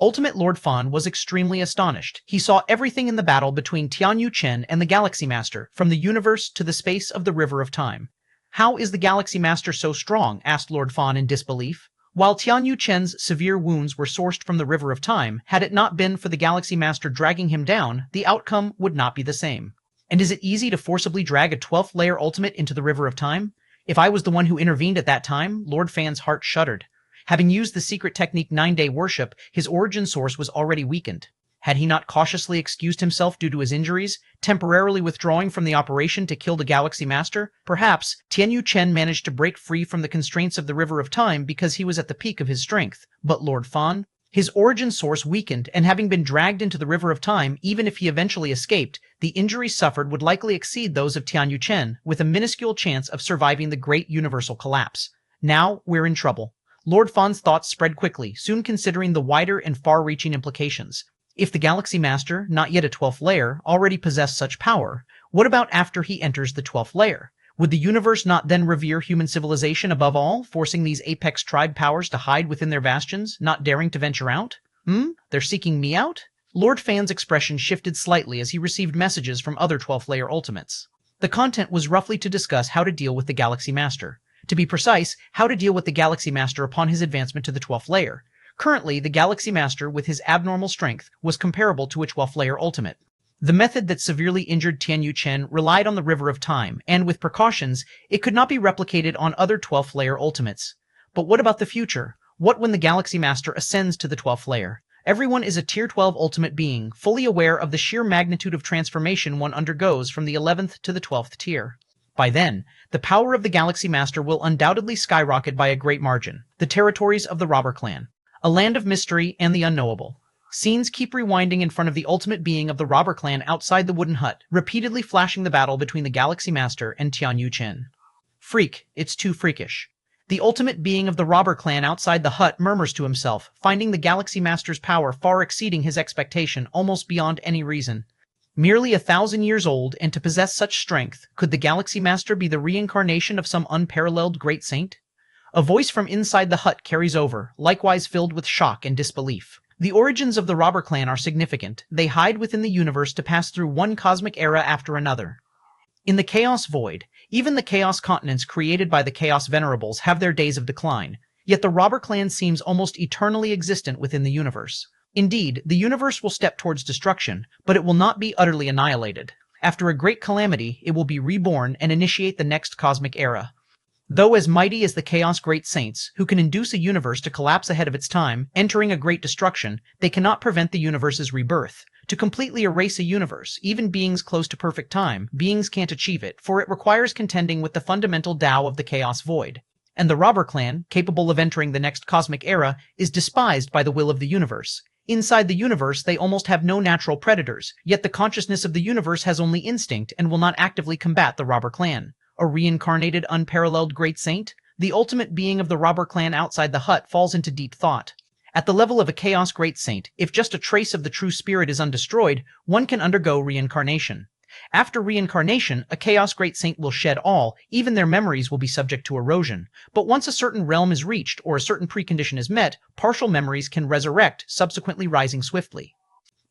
Ultimate Lord Fan was extremely astonished. He saw everything in the battle between Tianyu Chen and the Galaxy Master, from the universe to the space of the River of Time. How is the Galaxy Master so strong? Asked Lord Fan in disbelief. While Tianyu Chen's severe wounds were sourced from the River of Time, had it not been for the Galaxy Master dragging him down, the outcome would not be the same. And is it easy to forcibly drag a 12th layer ultimate into the River of Time? If I was the one who intervened at that time, Lord Fan's heart shuddered. Having used the secret technique 9-day worship, his origin source was already weakened. Had he not cautiously excused himself due to his injuries, temporarily withdrawing from the operation to kill the Galaxy Master? Perhaps Tianyu Chen managed to break free from the constraints of the River of Time because he was at the peak of his strength. But Lord Fan? His origin source weakened, and having been dragged into the River of Time, even if he eventually escaped, the injuries suffered would likely exceed those of Tianyu Chen, with a minuscule chance of surviving the great universal collapse. Now we're in trouble. Lord Fan's thoughts spread quickly, soon considering the wider and far-reaching implications. If the Galaxy Master, not yet a 12th layer, already possessed such power, what about after he enters the 12th layer? Would the universe not then revere human civilization above all, forcing these apex tribe powers to hide within their bastions, not daring to venture out? They're seeking me out? Lord Fan's expression shifted slightly as he received messages from other 12th layer ultimates. The content was roughly to discuss how to deal with the Galaxy Master. To be precise, how to deal with the Galaxy Master upon his advancement to the 12th layer. Currently, the Galaxy Master, with his abnormal strength, was comparable to a 12th layer ultimate. The method that severely injured Tianyu Chen relied on the River of Time, and with precautions, it could not be replicated on other 12th layer ultimates. But what about the future? What when the Galaxy Master ascends to the 12th layer? Everyone is a Tier 12 ultimate being, fully aware of the sheer magnitude of transformation one undergoes from the 11th to the 12th tier. By then, the power of the Galaxy Master will undoubtedly skyrocket by a great margin. The territories of the Robber Clan. A land of mystery and the unknowable. Scenes keep rewinding in front of the ultimate being of the Robber Clan outside the wooden hut, repeatedly flashing the battle between the Galaxy Master and Tianyu Chen. Freak, it's too freakish. The ultimate being of the Robber Clan outside the hut murmurs to himself, finding the Galaxy Master's power far exceeding his expectation, almost beyond any reason. Merely 1,000 years old, and to possess such strength, could the Galaxy Master be the reincarnation of some unparalleled great saint? A voice from inside the hut carries over, likewise filled with shock and disbelief. The origins of the Robber Clan are significant. They hide within the universe to pass through one cosmic era after another. In the Chaos Void, even the Chaos continents created by the Chaos Venerables have their days of decline, yet the Robber Clan seems almost eternally existent within the universe. Indeed, the universe will step towards destruction, but it will not be utterly annihilated. After a great calamity, it will be reborn and initiate the next cosmic era. Though as mighty as the Chaos Great Saints, who can induce a universe to collapse ahead of its time, entering a great destruction, they cannot prevent the universe's rebirth. To completely erase a universe, even beings close to perfect time, beings can't achieve it, for it requires contending with the fundamental Tao of the Chaos Void. And the Robber Clan, capable of entering the next cosmic era, is despised by the will of the universe. Inside the universe, they almost have no natural predators, yet the consciousness of the universe has only instinct and will not actively combat the Robber Clan. A reincarnated, unparalleled great saint? The ultimate being of the Robber Clan outside the hut falls into deep thought. At the level of a Chaos Great Saint, if just a trace of the true spirit is undestroyed, one can undergo reincarnation. After reincarnation, a Chaos Great Saint will shed all, even their memories will be subject to erosion. But once a certain realm is reached or a certain precondition is met, partial memories can resurrect, subsequently rising swiftly.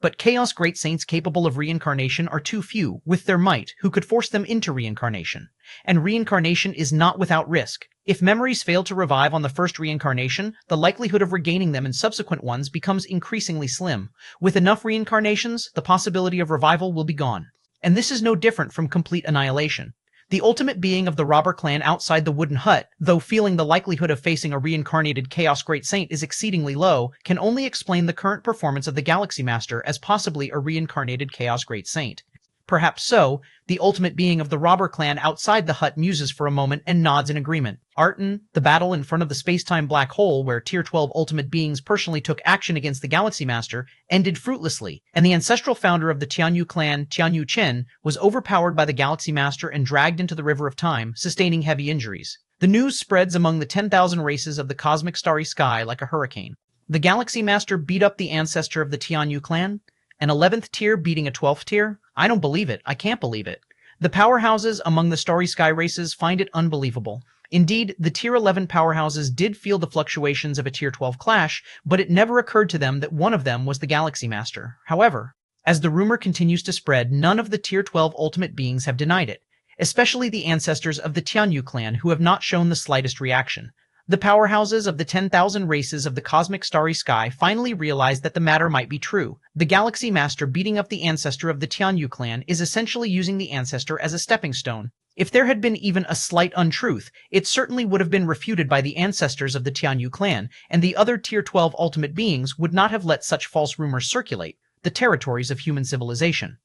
But Chaos Great Saints capable of reincarnation are too few, with their might, who could force them into reincarnation. And reincarnation is not without risk. If memories fail to revive on the first reincarnation, the likelihood of regaining them in subsequent ones becomes increasingly slim. With enough reincarnations, the possibility of revival will be gone. And this is no different from complete annihilation. The ultimate being of the Robber Clan outside the wooden hut, though feeling the likelihood of facing a reincarnated Chaos Great Saint is exceedingly low, can only explain the current performance of the Galaxy Master as possibly a reincarnated Chaos Great Saint. Perhaps so, the ultimate being of the Robber Clan outside the hut muses for a moment and nods in agreement. Arton, the battle in front of the space-time black hole where Tier 12 ultimate beings personally took action against the Galaxy Master, ended fruitlessly, and the ancestral founder of the Tianyu clan, Tianyu Chen, was overpowered by the Galaxy Master and dragged into the River of Time, sustaining heavy injuries. The news spreads among the 10,000 races of the cosmic starry sky like a hurricane. The Galaxy Master beat up the ancestor of the Tianyu clan? An 11th tier beating a 12th tier? I don't believe it. I can't believe it. The powerhouses among the Starry Sky races find it unbelievable. Indeed, the Tier 11 powerhouses did feel the fluctuations of a Tier 12 clash, but it never occurred to them that one of them was the Galaxy Master. However, as the rumor continues to spread, none of the Tier 12 ultimate beings have denied it, especially the ancestors of the Tianyu clan who have not shown the slightest reaction. The powerhouses of the 10,000 races of the cosmic starry sky finally realized that the matter might be true. The Galaxy Master beating up the ancestor of the Tianyu clan is essentially using the ancestor as a stepping stone. If there had been even a slight untruth, it certainly would have been refuted by the ancestors of the Tianyu clan, and the other Tier 12 ultimate beings would not have let such false rumors circulate, the territories of human civilization.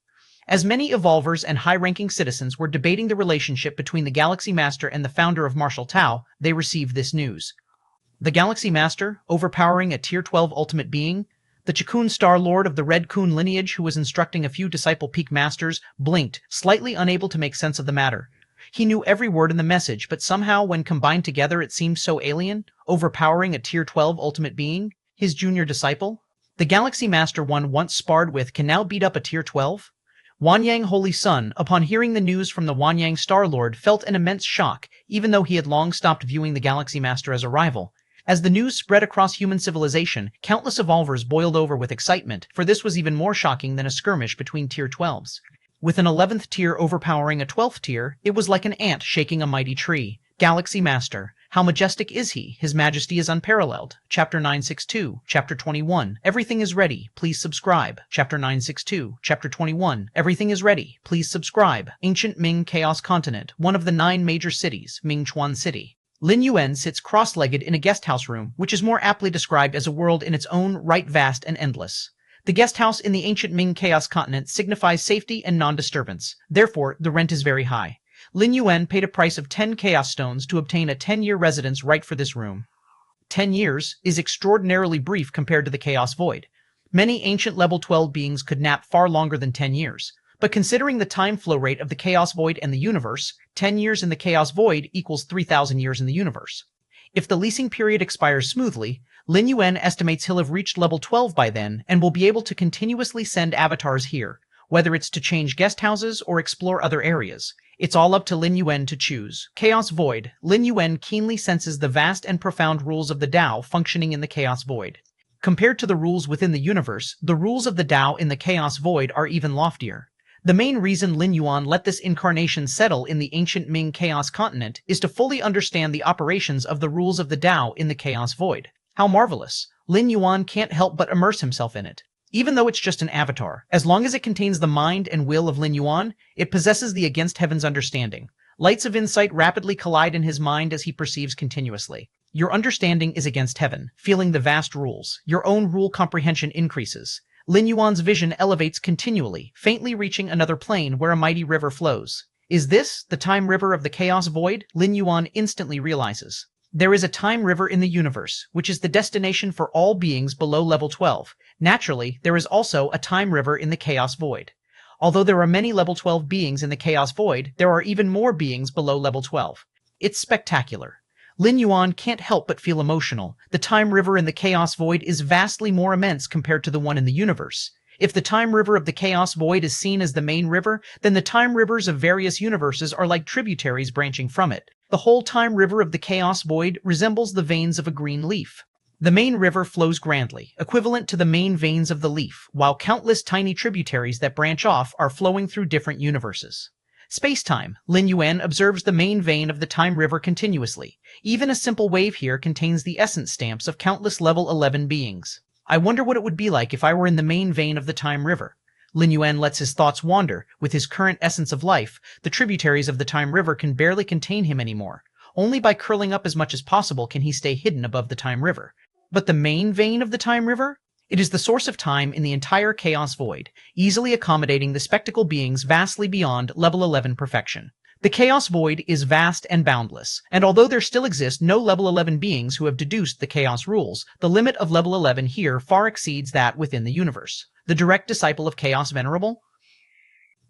As many evolvers and high-ranking citizens were debating the relationship between the Galaxy Master and the founder of Martial Tao, they received this news. The Galaxy Master, overpowering a Tier 12 ultimate being, the Chikun Star Lord of the Red Kun lineage who was instructing a few Disciple Peak Masters, blinked, slightly unable to make sense of the matter. He knew every word in the message, but somehow when combined together it seemed so alien, overpowering a Tier 12 ultimate being, his junior disciple. The Galaxy Master one once sparred with can now beat up a Tier 12? Wanyang Holy Sun, upon hearing the news from the Wanyang Star Lord, felt an immense shock, even though he had long stopped viewing the Galaxy Master as a rival. As the news spread across human civilization, countless evolvers boiled over with excitement, for this was even more shocking than a skirmish between Tier 12s. With an 11th tier overpowering a 12th tier, it was like an ant shaking a mighty tree. Galaxy Master. How majestic is he? His majesty is unparalleled. Chapter 962, Chapter 21. Everything is ready. Please subscribe. Chapter 962, Chapter 21. Everything is ready. Please subscribe. Ancient Ming Chaos Continent, one of the 9 major cities, Mingchuan City. Lin Yuan sits cross-legged in a guesthouse room, which is more aptly described as a world in its own right vast and endless. The guesthouse in the ancient Ming Chaos Continent signifies safety and non-disturbance. Therefore, the rent is very high. Lin Yuan paid a price of 10 Chaos Stones to obtain a 10-year residence right for this room. 10 years is extraordinarily brief compared to the Chaos Void. Many ancient level 12 beings could nap far longer than 10 years. But considering the time flow rate of the Chaos Void and the universe, 10 years in the Chaos Void equals 3,000 years in the universe. If the leasing period expires smoothly, Lin Yuan estimates he'll have reached level 12 by then and will be able to continuously send avatars here, whether it's to change guest houses or explore other areas. It's all up to Lin Yuan to choose. Chaos Void. Lin Yuan keenly senses the vast and profound rules of the Dao functioning in the Chaos Void. Compared to the rules within the universe, the rules of the Dao in the Chaos Void are even loftier. The main reason Lin Yuan let this incarnation settle in the ancient Ming Chaos Continent is to fully understand the operations of the rules of the Dao in the Chaos Void. How marvelous! Lin Yuan can't help but immerse himself in it. Even though it's just an avatar, as long as it contains the mind and will of Lin Yuan, it possesses the against heaven's understanding. Lights of insight rapidly collide in his mind as he perceives continuously. Your understanding is against heaven, feeling the vast rules. Your own rule comprehension increases. Lin Yuan's vision elevates continually, faintly reaching another plane where a mighty river flows. Is this the time river of the chaos void? Lin Yuan instantly realizes. There is a time river in the universe, which is the destination for all beings below level 12. Naturally, there is also a time river in the chaos void. Although there are many level 12 beings in the chaos void, there are even more beings below level 12. It's spectacular. Lin Yuan can't help but feel emotional. The time river in the chaos void is vastly more immense compared to the one in the universe. If the time river of the chaos void is seen as the main river, then the time rivers of various universes are like tributaries branching from it. The whole time river of the chaos void resembles the veins of a green leaf. The main river flows grandly, equivalent to the main veins of the leaf, while countless tiny tributaries that branch off are flowing through different universes. Space-time. Lin Yuan observes the main vein of the time river continuously. Even a simple wave here contains the essence stamps of countless level 11 beings. I wonder what it would be like if I were in the main vein of the time river. Lin Yuan lets his thoughts wander. With his current essence of life, the tributaries of the time river can barely contain him anymore. Only by curling up as much as possible can he stay hidden above the time river. But the main vein of the time river? It is the source of time in the entire chaos void, easily accommodating the spectacle beings vastly beyond level 11 perfection. The chaos void is vast and boundless, and although there still exist no level 11 beings who have deduced the chaos rules, the limit of level 11 here far exceeds that within the universe. The direct disciple of Chaos Venerable?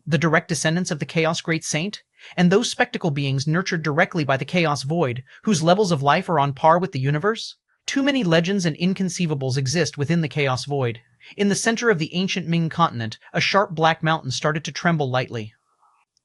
The direct descendants of the Chaos Great Saint? And those spectacle beings nurtured directly by the chaos void, whose levels of life are on par with the universe? Too many legends and inconceivables exist within the chaos void. In the center of the ancient Ming continent, a sharp black mountain started to tremble lightly.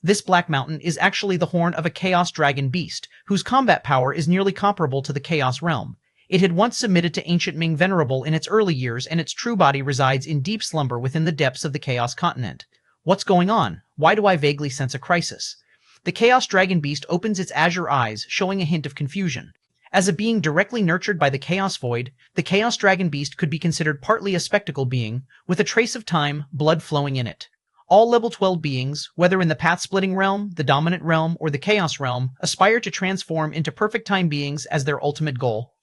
This black mountain is actually the horn of a chaos dragon beast, whose combat power is nearly comparable to the chaos realm. It had once submitted to ancient Ming Venerable in its early years, and its true body resides in deep slumber within the depths of the chaos continent. What's going on? Why do I vaguely sense a crisis? The chaos dragon beast opens its azure eyes, showing a hint of confusion. As a being directly nurtured by the chaos void, the chaos dragon beast could be considered partly a spectacle being, with a trace of time, blood flowing in it. All level 12 beings, whether in the path-splitting realm, the dominant realm, or the chaos realm, aspire to transform into perfect time beings as their ultimate goal.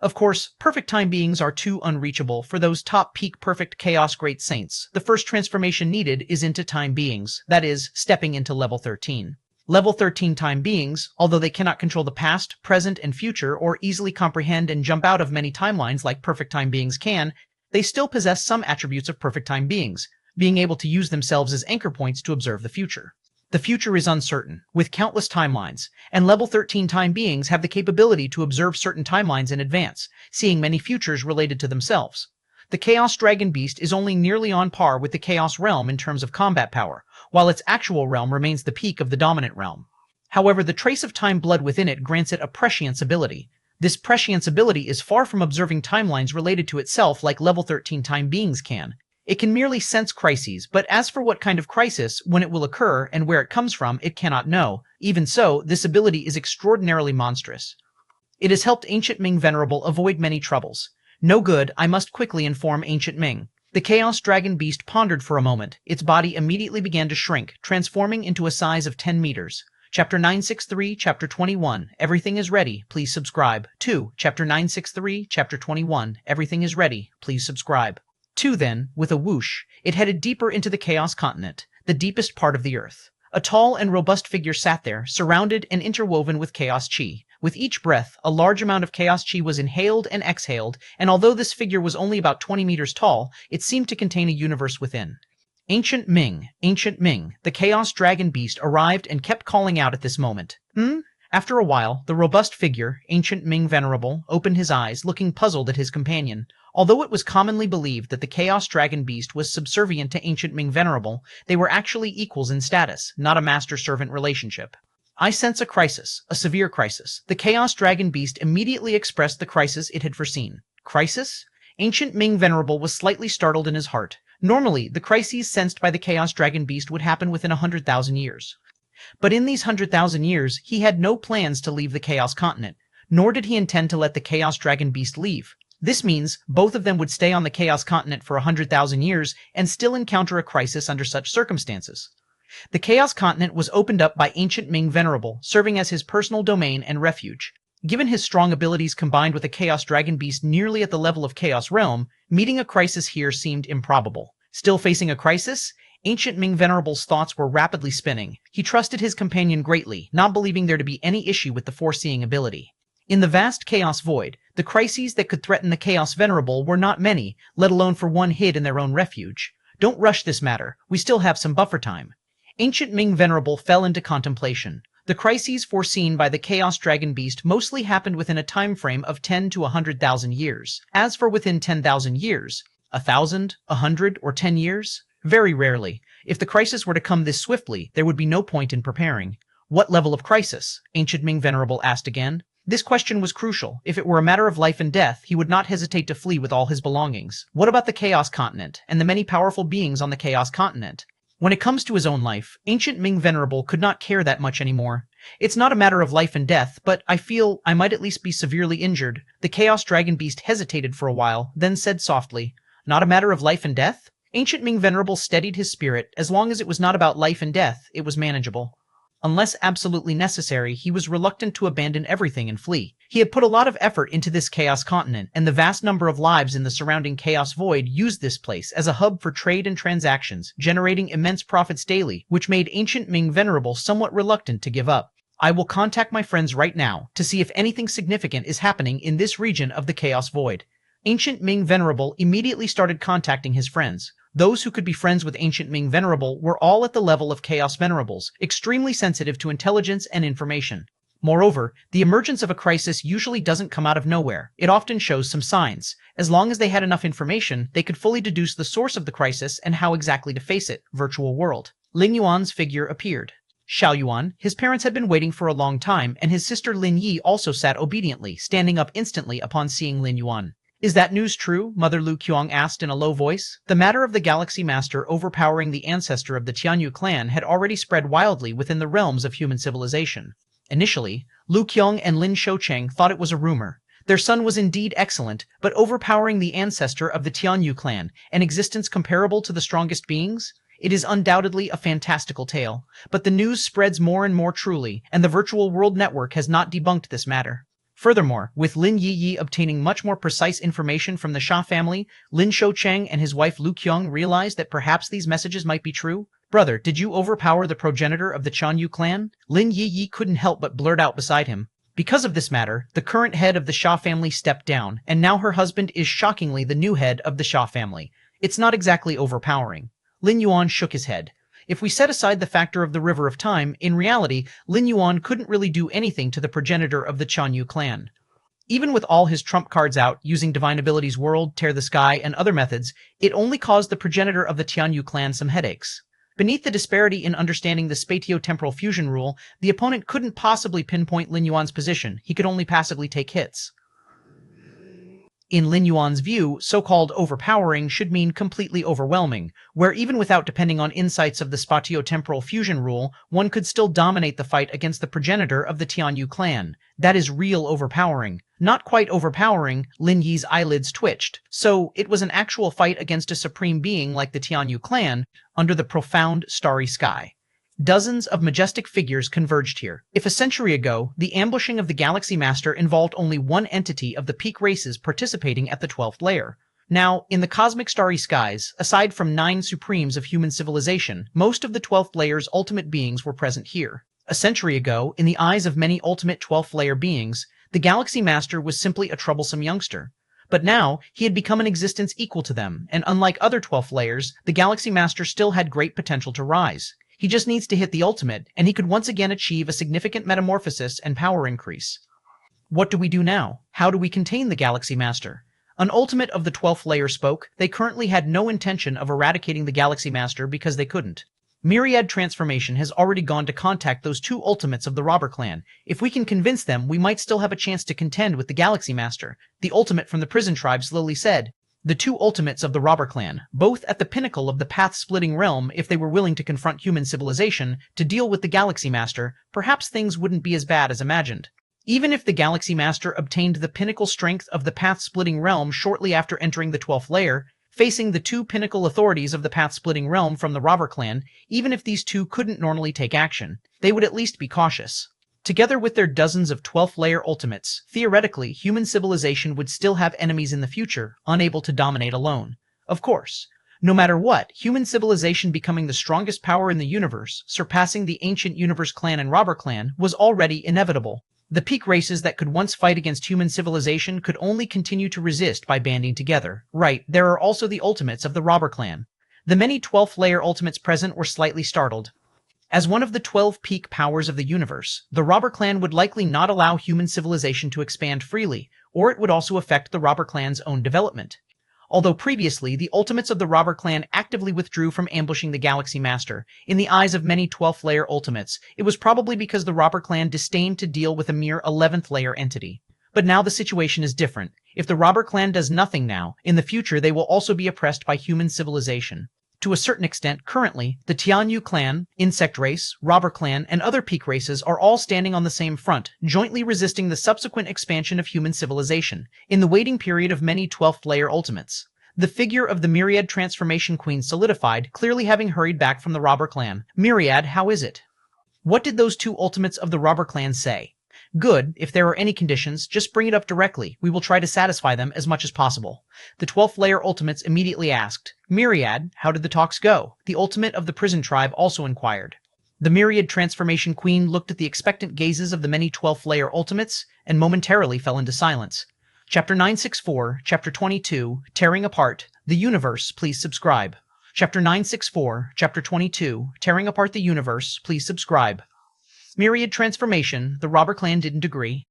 Of course, perfect time beings are too unreachable for those top peak perfect chaos great saints. The first transformation needed is into time beings, that is, stepping into level 13. Level 13 time beings, although they cannot control the past, present, and future, or easily comprehend and jump out of many timelines like perfect time beings can, they still possess some attributes of perfect time beings, being able to use themselves as anchor points to observe the future. The future is uncertain, with countless timelines, and level 13 time beings have the capability to observe certain timelines in advance, seeing many futures related to themselves. The Chaos Dragon Beast is only nearly on par with the Chaos Realm in terms of combat power, while its actual realm remains the peak of the dominant realm. However, the trace of time blood within it grants it a prescience ability. This prescience ability is far from observing timelines related to itself like level 13 time beings can. It can merely sense crises, but as for what kind of crisis, when it will occur, and where it comes from, it cannot know. Even so, this ability is extraordinarily monstrous. It has helped Ancient Ming Venerable avoid many troubles. No good, I must quickly inform Ancient Ming. The Chaos Dragon Beast pondered for a moment. Its body immediately began to shrink, transforming into a size of 10 meters. Chapter 963, Chapter 21, Everything is Ready, Please Subscribe. 2. Chapter 963, Chapter 21, Everything is Ready, Please Subscribe. 2. Then, with a whoosh, it headed deeper into the Chaos Continent, the deepest part of the earth. A tall and robust figure sat there, surrounded and interwoven with Chaos Chi. With each breath, a large amount of Chaos Chi was inhaled and exhaled, and although this figure was only about 20 meters tall, it seemed to contain a universe within. Ancient Ming, the Chaos Dragon Beast arrived and kept calling out at this moment. After a while, the robust figure, Ancient Ming Venerable, opened his eyes, looking puzzled at his companion. Although it was commonly believed that the Chaos Dragon Beast was subservient to Ancient Ming Venerable, they were actually equals in status, not a master-servant relationship. I sense a crisis, a severe crisis. The Chaos Dragon Beast immediately expressed the crisis it had foreseen. Crisis? Ancient Ming Venerable was slightly startled in his heart. Normally, the crises sensed by the Chaos Dragon Beast would happen within 100,000 years. But in these 100,000 years, he had no plans to leave the Chaos Continent, nor did he intend to let the Chaos Dragon Beast leave. This means both of them would stay on the Chaos Continent for 100,000 years and still encounter a crisis under such circumstances. The Chaos Continent was opened up by ancient Ming Venerable, serving as his personal domain and refuge. Given his strong abilities combined with a Chaos Dragon Beast nearly at the level of Chaos Realm, meeting a crisis here seemed improbable. Still facing a crisis? Ancient Ming Venerable's thoughts were rapidly spinning. He trusted his companion greatly, not believing there to be any issue with the foreseeing ability. In the vast Chaos Void, the crises that could threaten the Chaos Venerable were not many, let alone for one hid in their own refuge. Don't rush this matter, we still have some buffer time. Ancient Ming Venerable fell into contemplation. The crises foreseen by the Chaos Dragon Beast mostly happened within a time frame of 10 to 100,000 years. As for within 10,000 years, 1,000, 100, or 10 years? Very rarely. If the crisis were to come this swiftly, there would be no point in preparing. What level of crisis? Ancient Ming Venerable asked again. This question was crucial. If it were a matter of life and death, he would not hesitate to flee with all his belongings. What about the Chaos Continent, and the many powerful beings on the Chaos Continent? When it comes to his own life, Ancient Ming Venerable could not care that much anymore. It's not a matter of life and death, but I feel I might at least be severely injured. The Chaos Dragon Beast hesitated for a while, then said softly, "Not a matter of life and death?" Ancient Ming Venerable steadied his spirit. As long as it was not about life and death, it was manageable. Unless absolutely necessary, he was reluctant to abandon everything and flee. He had put a lot of effort into this Chaos Continent, and the vast number of lives in the surrounding Chaos Void used this place as a hub for trade and transactions, generating immense profits daily, which made Ancient Ming Venerable somewhat reluctant to give up. I will contact my friends right now to see if anything significant is happening in this region of the Chaos Void. Ancient Ming Venerable immediately started contacting his friends. Those who could be friends with Ancient Ming Venerable were all at the level of Chaos Venerables, extremely sensitive to intelligence and information. Moreover, the emergence of a crisis usually doesn't come out of nowhere. It often shows some signs. As long as they had enough information, they could fully deduce the source of the crisis and how exactly to face it. Virtual world. Lin Yuan's figure appeared. Xiao Yuan, his parents had been waiting for a long time, and his sister Lin Yi also sat obediently, standing up instantly upon seeing Lin Yuan. Is that news true? Mother Lu Qiong asked in a low voice. The matter of the Galaxy Master overpowering the ancestor of the Tianyu clan had already spread wildly within the realms of human civilization. Initially, Lu Qiong and Lin Shoucheng thought it was a rumor. Their son was indeed excellent, but overpowering the ancestor of the Tianyu clan, an existence comparable to the strongest beings? It is undoubtedly a fantastical tale, but the news spreads more and more truly, and the Virtual World Network has not debunked this matter. Furthermore, with Lin Yi obtaining much more precise information from the Sha family, Lin Shoucheng and his wife Lu Qiong realized that perhaps these messages might be true. Brother, did you overpower the progenitor of the Chanyu clan? Lin Yi couldn't help but blurt out beside him. Because of this matter, the current head of the Sha family stepped down, and now her husband is shockingly the new head of the Sha family. It's not exactly overpowering. Lin Yuan shook his head. If we set aside the factor of the River of Time, in reality, Lin Yuan couldn't really do anything to the progenitor of the Chanyu clan. Even with all his trump cards out, using Divine Abilities World, Tear the Sky, and other methods, it only caused the progenitor of the Tianyu clan some headaches. Beneath the disparity in understanding the spatio-temporal fusion rule, the opponent couldn't possibly pinpoint Lin Yuan's position. He could only passively take hits. In Lin Yuan's view, so-called overpowering should mean completely overwhelming, where even without depending on insights of the spatio-temporal fusion rule, one could still dominate the fight against the progenitor of the Tianyu clan. That is real overpowering. Not quite overpowering, Lin Yi's eyelids twitched. So, it was an actual fight against a supreme being like the Tianyu clan, under the profound starry sky. Dozens of majestic figures converged here. If a century ago, the ambushing of the Galaxy Master involved only one entity of the peak races participating at the 12th layer. Now, in the cosmic starry skies, aside from 9 supremes of human civilization, most of the 12th layer's ultimate beings were present here. A century ago, in the eyes of many ultimate 12th layer beings, the Galaxy Master was simply a troublesome youngster. But now, he had become an existence equal to them, and unlike other 12th layers, the Galaxy Master still had great potential to rise. He just needs to hit the ultimate, and he could once again achieve a significant metamorphosis and power increase. What do we do now? How do we contain the Galaxy Master? An ultimate of the 12th layer spoke. They currently had no intention of eradicating the Galaxy Master because they couldn't. Myriad Transformation has already gone to contact those 2 ultimates of the Robber Clan. If we can convince them, we might still have a chance to contend with the Galaxy Master. The ultimate from the prison tribe slowly said. The 2 ultimates of the Robber Clan, both at the pinnacle of the path-splitting realm, if they were willing to confront human civilization to deal with the Galaxy Master, perhaps things wouldn't be as bad as imagined. Even if the Galaxy Master obtained the pinnacle strength of the path-splitting realm shortly after entering the 12th layer, facing the two pinnacle authorities of the path-splitting realm from the robber clan, even if these two couldn't normally take action, they would at least be cautious. Together with their dozens of 12th layer ultimates, theoretically, human civilization would still have enemies in the future, unable to dominate alone. Of course. No matter what, human civilization becoming the strongest power in the universe, surpassing the ancient Universe Clan and Robber Clan, was already inevitable. The peak races that could once fight against human civilization could only continue to resist by banding together. Right, there are also the ultimates of the Robber Clan. The many 12th layer ultimates present were slightly startled. As one of the 12 peak powers of the universe, the Robber Clan would likely not allow human civilization to expand freely, or it would also affect the Robber Clan's own development. Although previously, the ultimates of the Robber Clan actively withdrew from ambushing the Galaxy Master, in the eyes of many 12th layer ultimates, it was probably because the Robber Clan disdained to deal with a mere 11th layer entity. But now the situation is different. If the Robber Clan does nothing now, in the future they will also be oppressed by human civilization. To a certain extent, currently, the Tianyu clan, insect race, robber clan, and other peak races are all standing on the same front, jointly resisting the subsequent expansion of human civilization, in the waiting period of many 12th layer ultimates. The figure of the Myriad Transformation Queen solidified, clearly having hurried back from the robber clan. Myriad, how is it? What did those two ultimates of the robber clan say? Good, if there are any conditions, just bring it up directly. We will try to satisfy them as much as possible. The 12th layer ultimates immediately asked, Myriad, how did the talks go? The ultimate of the prison tribe also inquired. The Myriad Transformation Queen looked at the expectant gazes of the many 12th layer ultimates and momentarily fell into silence. Chapter 964, Chapter 22, Tearing Apart the Universe, please subscribe. Chapter 964, Chapter 22, Tearing Apart the Universe, please subscribe. Myriad Transformation, the robber clan didn't agree.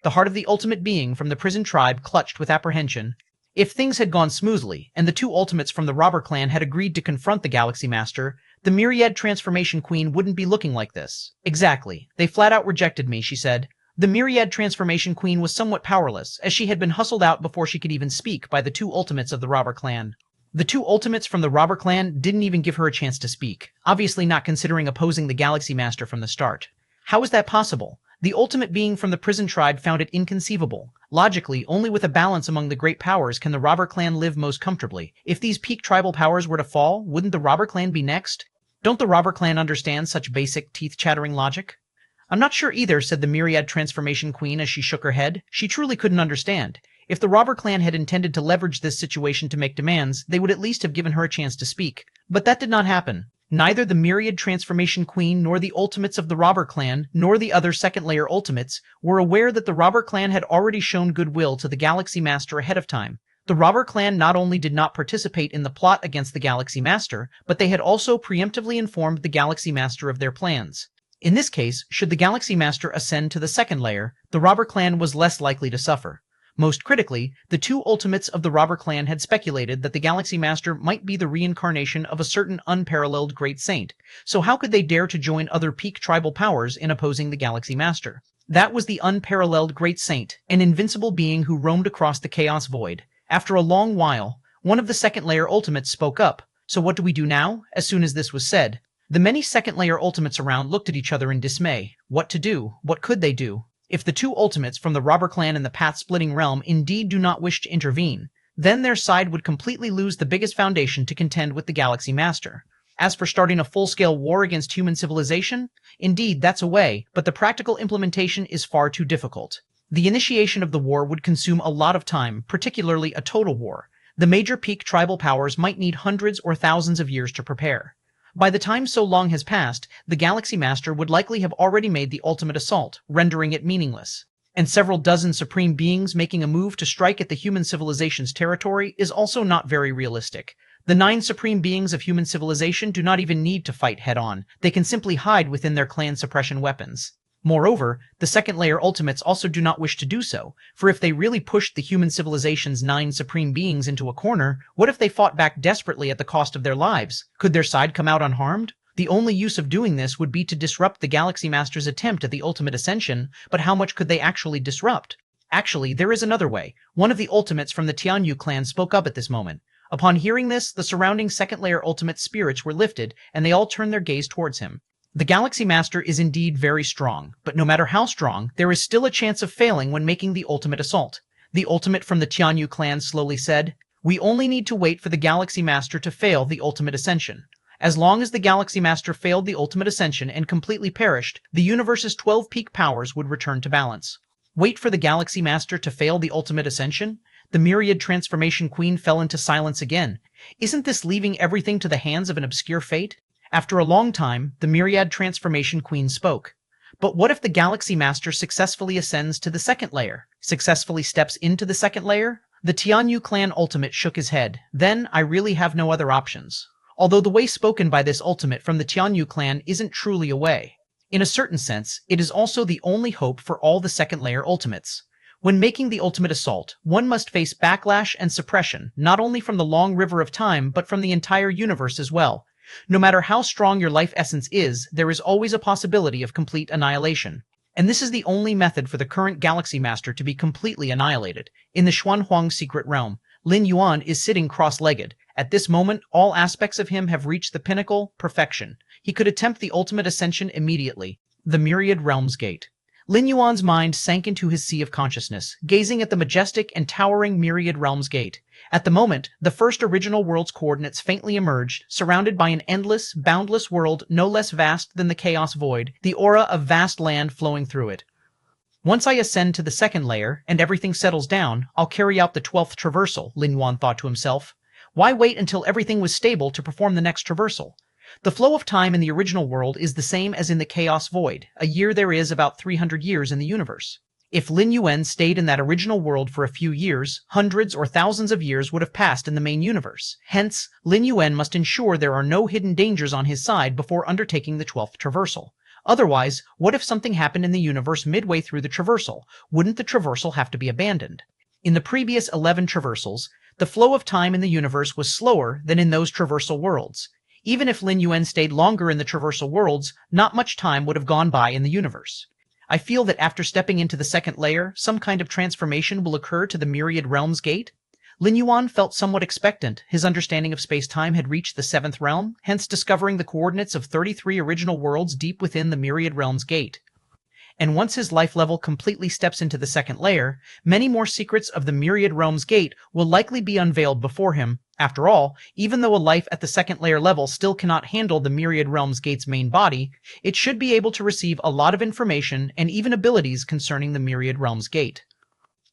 The heart of the ultimate being from the prison tribe clutched with apprehension. If things had gone smoothly, and the two ultimates from the robber clan had agreed to confront the Galaxy Master, the Myriad Transformation Queen wouldn't be looking like this. Exactly. They flat out rejected me, she said. The Myriad Transformation Queen was somewhat powerless, as she had been hustled out before she could even speak by the two ultimates of the robber clan. The two ultimates from the robber clan didn't even give her a chance to speak, obviously not considering opposing the Galaxy Master from the start. How is that possible? The ultimate being from the prison tribe found it inconceivable. Logically, only with a balance among the great powers can the robber clan live most comfortably. If these peak tribal powers were to fall, wouldn't the robber clan be next? Don't the robber clan understand such basic, teeth-chattering logic? I'm not sure either, said the Myriad Transformation Queen as she shook her head. She truly couldn't understand. If the robber clan had intended to leverage this situation to make demands, they would at least have given her a chance to speak. But that did not happen. Neither the Myriad Transformation Queen nor the ultimates of the robber clan, nor the other second-layer ultimates, were aware that the robber clan had already shown goodwill to the Galaxy Master ahead of time. The robber clan not only did not participate in the plot against the Galaxy Master, but they had also preemptively informed the Galaxy Master of their plans. In this case, should the Galaxy Master ascend to the second layer, the robber clan was less likely to suffer. Most critically, the two ultimates of the robber clan had speculated that the Galaxy Master might be the reincarnation of a certain unparalleled great saint, so how could they dare to join other peak tribal powers in opposing the Galaxy Master? That was the unparalleled great saint, an invincible being who roamed across the chaos void. After a long while, one of the second-layer ultimates spoke up. So what do we do now? As soon as this was said, the many second-layer ultimates around looked at each other in dismay. What to do? What could they do? If the two ultimates from the robber clan and the path-splitting realm indeed do not wish to intervene, then their side would completely lose the biggest foundation to contend with the Galaxy Master. As for starting a full-scale war against human civilization, indeed that's a way, but the practical implementation is far too difficult. The initiation of the war would consume a lot of time, particularly a total war. The major peak tribal powers might need hundreds or thousands of years to prepare. By the time so long has passed, the Galaxy Master would likely have already made the ultimate assault, rendering it meaningless. And several dozen supreme beings making a move to strike at the human civilization's territory is also not very realistic. The 9 supreme beings of human civilization do not even need to fight head-on. They can simply hide within their clan suppression weapons. Moreover, the second-layer ultimates also do not wish to do so, for if they really pushed the human civilization's 9 supreme beings into a corner, what if they fought back desperately at the cost of their lives? Could their side come out unharmed? The only use of doing this would be to disrupt the Galaxy Master's attempt at the ultimate ascension, but how much could they actually disrupt? Actually, there is another way. One of the ultimates from the Tianyu clan spoke up at this moment. Upon hearing this, the surrounding second-layer ultimate spirits were lifted, and they all turned their gaze towards him. The Galaxy Master is indeed very strong, but no matter how strong, there is still a chance of failing when making the ultimate assault. The ultimate from the Tianyu clan slowly said, "We only need to wait for the Galaxy Master to fail the ultimate ascension. As long as the Galaxy Master failed the ultimate ascension and completely perished, the universe's 12 peak powers would return to balance." Wait for the Galaxy Master to fail the ultimate ascension? The Myriad Transformation Queen fell into silence again. Isn't this leaving everything to the hands of an obscure fate? After a long time, the Myriad Transformation Queen spoke. But what if the Galaxy Master successfully ascends to the second layer? Successfully steps into the second layer? The Tianyu clan ultimate shook his head. Then I really have no other options. Although the way spoken by this ultimate from the Tianyu clan isn't truly a way. In a certain sense, it is also the only hope for all the second layer ultimates. When making the ultimate assault, one must face backlash and suppression, not only from the long river of time, but from the entire universe as well. No matter how strong your life essence is, there is always a possibility of complete annihilation. And this is the only method for the current Galaxy Master to be completely annihilated. In the Xuanhuang secret realm, Lin Yuan is sitting cross-legged. At this moment, all aspects of him have reached the pinnacle, perfection. He could attempt the ultimate ascension immediately. The Myriad Realms Gate. Lin Yuan's mind sank into his sea of consciousness, gazing at the majestic and towering Myriad Realms Gate. At the moment, the first original world's coordinates faintly emerged, surrounded by an endless, boundless world no less vast than the chaos void, the aura of vast land flowing through it. Once I ascend to the second layer, and everything settles down, I'll carry out the 12th traversal, Lin Yuan thought to himself. Why wait until everything was stable to perform the next traversal? The flow of time in the original world is the same as in the chaos void. A year there is about 300 years in the universe. If Lin Yuan stayed in that original world for a few years, hundreds or thousands of years would have passed in the main universe. Hence, Lin Yuan must ensure there are no hidden dangers on his side before undertaking the 12th traversal. Otherwise, what if something happened in the universe midway through the traversal? Wouldn't the traversal have to be abandoned? In the previous 11 traversals, the flow of time in the universe was slower than in those traversal worlds. Even if Lin Yuan stayed longer in the traversal worlds, not much time would have gone by in the universe. I feel that after stepping into the second layer, some kind of transformation will occur to the Myriad Realms Gate. Lin Yuan felt somewhat expectant. His understanding of space-time had reached the 7th realm, hence discovering the coordinates of 33 original worlds deep within the Myriad Realms Gate. And once his life level completely steps into the second layer, many more secrets of the Myriad Realms Gate will likely be unveiled before him. After all, even though a life at the second layer level still cannot handle the Myriad Realms Gate's main body, it should be able to receive a lot of information and even abilities concerning the Myriad Realms Gate.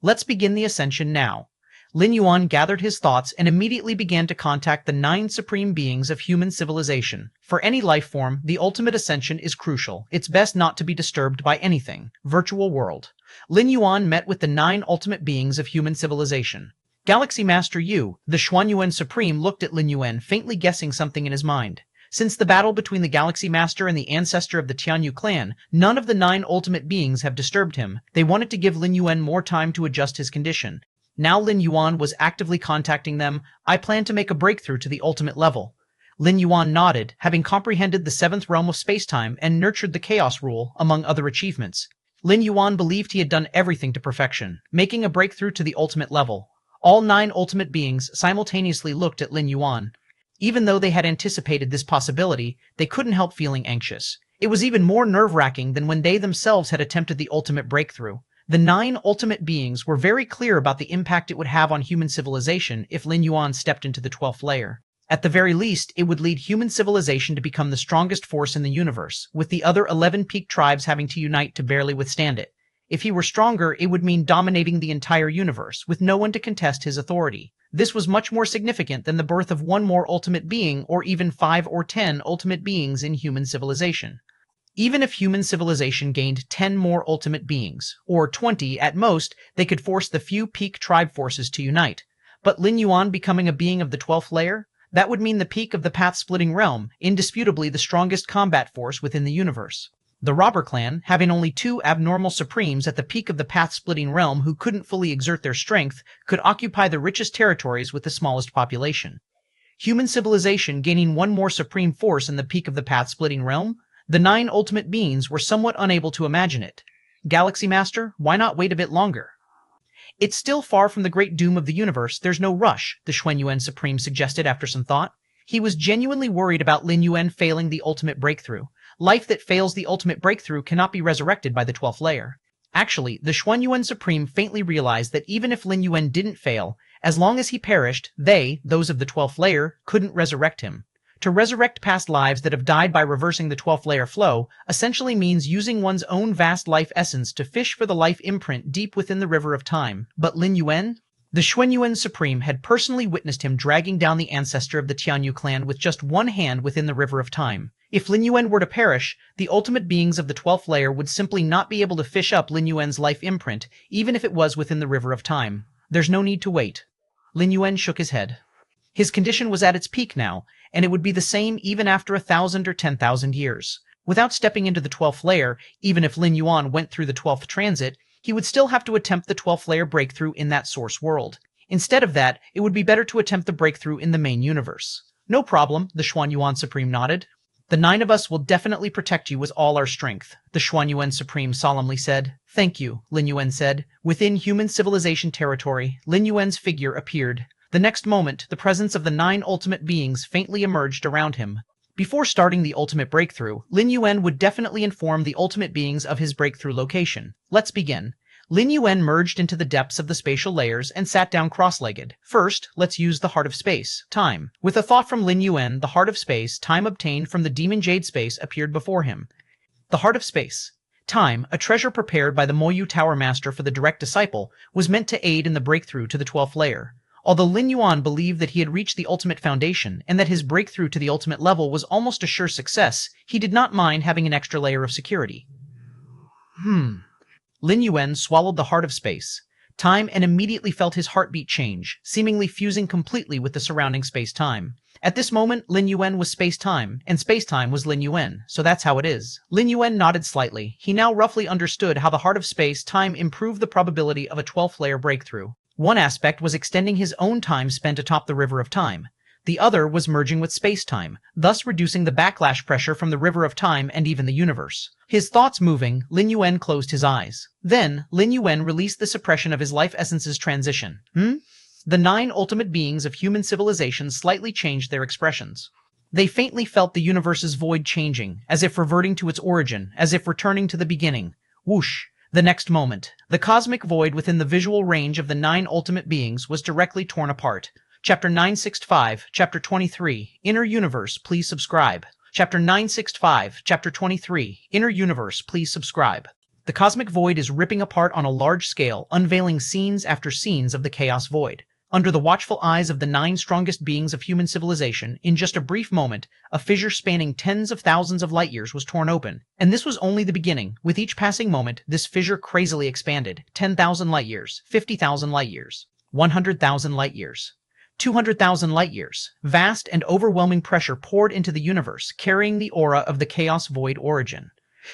Let's begin the ascension now. Lin Yuan gathered his thoughts and immediately began to contact the 9 supreme beings of human civilization. For any life form, the ultimate ascension is crucial. It's best not to be disturbed by anything. Virtual world. Lin Yuan met with the 9 ultimate beings of human civilization. Galaxy Master Yu, the Xuanyuan Supreme, looked at Lin Yuan, faintly guessing something in his mind. Since the battle between the Galaxy Master and the ancestor of the Tianyu clan, none of the 9 ultimate beings have disturbed him. They wanted to give Lin Yuan more time to adjust his condition. Now Lin Yuan was actively contacting them. I plan to make a breakthrough to the ultimate level. Lin Yuan nodded, having comprehended the 7th realm of space-time and nurtured the chaos rule, among other achievements. Lin Yuan believed he had done everything to perfection, making a breakthrough to the ultimate level. All 9 ultimate beings simultaneously looked at Lin Yuan. Even though they had anticipated this possibility, they couldn't help feeling anxious. It was even more nerve-wracking than when they themselves had attempted the ultimate breakthrough. The 9 ultimate beings were very clear about the impact it would have on human civilization if Lin Yuan stepped into the 12th layer. At the very least, it would lead human civilization to become the strongest force in the universe, with the other 11 peak tribes having to unite to barely withstand it. If he were stronger, it would mean dominating the entire universe, with no one to contest his authority. This was much more significant than the birth of 1 more ultimate being, or even 5 or 10 ultimate beings in human civilization. Even if human civilization gained 10 more ultimate beings, or 20 at most, they could force the few peak tribe forces to unite. But Lin Yuan becoming a being of the 12th layer? That would mean the peak of the path-splitting realm, indisputably the strongest combat force within the universe. The Robber Clan, having only 2 abnormal supremes at the peak of the path-splitting realm who couldn't fully exert their strength, could occupy the richest territories with the smallest population. Human civilization gaining 1 more supreme force in the peak of the path-splitting realm? The 9 ultimate beings were somewhat unable to imagine it. Galaxy Master, why not wait a bit longer? It's still far from the great doom of the universe, there's no rush, the Xuanyuan Supreme suggested after some thought. He was genuinely worried about Lin Yuan failing the ultimate breakthrough. Life that fails the ultimate breakthrough cannot be resurrected by the 12th layer. Actually, the Xuanyuan Supreme faintly realized that even if Lin Yuan didn't fail, as long as he perished, those of the 12th layer, couldn't resurrect him. To resurrect past lives that have died by reversing the 12th layer flow essentially means using one's own vast life essence to fish for the life imprint deep within the river of time. But Lin Yuan? The Xuanyuan Supreme had personally witnessed him dragging down the ancestor of the Tianyu clan with just one hand within the river of time. If Lin Yuan were to perish, the ultimate beings of the 12th layer would simply not be able to fish up Lin Yuan's life imprint, even if it was within the river of time. There's no need to wait. Lin Yuan shook his head. His condition was at its peak now, and it would be the same even after 1,000 or 10,000 years. Without stepping into the 12th layer, even if Lin Yuan went through the 12th transit, he would still have to attempt the 12th layer breakthrough in that source world. Instead of that, it would be better to attempt the breakthrough in the main universe. No problem, the Xuanyuan Supreme nodded. The 9 of us will definitely protect you with all our strength, the Xuanyuan Supreme solemnly said. Thank you, Lin Yuan said. Within human civilization territory, Lin Yuan's figure appeared. The next moment, the presence of the 9 ultimate beings faintly emerged around him. Before starting the ultimate breakthrough, Lin Yuan would definitely inform the ultimate beings of his breakthrough location. Let's begin. Lin Yuan merged into the depths of the spatial layers and sat down cross-legged. First, let's use the heart of space, time. With a thought from Lin Yuan, the heart of space, time obtained from the demon jade space, appeared before him. The heart of space, time, a treasure prepared by the Moyu Tower Master for the direct disciple, was meant to aid in the breakthrough to the 12th layer. Although Lin Yuan believed that he had reached the ultimate foundation and that his breakthrough to the ultimate level was almost a sure success, he did not mind having an extra layer of security. Lin Yuan swallowed the heart of space, time, and immediately felt his heartbeat change, seemingly fusing completely with the surrounding space-time. At this moment, Lin Yuan was space-time, and space-time was Lin Yuan, so that's how it is. Lin Yuan nodded slightly. He now roughly understood how the heart of space-time improved the probability of a 12th layer breakthrough. One aspect was extending his own time spent atop the river of time. The other was merging with space-time, thus reducing the backlash pressure from the river of time and even the universe. His thoughts moving, Lin Yuan closed his eyes. Then, Lin Yuan released the suppression of his life essence's transition. The 9 ultimate beings of human civilization slightly changed their expressions. They faintly felt the universe's void changing, as if reverting to its origin, as if returning to the beginning. Whoosh! The next moment, the cosmic void within the visual range of the 9 ultimate beings was directly torn apart. Chapter 965, Chapter 23, Inner Universe, please subscribe. Chapter 965, Chapter 23, Inner Universe, please subscribe. The cosmic void is ripping apart on a large scale, unveiling scenes after scenes of the chaos void. Under the watchful eyes of the 9 strongest beings of human civilization, in just a brief moment, a fissure spanning tens of thousands of light years was torn open. And this was only the beginning. With each passing moment, this fissure crazily expanded. 10,000 light years, 50,000 light years, 100,000 light years, 200,000 light years. Vast and overwhelming pressure poured into the universe, carrying the aura of the chaos void origin.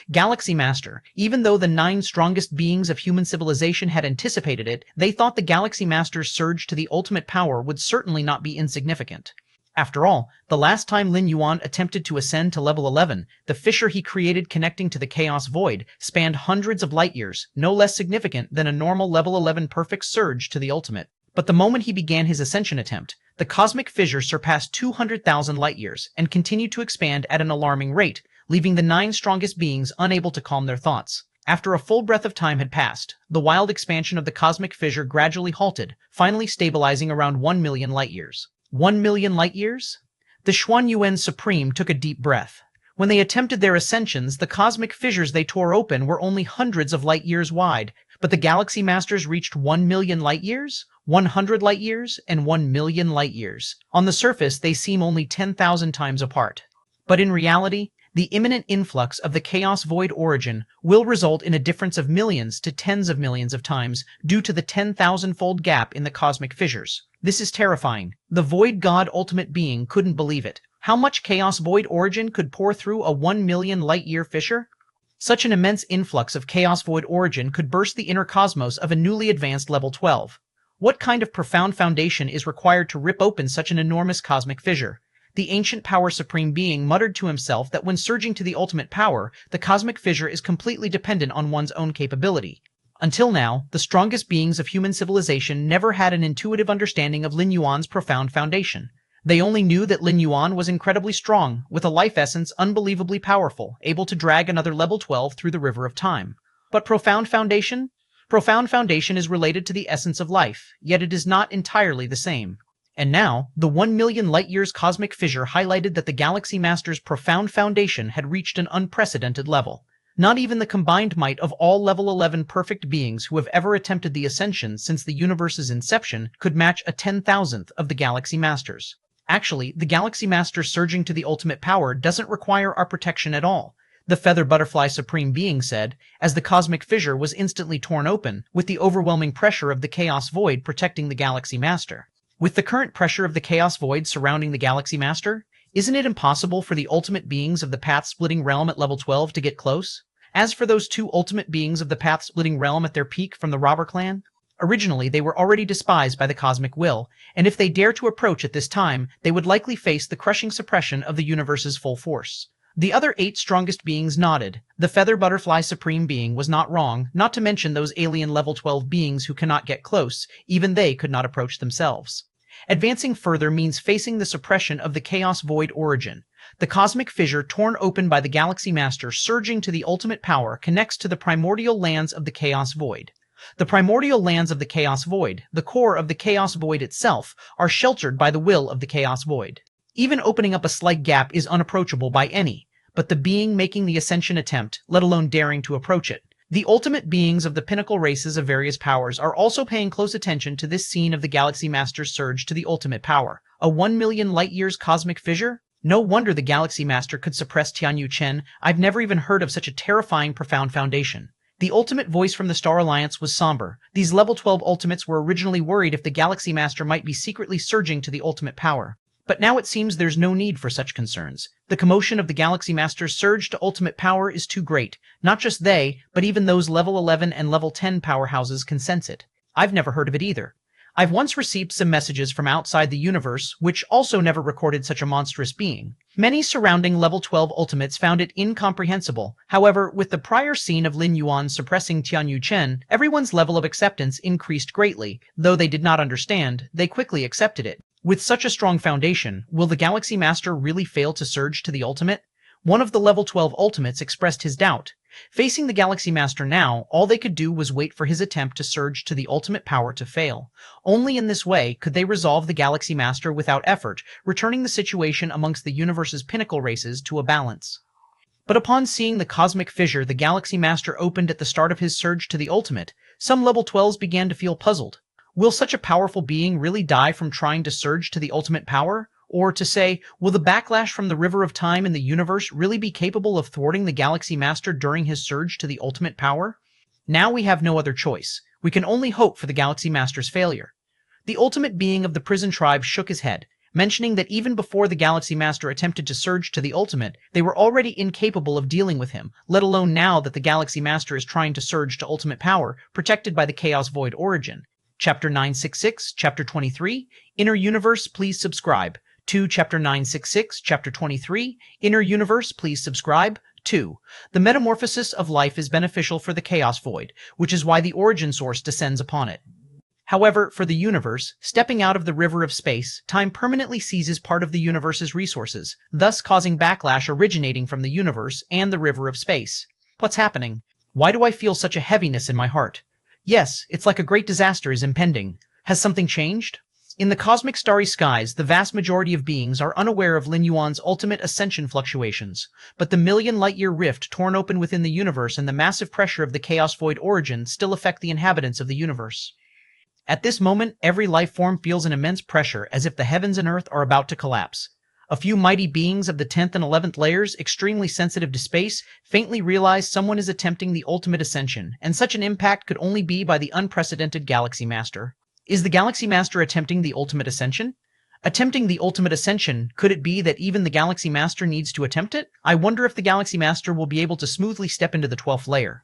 Galaxy Master. Even though the 9 strongest beings of human civilization had anticipated it, they thought the Galaxy Master's surge to the ultimate power would certainly not be insignificant. After all, the last time Lin Yuan attempted to ascend to level 11, the fissure he created connecting to the Chaos Void spanned hundreds of light years, no less significant than a normal level 11 perfect surge to the ultimate. But the moment he began his ascension attempt, the cosmic fissure surpassed 200,000 light years and continued to expand at an alarming rate, leaving the 9 strongest beings unable to calm their thoughts. After a full breath of time had passed, the wild expansion of the cosmic fissure gradually halted, finally stabilizing around 1 million light years. 1 million light years? The Xuanyuan Supreme took a deep breath. When they attempted their ascensions, the cosmic fissures they tore open were only hundreds of light years wide, but the Galaxy Masters reached 1 million light years, 100 light years, and 1 million light years. On the surface, they seem only 10,000 times apart. But in reality, the imminent influx of the Chaos Void origin will result in a difference of millions to tens of millions of times due to the 10,000-fold gap in the cosmic fissures. This is terrifying. The Void God Ultimate Being couldn't believe it. How much Chaos Void origin could pour through a 1 million light-year fissure? Such an immense influx of Chaos Void origin could burst the inner cosmos of a newly advanced level 12. What kind of profound foundation is required to rip open such an enormous cosmic fissure? The ancient power supreme being muttered to himself that when surging to the ultimate power, the cosmic fissure is completely dependent on one's own capability. Until now, the strongest beings of human civilization never had an intuitive understanding of Lin Yuan's profound foundation. They only knew that Lin Yuan was incredibly strong, with a life essence unbelievably powerful, able to drag another level 12 through the river of time. But Profound Foundation? Profound Foundation is related to the essence of life, yet it is not entirely the same. And now, the 1,000,000 light-years cosmic fissure highlighted that the Galaxy Master's Profound Foundation had reached an unprecedented level. Not even the combined might of all level 11 perfect beings who have ever attempted the ascension since the universe's inception could match a 10,000th of the Galaxy Masters. Actually, the Galaxy Master surging to the ultimate power doesn't require our protection at all, the Feather Butterfly Supreme Being said, as the cosmic fissure was instantly torn open, with the overwhelming pressure of the Chaos Void protecting the Galaxy Master. With the current pressure of the Chaos Void surrounding the Galaxy Master, isn't it impossible for the ultimate beings of the path-splitting realm at level 12 to get close? As for those two ultimate beings of the path-splitting realm at their peak from the Robber Clan, originally they were already despised by the Cosmic Will, and if they dare to approach at this time, they would likely face the crushing suppression of the universe's full force. The other 8 strongest beings nodded. The Feather Butterfly Supreme Being was not wrong, not to mention those alien level 12 beings who cannot get close, even they could not approach themselves. Advancing further means facing the suppression of the Chaos Void origin. The cosmic fissure torn open by the Galaxy Master surging to the ultimate power connects to the primordial lands of the Chaos Void. The primordial lands of the Chaos Void, the core of the Chaos Void itself, are sheltered by the will of the Chaos Void. Even opening up a slight gap is unapproachable by any, but the being making the ascension attempt, let alone daring to approach it. The ultimate beings of the pinnacle races of various powers are also paying close attention to this scene of the Galaxy Master's surge to the ultimate power. A 1,000,000 light-years cosmic fissure? No wonder the Galaxy Master could suppress Tianyu Chen. I've never even heard of such a terrifying Profound Foundation. The ultimate voice from the Star Alliance was somber. These level 12 ultimates were originally worried if the Galaxy Master might be secretly surging to the ultimate power. But now it seems there's no need for such concerns. The commotion of the Galaxy Master's surge to ultimate power is too great. Not just they, but even those level 11 and level 10 powerhouses can sense it. I've never heard of it either. I've once received some messages from outside the universe, which also never recorded such a monstrous being. Many surrounding level 12 ultimates found it incomprehensible. However, with the prior scene of Lin Yuan suppressing Tianyu Chen, everyone's level of acceptance increased greatly. Though they did not understand, they quickly accepted it. With such a strong foundation, will the Galaxy Master really fail to surge to the ultimate? One of the level 12 ultimates expressed his doubt. Facing the Galaxy Master now, all they could do was wait for his attempt to surge to the ultimate power to fail. Only in this way could they resolve the Galaxy Master without effort, returning the situation amongst the universe's pinnacle races to a balance. But upon seeing the cosmic fissure the Galaxy Master opened at the start of his surge to the ultimate, some level 12s began to feel puzzled. Will such a powerful being really die from trying to surge to the ultimate power? Or to say, will the backlash from the river of time in the universe really be capable of thwarting the Galaxy Master during his surge to the ultimate power? Now we have no other choice. We can only hope for the Galaxy Master's failure. The ultimate being of the prison tribe shook his head, mentioning that even before the Galaxy Master attempted to surge to the ultimate, they were already incapable of dealing with him, let alone now that the Galaxy Master is trying to surge to ultimate power, protected by the Chaos Void origin. Chapter 966, Chapter 23, Inner Universe, please subscribe. 2. Chapter 966, Chapter 23, Inner Universe, please subscribe. 2. The metamorphosis of life is beneficial for the Chaos Void, which is why the origin source descends upon it. However, for the universe, stepping out of the river of space, time permanently seizes part of the universe's resources, thus causing backlash originating from the universe and the river of space. What's happening? Why do I feel such a heaviness in my heart? Yes, it's like a great disaster is impending. Has something changed? In the cosmic starry skies, the vast majority of beings are unaware of Lin Yuan's ultimate ascension fluctuations, but the million light-year rift torn open within the universe and the massive pressure of the Chaos Void origin still affect the inhabitants of the universe. At this moment, every life form feels an immense pressure as if the heavens and earth are about to collapse. A few mighty beings of the 10th and 11th layers, extremely sensitive to space, faintly realize someone is attempting the ultimate ascension, and such an impact could only be by the unprecedented Galaxy Master. Is the Galaxy Master attempting the ultimate ascension? Attempting the ultimate ascension, could it be that even the Galaxy Master needs to attempt it? I wonder if the Galaxy Master will be able to smoothly step into the 12th layer.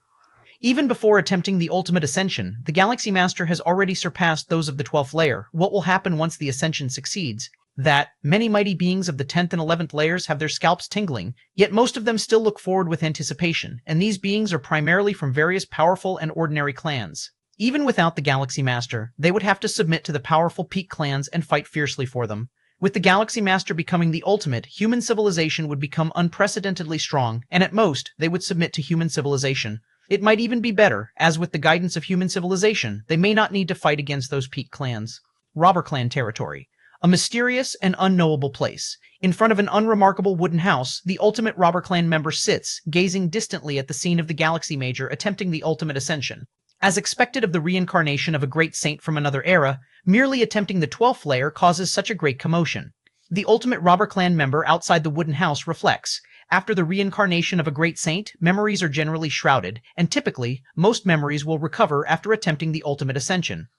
Even before attempting the ultimate ascension, the Galaxy Master has already surpassed those of the 12th layer. What will happen once the ascension succeeds? That many mighty beings of the 10th and 11th layers have their scalps tingling, yet most of them still look forward with anticipation, and these beings are primarily from various powerful and ordinary clans. Even without the Galaxy Master, they would have to submit to the powerful peak clans and fight fiercely for them. With the Galaxy Master becoming the ultimate, human civilization would become unprecedentedly strong, and at most, they would submit to human civilization. It might even be better, as with the guidance of human civilization, they may not need to fight against those peak clans. Robber Clan territory. A mysterious and unknowable place. In front of an unremarkable wooden house, the ultimate Robber Clan member sits, gazing distantly at the scene of the Galaxy Major attempting the ultimate ascension. As expected of the reincarnation of a great saint from another era, merely attempting the 12th layer causes such a great commotion. The ultimate Robber Clan member outside the wooden house reflects. After the reincarnation of a great saint, memories are generally shrouded, and typically, most memories will recover after attempting the ultimate ascension.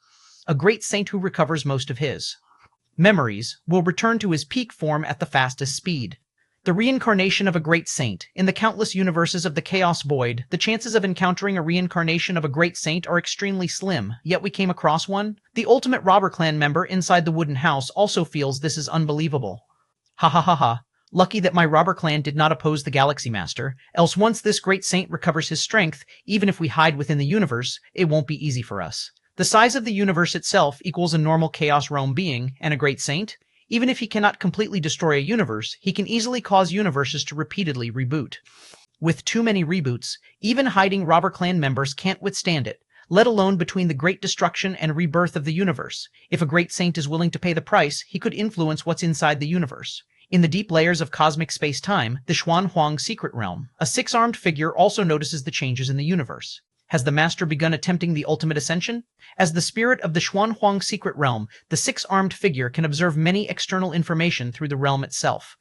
A great saint who recovers most of his memories will return to his peak form at the fastest speed. The reincarnation of a great saint. In the countless universes of the Chaos Void, the chances of encountering a reincarnation of a great saint are extremely slim, yet we came across one. The ultimate Robber Clan member inside the wooden house also feels this is unbelievable. Ha ha ha ha. Lucky that my Robber Clan did not oppose the Galaxy Master, else once this great saint recovers his strength, even if we hide within the universe, it won't be easy for us. The size of the universe itself equals a normal Chaos Realm being, and a great saint? Even if he cannot completely destroy a universe, he can easily cause universes to repeatedly reboot. With too many reboots, even hiding Robber Clan members can't withstand it, let alone between the great destruction and rebirth of the universe. If a great saint is willing to pay the price, he could influence what's inside the universe. In the deep layers of cosmic space-time, the Xuanhuang secret realm, a six-armed figure also notices the changes in the universe. Has the Master begun attempting the ultimate ascension? As the spirit of the Xuanhuang secret realm, the six-armed figure can observe many external information through the realm itself.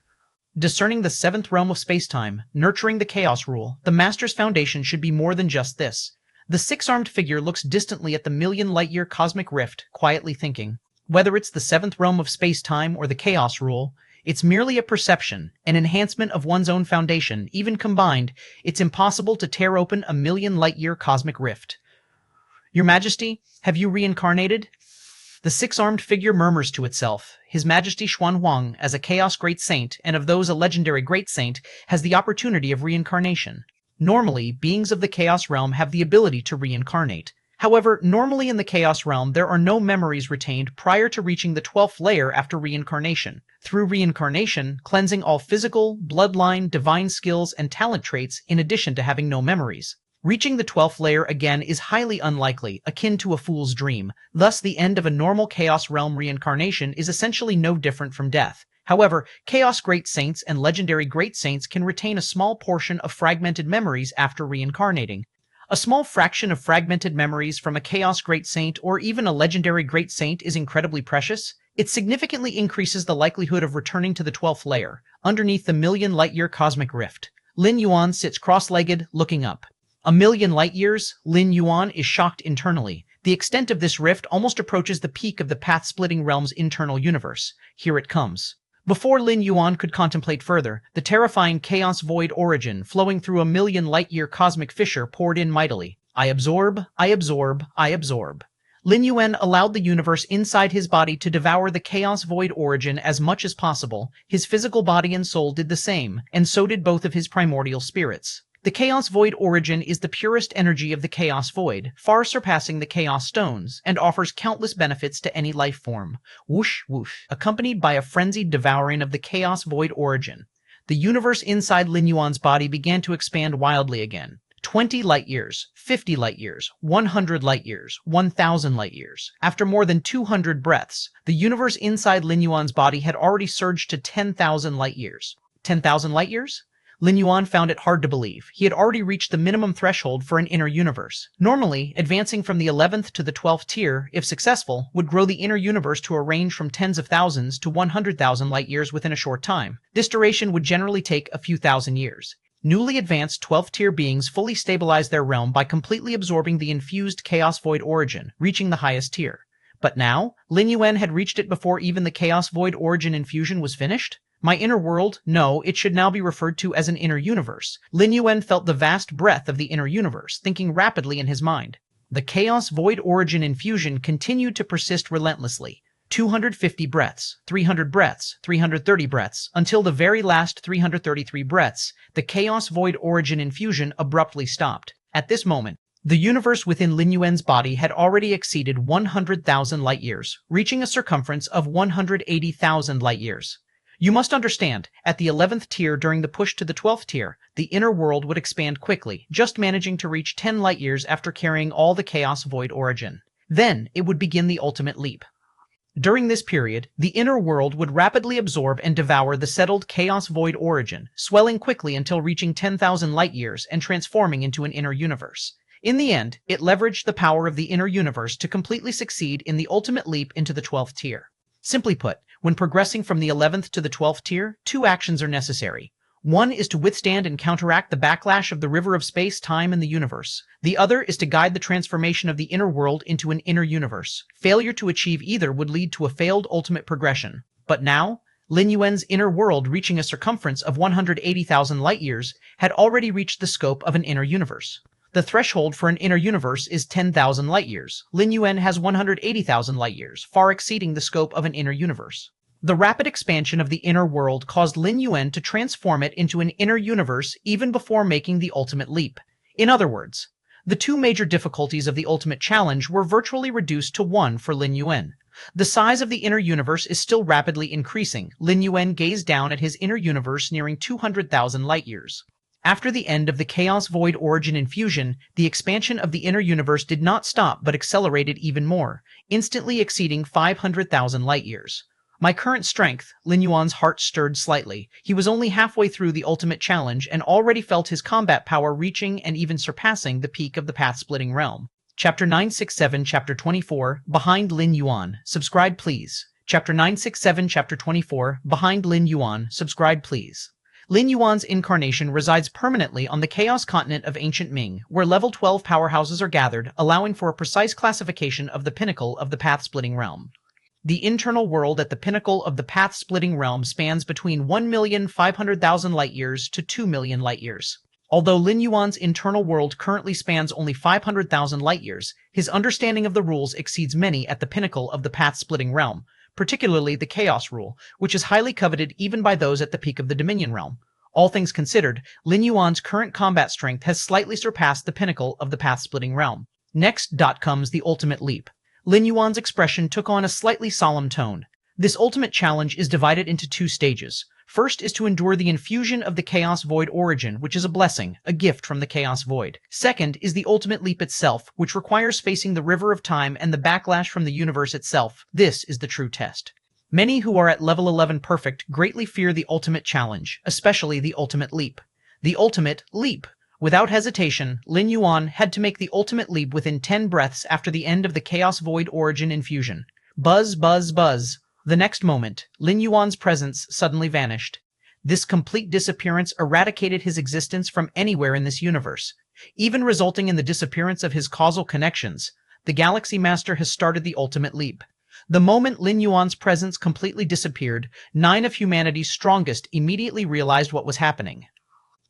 Discerning the seventh realm of space-time, nurturing the chaos rule, the Master's foundation should be more than just this. The six-armed figure looks distantly at the million light-year cosmic rift, quietly thinking. Whether it's the seventh realm of space-time or the chaos rule, it's merely a perception, an enhancement of one's own foundation. Even combined, it's impossible to tear open a million light-year cosmic rift. Your Majesty, have you reincarnated? The six-armed figure murmurs to itself. His Majesty Xuanhuang, as a Chaos Great Saint, and of those a legendary Great Saint, has the opportunity of reincarnation. Normally, beings of the Chaos Realm have the ability to reincarnate. However, normally in the Chaos Realm, there are no memories retained prior to reaching the 12th layer after reincarnation. Through reincarnation, cleansing all physical, bloodline, divine skills, and talent traits in addition to having no memories. Reaching the 12th layer again is highly unlikely, akin to a fool's dream. Thus, the end of a normal Chaos Realm reincarnation is essentially no different from death. However, Chaos Great Saints and Legendary Great Saints can retain a small portion of fragmented memories after reincarnating. A small fraction of fragmented memories from a Chaos Great Saint or even a Legendary Great Saint is incredibly precious. It significantly increases the likelihood of returning to the 12th layer, underneath the million light-year cosmic rift. Lin Yuan sits cross-legged, looking up. A million light-years? Lin Yuan is shocked internally. The extent of this rift almost approaches the peak of the path-splitting realm's internal universe. Here it comes. Before Lin Yuan could contemplate further, the terrifying chaos void origin flowing through a million light-year cosmic fissure poured in mightily. I absorb, I absorb, I absorb. Lin Yuan allowed the universe inside his body to devour the chaos void origin as much as possible. His physical body and soul did the same, and so did both of his primordial spirits. The Chaos Void origin is the purest energy of the Chaos Void, far surpassing the Chaos Stones, and offers countless benefits to any life form. Whoosh, whoosh, accompanied by a frenzied devouring of the Chaos Void origin. The universe inside Lin Yuan's body began to expand wildly again. 20 light-years, 50 light-years, 100 light-years, 1,000 light-years. After more than 200 breaths, the universe inside Lin Yuan's body had already surged to 10,000 light-years. 10,000 light-years? Lin Yuan found it hard to believe. He had already reached the minimum threshold for an inner universe. Normally, advancing from the 11th to the 12th tier, if successful, would grow the inner universe to a range from tens of thousands to 100,000 light-years within a short time. This duration would generally take a few thousand years. Newly advanced 12th tier beings fully stabilize their realm by completely absorbing the infused Chaos Void origin, reaching the highest tier. But now, Lin Yuan had reached it before even the Chaos Void origin infusion was finished? My inner world? No, it should now be referred to as an inner universe. Lin Yuan felt the vast breadth of the inner universe, thinking rapidly in his mind. The Chaos Void origin infusion continued to persist relentlessly. 250 breaths, 300 breaths, 330 breaths, until the very last 333 breaths, the Chaos Void origin infusion abruptly stopped. At this moment, The universe within Lin Yuan's body had already exceeded 100,000 light-years, reaching a circumference of 180,000 light-years. You must understand, at the 11th tier during the push to the 12th tier, the inner world would expand quickly, just managing to reach 10 light-years after carrying all the chaos void origin. Then, it would begin the ultimate leap. During this period, the inner world would rapidly absorb and devour the settled chaos void origin, swelling quickly until reaching 10,000 light-years and transforming into an inner universe. In the end, it leveraged the power of the inner universe to completely succeed in the ultimate leap into the 12th tier. Simply put, when progressing from the 11th to the 12th tier, two actions are necessary. One is to withstand and counteract the backlash of the river of space, time, and the universe. The other is to guide the transformation of the inner world into an inner universe. Failure to achieve either would lead to a failed ultimate progression. But now, Lin Yuan's inner world, reaching a circumference of 180,000 light-years, had already reached the scope of an inner universe. The threshold for an inner universe is 10,000 light-years. Lin Yuan has 180,000 light-years, far exceeding the scope of an inner universe. The rapid expansion of the inner world caused Lin Yuan to transform it into an inner universe even before making the ultimate leap. In other words, the two major difficulties of the ultimate challenge were virtually reduced to one for Lin Yuan. The size of the inner universe is still rapidly increasing. Lin Yuan gazed down at his inner universe nearing 200,000 light-years. After the end of the Chaos Void origin infusion, the expansion of the inner universe did not stop but accelerated even more, instantly exceeding 500,000 light-years. My current strength, Lin Yuan's heart stirred slightly. He was only halfway through the ultimate challenge and already felt his combat power reaching and even surpassing the peak of the path-splitting realm. Chapter 967, Chapter 24, Behind Lin Yuan. Subscribe please. Chapter 967, Chapter 24, Behind Lin Yuan. Subscribe please. Lin Yuan's incarnation resides permanently on the Chaos Continent of Ancient Ming, where level 12 powerhouses are gathered, allowing for a precise classification of the pinnacle of the path-splitting realm. The internal world at the pinnacle of the path-splitting realm spans between 1,500,000 light-years to 2 million light-years. Although Lin Yuan's internal world currently spans only 500,000 light-years, his understanding of the rules exceeds many at the pinnacle of the path-splitting realm, particularly the Chaos Rule, which is highly coveted even by those at the peak of the Dominion realm. All things considered, Lin Yuan's current combat strength has slightly surpassed the pinnacle of the path-splitting realm. Next comes the ultimate leap. Lin Yuan's expression took on a slightly solemn tone. This ultimate challenge is divided into two stages. First is to endure the infusion of the Chaos Void origin, which is a blessing, a gift from the Chaos Void. Second is the ultimate leap itself, which requires facing the river of time and the backlash from the universe itself. This is the true test. Many who are at level 11 perfect greatly fear the ultimate challenge, especially the ultimate leap. The ultimate leap. Without hesitation, Lin Yuan had to make the ultimate leap within 10 breaths after the end of the Chaos Void origin infusion. Buzz, buzz, buzz. The next moment, Lin Yuan's presence suddenly vanished. This complete disappearance eradicated his existence from anywhere in this universe, even resulting in the disappearance of his causal connections. The Galaxy Master has started the ultimate leap. The moment Lin Yuan's presence completely disappeared, 9 of humanity's strongest immediately realized what was happening.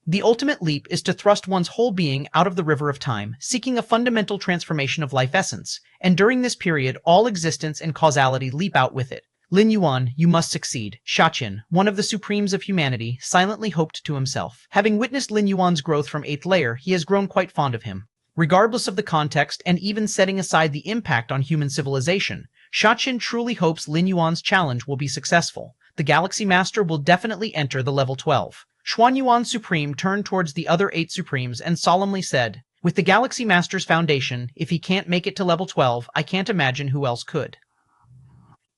The ultimate leap is to thrust one's whole being out of the river of time, seeking a fundamental transformation of life essence, and during this period all existence and causality leap out with it. Lin Yuan, you must succeed. Shaqin, one of the supremes of humanity, silently hoped to himself. Having witnessed Lin Yuan's growth from 8th layer, he has grown quite fond of him. Regardless of the context and even setting aside the impact on human civilization, Shaqin truly hopes Lin Yuan's challenge will be successful. The Galaxy Master will definitely enter the level 12. Xuanyuan Supreme turned towards the other 8 Supremes and solemnly said, "With the Galaxy Master's foundation, if he can't make it to level 12, I can't imagine who else could."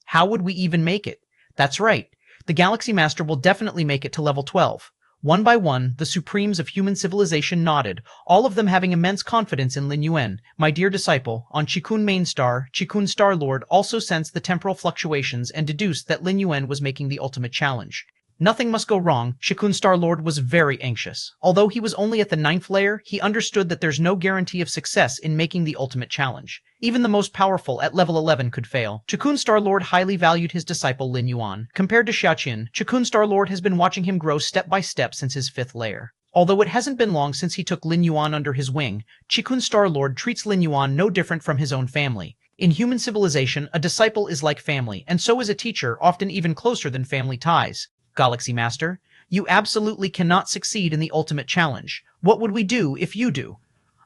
How would we even make it? That's right. The Galaxy Master will definitely make it to level 12. One by one, the Supremes of human civilization nodded, all of them having immense confidence in Lin Yuan. My dear disciple, on Chikun Main Star, Chikun Star Lord also sensed the temporal fluctuations and deduced that Lin Yuan was making the ultimate challenge. Nothing must go wrong. Chikun Star Lord was very anxious. Although he was only at the 9th layer, he understood that there's no guarantee of success in making the ultimate challenge. Even the most powerful at level 11 could fail. Chikun Star Lord highly valued his disciple Lin Yuan. Compared to Xiaqin, Chikun Star Lord has been watching him grow step by step since his 5th layer. Although it hasn't been long since he took Lin Yuan under his wing, Chikun Star Lord treats Lin Yuan no different from his own family. In human civilization, a disciple is like family, and so is a teacher, often even closer than family ties. Galaxy Master, you absolutely cannot succeed in the ultimate challenge. What would we do if you do?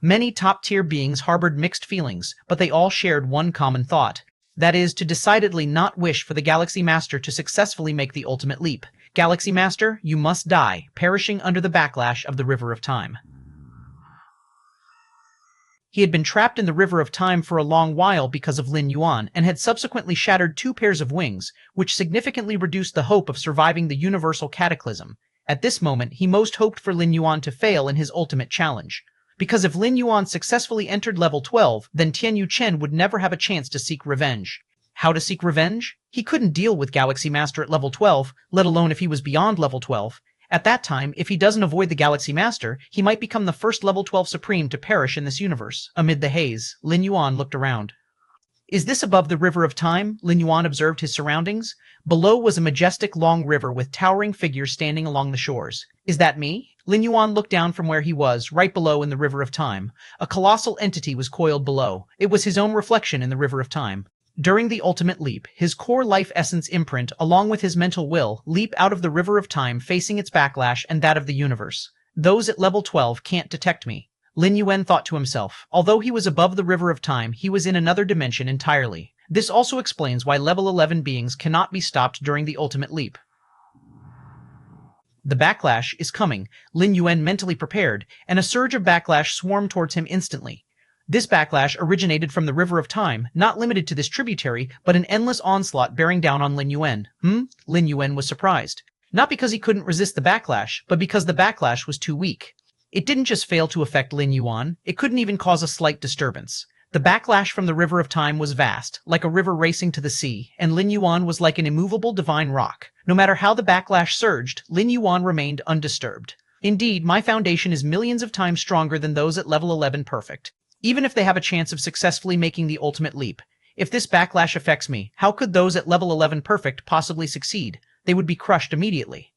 Many top-tier beings harbored mixed feelings, but they all shared one common thought. That is, to decidedly not wish for the Galaxy Master to successfully make the ultimate leap. Galaxy Master, you must die, perishing under the backlash of the River of Time. He had been trapped in the River of Time for a long while because of Lin Yuan, and had subsequently shattered 2 pairs of wings, which significantly reduced the hope of surviving the universal cataclysm. At this moment, he most hoped for Lin Yuan to fail in his ultimate challenge. Because if Lin Yuan successfully entered level 12, then Tian Yu Chen would never have a chance to seek revenge. How to seek revenge? He couldn't deal with Galaxy Master at level 12, let alone if he was beyond level 12. At that time, if he doesn't avoid the Galaxy Master, he might become the first level 12 Supreme to perish in this universe. Amid the haze, Lin Yuan looked around. Is this above the River of Time? Lin Yuan observed his surroundings. Below was a majestic long river with towering figures standing along the shores. Is that me? Lin Yuan looked down from where he was, right below in the River of Time. A colossal entity was coiled below. It was his own reflection in the River of Time. During the ultimate leap, his core life essence imprint, along with his mental will, leap out of the River of Time facing its backlash and that of the universe. Those at level 12 can't detect me. Lin Yuan thought to himself. Although he was above the River of Time, he was in another dimension entirely. This also explains why level 11 beings cannot be stopped during the ultimate leap. The backlash is coming. Lin Yuan mentally prepared, and a surge of backlash swarmed towards him instantly. This backlash originated from the River of Time, not limited to this tributary, but an endless onslaught bearing down on Lin Yuan. Lin Yuan was surprised. Not because he couldn't resist the backlash, but because the backlash was too weak. It didn't just fail to affect Lin Yuan, it couldn't even cause a slight disturbance. The backlash from the River of Time was vast, like a river racing to the sea, and Lin Yuan was like an immovable divine rock. No matter how the backlash surged, Lin Yuan remained undisturbed. Indeed, my foundation is millions of times stronger than those at level 11 perfect. Even if they have a chance of successfully making the ultimate leap. If this backlash affects me, how could those at level 11 perfect possibly succeed? They would be crushed immediately.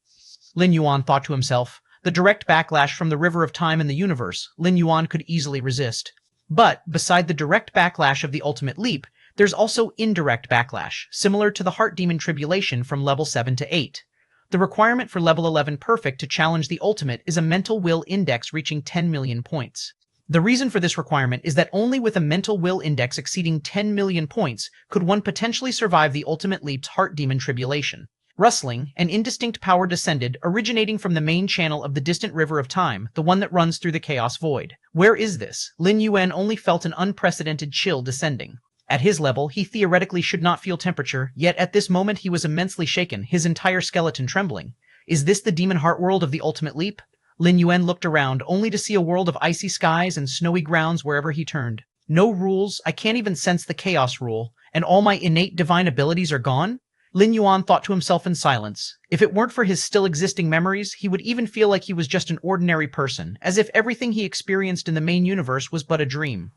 Lin Yuan thought to himself. The direct backlash from the River of Time and the universe, Lin Yuan could easily resist. But, beside the direct backlash of the ultimate leap, there's also indirect backlash, similar to the Heart Demon Tribulation from level 7 to 8. The requirement for level 11 perfect to challenge the ultimate is a mental will index reaching 10 million points. The reason for this requirement is that only with a mental will index exceeding 10 million points could one potentially survive the ultimate leap's Heart Demon Tribulation. Rustling, an indistinct power descended, originating from the main channel of the distant River of Time, the one that runs through the Chaos Void. Where is this? Lin Yuan only felt an unprecedented chill descending. At his level, he theoretically should not feel temperature, yet at this moment he was immensely shaken, his entire skeleton trembling. Is this the Demon Heart World of the ultimate leap? Lin Yuan looked around, only to see a world of icy skies and snowy grounds wherever he turned. No rules, I can't even sense the Chaos Rule, and all my innate divine abilities are gone? Lin Yuan thought to himself in silence. If it weren't for his still existing memories, he would even feel like he was just an ordinary person, as if everything he experienced in the main universe was but a dream.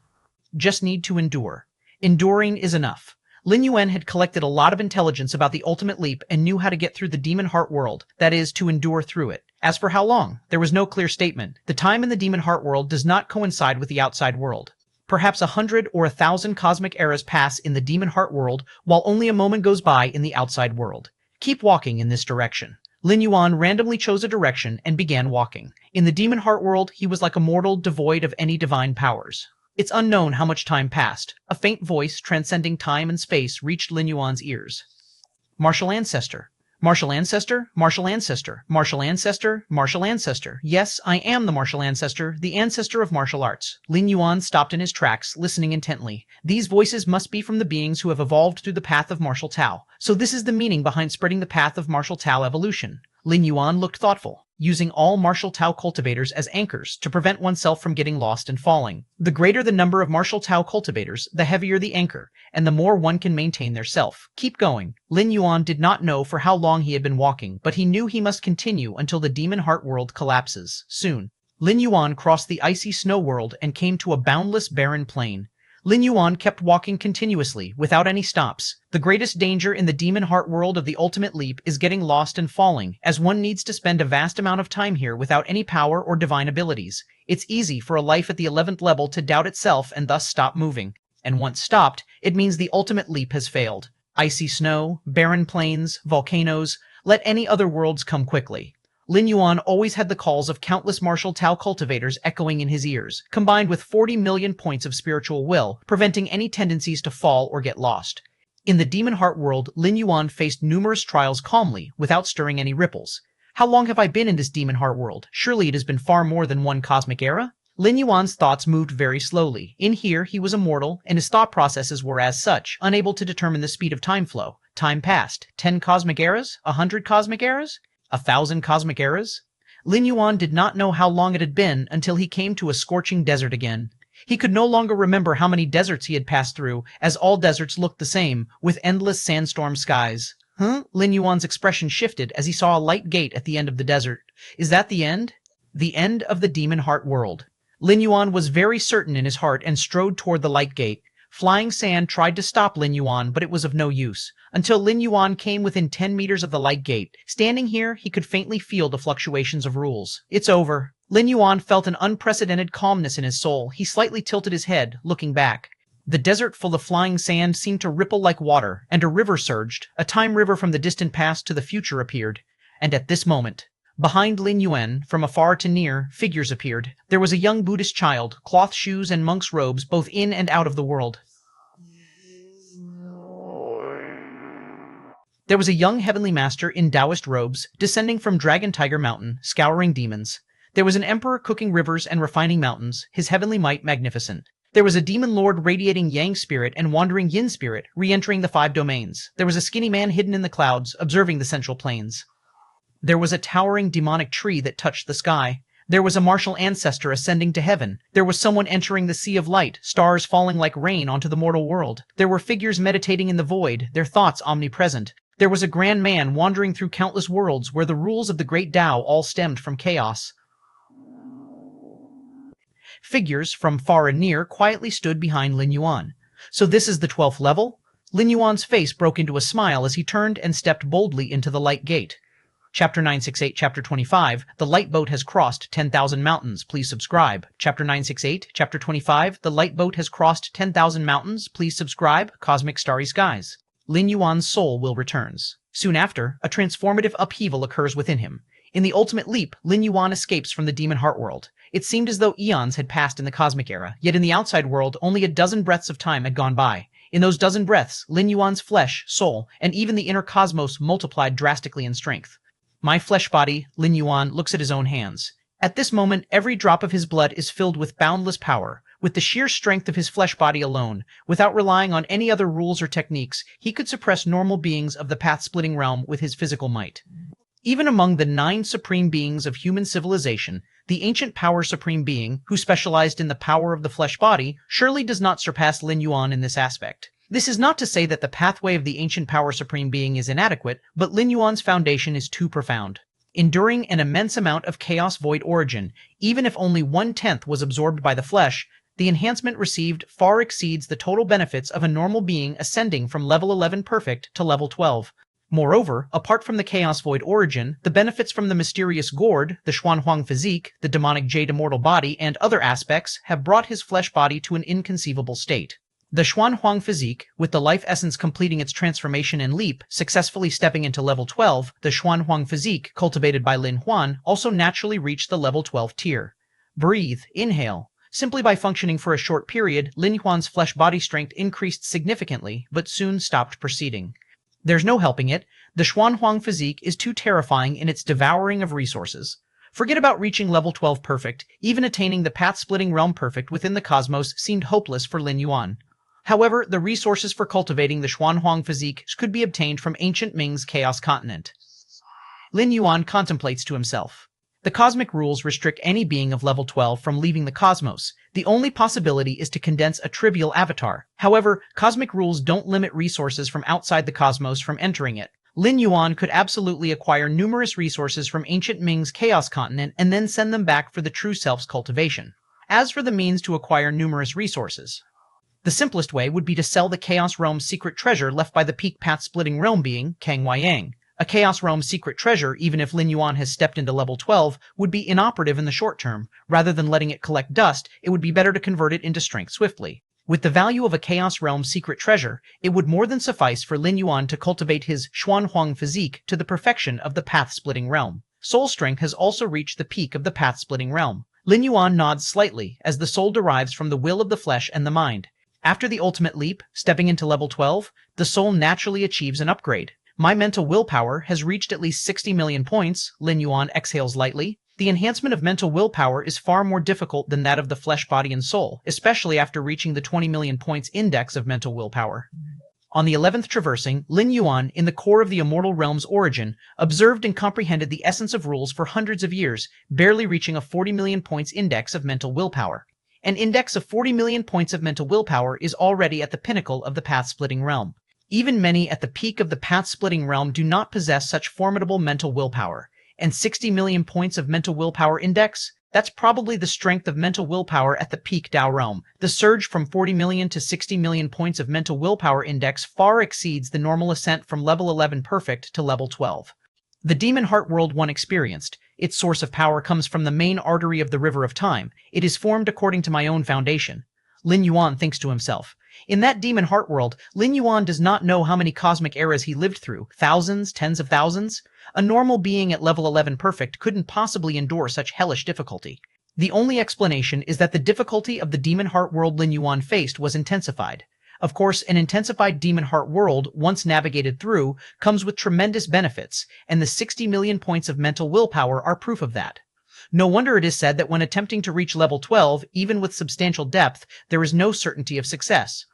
Just need to endure. Enduring is enough. Lin Yuan had collected a lot of intelligence about the ultimate leap and knew how to get through the Demon Heart World, that is, to endure through it. As for how long, there was no clear statement. The time in the Demon Heart World does not coincide with the outside world. Perhaps 100 or 1,000 cosmic eras pass in the Demon Heart World, while only a moment goes by in the outside world. Keep walking in this direction. Lin Yuan randomly chose a direction and began walking. In the Demon Heart World, he was like a mortal devoid of any divine powers. It's unknown how much time passed. A faint voice, transcending time and space, reached Lin Yuan's ears. Martial Ancestor. Martial Ancestor? Martial Ancestor. Martial Ancestor? Martial Ancestor. Yes, I am the Martial Ancestor, the ancestor of martial arts. Lin Yuan stopped in his tracks, listening intently. These voices must be from the beings who have evolved through the path of martial Tao. So this is the meaning behind spreading the path of martial Tao evolution. Lin Yuan looked thoughtful, using all martial Tao cultivators as anchors to prevent oneself from getting lost and falling. The greater the number of martial Tao cultivators, the heavier the anchor, and the more one can maintain their self. Keep going. Lin Yuan did not know for how long he had been walking, but he knew he must continue until the Demon Heart World collapses. Soon. Lin Yuan crossed the icy snow world and came to a boundless barren plain. Lin Yuan kept walking continuously, without any stops. The greatest danger in the Demon Heart World of the ultimate leap is getting lost and falling, as one needs to spend a vast amount of time here without any power or divine abilities. It's easy for a life at the 11th level to doubt itself and thus stop moving. And once stopped, it means the ultimate leap has failed. Icy snow, barren plains, volcanoes, let any other worlds come quickly. Lin Yuan always had the calls of countless martial Tao cultivators echoing in his ears, combined with 40 million points of spiritual will, preventing any tendencies to fall or get lost. In the demon heart world, Lin Yuan faced numerous trials calmly, without stirring any ripples. How long have I been in this demon heart world? Surely it has been far more than one cosmic era? Lin Yuan's thoughts moved very slowly. In here, he was immortal, and his thought processes were as such, unable to determine the speed of time flow. Time passed. 10 cosmic eras? 100 cosmic eras? 1,000 cosmic eras? Lin Yuan did not know how long it had been until he came to a scorching desert again. He could no longer remember how many deserts he had passed through, as all deserts looked the same, with endless sandstorm skies. Lin Yuan's expression shifted as he saw a light gate at the end of the desert. Is that the end? The end of the demon heart world. Lin Yuan was very certain in his heart and strode toward the light gate. Flying sand tried to stop Lin Yuan, but it was of no use, until Lin Yuan came within 10 meters of the light gate. Standing here, he could faintly feel the fluctuations of rules. It's over. Lin Yuan felt an unprecedented calmness in his soul. He slightly tilted his head, looking back. The desert full of flying sand seemed to ripple like water, and a river surged. A time river from the distant past to the future appeared. And at this moment, behind Lin Yuan, from afar to near, figures appeared. There was a young Buddhist child, cloth shoes and monk's robes both in and out of the world. There was a young heavenly master in Taoist robes, descending from Dragon Tiger Mountain, scouring demons. There was an emperor cooking rivers and refining mountains, his heavenly might magnificent. There was a demon lord radiating yang spirit and wandering yin spirit, re-entering the 5 domains. There was a skinny man hidden in the clouds, observing the central plains. There was a towering demonic tree that touched the sky. There was a martial ancestor ascending to heaven. There was someone entering the sea of light, stars falling like rain onto the mortal world. There were figures meditating in the void, their thoughts omnipresent. There was a grand man wandering through countless worlds where the rules of the great Tao all stemmed from chaos. Figures from far and near quietly stood behind Lin Yuan. So this is the 12th level? Lin Yuan's face broke into a smile as he turned and stepped boldly into the light gate. Chapter 968, Chapter 25, The Light Boat Has Crossed 10,000 Mountains. Please subscribe. Chapter 968, Chapter 25, The Light Boat Has Crossed 10,000 Mountains. Please subscribe. Cosmic Starry Skies. Lin Yuan's soul will returns. Soon after, a transformative upheaval occurs within him. In the ultimate leap, Lin Yuan escapes from the demon heart world. It seemed as though eons had passed in the cosmic era, yet in the outside world only a dozen breaths of time had gone by. In those dozen breaths, Lin Yuan's flesh, soul, and even the inner cosmos multiplied drastically in strength. My flesh body, Lin Yuan looks at his own hands. At this moment, every drop of his blood is filled with boundless power. With the sheer strength of his flesh body alone, without relying on any other rules or techniques, he could suppress normal beings of the path-splitting realm with his physical might. Even among the 9 supreme beings of human civilization, the ancient power supreme being, who specialized in the power of the flesh body, surely does not surpass Lin Yuan in this aspect. This is not to say that the pathway of the ancient power supreme being is inadequate, but Lin Yuan's foundation is too profound. Enduring an immense amount of chaos void origin, even if only 1/10 was absorbed by the flesh, the enhancement received far exceeds the total benefits of a normal being ascending from level 11 perfect to level 12. Moreover, apart from the chaos void origin, the benefits from the mysterious gourd, the Xuanhuang physique, the demonic jade immortal body, and other aspects have brought his flesh body to an inconceivable state. The Xuanhuang physique, with the life essence completing its transformation and leap, successfully stepping into level 12, the Xuanhuang physique, cultivated by Lin Yuan, also naturally reached the level 12 tier. Breathe, inhale. Simply by functioning for a short period, Lin Yuan's flesh body strength increased significantly, but soon stopped proceeding. There's no helping it. The Xuanhuang physique is too terrifying in its devouring of resources. Forget about reaching level 12 perfect. Even attaining the path-splitting realm perfect within the cosmos seemed hopeless for Lin Yuan. However, the resources for cultivating the Xuanhuang physique could be obtained from ancient Ming's Chaos Continent. Lin Yuan contemplates to himself. The cosmic rules restrict any being of level 12 from leaving the cosmos. The only possibility is to condense a trivial avatar. However, cosmic rules don't limit resources from outside the cosmos from entering it. Lin Yuan could absolutely acquire numerous resources from ancient Ming's Chaos Continent and then send them back for the true self's cultivation. As for the means to acquire numerous resources, the simplest way would be to sell the Chaos Realm's secret treasure left by the peak path-splitting realm being, Kang Wayang. A Chaos Realm secret treasure, even if Lin Yuan has stepped into level 12, would be inoperative in the short term. Rather than letting it collect dust, it would be better to convert it into strength swiftly. With the value of a Chaos Realm secret treasure, it would more than suffice for Lin Yuan to cultivate his Xuanhuang physique to the perfection of the path-splitting realm. Soul strength has also reached the peak of the path-splitting realm. Lin Yuan nods slightly as the soul derives from the will of the flesh and the mind. After the ultimate leap, stepping into level 12, the soul naturally achieves an upgrade. My mental willpower has reached at least 60 million points, Lin Yuan exhales lightly. The enhancement of mental willpower is far more difficult than that of the flesh, body, and soul, especially after reaching the 20 million points index of mental willpower. On the 11th traversing, Lin Yuan, in the core of the immortal realm's origin, observed and comprehended the essence of rules for hundreds of years, barely reaching a 40 million points index of mental willpower. An index of 40 million points of mental willpower is already at the pinnacle of the path-splitting realm. Even many at the peak of the path-splitting realm do not possess such formidable mental willpower. And 60 million points of mental willpower index? That's probably the strength of mental willpower at the peak Dao realm. The surge from 40 million to 60 million points of mental willpower index far exceeds the normal ascent from level 11 perfect to level 12. The demon heart world one experienced. Its source of power comes from the main artery of the river of time. It is formed according to my own foundation. Lin Yuan thinks to himself. In that demon heart world, Lin Yuan does not know how many cosmic eras he lived through. Thousands? Tens of thousands? A normal being at level 11 perfect couldn't possibly endure such hellish difficulty. The only explanation is that the difficulty of the demon heart world Lin Yuan faced was intensified. Of course, an intensified demon heart world, once navigated through, comes with tremendous benefits, and the 60 million points of mental willpower are proof of that. No wonder it is said that when attempting to reach level 12, even with substantial depth, there is no certainty of success.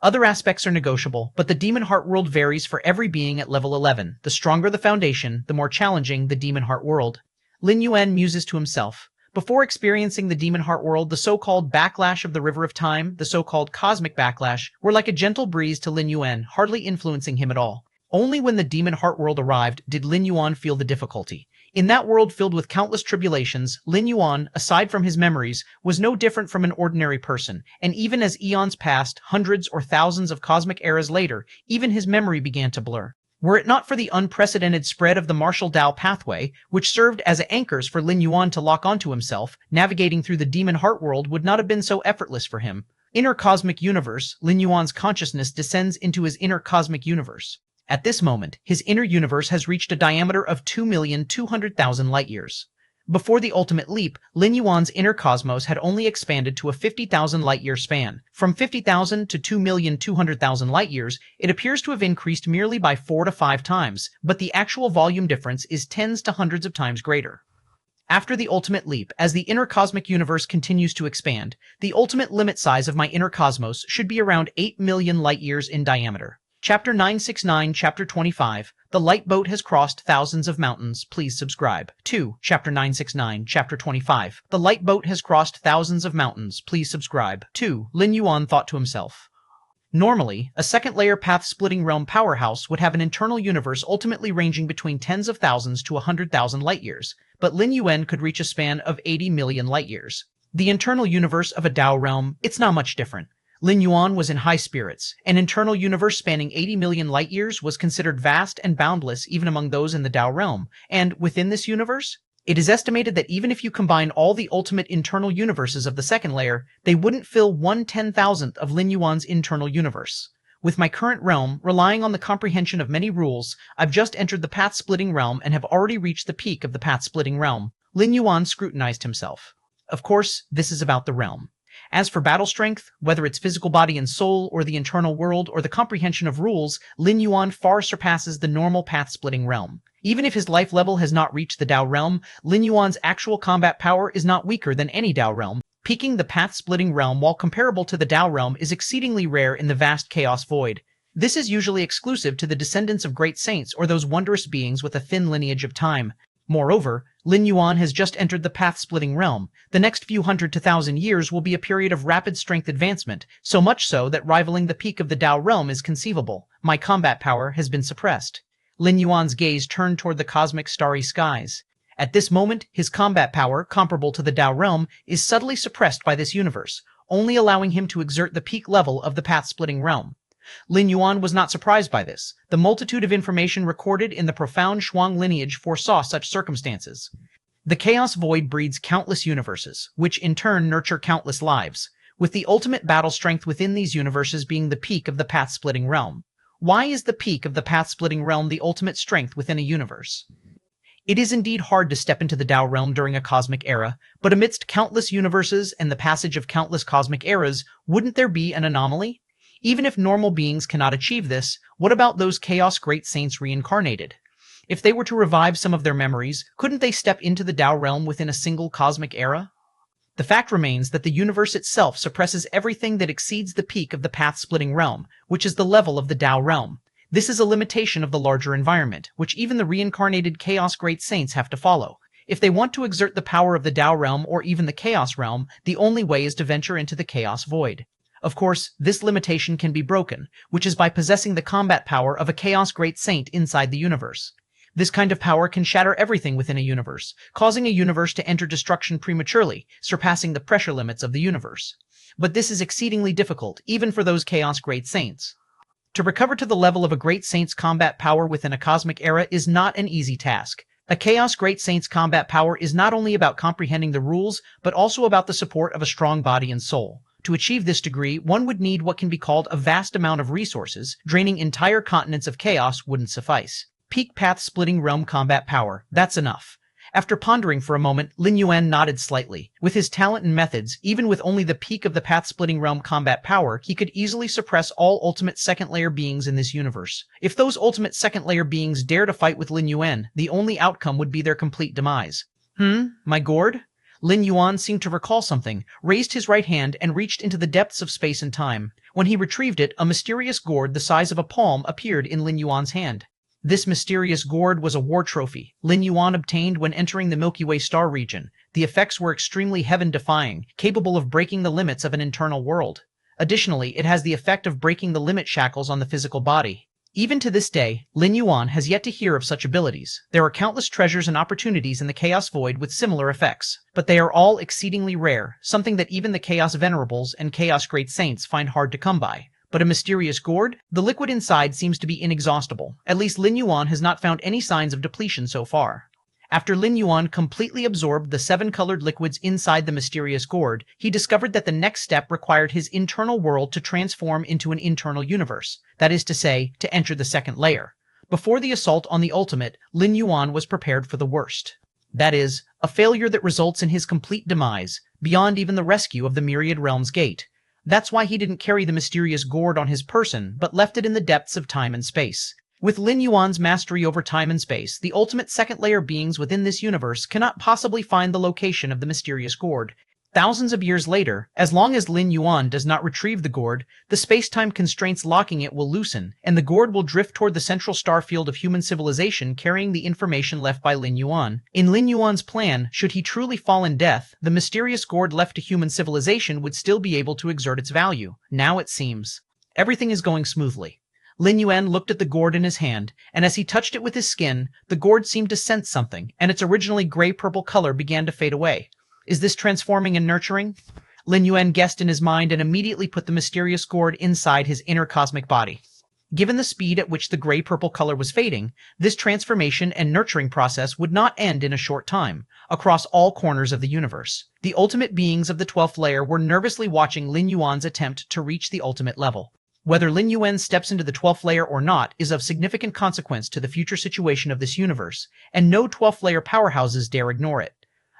Other aspects are negotiable, but the demon heart world varies for every being at level 11. The stronger the foundation, the more challenging the demon heart world. Lin Yuan muses to himself. Before experiencing the demon heart world, the so-called backlash of the river of time, the so-called cosmic backlash, were like a gentle breeze to Lin Yuan, hardly influencing him at all. Only when the demon heart world arrived did Lin Yuan feel the difficulty. In that world filled with countless tribulations, Lin Yuan, aside from his memories, was no different from an ordinary person, and even as eons passed, hundreds or thousands of cosmic eras later, even his memory began to blur. Were it not for the unprecedented spread of the martial Dao pathway, which served as anchors for Lin Yuan to lock onto himself, navigating through the demon heart world would not have been so effortless for him. Inner cosmic universe, Lin Yuan's consciousness descends into his inner cosmic universe. At this moment, his inner universe has reached a diameter of 2,200,000 light-years. Before the ultimate leap, Lin Yuan's inner cosmos had only expanded to a 50,000 light-year span. From 50,000 to 2,200,000 light-years, it appears to have increased merely by 4 to 5 times, but the actual volume difference is tens to hundreds of times greater. After the ultimate leap, as the inner cosmic universe continues to expand, the ultimate limit size of my inner cosmos should be around 8 million light-years in diameter. Chapter 969, Chapter 25. The light boat has crossed thousands of mountains. Please subscribe. 2. Chapter 969, Chapter 25. The light boat has crossed thousands of mountains. Please subscribe. 2. Lin Yuan thought to himself. Normally, a second-layer path-splitting realm powerhouse would have an internal universe ultimately ranging between tens of thousands to 100,000 light-years, but Lin Yuan could reach a span of 80 million light-years. The internal universe of a Dao realm, it's not much different. Lin Yuan was in high spirits. An internal universe spanning 80 million light-years was considered vast and boundless even among those in the Dao realm, and within this universe, it is estimated that even if you combine all the ultimate internal universes of the second layer, they wouldn't fill 1/10,000th of Lin Yuan's internal universe. With my current realm, relying on the comprehension of many rules, I've just entered the path-splitting realm and have already reached the peak of the path-splitting realm. Lin Yuan scrutinized himself. Of course, this is about the realm. As for battle strength, whether it's physical body and soul, or the internal world, or the comprehension of rules, Lin Yuan far surpasses the normal path-splitting realm. Even if his life level has not reached the Dao realm, Lin Yuan's actual combat power is not weaker than any Dao realm. Peaking the path-splitting realm while comparable to the Dao realm is exceedingly rare in the vast chaos void. This is usually exclusive to the descendants of great saints or those wondrous beings with a thin lineage of time. Moreover, Lin Yuan has just entered the path-splitting realm. The next few hundred to thousand years will be a period of rapid strength advancement, so much so that rivaling the peak of the Dao realm is conceivable. My combat power has been suppressed. Lin Yuan's gaze turned toward the cosmic starry skies. At this moment, his combat power, comparable to the Dao realm, is subtly suppressed by this universe, only allowing him to exert the peak level of the path-splitting realm. Lin Yuan was not surprised by this. The multitude of information recorded in the profound Shuang lineage foresaw such circumstances. The chaos void breeds countless universes, which in turn nurture countless lives, with the ultimate battle strength within these universes being the peak of the path-splitting realm. Why is the peak of the path-splitting realm the ultimate strength within a universe? It is indeed hard to step into the Dao realm during a cosmic era, but amidst countless universes and the passage of countless cosmic eras, wouldn't there be an anomaly? Even if normal beings cannot achieve this, what about those Chaos Great Saints reincarnated? If they were to revive some of their memories, couldn't they step into the Dao realm within a single cosmic era? The fact remains that the universe itself suppresses everything that exceeds the peak of the path-splitting realm, which is the level of the Dao realm. This is a limitation of the larger environment, which even the reincarnated Chaos Great Saints have to follow. If they want to exert the power of the Dao realm or even the Chaos realm, the only way is to venture into the Chaos Void. Of course, this limitation can be broken, which is by possessing the combat power of a Chaos Great Saint inside the universe. This kind of power can shatter everything within a universe, causing a universe to enter destruction prematurely, surpassing the pressure limits of the universe. But this is exceedingly difficult, even for those Chaos Great Saints. To recover to the level of a Great Saint's combat power within a cosmic era is not an easy task. A Chaos Great Saint's combat power is not only about comprehending the rules, but also about the support of a strong body and soul. To achieve this degree, one would need what can be called a vast amount of resources. Draining entire continents of chaos wouldn't suffice. Peak path-splitting realm combat power, that's enough. After pondering for a moment, Lin Yuan nodded slightly. With his talent and methods, even with only the peak of the path-splitting realm combat power, he could easily suppress all ultimate second-layer beings in this universe. If those ultimate second-layer beings dare to fight with Lin Yuan, the only outcome would be their complete demise. My gourd? Lin Yuan seemed to recall something, raised his right hand, and reached into the depths of space and time. When he retrieved it, a mysterious gourd the size of a palm appeared in Lin Yuan's hand. This mysterious gourd was a war trophy Lin Yuan obtained when entering the Milky Way star region. The effects were extremely heaven-defying, capable of breaking the limits of an internal world. Additionally, it has the effect of breaking the limit shackles on the physical body. Even to this day, Lin Yuan has yet to hear of such abilities. There are countless treasures and opportunities in the Chaos Void with similar effects, but they are all exceedingly rare, something that even the Chaos Venerables and Chaos Great Saints find hard to come by. But a mysterious gourd? The liquid inside seems to be inexhaustible. At least Lin Yuan has not found any signs of depletion so far. After Lin Yuan completely absorbed the 7 colored liquids inside the mysterious gourd, he discovered that the next step required his internal world to transform into an internal universe. That is to say, to enter the second layer. Before the assault on the ultimate, Lin Yuan was prepared for the worst. That is, a failure that results in his complete demise, beyond even the rescue of the Myriad Realms Gate. That's why he didn't carry the mysterious gourd on his person, but left it in the depths of time and space. With Lin Yuan's mastery over time and space, the ultimate second-layer beings within this universe cannot possibly find the location of the mysterious gourd. Thousands of years later, as long as Lin Yuan does not retrieve the gourd, the space-time constraints locking it will loosen, and the gourd will drift toward the central star field of human civilization carrying the information left by Lin Yuan. In Lin Yuan's plan, should he truly fall in death, the mysterious gourd left to human civilization would still be able to exert its value. Now it seems everything is going smoothly. Lin Yuan looked at the gourd in his hand, and as he touched it with his skin, the gourd seemed to sense something, and its originally gray-purple color began to fade away. Is this transforming and nurturing? Lin Yuan guessed in his mind and immediately put the mysterious gourd inside his inner cosmic body. Given the speed at which the gray-purple color was fading, this transformation and nurturing process would not end in a short time, across all corners of the universe. The ultimate beings of the 12th layer were nervously watching Lin Yuan's attempt to reach the ultimate level. Whether Lin Yuan steps into the 12th layer or not is of significant consequence to the future situation of this universe, and no 12th layer powerhouses dare ignore it.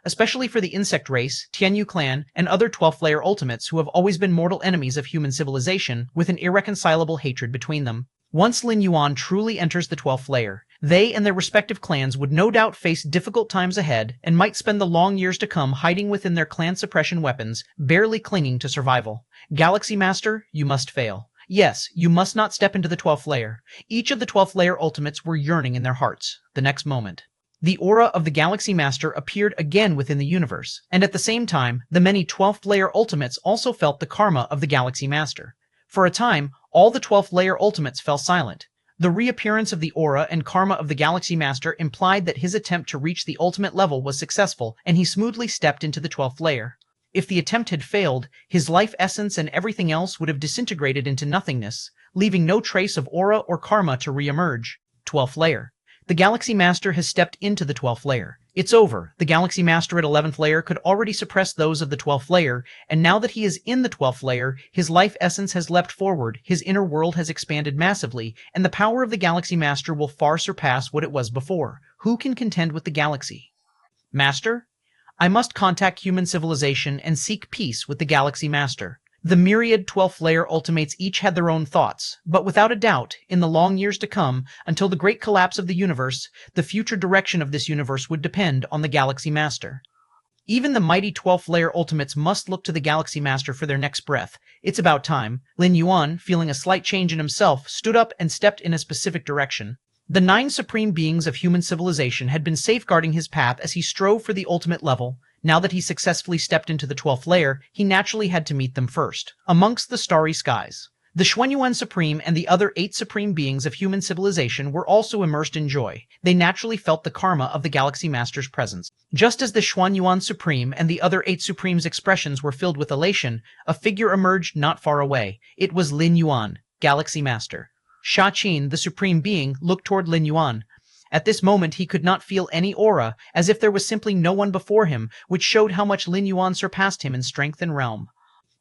Especially for the insect race, Tianyu clan, and other 12th layer ultimates who have always been mortal enemies of human civilization, with an irreconcilable hatred between them. Once Lin Yuan truly enters the 12th layer, they and their respective clans would no doubt face difficult times ahead, and might spend the long years to come hiding within their clan suppression weapons, barely clinging to survival. Galaxy Master, you must fail. Yes, you must not step into the 12th layer. Each of the 12th layer ultimates were yearning in their hearts. The next moment, the aura of the Galaxy Master appeared again within the universe, and at the same time, the many 12th layer ultimates also felt the karma of the Galaxy Master. For a time, all the 12th layer ultimates fell silent. The reappearance of the aura and karma of the Galaxy Master implied that his attempt to reach the ultimate level was successful, and he smoothly stepped into the 12th layer. If the attempt had failed, his life essence and everything else would have disintegrated into nothingness, leaving no trace of aura or karma to re-emerge. 12th layer. The Galaxy Master has stepped into the 12th layer. It's over. The Galaxy Master at 11th layer could already suppress those of the 12th layer, and now that he is in the 12th layer, his life essence has leapt forward, his inner world has expanded massively, and the power of the Galaxy Master will far surpass what it was before. Who can contend with the galaxy? Master, I must contact human civilization and seek peace with the Galaxy Master. The myriad 12th layer ultimates each had their own thoughts, but without a doubt, in the long years to come, until the great collapse of the universe, the future direction of this universe would depend on the Galaxy Master. Even the mighty 12th layer ultimates must look to the Galaxy Master for their next breath. It's about time. Lin Yuan, feeling a slight change in himself, stood up and stepped in a specific direction. The 9 supreme beings of human civilization had been safeguarding his path as he strove for the ultimate level. Now that he successfully stepped into the 12th layer, he naturally had to meet them first. Amongst the starry skies, the Xuanyuan Supreme and the other 8 supreme beings of human civilization were also immersed in joy. They naturally felt the karma of the Galaxy Master's presence. Just as the Xuanyuan Supreme and the other 8 Supremes' expressions were filled with elation, a figure emerged not far away. It was Lin Yuan, Galaxy Master. Sha Qin, the supreme being, looked toward Lin Yuan. At this moment he could not feel any aura, as if there was simply no one before him, which showed how much Lin Yuan surpassed him in strength and realm.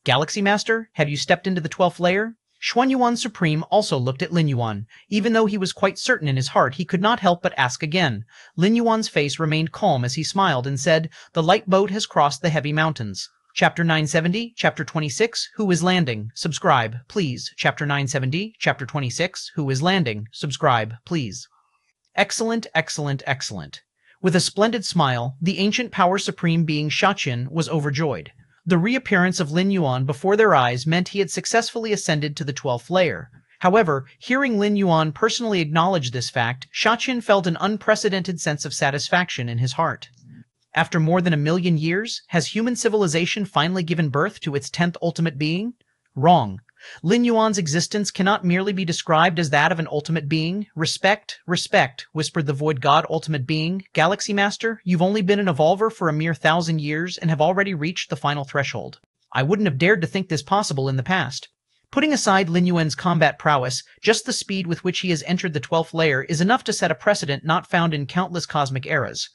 Galaxy Master, have you stepped into the 12th layer? Xuanyuan Supreme also looked at Lin Yuan. Even though he was quite certain in his heart, he could not help but ask again. Lin Yuan's face remained calm as he smiled and said, "The light boat has crossed the heavy mountains." Chapter 970, Chapter 26, Who is Landing? Subscribe, please. Chapter 970, Chapter 26, Who is Landing? Subscribe, please. Excellent, excellent, excellent. With a splendid smile, the ancient power supreme being Sha Qin was overjoyed. The reappearance of Lin Yuan before their eyes meant he had successfully ascended to the 12th layer. However, hearing Lin Yuan personally acknowledge this fact, Sha Qin felt an unprecedented sense of satisfaction in his heart. After more than 1,000,000 years, has human civilization finally given birth to its 10th ultimate being? Wrong. Lin Yuan's existence cannot merely be described as that of an ultimate being. Respect, respect, whispered the Void God ultimate being. Galaxy Master, you've only been an evolver for a mere 1,000 years and have already reached the final threshold. I wouldn't have dared to think this possible in the past. Putting aside Lin Yuan's combat prowess, just the speed with which he has entered the 12th layer is enough to set a precedent not found in countless cosmic eras.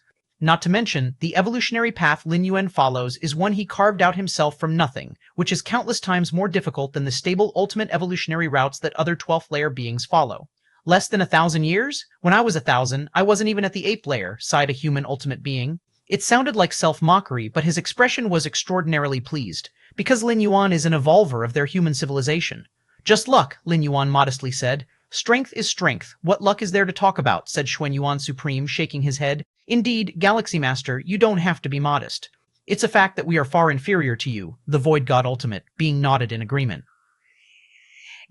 Not to mention, the evolutionary path Lin Yuan follows is one he carved out himself from nothing, which is countless times more difficult than the stable ultimate evolutionary routes that other 12th layer beings follow. Less than 1,000 years? When I was 1,000, I wasn't even at the 8th layer, sighed a human ultimate being. It sounded like self-mockery, but his expression was extraordinarily pleased, because Lin Yuan is an evolver of their human civilization. Just luck, Lin Yuan modestly said. Strength is strength. What luck is there to talk about? Said Xuanyuan Supreme, shaking his head. Indeed, Galaxy Master, you don't have to be modest. It's a fact that we are far inferior to you, the Void God Ultimate, being nodded in agreement.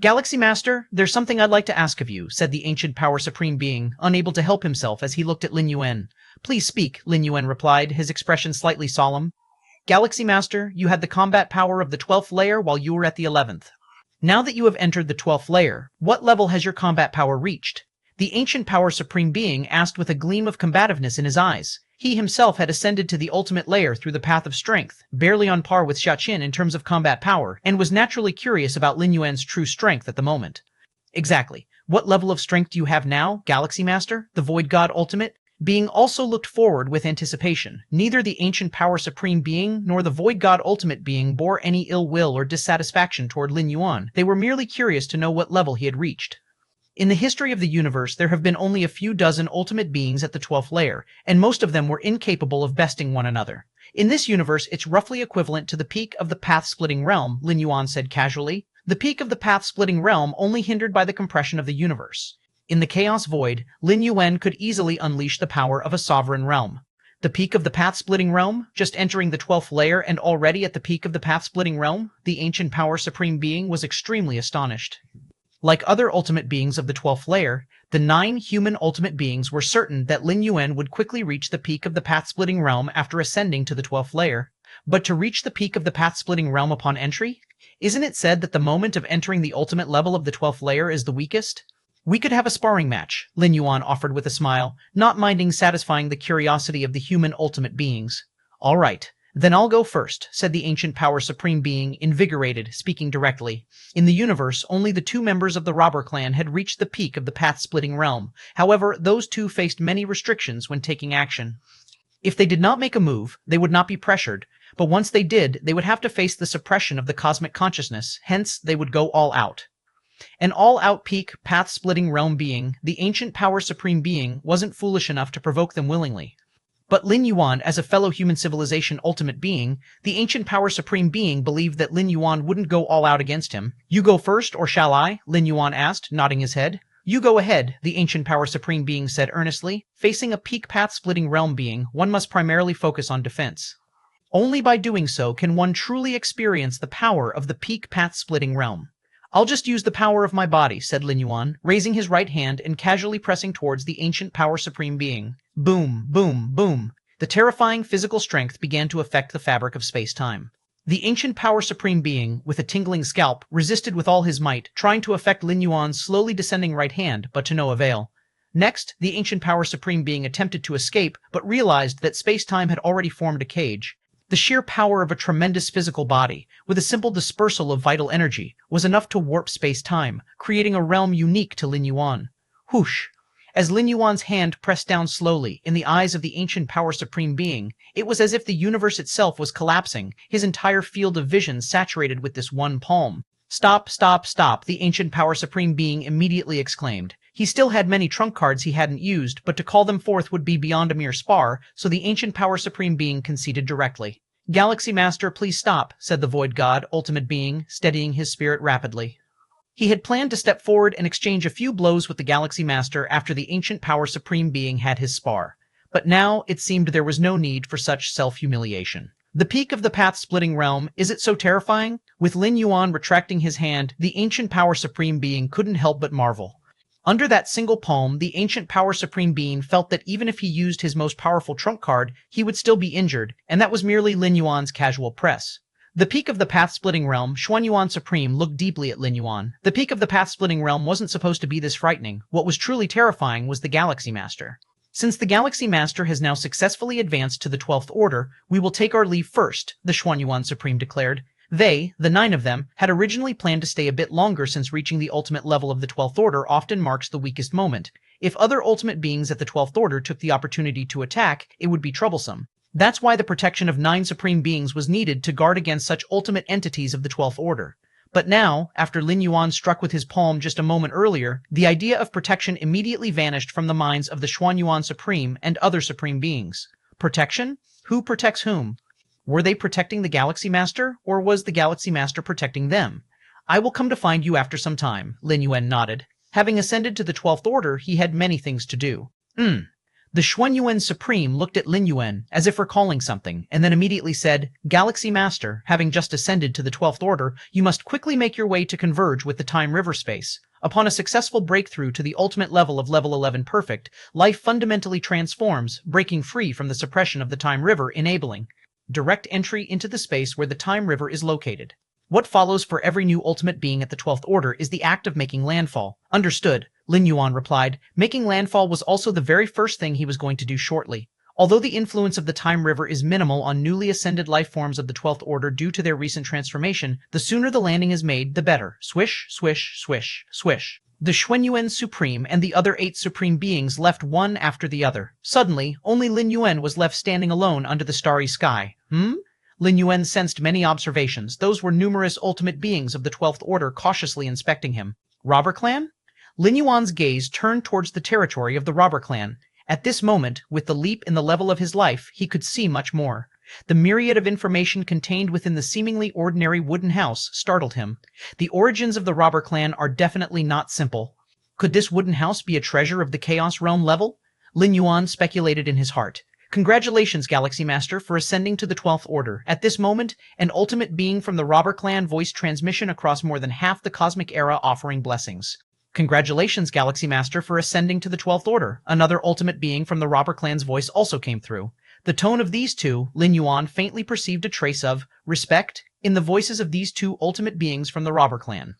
Galaxy Master, there's something I'd like to ask of you, said the ancient power supreme being, unable to help himself as he looked at Lin Yuan. Please speak, Lin Yuan replied, his expression slightly solemn. Galaxy Master, you had the combat power of the 12th layer while you were at the 11th. Now that you have entered the 12th layer, what level has your combat power reached? The ancient power supreme being asked with a gleam of combativeness in his eyes. He himself had ascended to the ultimate layer through the path of strength, barely on par with Sha Qin in terms of combat power, and was naturally curious about Lin Yuan's true strength at the moment. Exactly. What level of strength do you have now, Galaxy Master, the Void God Ultimate? Being also looked forward with anticipation. Neither the ancient power supreme being nor the Void God Ultimate being bore any ill will or dissatisfaction toward Lin Yuan. They were merely curious to know what level he had reached. In the history of the universe, there have been only a few dozen ultimate beings at the 12th layer, and most of them were incapable of besting one another. In this universe, it's roughly equivalent to the peak of the path-splitting realm, Lin Yuan said casually. The peak of the path-splitting realm only hindered by the compression of the universe. In the chaos void, Lin Yuan could easily unleash the power of a sovereign realm. The peak of the path-splitting realm, just entering the 12th layer and already at the peak of the path-splitting realm, the ancient power supreme being was extremely astonished. Like other ultimate beings of the 12th layer, the 9 human ultimate beings were certain that Lin Yuan would quickly reach the peak of the path-splitting realm after ascending to the 12th layer. But to reach the peak of the path-splitting realm upon entry? Isn't it said that the moment of entering the ultimate level of the 12th layer is the weakest? We could have a sparring match, Lin Yuan offered with a smile, not minding satisfying the curiosity of the human ultimate beings. All right. Then I'll go first, said the ancient power supreme being, invigorated, speaking directly. In the universe, only the 2 members of the robber clan had reached the peak of the path-splitting realm. However, those 2 faced many restrictions when taking action. If they did not make a move, they would not be pressured, but once they did, they would have to face the suppression of the cosmic consciousness, hence they would go all out. An all-out peak, path-splitting realm being, the ancient power supreme being wasn't foolish enough to provoke them willingly. But Lin Yuan, as a fellow human civilization ultimate being, the ancient power supreme being believed that Lin Yuan wouldn't go all out against him. You go first, or shall I? Lin Yuan asked, nodding his head. You go ahead, the ancient power supreme being said earnestly. Facing a peak path-splitting realm being, one must primarily focus on defense. Only by doing so can one truly experience the power of the peak path-splitting realm. I'll just use the power of my body, said Lin Yuan, raising his right hand and casually pressing towards the ancient power supreme being. Boom, boom, boom. The terrifying physical strength began to affect the fabric of space-time. The ancient power supreme being, with a tingling scalp, resisted with all his might, trying to affect Lin Yuan's slowly descending right hand, but to no avail. Next, the ancient power supreme being attempted to escape, but realized that space-time had already formed a cage. The sheer power of a tremendous physical body, with a simple dispersal of vital energy, was enough to warp space-time, creating a realm unique to Lin Yuan. Whoosh! As Lin Yuan's hand pressed down slowly, in the eyes of the ancient power supreme being, it was as if the universe itself was collapsing, his entire field of vision saturated with this one palm. Stop, stop, stop, the ancient power supreme being immediately exclaimed. He still had many trump cards he hadn't used, but to call them forth would be beyond a mere spar, so the ancient power supreme being conceded directly. Galaxy Master, please stop, said the Void God, ultimate being, steadying his spirit rapidly. He had planned to step forward and exchange a few blows with the Galaxy Master after the ancient power supreme being had his spar. But now it seemed there was no need for such self-humiliation. The peak of the path-splitting realm, is it so terrifying? With Lin Yuan retracting his hand, the ancient power supreme being couldn't help but marvel. Under that single palm, the ancient power supreme being felt that even if he used his most powerful trump card, he would still be injured, and that was merely Lin Yuan's casual press. The peak of the path-splitting realm, Xuan Yuan Supreme looked deeply at Lin Yuan. The peak of the path-splitting realm wasn't supposed to be this frightening. What was truly terrifying was the Galaxy Master. Since the Galaxy Master has now successfully advanced to the 12th Order, we will take our leave first, the Xuan Yuan Supreme declared. They, the 9 of them, had originally planned to stay a bit longer since reaching the ultimate level of the 12th Order often marks the weakest moment. If other ultimate beings at the 12th Order took the opportunity to attack, it would be troublesome. That's why the protection of 9 supreme beings was needed to guard against such ultimate entities of the 12th Order. But now, after Lin Yuan struck with his palm just a moment earlier, the idea of protection immediately vanished from the minds of the Xuan Yuan Supreme and other supreme beings. Protection? Who protects whom? Were they protecting the Galaxy Master, or was the Galaxy Master protecting them? I will come to find you after some time, Lin Yuan nodded. Having ascended to the 12th Order, he had many things to do. The Xuan Yuan Supreme looked at Lin Yuan, as if recalling something, and then immediately said, Galaxy Master, having just ascended to the 12th Order, you must quickly make your way to converge with the Time River space. Upon a successful breakthrough to the ultimate level of Level 11 Perfect, life fundamentally transforms, breaking free from the suppression of the Time River, enabling direct entry into the space where the Time River is located. What follows for every new ultimate being at the 12th Order is the act of making landfall. Understood, Lin Yuan replied. Making landfall was also the very first thing he was going to do shortly. Although the influence of the Time River is minimal on newly ascended life forms of the 12th Order due to their recent transformation, the sooner the landing is made, the better. Swish, swish, swish, swish. The Xuan Yuan Supreme and the other 8 supreme beings left one after the other. Suddenly, only Lin Yuan was left standing alone under the starry sky. Lin Yuan sensed many observations. Those were numerous ultimate beings of the 12th Order cautiously inspecting him. Robber Clan? Lin Yuan's gaze turned towards the territory of the Robber Clan. At this moment, with the leap in the level of his life, he could see much more. The myriad of information contained within the seemingly ordinary wooden house startled him. The origins of the Robber Clan are definitely not simple. Could this wooden house be a treasure of the Chaos Realm level? Lin Yuan speculated in his heart. Congratulations, Galaxy Master, for ascending to the 12th Order. At this moment, an ultimate being from the Robber Clan voiced transmission across more than half the cosmic era, offering blessings. Congratulations, Galaxy Master, for ascending to the 12th Order. Another ultimate being from the Robber Clan's voice also came through. The tone of these two, Lin Yuan faintly perceived a trace of respect in the voices of these two ultimate beings from the Robber Clan.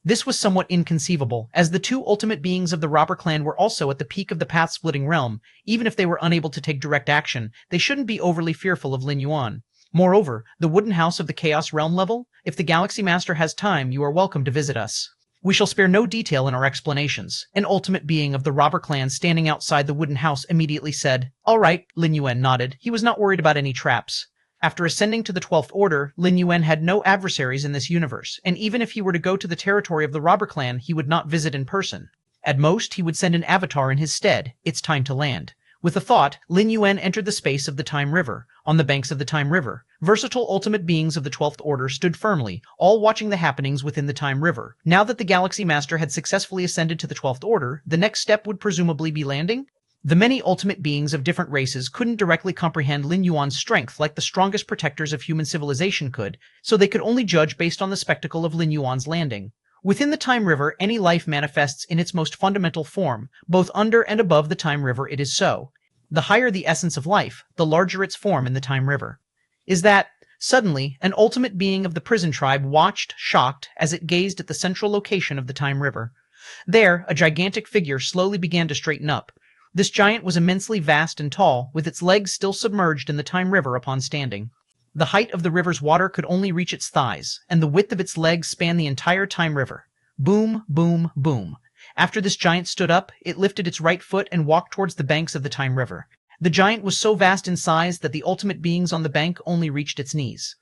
This was somewhat inconceivable, as the 2 ultimate beings of the Robber Clan were also at the peak of the path-splitting realm. Even if they were unable to take direct action, they shouldn't be overly fearful of Lin Yuan. Moreover, the wooden house of the Chaos Realm level? If the Galaxy Master has time, you are welcome to visit us. We shall spare no detail in our explanations. An ultimate being of the Robber Clan standing outside the wooden house immediately said. All right, Lin Yuan nodded. He was not worried about any traps. After ascending to the 12th Order, Lin Yuan had no adversaries in this universe, and even if he were to go to the territory of the robber clan, he would not visit in person. At most, he would send an avatar in his stead. It's time to land. With a thought, Lin Yuan entered the space of the Time River. On the banks of the Time River, versatile ultimate beings of the 12th Order stood firmly, all watching the happenings within the Time River. Now that the Galaxy Master had successfully ascended to the 12th Order, the next step would presumably be landing? The many ultimate beings of different races couldn't directly comprehend Lin Yuan's strength like the strongest protectors of human civilization could, so they could only judge based on the spectacle of Lin Yuan's landing. Within the Time River, any life manifests in its most fundamental form. Both under and above the Time River it is so. The higher the essence of life, the larger its form in the Time River. Is that, suddenly, an ultimate being of the prison tribe watched, shocked, as it gazed at the central location of the Time River. There, a gigantic figure slowly began to straighten up. This giant was immensely vast and tall, with its legs still submerged in the Time River upon standing. The height of the river's water could only reach its thighs, and the width of its legs spanned the entire Time River. Boom, boom, boom. After this giant stood up, it lifted its right foot and walked towards the banks of the Time River. The giant was so vast in size that the ultimate beings on the bank only reached its knees.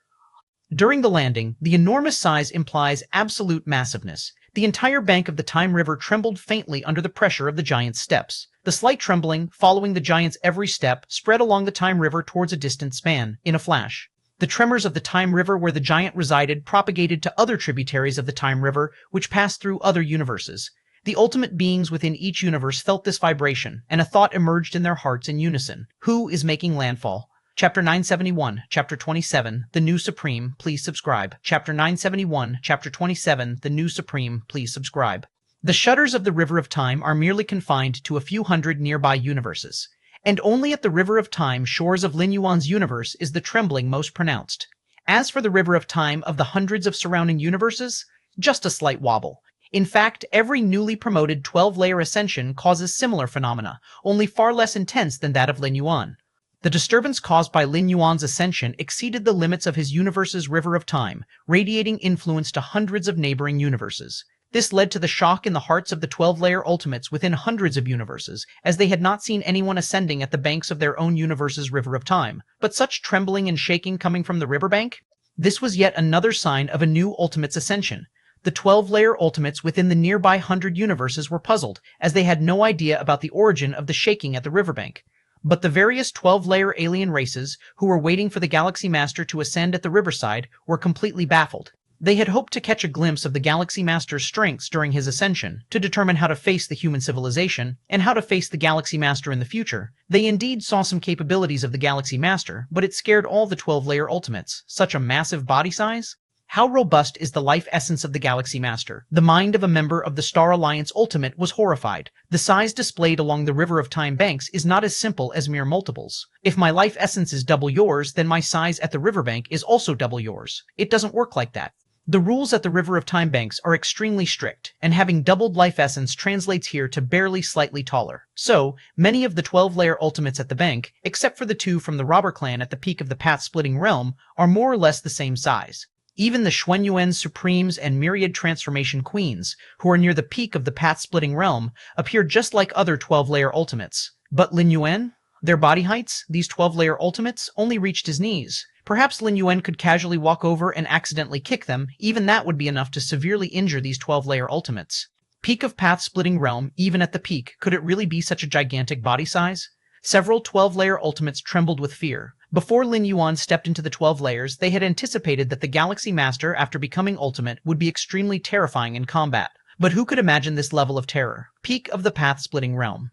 During the landing, the enormous size implies absolute massiveness. The entire bank of the Time River trembled faintly under the pressure of the giant's steps. The slight trembling, following the giant's every step, spread along the Time River towards a distant span, in a flash. The tremors of the Time River where the giant resided propagated to other tributaries of the Time River, which passed through other universes. The ultimate beings within each universe felt this vibration, and a thought emerged in their hearts in unison. Who is making landfall? Chapter 971, Chapter 27, The New Supreme, please subscribe. Chapter 971, Chapter 27, The New Supreme, please subscribe. The shutters of the River of Time are merely confined to a few hundred nearby universes, and only at the River of Time shores of Lin Yuan's universe is the trembling most pronounced. As for the River of Time of the hundreds of surrounding universes, just a slight wobble. In fact, every newly promoted 12-layer ascension causes similar phenomena, only far less intense than that of Lin Yuan. The disturbance caused by Lin Yuan's ascension exceeded the limits of his universe's River of Time, radiating influence to hundreds of neighboring universes. This led to the shock in the hearts of the 12-layer ultimates within hundreds of universes, as they had not seen anyone ascending at the banks of their own universe's River of Time. But such trembling and shaking coming from the riverbank? This was yet another sign of a new ultimate's ascension. The 12-layer ultimates within the nearby 100 universes were puzzled, as they had no idea about the origin of the shaking at the riverbank. But the various 12-layer alien races, who were waiting for the Galaxy Master to ascend at the riverside, were completely baffled. They had hoped to catch a glimpse of the Galaxy Master's strengths during his ascension, to determine how to face the human civilization, and how to face the Galaxy Master in the future. They indeed saw some capabilities of the Galaxy Master, but it scared all the 12-layer ultimates. Such a massive body size? How robust is the life essence of the Galaxy Master? The mind of a member of the Star Alliance Ultimate was horrified. The size displayed along the River of Time banks is not as simple as mere multiples. If my life essence is double yours, then my size at the riverbank is also double yours. It doesn't work like that. The rules at the River of Time banks are extremely strict, and having doubled life essence translates here to barely slightly taller. So, many of the 12-layer ultimates at the bank, except for the two from the robber clan at the peak of the path-splitting realm, are more or less the same size. Even the Xuanyuan Supremes and Myriad Transformation Queens, who are near the peak of the path-splitting realm, appear just like other 12-layer ultimates. But Lin Yuan? Their body heights, these 12-layer ultimates, only reached his knees. Perhaps Lin Yuan could casually walk over and accidentally kick them, even that would be enough to severely injure these 12-layer ultimates. Peak of path-splitting realm, even at the peak, could it really be such a gigantic body size? Several 12-layer ultimates trembled with fear. Before Lin Yuan stepped into the 12 layers, they had anticipated that the Galaxy Master, after becoming ultimate, would be extremely terrifying in combat. But who could imagine this level of terror? Peak of the path-splitting realm.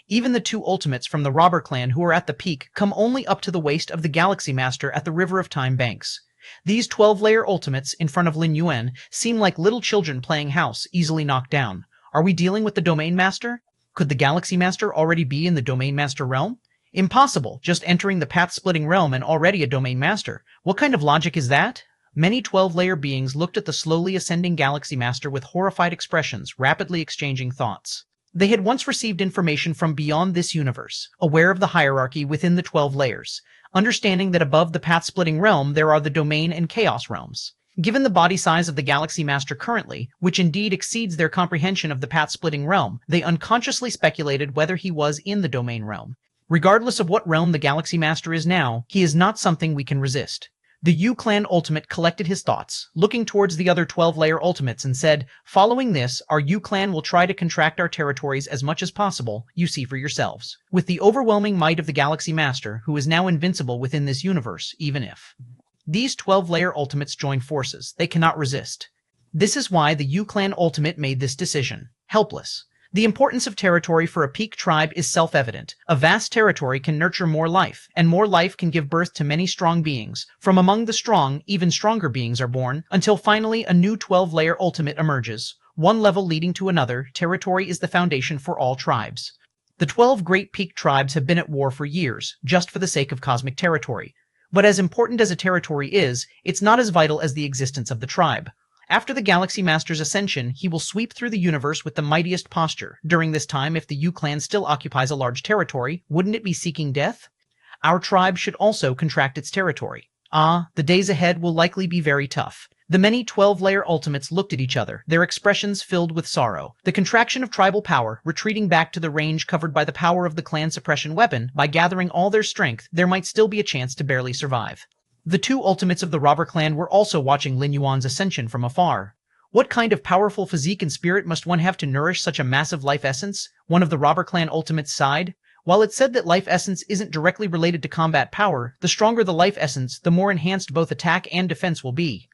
Even the two ultimates from the robber clan who are at the peak come only up to the waist of the Galaxy Master at the River of Time banks. These 12-layer ultimates, in front of Lin Yuan, seem like little children playing house, easily knocked down. Are we dealing with the Domain Master? Could the Galaxy Master already be in the Domain Master realm? Impossible, just entering the path-splitting realm and already a Domain Master. What kind of logic is that? Many 12-layer beings looked at the slowly ascending Galaxy Master with horrified expressions, rapidly exchanging thoughts. They had once received information from beyond this universe, aware of the hierarchy within the 12 layers, understanding that above the path-splitting realm there are the Domain and Chaos realms. Given the body size of the Galaxy Master currently, which indeed exceeds their comprehension of the path-splitting realm, they unconsciously speculated whether he was in the Domain realm. Regardless of what realm the Galaxy Master is now, he is not something we can resist. The Yu-Clan Ultimate collected his thoughts, looking towards the other 12-layer Ultimates and said, "Following this, our Yu-Clan will try to contract our territories as much as possible, you see for yourselves. With the overwhelming might of the Galaxy Master, who is now invincible within this universe, even if these 12-layer Ultimates join forces, they cannot resist. This is why the Yu-Clan Ultimate made this decision. Helpless. The importance of territory for a peak tribe is self-evident. A vast territory can nurture more life, and more life can give birth to many strong beings. From among the strong, even stronger beings are born, until finally a new 12-layer ultimate emerges. One level leading to another, territory is the foundation for all tribes. The 12 great peak tribes have been at war for years, just for the sake of cosmic territory. But as important as a territory is, it's not as vital as the existence of the tribe. After the Galaxy Master's ascension, he will sweep through the universe with the mightiest posture. During this time, if the Yu-Clan still occupies a large territory, wouldn't it be seeking death? Our tribe should also contract its territory. The days ahead will likely be very tough. The many 12-layer ultimates looked at each other, their expressions filled with sorrow. The contraction of tribal power, retreating back to the range covered by the power of the clan suppression weapon, by gathering all their strength, there might still be a chance to barely survive. The two ultimates of the robber clan were also watching Lin Yuan's ascension from afar. What kind of powerful physique and spirit must one have to nourish such a massive life essence? One of the robber clan ultimates sighed. While it's said that life essence isn't directly related to combat power, the stronger the life essence, the more enhanced both attack and defense will be.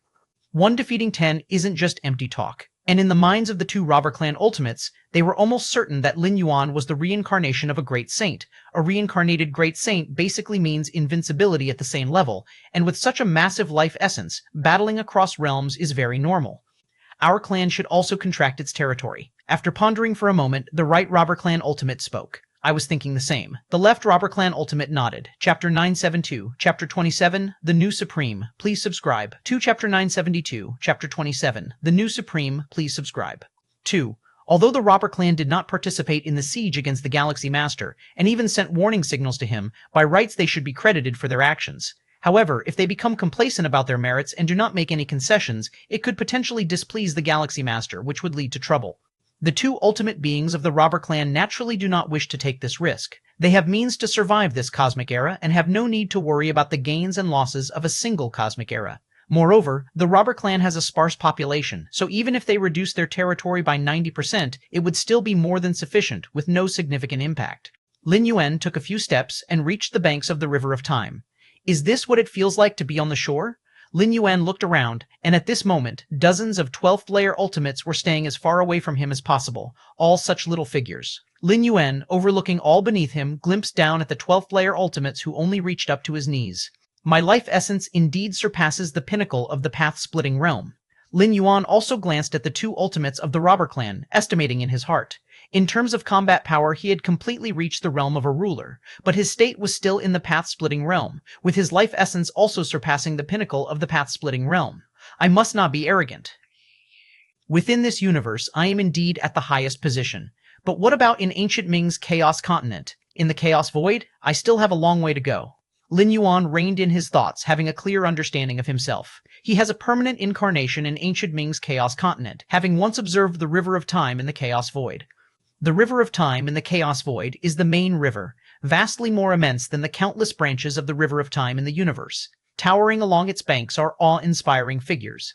1 defeating 10 isn't just empty talk. And in the minds of the two robber clan ultimates, they were almost certain that Lin Yuan was the reincarnation of a great saint. A reincarnated great saint basically means invincibility at the same level, and with such a massive life essence, battling across realms is very normal. Our clan should also contract its territory. After pondering for a moment, the right robber clan ultimate spoke. I was thinking the same. The left robber clan ultimate nodded. Chapter 972, Chapter 27, The New Supreme. Please subscribe. 2. Chapter 972, Chapter 27, The New Supreme. Please subscribe. 2. Although the robber clan did not participate in the siege against the Galaxy Master, and even sent warning signals to him, by rights they should be credited for their actions. However, if they become complacent about their merits and do not make any concessions, it could potentially displease the Galaxy Master, which would lead to trouble. The two ultimate beings of the robber clan naturally do not wish to take this risk. They have means to survive this cosmic era and have no need to worry about the gains and losses of a single cosmic era. Moreover, the robber clan has a sparse population, so even if they reduce their territory by 90%, it would still be more than sufficient, with no significant impact. Lin Yuan took a few steps and reached the banks of the River of Time. Is this what it feels like to be on the shore? Lin Yuan looked around, and at this moment, dozens of 12th-layer ultimates were staying as far away from him as possible, all such little figures. Lin Yuan, overlooking all beneath him, glimpsed down at the 12th-layer ultimates who only reached up to his knees. My life essence indeed surpasses the pinnacle of the path-splitting realm. Lin Yuan also glanced at the two ultimates of the robber clan, estimating in his heart. In terms of combat power, he had completely reached the realm of a ruler, but his state was still in the path-splitting realm, with his life essence also surpassing the pinnacle of the path-splitting realm. I must not be arrogant. Within this universe, I am indeed at the highest position. But what about in ancient Ming's Chaos Continent? In the Chaos Void, I still have a long way to go. Lin Yuan reined in his thoughts, having a clear understanding of himself. He has a permanent incarnation in ancient Ming's Chaos Continent, having once observed the River of Time in the Chaos Void. The River of Time in the Chaos Void is the main river, vastly more immense than the countless branches of the River of Time in the universe. Towering along its banks are awe-inspiring figures.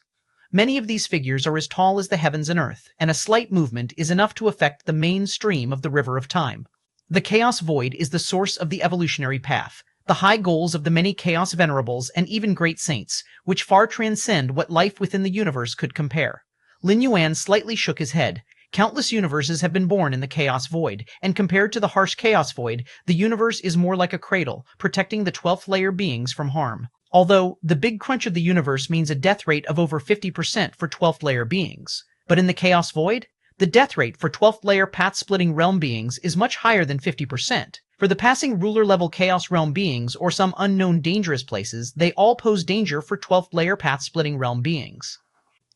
Many of these figures are as tall as the heavens and earth, and a slight movement is enough to affect the main stream of the River of Time. The Chaos Void is the source of the evolutionary path, the high goals of the many Chaos Venerables and even great saints, which far transcend what life within the universe could compare. Lin Yuan slightly shook his head. Countless universes have been born in the Chaos Void, and compared to the harsh Chaos Void, the universe is more like a cradle, protecting the 12th-layer beings from harm. Although, the big crunch of the universe means a death rate of over 50% for 12th-layer beings. But in the Chaos Void, the death rate for 12th-layer path-splitting realm beings is much higher than 50%. For the passing ruler-level Chaos Realm beings or some unknown dangerous places, they all pose danger for 12th-layer path-splitting realm beings.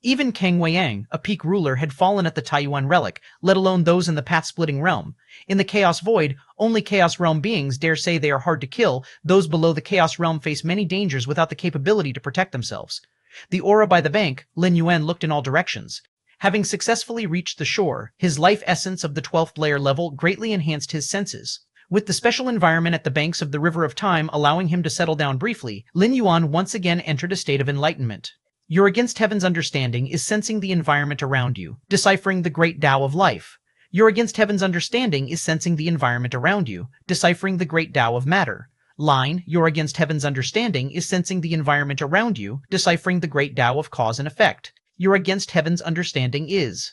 Even Kang Weiyang, a peak ruler, had fallen at the Taiyuan relic, let alone those in the path-splitting realm. In the Chaos Void, only Chaos Realm beings dare say they are hard to kill. Those below the Chaos Realm face many dangers without the capability to protect themselves. The aura by the bank, Lin Yuan looked in all directions. Having successfully reached the shore, his life essence of the 12th layer level greatly enhanced his senses. With the special environment at the banks of the River of Time allowing him to settle down briefly, Lin Yuan once again entered a state of enlightenment. Your against heaven's understanding is sensing the environment around you, deciphering the great Tao of life. Your against heaven's understanding is sensing the environment around you, deciphering the great Tao of matter. Line, your against heaven's understanding is sensing the environment around you, deciphering the great Tao of cause and effect. Your against heaven's understanding is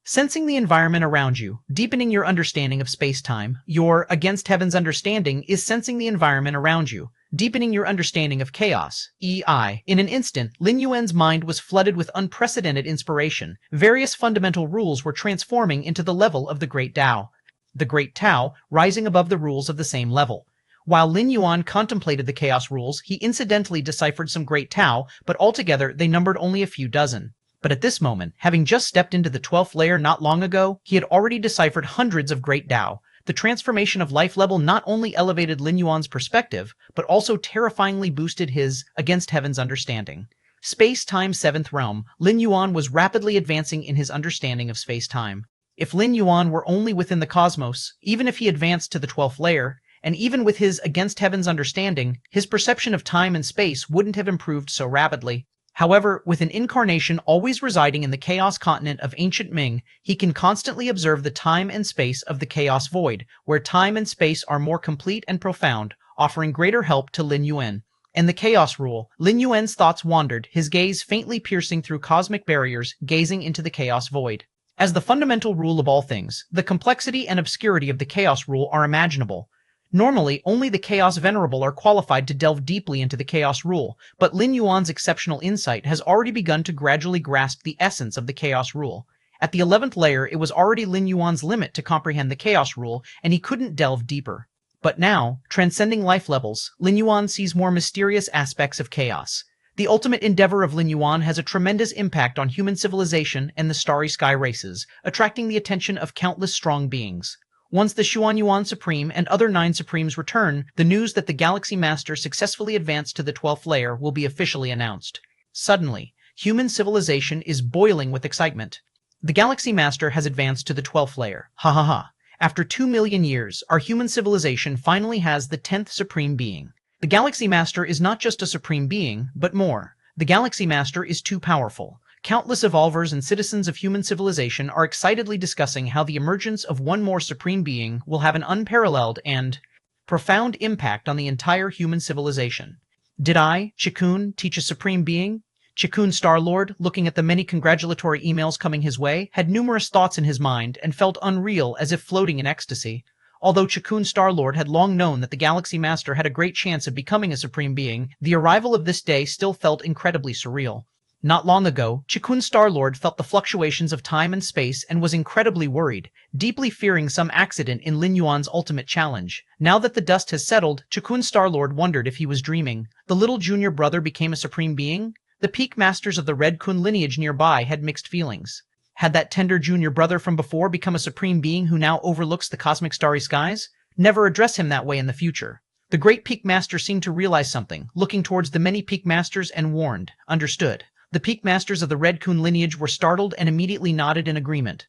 sensing the environment around you, deepening your understanding of space-time. Your against heaven's understanding is sensing the environment around you, deepening your understanding of chaos. EI. In an instant, Lin Yuan's mind was flooded with unprecedented inspiration. Various fundamental rules were transforming into the level of the Great Tao. The Great Tao, rising above the rules of the same level. While Lin Yuan contemplated the chaos rules, he incidentally deciphered some Great Tao, but altogether they numbered only a few dozen. But at this moment, having just stepped into the 12th layer not long ago, he had already deciphered hundreds of Great Tao. The transformation of life level not only elevated Lin Yuan's perspective, but also terrifyingly boosted his against heaven's understanding. Space-time 7th realm, Lin Yuan was rapidly advancing in his understanding of space-time. If Lin Yuan were only within the cosmos, even if he advanced to the 12th layer, and even with his against heaven's understanding, his perception of time and space wouldn't have improved so rapidly. However, with an incarnation always residing in the chaos continent of ancient Ming, he can constantly observe the time and space of the chaos void, where time and space are more complete and profound, offering greater help to Lin Yuan. And the chaos rule, Lin Yuan's thoughts wandered, his gaze faintly piercing through cosmic barriers, gazing into the chaos void. As the fundamental rule of all things, the complexity and obscurity of the chaos rule are imaginable. Normally, only the Chaos Venerable are qualified to delve deeply into the Chaos Rule, but Lin Yuan's exceptional insight has already begun to gradually grasp the essence of the Chaos Rule. At the 11th layer, it was already Lin Yuan's limit to comprehend the Chaos Rule, and he couldn't delve deeper. But now, transcending life levels, Lin Yuan sees more mysterious aspects of chaos. The ultimate endeavor of Lin Yuan has a tremendous impact on human civilization and the Starry Sky races, attracting the attention of countless strong beings. Once the Xuan Yuan Supreme and other 9 Supremes return, the news that the Galaxy Master successfully advanced to the 12th layer will be officially announced. Suddenly, human civilization is boiling with excitement. The Galaxy Master has advanced to the 12th layer. Ha ha ha. After 2 million years, our human civilization finally has the 10th Supreme Being. The Galaxy Master is not just a Supreme Being, but more. The Galaxy Master is too powerful. Countless evolvers and citizens of human civilization are excitedly discussing how the emergence of one more supreme being will have an unparalleled and profound impact on the entire human civilization. Did I, Chikun, teach a supreme being? Chikun Star-Lord, looking at the many congratulatory emails coming his way, had numerous thoughts in his mind and felt unreal as if floating in ecstasy. Although Chikun Star-Lord had long known that the Galaxy Master had a great chance of becoming a supreme being, the arrival of this day still felt incredibly surreal. Not long ago, Chikun Star-Lord felt the fluctuations of time and space and was incredibly worried, deeply fearing some accident in Lin Yuan's ultimate challenge. Now that the dust has settled, Chikun Star-Lord wondered if he was dreaming. The little junior brother became a supreme being? The peak masters of the Red Kun lineage nearby had mixed feelings. Had that tender junior brother from before become a supreme being who now overlooks the cosmic starry skies? Never address him that way in the future. The great peak master seemed to realize something, looking towards the many peak masters and warned, understood. The peak masters of the Red Kun lineage were startled and immediately nodded in agreement.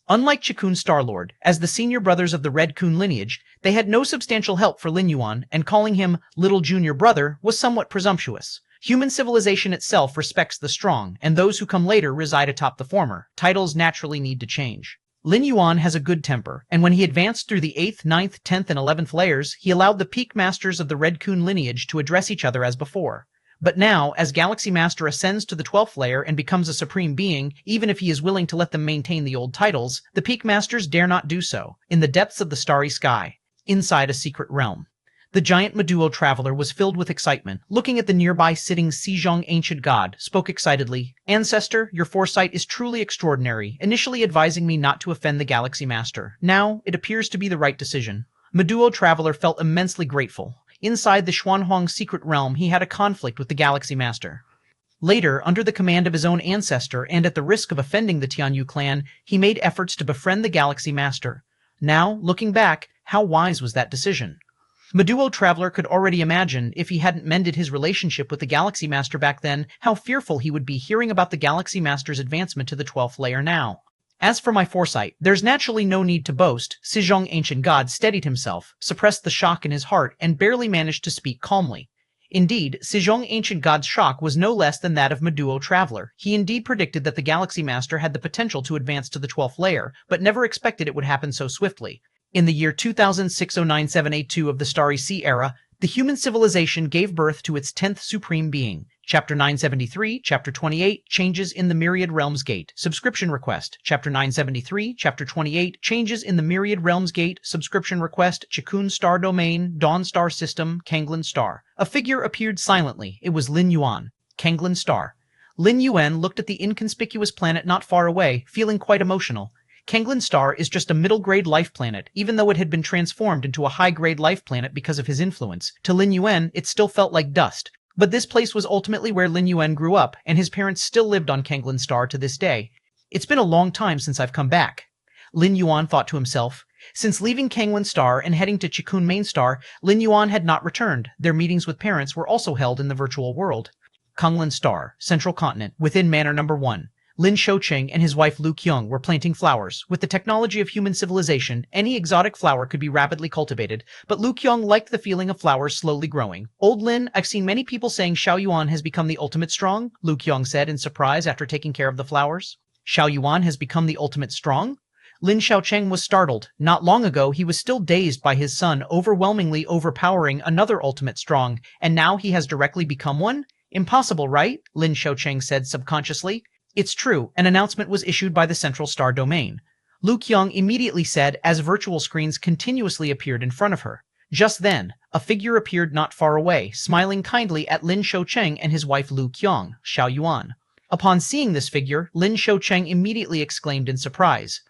Unlike Chikun Star-Lord, as the senior brothers of the Red Kun lineage, they had no substantial help for Lin Yuan, and calling him little junior brother was somewhat presumptuous. Human civilization itself respects the strong, and those who come later reside atop the former. Titles naturally need to change. Lin Yuan has a good temper, and when he advanced through the 8th, 9th, 10th, and 11th layers, he allowed the peak masters of the Red Kun lineage to address each other as before. But now, as Galaxy Master ascends to the 12th layer and becomes a supreme being, even if he is willing to let them maintain the old titles, the peak masters dare not do so. In the depths of the starry sky, inside a secret realm, the giant Meduo traveler was filled with excitement. Looking at the nearby sitting Xizhong ancient god, spoke excitedly. Ancestor, your foresight is truly extraordinary, initially advising me not to offend the Galaxy Master. Now, it appears to be the right decision. Meduo traveler felt immensely grateful. Inside the Xuanhuang secret realm, he had a conflict with the Galaxy Master. Later, under the command of his own ancestor and at the risk of offending the Tianyu clan, he made efforts to befriend the Galaxy Master. Now, looking back, how wise was that decision? Meduo Traveler could already imagine, if he hadn't mended his relationship with the Galaxy Master back then, how fearful he would be hearing about the Galaxy Master's advancement to the 12th layer now. As for my foresight, there's naturally no need to boast. Sejong Ancient God steadied himself, suppressed the shock in his heart, and barely managed to speak calmly. Indeed, Sejong Ancient God's shock was no less than that of Meduo Traveler. He indeed predicted that the Galaxy Master had the potential to advance to the 12th layer, but never expected it would happen so swiftly. In the year 20609782 of the Starry Sea era, the human civilization gave birth to its 10th supreme being. Chapter 973, Chapter 28, Changes in the Myriad Realms Gate. Subscription request. Chapter 973, Chapter 28, Changes in the Myriad Realms Gate. Subscription request. Chikun Star Domain, Dawn Star System, Kanglin Star. A figure appeared silently. It was Lin Yuan. Kanglin Star. Lin Yuan looked at the inconspicuous planet not far away, feeling quite emotional. Kanglin Star is just a middle-grade life planet, even though it had been transformed into a high-grade life planet because of his influence. To Lin Yuan, it still felt like dust. But this place was ultimately where Lin Yuan grew up, and his parents still lived on Kanglin Star to this day. It's been a long time since I've come back. Lin Yuan thought to himself. Since leaving Kanglin Star and heading to Chikun Main Star, Lin Yuan had not returned. Their meetings with parents were also held in the virtual world. Kanglin Star, Central Continent, within Manor Number 1. Lin Shoucheng and his wife Lu Qiong were planting flowers. With the technology of human civilization, any exotic flower could be rapidly cultivated, but Lu Qiong liked the feeling of flowers slowly growing. Old Lin, I've seen many people saying Xiao Yuan has become the ultimate strong, Lu Qiong said in surprise after taking care of the flowers. Xiao Yuan has become the ultimate strong? Lin Xiaocheng was startled. Not long ago, he was still dazed by his son overwhelmingly overpowering another ultimate strong, and now he has directly become one? Impossible, right? Lin Xiaocheng said subconsciously. It's true, an announcement was issued by the Central Star Domain. Lu Qiong immediately said as virtual screens continuously appeared in front of her. Just then, a figure appeared not far away, smiling kindly at Lin Shoucheng and his wife Lu Qiong, Xiao Yuan. Upon seeing this figure, Lin Shoucheng immediately exclaimed in surprise.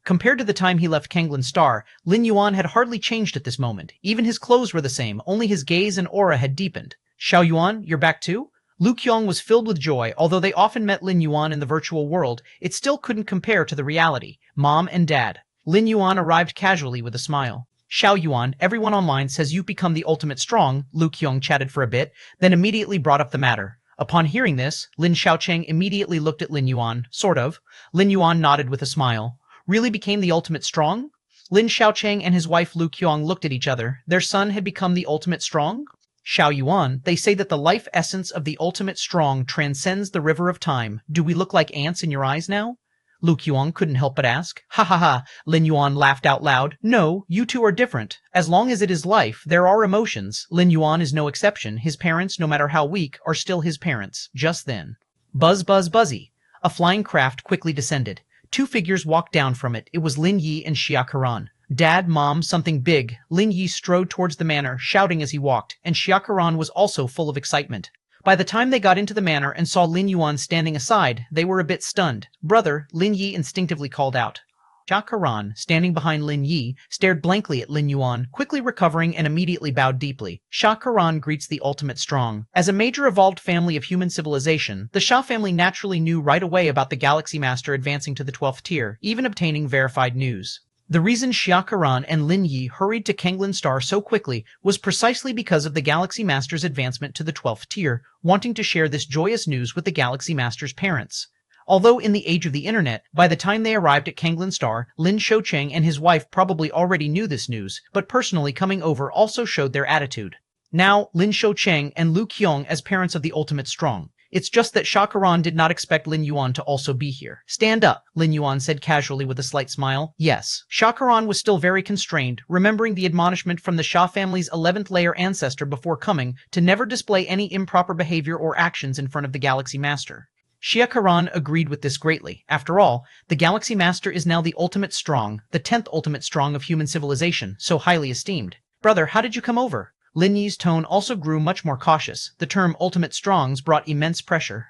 Compared to the time he left Kanglin Star, Lin Yuan had hardly changed at this moment. Even his clothes were the same, only his gaze and aura had deepened. Xiao Yuan, you're back too? Lu Qiong was filled with joy. Although they often met Lin Yuan in the virtual world, it still couldn't compare to the reality. Mom and Dad. Lin Yuan arrived casually with a smile. Xiao Yuan, everyone online says you've become the ultimate strong, Lu Qiong chatted for a bit, then immediately brought up the matter. Upon hearing this, Lin Xiaocheng immediately looked at Lin Yuan, sort of. Lin Yuan nodded with a smile. Really became the ultimate strong? Lin Xiaocheng and his wife Lu Qiong looked at each other. Their son had become the ultimate strong? Xiao Yuan, they say that the life essence of the ultimate strong transcends the river of time. Do we look like ants in your eyes now? Lu Qiong couldn't help but ask. Ha ha ha, Lin Yuan laughed out loud. No, you two are different. As long as it is life, there are emotions. Lin Yuan is no exception. His parents, no matter how weak, are still his parents. Just then. Buzz buzz buzzy. A flying craft quickly descended. Two figures walked down from it. It was Lin Yi and Xia Karan. Dad, Mom, something big. Lin Yi strode towards the manor, shouting as he walked, and Xia Karan was also full of excitement. By the time they got into the manor and saw Lin Yuan standing aside, they were a bit stunned. Brother, Lin Yi instinctively called out. Xia Karan, standing behind Lin Yi, stared blankly at Lin Yuan, quickly recovering and immediately bowed deeply. Xia Karan greets the ultimate strong. As a major evolved family of human civilization, the Xia family naturally knew right away about the Galaxy Master advancing to the 12th tier, even obtaining verified news. The reason Xia Karan and Lin Yi hurried to Kanglin Star so quickly was precisely because of the Galaxy Master's advancement to the 12th tier, wanting to share this joyous news with the Galaxy Master's parents. Although in the age of the internet, by the time they arrived at Kanglin Star, Lin Shoucheng and his wife probably already knew this news, but personally coming over also showed their attitude. Now, Lin Shoucheng and Lu Qiong as parents of the ultimate strong. It's just that Xia Karan did not expect Lin Yuan to also be here. Stand up, Lin Yuan said casually with a slight smile. Yes. Xia Karan was still very constrained, remembering the admonishment from the Xia family's 11th layer ancestor before coming to never display any improper behavior or actions in front of the Galaxy Master. Xia Karan agreed with this greatly. After all, the Galaxy Master is now the ultimate strong, the 10th ultimate strong of human civilization, so highly esteemed. Brother, how did you come over? Lin Yi's tone also grew much more cautious. The term ultimate strongs brought immense pressure.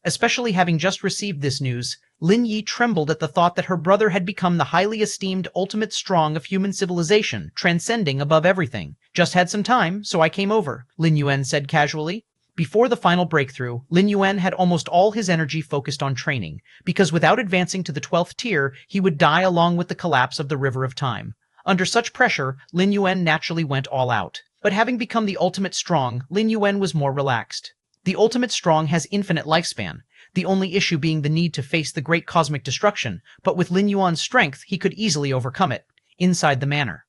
Especially having just received this news, Lin Yi trembled at the thought that her brother had become the highly esteemed ultimate strong of human civilization, transcending above everything. Just had some time, so I came over, Lin Yuan said casually. Before the final breakthrough, Lin Yuan had almost all his energy focused on training, because without advancing to the 12th tier, he would die along with the collapse of the River of Time. Under such pressure, Lin Yuan naturally went all out. But having become the ultimate strong, Lin Yuan was more relaxed. The ultimate strong has infinite lifespan. the only issue being the need to face the great cosmic destruction, but with Lin Yuan's strength, he could easily overcome it. Inside the manor,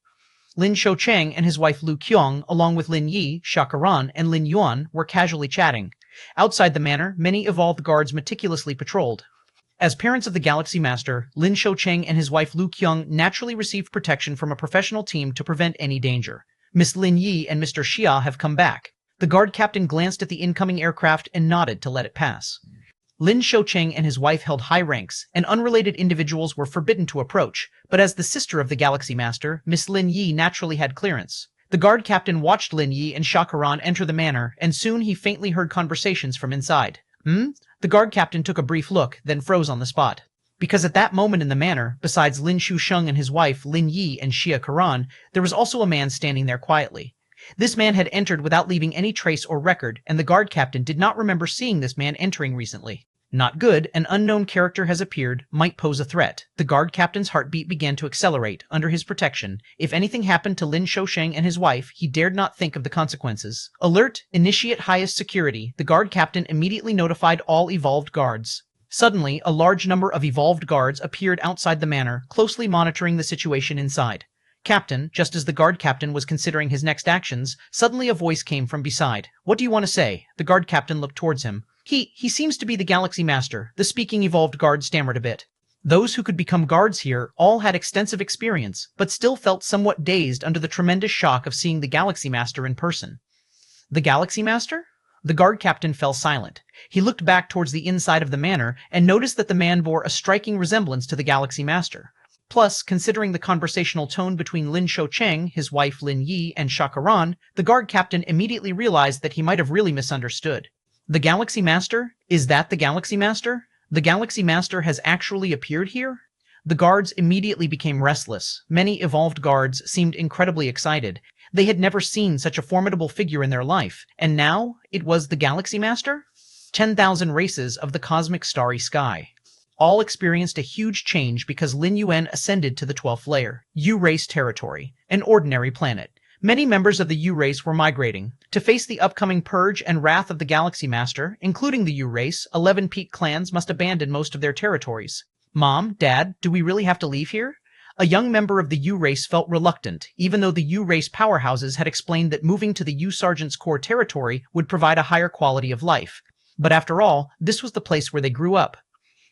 Lin Shoucheng and his wife Lu Qiong, along with Lin Yi, Shakaran, and Lin Yuan, were casually chatting. Outside the manor, many evolved guards meticulously patrolled. As parents of the Galaxy Master, Lin Shoucheng and his wife Lu Qiong naturally received protection from a professional team to prevent any danger. Miss Lin Yi and Mr. Xia have come back. The guard captain glanced at the incoming aircraft and nodded to let it pass. Lin Shoucheng and his wife held high ranks, and unrelated individuals were forbidden to approach, but as the sister of the Galaxy Master, Miss Lin Yi naturally had clearance. The guard captain watched Lin Yi and Shakaran enter the manor, and soon he faintly heard conversations from inside. The guard captain took a brief look, then froze on the spot. Because at that moment in the manor, besides Lin Shusheng and his wife, Lin Yi and Xia Karan, there was also a man standing there quietly. This man had entered without leaving any trace or record, and the guard captain did not remember seeing this man entering recently. Not good, an unknown character has appeared, might pose a threat. The guard captain's heartbeat began to accelerate. Under his protection, if anything happened to Lin Shoucheng and his wife, he dared not think of the consequences. Alert, initiate highest security. The guard captain immediately notified all evolved guards. Suddenly, a large number of evolved guards appeared outside the manor, closely monitoring the situation inside. Captain, just as the guard captain was considering his next actions, suddenly a voice came from beside. What do you want to say? The guard captain looked towards him. He seems to be the Galaxy Master, the speaking evolved guard stammered a bit. Those who could become guards here all had extensive experience, but still felt somewhat dazed under the tremendous shock of seeing the Galaxy Master in person. The Galaxy Master? The guard captain fell silent. He looked back towards the inside of the manor and noticed that the man bore a striking resemblance to the Galaxy Master. Plus, considering the conversational tone between Lin Shoucheng, his wife Lin Yi, and Shakaran, the guard captain immediately realized that he might have really misunderstood. The Galaxy Master? Is that the Galaxy Master? The Galaxy Master has actually appeared here? The guards immediately became restless. Many evolved guards seemed incredibly excited. They had never seen such a formidable figure in their life, and now it was the Galaxy Master? 10,000 races of the cosmic starry sky. All experienced a huge change because Lin Yuan ascended to the 12th layer, U-Race territory, an ordinary planet. Many members of the U-Race were migrating. To face the upcoming purge and wrath of the Galaxy Master, including the U-Race, 11 peak clans must abandon most of their territories. Mom, Dad, do we really have to leave here? A young member of the U-Race felt reluctant, even though the U-Race powerhouses had explained that moving to the U-Sergeant's core territory would provide a higher quality of life. But after all, this was the place where they grew up.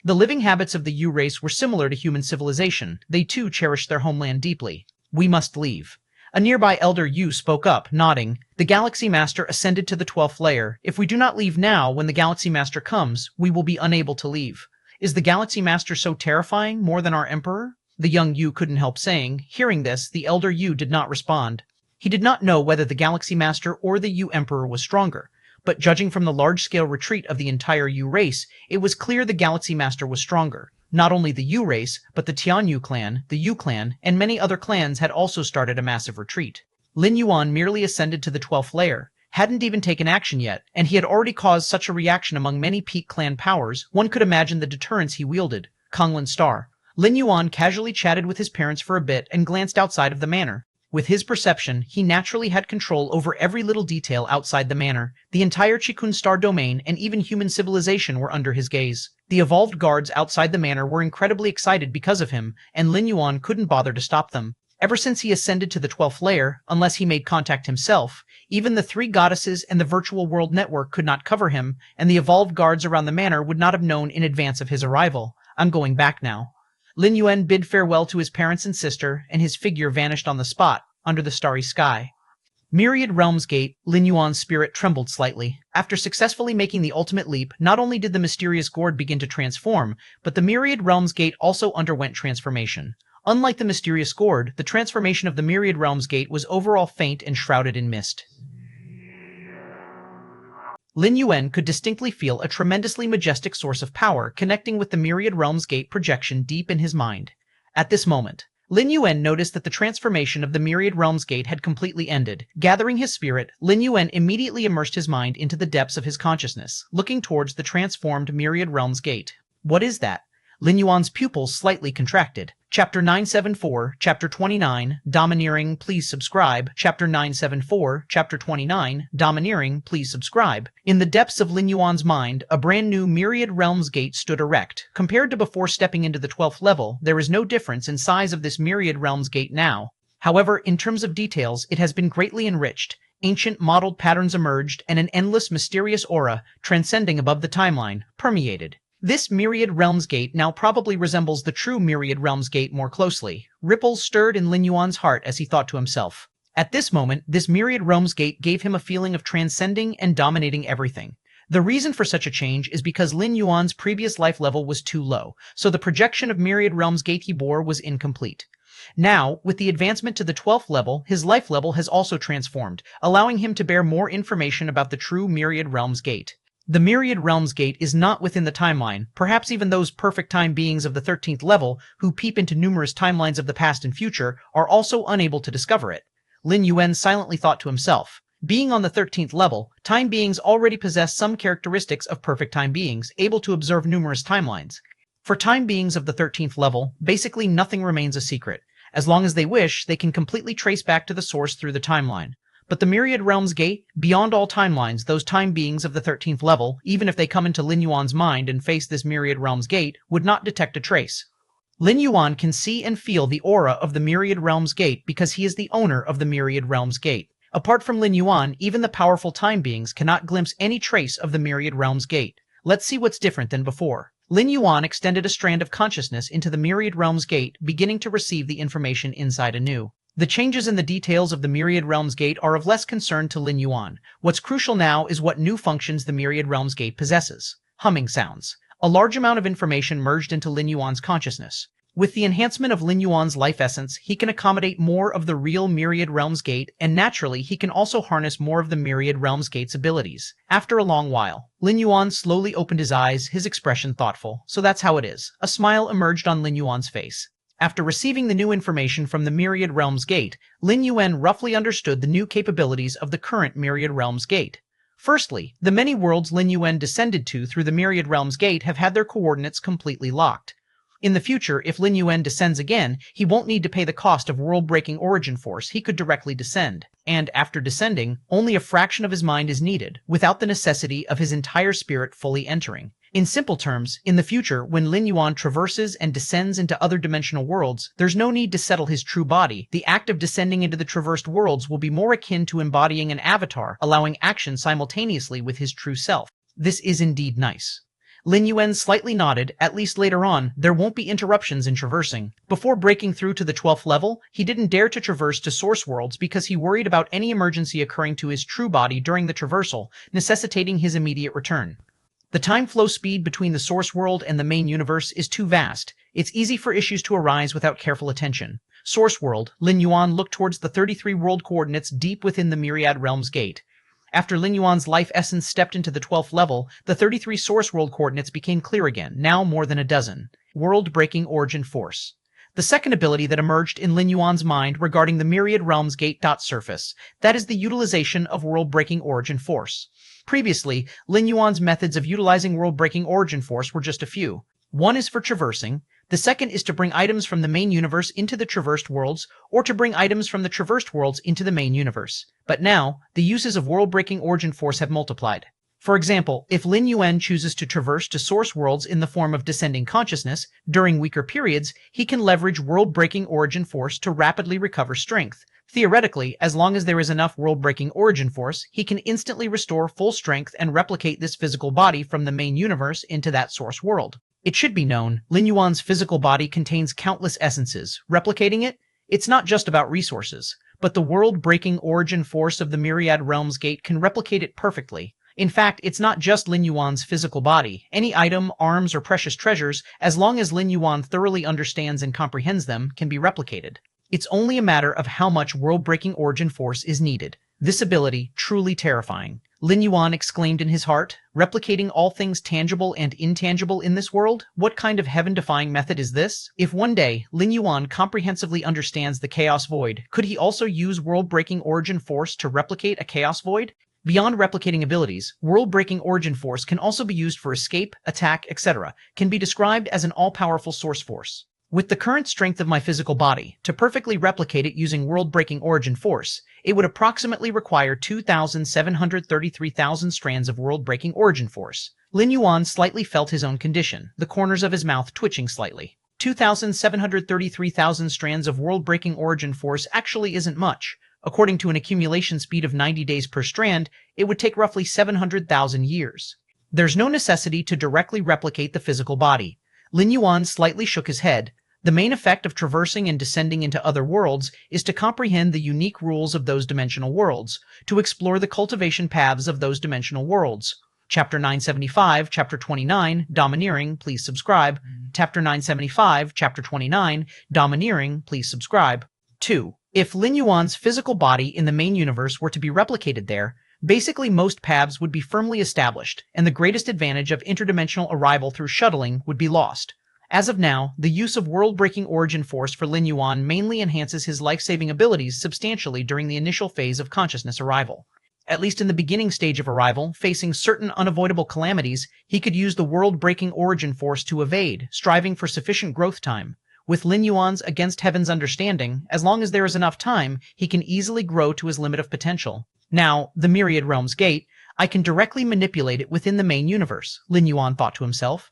The living habits of the U-Race were similar to human civilization. They too cherished their homeland deeply. We must leave. A nearby Elder Yu spoke up, nodding. The Galaxy Master ascended to the 12th layer. If we do not leave now, when the Galaxy Master comes, we will be unable to leave. Is the Galaxy Master so terrifying, more than our Emperor? The young Yu couldn't help saying. Hearing this, the Elder Yu did not respond. He did not know whether the Galaxy Master or the Yu Emperor was stronger, but judging from the large-scale retreat of the entire Yu race, it was clear the Galaxy Master was stronger. Not only the Yu race, but the Tianyu clan, the Yu clan, and many other clans had also started a massive retreat. Lin Yuan merely ascended to the 12th layer, hadn't even taken action yet, and he had already caused such a reaction among many peak clan powers, one could imagine the deterrence he wielded. Konglin Star. Lin Yuan casually chatted with his parents for a bit and glanced outside of the manor. With his perception, he naturally had control over every little detail outside the manor. The entire Chikun Star domain and even human civilization were under his gaze. The evolved guards outside the manor were incredibly excited because of him, and Lin Yuan couldn't bother to stop them. Ever since he ascended to the 12th layer, unless he made contact himself, even the 3 goddesses and the virtual world network could not cover him, and the evolved guards around the manor would not have known in advance of his arrival. I'm going back now. Lin Yuan bid farewell to his parents and sister, and his figure vanished on the spot, under the starry sky. Myriad Realms Gate, Lin Yuan's spirit trembled slightly. After successfully making the ultimate leap, not only did the mysterious gourd begin to transform, but the Myriad Realms Gate also underwent transformation. Unlike the mysterious gourd, the transformation of the Myriad Realms Gate was overall faint and shrouded in mist. Lin Yuan could distinctly feel a tremendously majestic source of power connecting with the Myriad Realms Gate projection deep in his mind. At this moment, Lin Yuan noticed that the transformation of the Myriad Realms Gate had completely ended. Gathering his spirit, Lin Yuan immediately immersed his mind into the depths of his consciousness, looking towards the transformed Myriad Realms Gate. What is that? Lin Yuan's pupils slightly contracted. Chapter 974, Chapter 29, Domineering, please subscribe. Chapter 974, Chapter 29, Domineering, please subscribe. In the depths of Lin Yuan's mind, a brand new Myriad Realms gate stood erect. Compared to before stepping into the 12th level, there is no difference in size of this Myriad Realms gate now. However, in terms of details, it has been greatly enriched. Ancient modeled patterns emerged, and an endless mysterious aura, transcending above the timeline, permeated. This Myriad Realms Gate now probably resembles the true Myriad Realms Gate more closely. Ripples stirred in Lin Yuan's heart as he thought to himself. At this moment, this Myriad Realms Gate gave him a feeling of transcending and dominating everything. The reason for such a change is because Lin Yuan's previous life level was too low, so the projection of Myriad Realms Gate he bore was incomplete. Now, with the advancement to the 12th level, his life level has also transformed, allowing him to bear more information about the true Myriad Realms Gate. The Myriad Realms Gate is not within the timeline. Perhaps even those perfect time beings of the 13th level, who peep into numerous timelines of the past and future, are also unable to discover it. Lin Yuan silently thought to himself. Being on the 13th level, time beings already possess some characteristics of perfect time beings, able to observe numerous timelines. For time beings of the 13th level, basically nothing remains a secret. As long as they wish, they can completely trace back to the source through the timeline. But the Myriad Realms Gate, beyond all timelines, those time beings of the 13th level, even if they come into Lin Yuan's mind and face this Myriad Realms Gate, would not detect a trace. Lin Yuan can see and feel the aura of the Myriad Realms Gate because he is the owner of the Myriad Realms Gate. Apart from Lin Yuan, even the powerful time beings cannot glimpse any trace of the Myriad Realms Gate. Let's see what's different than before. Lin Yuan extended a strand of consciousness into the Myriad Realms Gate, beginning to receive the information inside anew. The changes in the details of the Myriad Realms Gate are of less concern to Lin Yuan. What's crucial now is what new functions the Myriad Realms Gate possesses. Humming sounds. A large amount of information merged into Lin Yuan's consciousness. With the enhancement of Lin Yuan's life essence, he can accommodate more of the real Myriad Realms Gate, and naturally, he can also harness more of the Myriad Realms Gate's abilities. After a long while, Lin Yuan slowly opened his eyes, his expression thoughtful. So that's how it is. A smile emerged on Lin Yuan's face. After receiving the new information from the Myriad Realms Gate, Lin Yuan roughly understood the new capabilities of the current Myriad Realms Gate. Firstly, the many worlds Lin Yuan descended to through the Myriad Realms Gate have had their coordinates completely locked. In the future, if Lin Yuan descends again, he won't need to pay the cost of world-breaking origin force. He could directly descend. And after descending, only a fraction of his mind is needed, without the necessity of his entire spirit fully entering. In simple terms, in the future, when Lin Yuan traverses and descends into other dimensional worlds, there's no need to settle his true body. The act of descending into the traversed worlds will be more akin to embodying an avatar, allowing action simultaneously with his true self. This is indeed nice. Lin Yuan slightly nodded. At least later on, there won't be interruptions in traversing. Before breaking through to the 12th level, he didn't dare to traverse to source worlds because he worried about any emergency occurring to his true body during the traversal, necessitating his immediate return. The time flow speed between the source world and the main universe is too vast. It's easy for issues to arise without careful attention. Source world, Lin Yuan looked towards the 33 world coordinates deep within the Myriad Realms Gate. After Lin Yuan's life essence stepped into the 12th level, the 33 source world coordinates became clear again, now more than a dozen. World-breaking origin force. The second ability that emerged in Lin Yuan's mind regarding the Myriad Realms Gate surface, that is the utilization of world-breaking origin force. Previously, Lin Yuan's methods of utilizing world-breaking origin force were just a few. One is for traversing, the second is to bring items from the main universe into the traversed worlds, or to bring items from the traversed worlds into the main universe. But now, the uses of world-breaking origin force have multiplied. For example, if Lin Yuan chooses to traverse to source worlds in the form of descending consciousness, during weaker periods, he can leverage world-breaking origin force to rapidly recover strength. Theoretically, as long as there is enough world-breaking origin force, he can instantly restore full strength and replicate this physical body from the main universe into that source world. It should be known, Lin Yuan's physical body contains countless essences. Replicating it, it's not just about resources, but the world-breaking origin force of the Myriad Realms Gate can replicate it perfectly. In fact, it's not just Lin Yuan's physical body. Any item, arms, or precious treasures, as long as Lin Yuan thoroughly understands and comprehends them, can be replicated. It's only a matter of how much world-breaking origin force is needed. This ability, truly terrifying. Lin Yuan exclaimed in his heart, replicating all things tangible and intangible in this world? What kind of heaven-defying method is this? If one day, Lin Yuan comprehensively understands the Chaos Void, could he also use world-breaking origin force to replicate a Chaos Void? Beyond replicating abilities, world-breaking origin force can also be used for escape, attack, etc., can be described as an all-powerful source force. With the current strength of my physical body, to perfectly replicate it using world-breaking origin force, it would approximately require 2,733,000 strands of world-breaking origin force. Lin Yuan slightly felt his own condition, the corners of his mouth twitching slightly. 2,733,000 strands of world-breaking origin force actually isn't much. According to an accumulation speed of 90 days per strand, it would take roughly 700,000 years. There's no necessity to directly replicate the physical body. Lin Yuan slightly shook his head. The main effect of traversing and descending into other worlds is to comprehend the unique rules of those dimensional worlds, to explore the cultivation paths of those dimensional worlds. Chapter 975, Chapter 29, Domineering, please subscribe. Chapter 975, Chapter 29, Domineering, please subscribe. 2. If Lin Yuan's physical body in the main universe were to be replicated there, basically most paths would be firmly established, and the greatest advantage of interdimensional arrival through shuttling would be lost. As of now, the use of world-breaking origin force for Lin Yuan mainly enhances his life-saving abilities substantially during the initial phase of consciousness arrival. At least in the beginning stage of arrival, facing certain unavoidable calamities, he could use the world-breaking origin force to evade, striving for sufficient growth time. With Lin Yuan's against heaven's understanding, as long as there is enough time, he can easily grow to his limit of potential. Now, the Myriad Realms gate, I can directly manipulate it within the main universe, Lin Yuan thought to himself.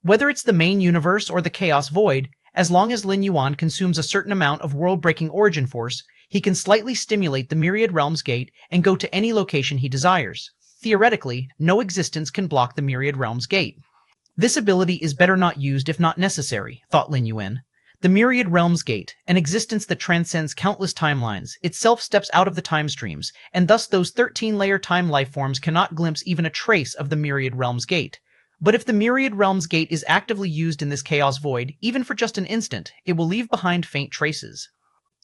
Whether it's the main universe or the chaos void, as long as Lin Yuan consumes a certain amount of world-breaking origin force, he can slightly stimulate the Myriad Realms gate and go to any location he desires. Theoretically, no existence can block the Myriad Realms gate. This ability is better not used if not necessary, thought Lin Yuan. The Myriad Realms gate, an existence that transcends countless timelines, itself steps out of the time streams, and thus those 13-layer time lifeforms cannot glimpse even a trace of the Myriad Realms gate. But if the Myriad Realms gate is actively used in this chaos void, even for just an instant, it will leave behind faint traces.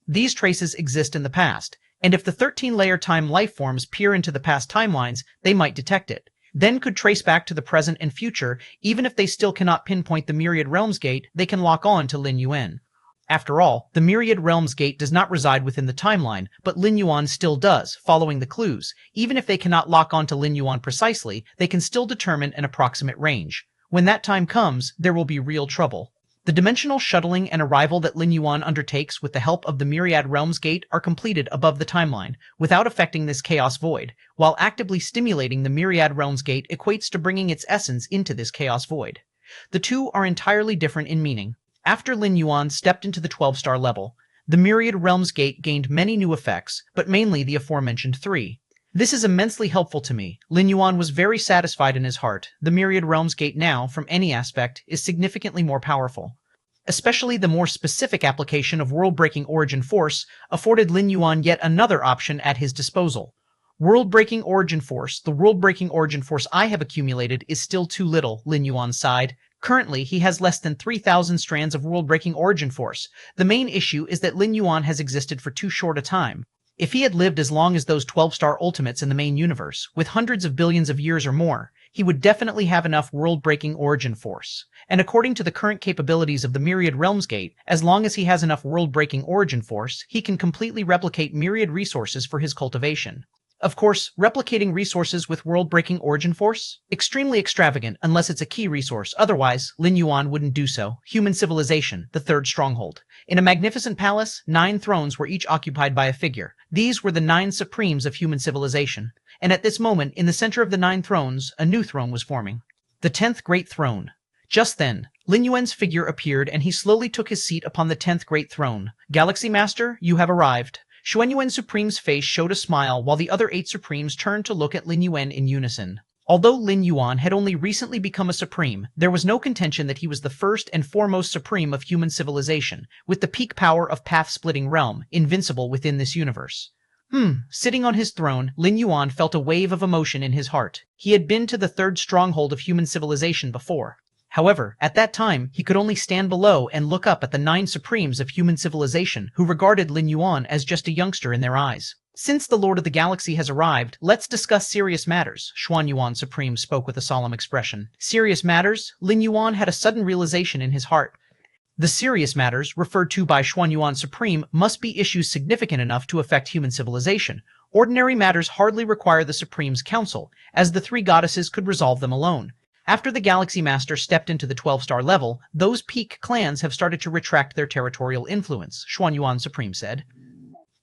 These traces exist in the past, and if the 13-layer time lifeforms peer into the past timelines, they might detect it, then could trace back to the present and future. Even if they still cannot pinpoint the Myriad Realms gate, they can lock on to Lin Yuan. After all, the Myriad Realms gate does not reside within the timeline, but Lin Yuan still does, following the clues. Even if they cannot lock onto Lin Yuan precisely, they can still determine an approximate range. When that time comes, there will be real trouble. The dimensional shuttling and arrival that Lin Yuan undertakes with the help of the Myriad Realms gate are completed above the timeline, without affecting this chaos void, while actively stimulating the Myriad Realms gate equates to bringing its essence into this chaos void. The two are entirely different in meaning. After Lin Yuan stepped into the 12-star level, the Myriad Realms gate gained many new effects, but mainly the aforementioned 3. This is immensely helpful to me. Lin Yuan was very satisfied in his heart. The Myriad Realms gate now, from any aspect, is significantly more powerful. Especially the more specific application of world-breaking origin force afforded Lin Yuan yet another option at his disposal. World-breaking origin force, the world-breaking origin force I have accumulated, is still too little, Lin Yuan sighed. Currently, he has less than 3,000 strands of world-breaking origin force. The main issue is that Lin Yuan has existed for too short a time. If he had lived as long as those 12-star ultimates in the main universe, with hundreds of billions of years or more, he would definitely have enough world-breaking origin force. And according to the current capabilities of the Myriad Realms gate, as long as he has enough world-breaking origin force, he can completely replicate myriad resources for his cultivation. Of course, replicating resources with world-breaking origin force? Extremely extravagant unless it's a key resource. Otherwise, Lin Yuan wouldn't do so. Human civilization, the third stronghold. In a magnificent palace, 9 thrones were each occupied by a figure. These were the 9 supremes of human civilization. And at this moment, in the center of the 9 thrones, a new throne was forming. The 10th Great Throne. Just then, Lin Yuan's figure appeared and he slowly took his seat upon the 10th Great Throne. Galaxy Master, you have arrived. Xuan Yuan Supreme's face showed a smile while the other 8 Supremes turned to look at Lin Yuan in unison. Although Lin Yuan had only recently become a Supreme, there was no contention that he was the first and foremost Supreme of human civilization, with the peak power of path-splitting realm, invincible within this universe. Sitting on his throne, Lin Yuan felt a wave of emotion in his heart. He had been to the third stronghold of human civilization before. However, at that time, he could only stand below and look up at the 9 Supremes of human civilization who regarded Lin Yuan as just a youngster in their eyes. Since the Lord of the Galaxy has arrived, let's discuss serious matters, Xuan Yuan Supreme spoke with a solemn expression. Serious matters? Lin Yuan had a sudden realization in his heart. The serious matters, referred to by Xuan Yuan Supreme, must be issues significant enough to affect human civilization. Ordinary matters hardly require the Supreme's counsel, as the 3 goddesses could resolve them alone. After the Galaxy Master stepped into the 12-star level, those peak clans have started to retract their territorial influence, Xuanyuan Supreme said.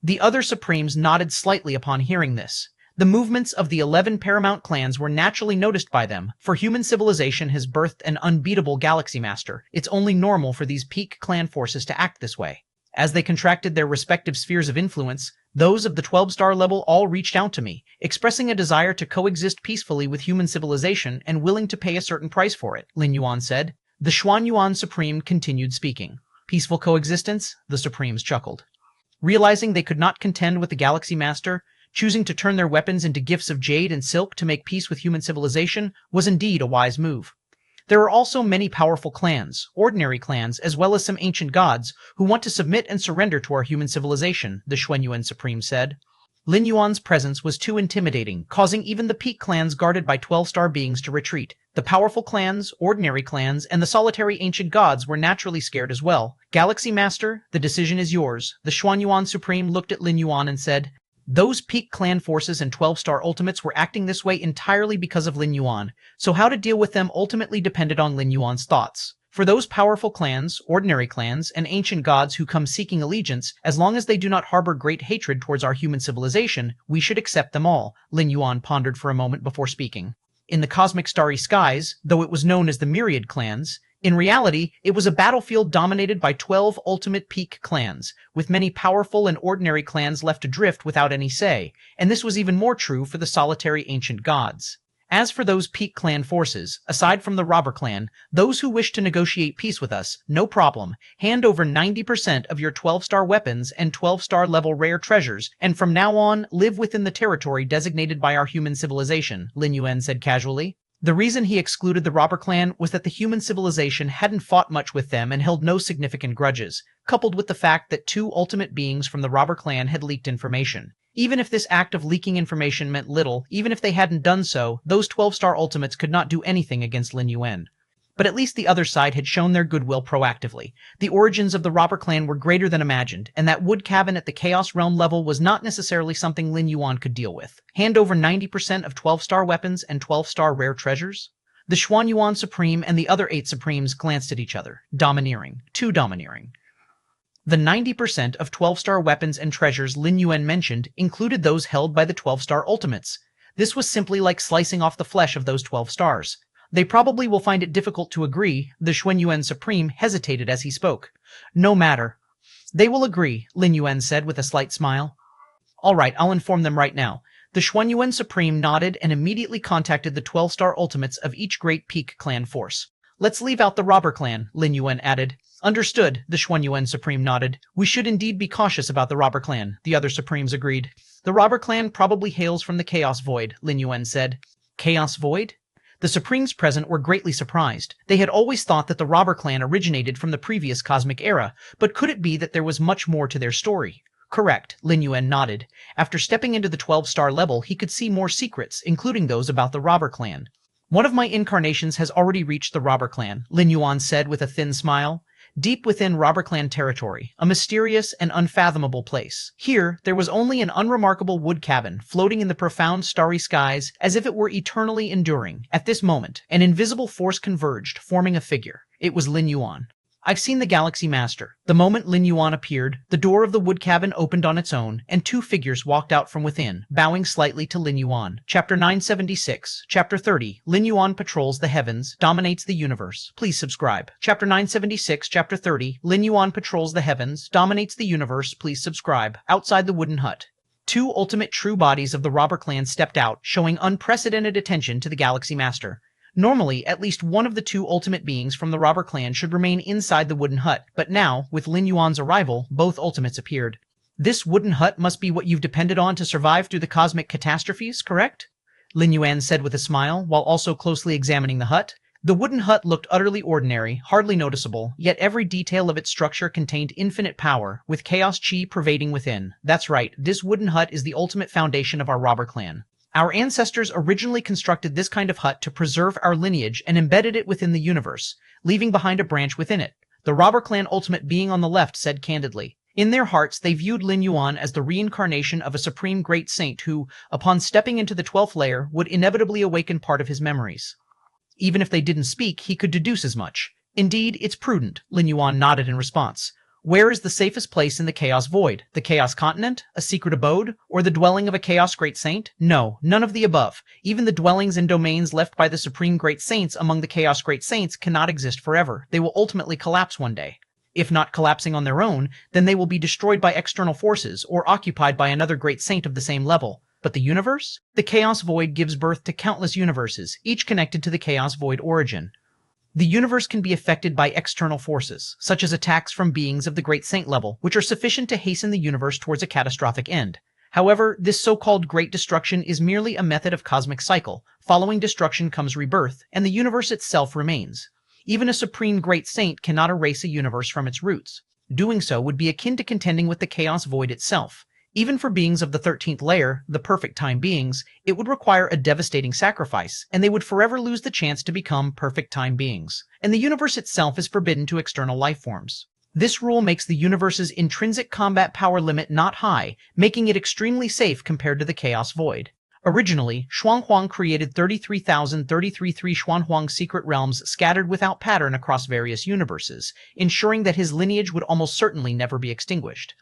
The other Supremes nodded slightly upon hearing this. The movements of the 11 paramount clans were naturally noticed by them, for human civilization has birthed an unbeatable Galaxy Master. It's only normal for these peak clan forces to act this way. As they contracted their respective spheres of influence, those of the 12-star level all reached out to me, expressing a desire to coexist peacefully with human civilization and willing to pay a certain price for it, Lin Yuan said. The Xuanyuan Supreme continued speaking. Peaceful coexistence? The Supremes chuckled. Realizing they could not contend with the Galaxy Master, choosing to turn their weapons into gifts of jade and silk to make peace with human civilization was indeed a wise move. There are also many powerful clans, ordinary clans, as well as some ancient gods, who want to submit and surrender to our human civilization, the Xuanyuan Supreme said. Lin Yuan's presence was too intimidating, causing even the peak clans guarded by 12-star beings to retreat. The powerful clans, ordinary clans, and the solitary ancient gods were naturally scared as well. Galaxy Master, the decision is yours. The Xuanyuan Supreme looked at Lin Yuan and said, those peak clan forces and 12-star ultimates were acting this way entirely because of Lin Yuan, so how to deal with them ultimately depended on Lin Yuan's thoughts. For those powerful clans, ordinary clans, and ancient gods who come seeking allegiance, as long as they do not harbor great hatred towards our human civilization, we should accept them all, Lin Yuan pondered for a moment before speaking. In the cosmic starry skies, though it was known as the Myriad clans, in reality, it was a battlefield dominated by 12 ultimate peak clans, with many powerful and ordinary clans left adrift without any say, and this was even more true for the solitary ancient gods. As for those peak clan forces, aside from the robber clan, those who wish to negotiate peace with us, no problem, hand over 90% of your 12-star weapons and 12-star level rare treasures, and from now on, live within the territory designated by our human civilization, Lin Yuan said casually. The reason he excluded the robber clan was that the human civilization hadn't fought much with them and held no significant grudges, coupled with the fact that 2 ultimate beings from the robber clan had leaked information. Even if this act of leaking information meant little, even if they hadn't done so, those 12-star ultimates could not do anything against Lin Yuan. But at least the other side had shown their goodwill proactively. The origins of the robber clan were greater than imagined, and that wood cabin at the Chaos Realm level was not necessarily something Lin Yuan could deal with. Hand over 90% of 12-star weapons and 12-star rare treasures? The Xuanyuan Supreme and the other 8 Supremes glanced at each other, domineering, too domineering. The 90% of 12-star weapons and treasures Lin Yuan mentioned included those held by the 12-star ultimates. This was simply like slicing off the flesh of those 12 stars. They probably will find it difficult to agree, the Xuanyuan Supreme hesitated as he spoke. No matter. They will agree, Lin Yuan said with a slight smile. All right, I'll inform them right now. The Xuanyuan Supreme nodded and immediately contacted the 12-star ultimates of each great peak clan force. Let's leave out the robber clan, Lin Yuan added. Understood, the Xuanyuan Supreme nodded. We should indeed be cautious about the robber clan, the other Supremes agreed. The robber clan probably hails from the Chaos Void, Lin Yuan said. Chaos Void? The Supremes present were greatly surprised. They had always thought that the robber clan originated from the previous cosmic era, but could it be that there was much more to their story? Correct, Lin Yuan nodded. After stepping into the 12-star level, he could see more secrets, including those about the robber clan. One of my incarnations has already reached the robber clan, Lin Yuan said with a thin smile. Deep within robber clan territory, a mysterious and unfathomable place. Here, there was only an unremarkable wood cabin, floating in the profound starry skies as if it were eternally enduring. At this moment, an invisible force converged, forming a figure. It was Lin Yuan. I've seen the Galaxy Master. The moment Lin Yuan appeared, the door of the wood cabin opened on its own, and 2 figures walked out from within, bowing slightly to Lin Yuan. Chapter 976, Chapter 30, Lin Yuan patrols the heavens, dominates the universe. Please subscribe. Chapter 976, Chapter 30, Lin Yuan patrols the heavens, dominates the universe. Please subscribe. Outside the wooden hut. 2 ultimate true bodies of the robber clan stepped out, showing unprecedented attention to the Galaxy Master. Normally, at least one of the 2 ultimate beings from the robber clan should remain inside the wooden hut, but now, with Lin Yuan's arrival, both ultimates appeared. This wooden hut must be what you've depended on to survive through the cosmic catastrophes, correct? Lin Yuan said with a smile, while also closely examining the hut. The wooden hut looked utterly ordinary, hardly noticeable, yet every detail of its structure contained infinite power, with chaos chi pervading within. That's right, this wooden hut is the ultimate foundation of our robber clan. Our ancestors originally constructed this kind of hut to preserve our lineage and embedded it within the universe, leaving behind a branch within it. The robber clan ultimate being on the left said candidly. In their hearts, they viewed Lin Yuan as the reincarnation of a supreme great saint who, upon stepping into the 12th layer, would inevitably awaken part of his memories. Even if they didn't speak, he could deduce as much. Indeed, it's prudent, Lin Yuan nodded in response. Where is the safest place in the Chaos Void? The Chaos Continent? A secret abode? Or the dwelling of a Chaos Great Saint? No, none of the above. Even the dwellings and domains left by the Supreme Great Saints among the Chaos Great Saints cannot exist forever. They will ultimately collapse one day. If not collapsing on their own, then they will be destroyed by external forces or occupied by another Great Saint of the same level. But the universe? The Chaos Void gives birth to countless universes, each connected to the Chaos Void origin. The universe can be affected by external forces, such as attacks from beings of the Great Saint level, which are sufficient to hasten the universe towards a catastrophic end. However, this so-called Great Destruction is merely a method of cosmic cycle. Following destruction comes rebirth, and the universe itself remains. Even a Supreme Great Saint cannot erase a universe from its roots. Doing so would be akin to contending with the Chaos Void itself. Even for beings of the 13th layer, the perfect time beings, it would require a devastating sacrifice, and they would forever lose the chance to become perfect time beings. And the universe itself is forbidden to external life forms. This rule makes the universe's intrinsic combat power limit not high, making it extremely safe compared to the Chaos Void. Originally, Xuanhuang created 33,033 Xuanhuang secret realms scattered without pattern across various universes, ensuring that his lineage would almost certainly never be extinguished.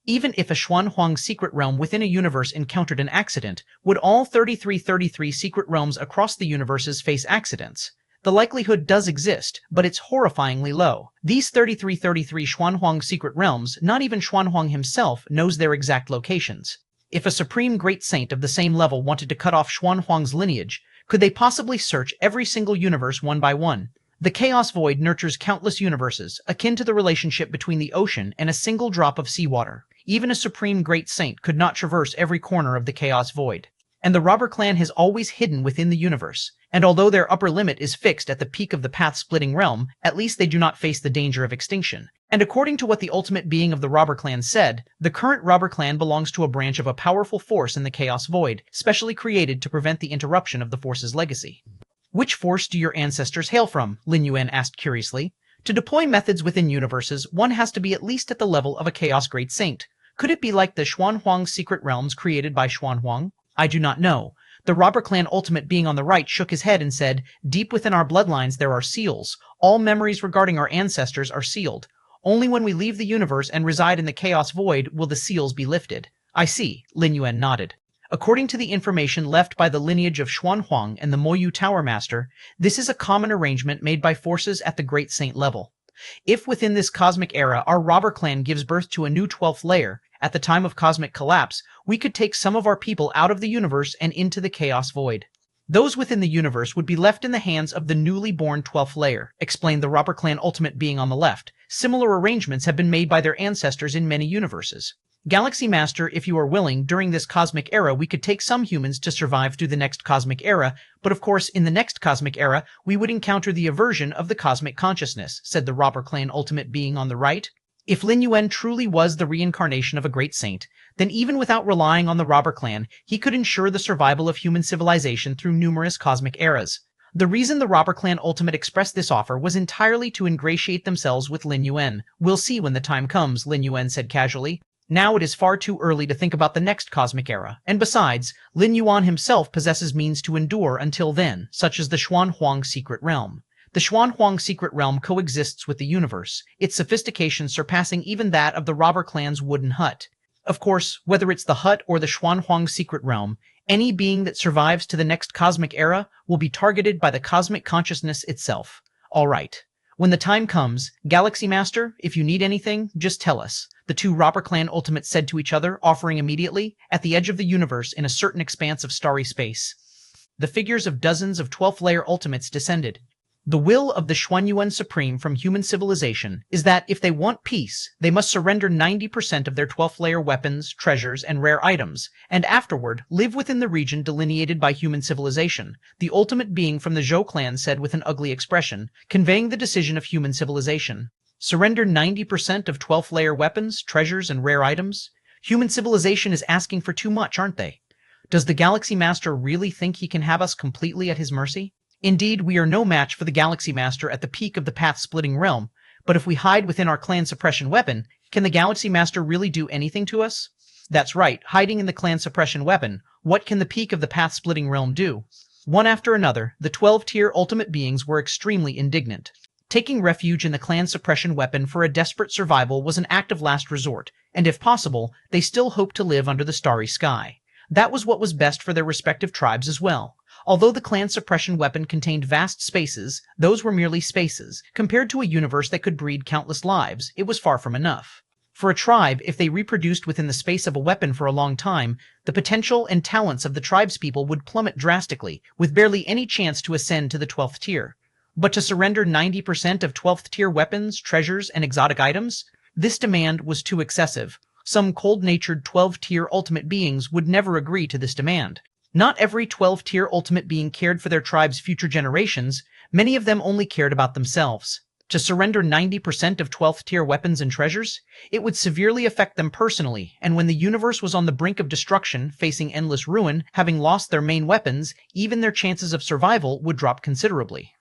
Even if a Xuanhuang secret realm within a universe encountered an accident, would all 3333 secret realms across the universes face accidents? The likelihood does exist, but it's horrifyingly low. These 3333 Xuanhuang secret realms, not even Xuanhuang himself knows their exact locations. If a Supreme Great Saint of the same level wanted to cut off Xuanhuang's lineage, could they possibly search every single universe one by one? The Chaos Void nurtures countless universes, akin to the relationship between the ocean and a single drop of seawater. Even a Supreme Great Saint could not traverse every corner of the Chaos Void. And the Robber Clan has always hidden within the universe. And although their upper limit is fixed at the peak of the path-splitting realm, at least they do not face the danger of extinction. And according to what the ultimate being of the Robber Clan said, the current Robber Clan belongs to a branch of a powerful force in the Chaos Void, specially created to prevent the interruption of the force's legacy. Which force do your ancestors hail from? Lin Yuan asked curiously. To deploy methods within universes, one has to be at least at the level of a Chaos Great Saint. Could it be like the Xuanhuang secret realms created by Xuanhuang? I do not know. The Robber Clan ultimate being on the right shook his head and said, deep within our bloodlines there are seals. All memories regarding our ancestors are sealed. Only when we leave the universe and reside in the Chaos Void will the seals be lifted. I see, Lin Yuan nodded. According to the information left by the lineage of Xuanhuang and the Moyu Tower Master, this is a common arrangement made by forces at the Great Saint level. If within this cosmic era our Robber Clan gives birth to a new 12th layer, at the time of cosmic collapse, we could take some of our people out of the universe and into the Chaos Void. Those within the universe would be left in the hands of the newly born 12th layer, explained the Robber Clan ultimate being on the left. Similar arrangements have been made by their ancestors in many universes. Galaxy Master, if you are willing, during this cosmic era we could take some humans to survive through the next cosmic era, but of course in the next cosmic era we would encounter the aversion of the cosmic consciousness, said the Robber Clan ultimate being on the right. If Lin Yuan truly was the reincarnation of a great saint, then even without relying on the Robber Clan, he could ensure the survival of human civilization through numerous cosmic eras. The reason the Robber Clan Ultimate expressed this offer was entirely to ingratiate themselves with Lin Yuan. We'll see when the time comes, Lin Yuan said casually. Now it is far too early to think about the next cosmic era, and besides, Lin Yuan himself possesses means to endure until then, such as the Xuanhuang Secret Realm. The Xuanhuang Secret Realm coexists with the universe, its sophistication surpassing even that of the Robber Clan's wooden hut. Of course, whether it's the hut or the Xuanhuang Secret Realm, any being that survives to the next cosmic era will be targeted by the cosmic consciousness itself. All right. When the time comes, Galaxy Master, if you need anything, just tell us, the two Robber Clan Ultimates said to each other, offering immediately, at the edge of the universe in a certain expanse of starry space. The figures of dozens of 12th layer Ultimates descended. The will of the Xuanyuan Supreme from human civilization is that if they want peace, they must surrender 90% of their 12th layer weapons, treasures, and rare items, and afterward live within the region delineated by human civilization, the ultimate being from the Zhou clan said with an ugly expression, conveying the decision of human civilization. Surrender 90% of 12th layer weapons, treasures, and rare items? Human civilization is asking for too much, aren't they? Does the Galaxy Master really think he can have us completely at his mercy? Indeed, we are no match for the Galaxy Master at the peak of the path-splitting realm, but if we hide within our clan suppression weapon, can the Galaxy Master really do anything to us? That's right, hiding in the clan suppression weapon, what can the peak of the path-splitting realm do? One after another, the 12-tier ultimate beings were extremely indignant. Taking refuge in the clan suppression weapon for a desperate survival was an act of last resort, and if possible, they still hoped to live under the starry sky. That was what was best for their respective tribes as well. Although the clan suppression weapon contained vast spaces, those were merely spaces. Compared to a universe that could breed countless lives, it was far from enough. For a tribe, if they reproduced within the space of a weapon for a long time, the potential and talents of the tribespeople would plummet drastically, with barely any chance to ascend to the 12th tier. But to surrender 90% of 12th tier weapons, treasures, and exotic items? This demand was too excessive. Some cold-natured 12-tier ultimate beings would never agree to this demand. Not every 12-tier ultimate being cared for their tribe's future generations, many of them only cared about themselves. To surrender 90% of 12th tier weapons and treasures, it would severely affect them personally, and when the universe was on the brink of destruction, facing endless ruin, having lost their main weapons, even their chances of survival would drop considerably.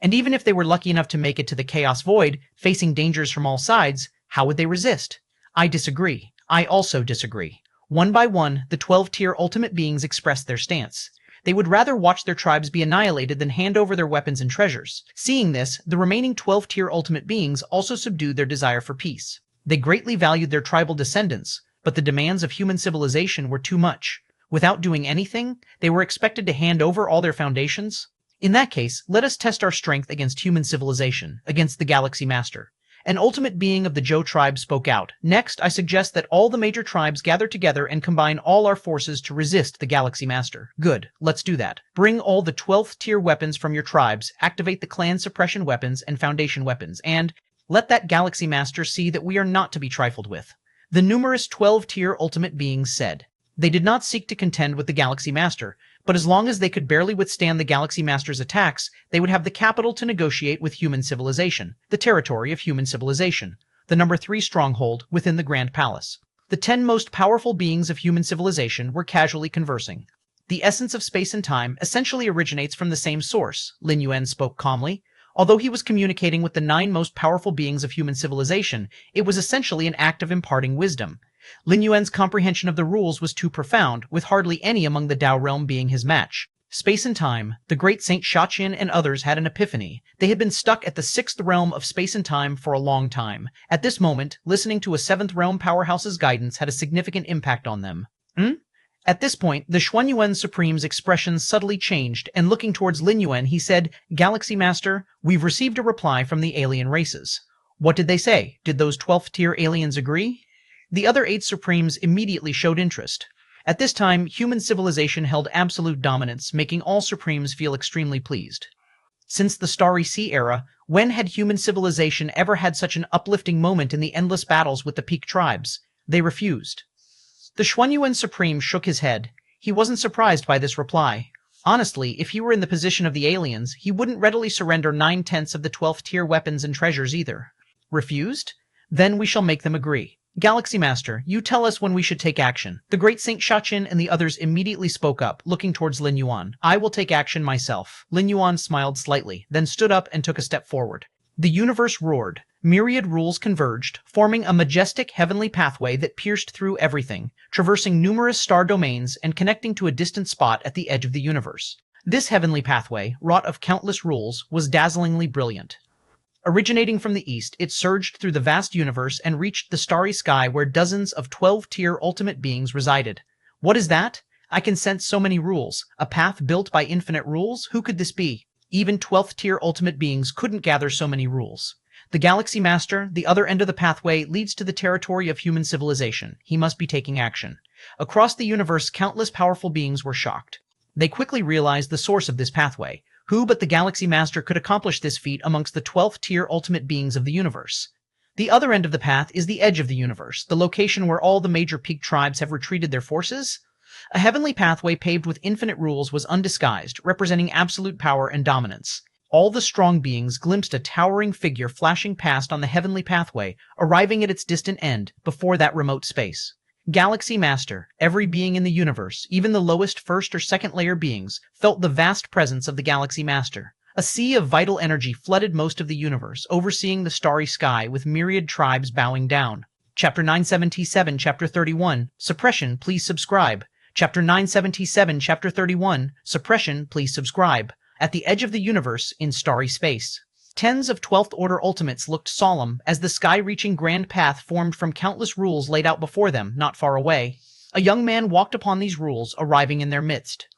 And even if they were lucky enough to make it to the Chaos Void, facing dangers from all sides, how would they resist? I disagree. I also disagree. One by one, the 12-tier ultimate beings expressed their stance. They would rather watch their tribes be annihilated than hand over their weapons and treasures. Seeing this, the remaining 12-tier ultimate beings also subdued their desire for peace. They greatly valued their tribal descendants, but the demands of human civilization were too much. Without doing anything, they were expected to hand over all their foundations. In that case, let us test our strength against human civilization, against the Galaxy Master. An ultimate being of the Zhou tribe spoke out. Next, I suggest that all the major tribes gather together and combine all our forces to resist the Galaxy Master. Good, let's do that. Bring all the 12th tier weapons from your tribes, activate the clan suppression weapons and foundation weapons, and let that Galaxy Master see that we are not to be trifled with. The numerous 12-tier ultimate beings said. They did not seek to contend with the Galaxy Master, but as long as they could barely withstand the Galaxy Master's attacks, they would have the capital to negotiate with human civilization, the territory of human civilization, the number 3 stronghold within the Grand Palace. The 10 most powerful beings of human civilization were casually conversing. The essence of space and time essentially originates from the same source, Lin Yuan spoke calmly. Although he was communicating with the 9 most powerful beings of human civilization, it was essentially an act of imparting wisdom. Lin Yuan's comprehension of the rules was too profound, with hardly any among the Dao realm being his match. Space and time, the great Saint Shaqian and others had an epiphany. They had been stuck at the 6th realm of space and time for a long time. At this moment, listening to a 7th realm powerhouse's guidance had a significant impact on them. At this point, the Xuanyuan Supreme's expression subtly changed, and looking towards Lin Yuan, he said, "Galaxy Master, we've received a reply from the alien races." What did they say? Did those 12th tier aliens agree? The other 8 Supremes immediately showed interest. At this time, human civilization held absolute dominance, making all Supremes feel extremely pleased. Since the Starry Sea era, when had human civilization ever had such an uplifting moment in the endless battles with the peak tribes? They refused. The Xuanyuan Supreme shook his head. He wasn't surprised by this reply. Honestly, if he were in the position of the aliens, he wouldn't readily surrender 9/10 of the 12th tier weapons and treasures either. Refused? Then we shall make them agree. Galaxy Master, you tell us when we should take action. The great Saint Shaqian and the others immediately spoke up, looking towards Lin Yuan. I will take action myself. Lin Yuan smiled slightly, then stood up and took a step forward. The universe roared. Myriad rules converged, forming a majestic heavenly pathway that pierced through everything, traversing numerous star domains and connecting to a distant spot at the edge of the universe. This heavenly pathway, wrought of countless rules, was dazzlingly brilliant. Originating from the east, it surged through the vast universe and reached the starry sky where dozens of 12-tier ultimate beings resided. What is that? I can sense so many rules. A path built by infinite rules? Who could this be? Even 12th-tier ultimate beings couldn't gather so many rules. The Galaxy Master, the other end of the pathway, leads to the territory of human civilization. He must be taking action. Across the universe, countless powerful beings were shocked. They quickly realized the source of this pathway. Who but the Galaxy Master could accomplish this feat amongst the 12th-tier ultimate beings of the universe? The other end of the path is the edge of the universe, the location where all the major peak tribes have retreated their forces. A heavenly pathway paved with infinite rules was undisguised, representing absolute power and dominance. All the strong beings glimpsed a towering figure flashing past on the heavenly pathway, arriving at its distant end, before that remote space. Galaxy Master, every being in the universe, even the lowest first or second layer beings, felt the vast presence of the Galaxy Master. A sea of vital energy flooded most of the universe, overseeing the starry sky with myriad tribes bowing down. Chapter 977, Chapter 31, Suppression, please subscribe. Chapter 977, Chapter 31, Suppression, please subscribe. At the edge of the universe, in starry space. Tens of 12th Order Ultimates looked solemn as the sky-reaching grand path formed from countless rules laid out before them, not far away. A young man walked upon these rules, arriving in their midst.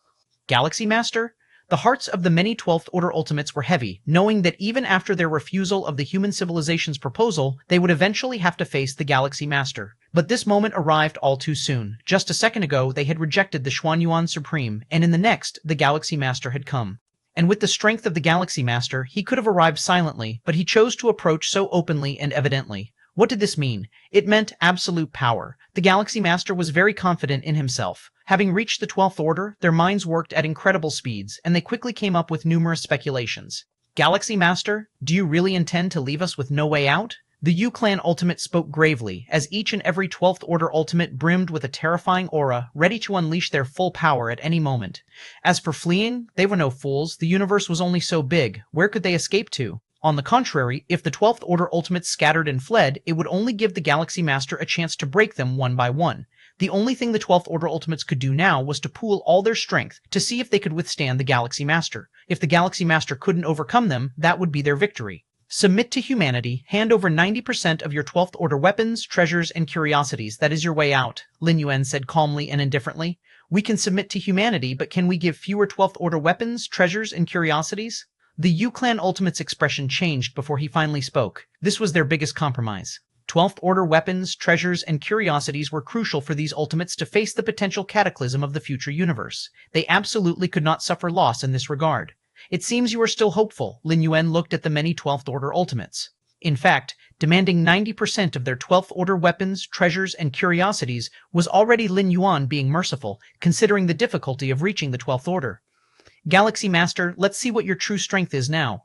Galaxy Master? The hearts of the many 12th Order Ultimates were heavy, knowing that even after their refusal of the human civilization's proposal, they would eventually have to face the Galaxy Master. But this moment arrived all too soon. Just a second ago, they had rejected the Lin Yuan Supreme, and in the next, the Galaxy Master had come. And with the strength of the Galaxy Master, he could have arrived silently, but he chose to approach so openly and evidently. What did this mean? It meant absolute power. The Galaxy Master was very confident in himself. Having reached the 12th Order, their minds worked at incredible speeds, and they quickly came up with numerous speculations. Galaxy Master, do you really intend to leave us with no way out? The U-Clan Ultimate spoke gravely, as each and every 12th Order Ultimate brimmed with a terrifying aura, ready to unleash their full power at any moment. As for fleeing, they were no fools. The universe was only so big. Where could they escape to? On the contrary, if the 12th Order Ultimates scattered and fled, it would only give the Galaxy Master a chance to break them one by one. The only thing the 12th Order Ultimates could do now was to pool all their strength to see if they could withstand the Galaxy Master. If the Galaxy Master couldn't overcome them, that would be their victory. Submit to humanity, hand over 90% of your 12th Order weapons, treasures, and curiosities. That is your way out, Lin Yuan said calmly and indifferently. We can submit to humanity, but can we give fewer 12th Order weapons, treasures, and curiosities? The U-Clan Ultimate's expression changed before he finally spoke. This was their biggest compromise. 12th Order weapons, treasures, and curiosities were crucial for these Ultimates to face the potential cataclysm of the future universe. They absolutely could not suffer loss in this regard. It seems you are still hopeful. Lin Yuan looked at the many 12th Order Ultimates. In fact, demanding 90% of their 12th Order weapons, treasures, and curiosities was already Lin Yuan being merciful, considering the difficulty of reaching the 12th Order. Galaxy Master, let's see what your true strength is now.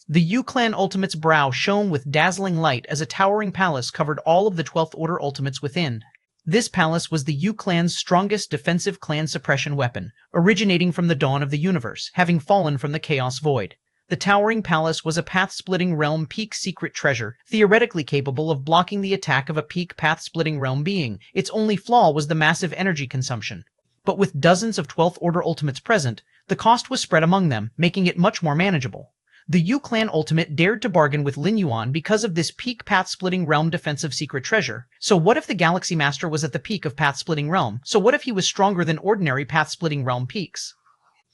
The U-Clan Ultimate's brow shone with dazzling light as a towering palace covered all of the 12th Order Ultimates within. This palace was the U-Clan's strongest defensive clan suppression weapon, originating from the dawn of the universe, having fallen from the Chaos Void. The towering palace was a path-splitting realm peak secret treasure, theoretically capable of blocking the attack of a peak path-splitting realm being. Its only flaw was the massive energy consumption. But with dozens of 12th Order Ultimates present, the cost was spread among them, making it much more manageable. The U-Clan Ultimate dared to bargain with Lin Yuan because of this peak path-splitting realm defensive secret treasure. So what if the Galaxy Master was at the peak of path-splitting realm? So what if he was stronger than ordinary path-splitting realm peaks?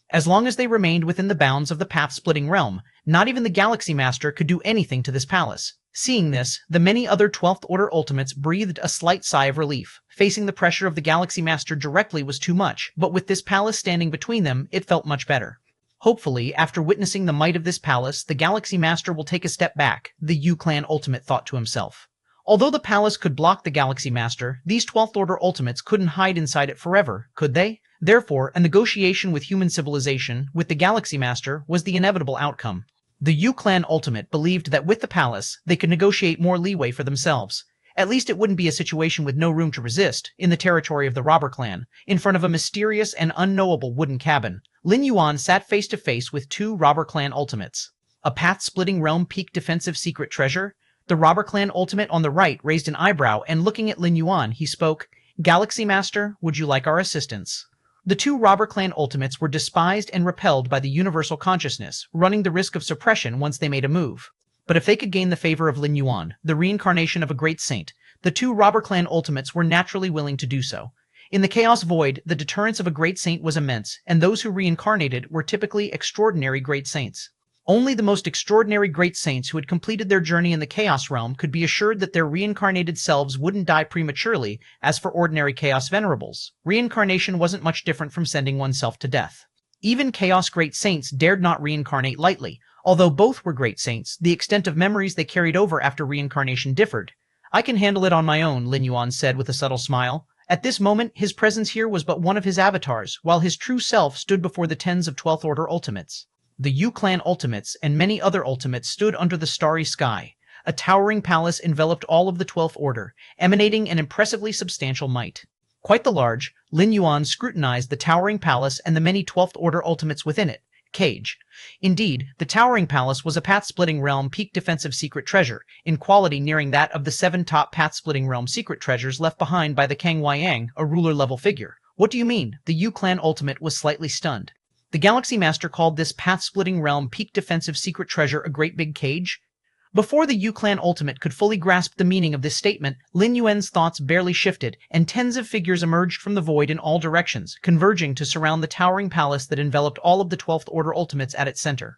As long as they remained within the bounds of the path-splitting realm, not even the Galaxy Master could do anything to this palace. Seeing this, the many other 12th Order Ultimates breathed a slight sigh of relief. Facing the pressure of the Galaxy Master directly was too much, but with this palace standing between them, it felt much better. Hopefully, after witnessing the might of this palace, the Galaxy Master will take a step back, the U-Clan Ultimate thought to himself. Although the palace could block the Galaxy Master, these 12th Order Ultimates couldn't hide inside it forever, could they? Therefore, a negotiation with human civilization, with the Galaxy Master, was the inevitable outcome. The U-Clan Ultimate believed that with the palace, they could negotiate more leeway for themselves. At least it wouldn't be a situation with no room to resist, in the territory of the Robber Clan, in front of a mysterious and unknowable wooden cabin. Lin Yuan sat face to face with two Robber Clan Ultimates. A path-splitting realm peak defensive secret treasure? The Robber Clan Ultimate on the right raised an eyebrow, and looking at Lin Yuan, he spoke, "Galaxy Master, would you like our assistance?" The two Robber Clan Ultimates were despised and repelled by the universal consciousness, running the risk of suppression once they made a move. But if they could gain the favor of Lin Yuan, the reincarnation of a great saint, the two Robber Clan Ultimates were naturally willing to do so. In the Chaos Void, the deterrence of a great saint was immense, and those who reincarnated were typically extraordinary great saints. Only the most extraordinary great saints who had completed their journey in the Chaos Realm could be assured that their reincarnated selves wouldn't die prematurely. As for ordinary Chaos Venerables, reincarnation wasn't much different from sending oneself to death. Even Chaos Great Saints dared not reincarnate lightly. Although both were great saints, the extent of memories they carried over after reincarnation differed. "I can handle it on my own," Lin Yuan said with a subtle smile. At this moment, his presence here was but one of his avatars, while his true self stood before the tens of 12th Order Ultimates. The U-Clan Ultimates and many other Ultimates stood under the starry sky. A towering palace enveloped all of the 12th Order, emanating an impressively substantial might. Quite the large, Lin Yuan scrutinized the towering palace and the many 12th Order Ultimates within it. Cage. Indeed, the towering palace was a path-splitting realm peak defensive secret treasure, in quality nearing that of the 7 top path-splitting realm secret treasures left behind by the Kang Wayang, a ruler-level figure. What do you mean? The U-Clan Ultimate was slightly stunned. The Galaxy Master called this path-splitting realm peak defensive secret treasure a great big cage? Before the U-Clan Ultimate could fully grasp the meaning of this statement, Lin Yuan's thoughts barely shifted, and tens of figures emerged from the void in all directions, converging to surround the towering palace that enveloped all of the 12th Order Ultimates at its center.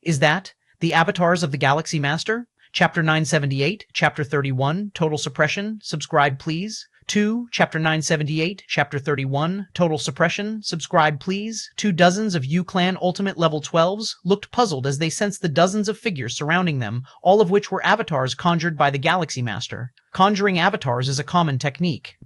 Is that the avatars of the Galaxy Master? Chapter 978, Chapter 31, Total Suppression, subscribe please. 2. Chapter 978, Chapter 31, Total Suppression, subscribe please. 2 dozens of U-Clan Ultimate Level 12s looked puzzled as they sensed the dozens of figures surrounding them, all of which were avatars conjured by the Galaxy Master. Conjuring avatars is a common technique.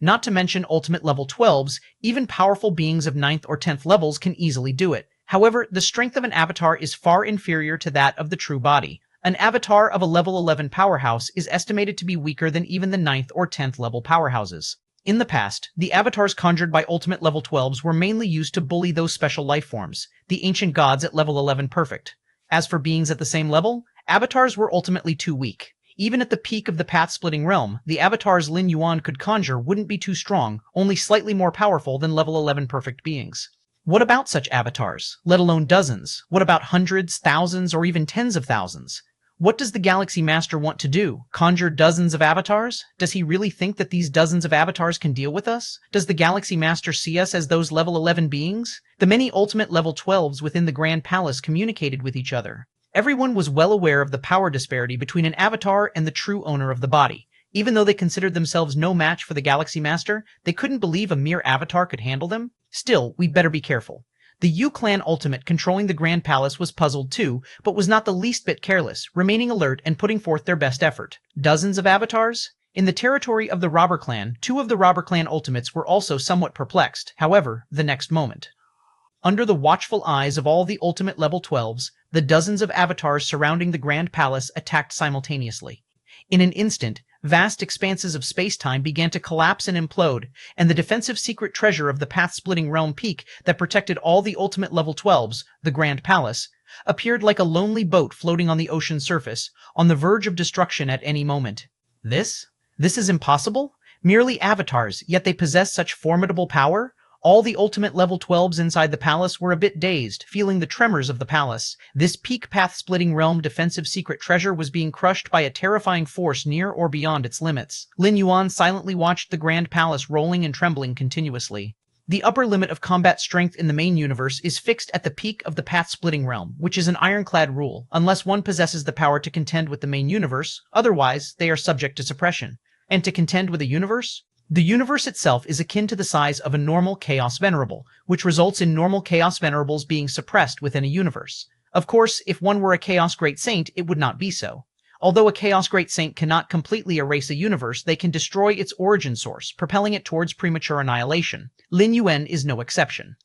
Not to mention Ultimate Level 12s, even powerful beings of 9th or 10th levels can easily do it. However, the strength of an avatar is far inferior to that of the true body. An avatar of a level 11 powerhouse is estimated to be weaker than even the 9th or 10th level powerhouses. In the past, the avatars conjured by Ultimate Level 12s were mainly used to bully those special life forms, the ancient gods at level 11 perfect. As for beings at the same level, avatars were ultimately too weak. Even at the peak of the path-splitting realm, the avatars Lin Yuan could conjure wouldn't be too strong, only slightly more powerful than level 11 perfect beings. What about such avatars, let alone dozens? What about hundreds, thousands, or even tens of thousands? What does the Galaxy Master want to do? Conjure dozens of avatars? Does he really think that these dozens of avatars can deal with us? Does the Galaxy Master see us as those level 11 beings? The many ultimate level 12s within the Grand Palace communicated with each other. Everyone was well aware of the power disparity between an avatar and the true owner of the body. Even though they considered themselves no match for the Galaxy Master, they couldn't believe a mere avatar could handle them. Still, we'd better be careful. The U-Clan Ultimate controlling the Grand Palace was puzzled too, but was not the least bit careless, remaining alert and putting forth their best effort. Dozens of avatars? In the territory of the Robber Clan, 2 of the Robber Clan Ultimates were also somewhat perplexed, however, the next moment. Under the watchful eyes of all the Ultimate Level 12s, the dozens of avatars surrounding the Grand Palace attacked simultaneously. In an instant, vast expanses of space-time began to collapse and implode, and the defensive secret treasure of the path-splitting realm peak that protected all the Ultimate Level 12s, the Grand Palace, appeared like a lonely boat floating on the ocean surface, on the verge of destruction at any moment. This is impossible? Merely avatars, yet they possess such formidable power? All the Ultimate Level 12s inside the palace were a bit dazed, feeling the tremors of the palace. This peak path-splitting realm defensive secret treasure was being crushed by a terrifying force near or beyond its limits. Lin Yuan silently watched the Grand Palace rolling and trembling continuously. The upper limit of combat strength in the main universe is fixed at the peak of the path-splitting realm, which is an ironclad rule, unless one possesses the power to contend with the main universe, otherwise they are subject to suppression. And to contend with a universe? The universe itself is akin to the size of a normal Chaos Venerable, which results in normal Chaos Venerables being suppressed within a universe. Of course, if one were a Chaos Great Saint, it would not be so. Although a Chaos Great Saint cannot completely erase a universe, they can destroy its origin source, propelling it towards premature annihilation. Lin Yuan is no exception.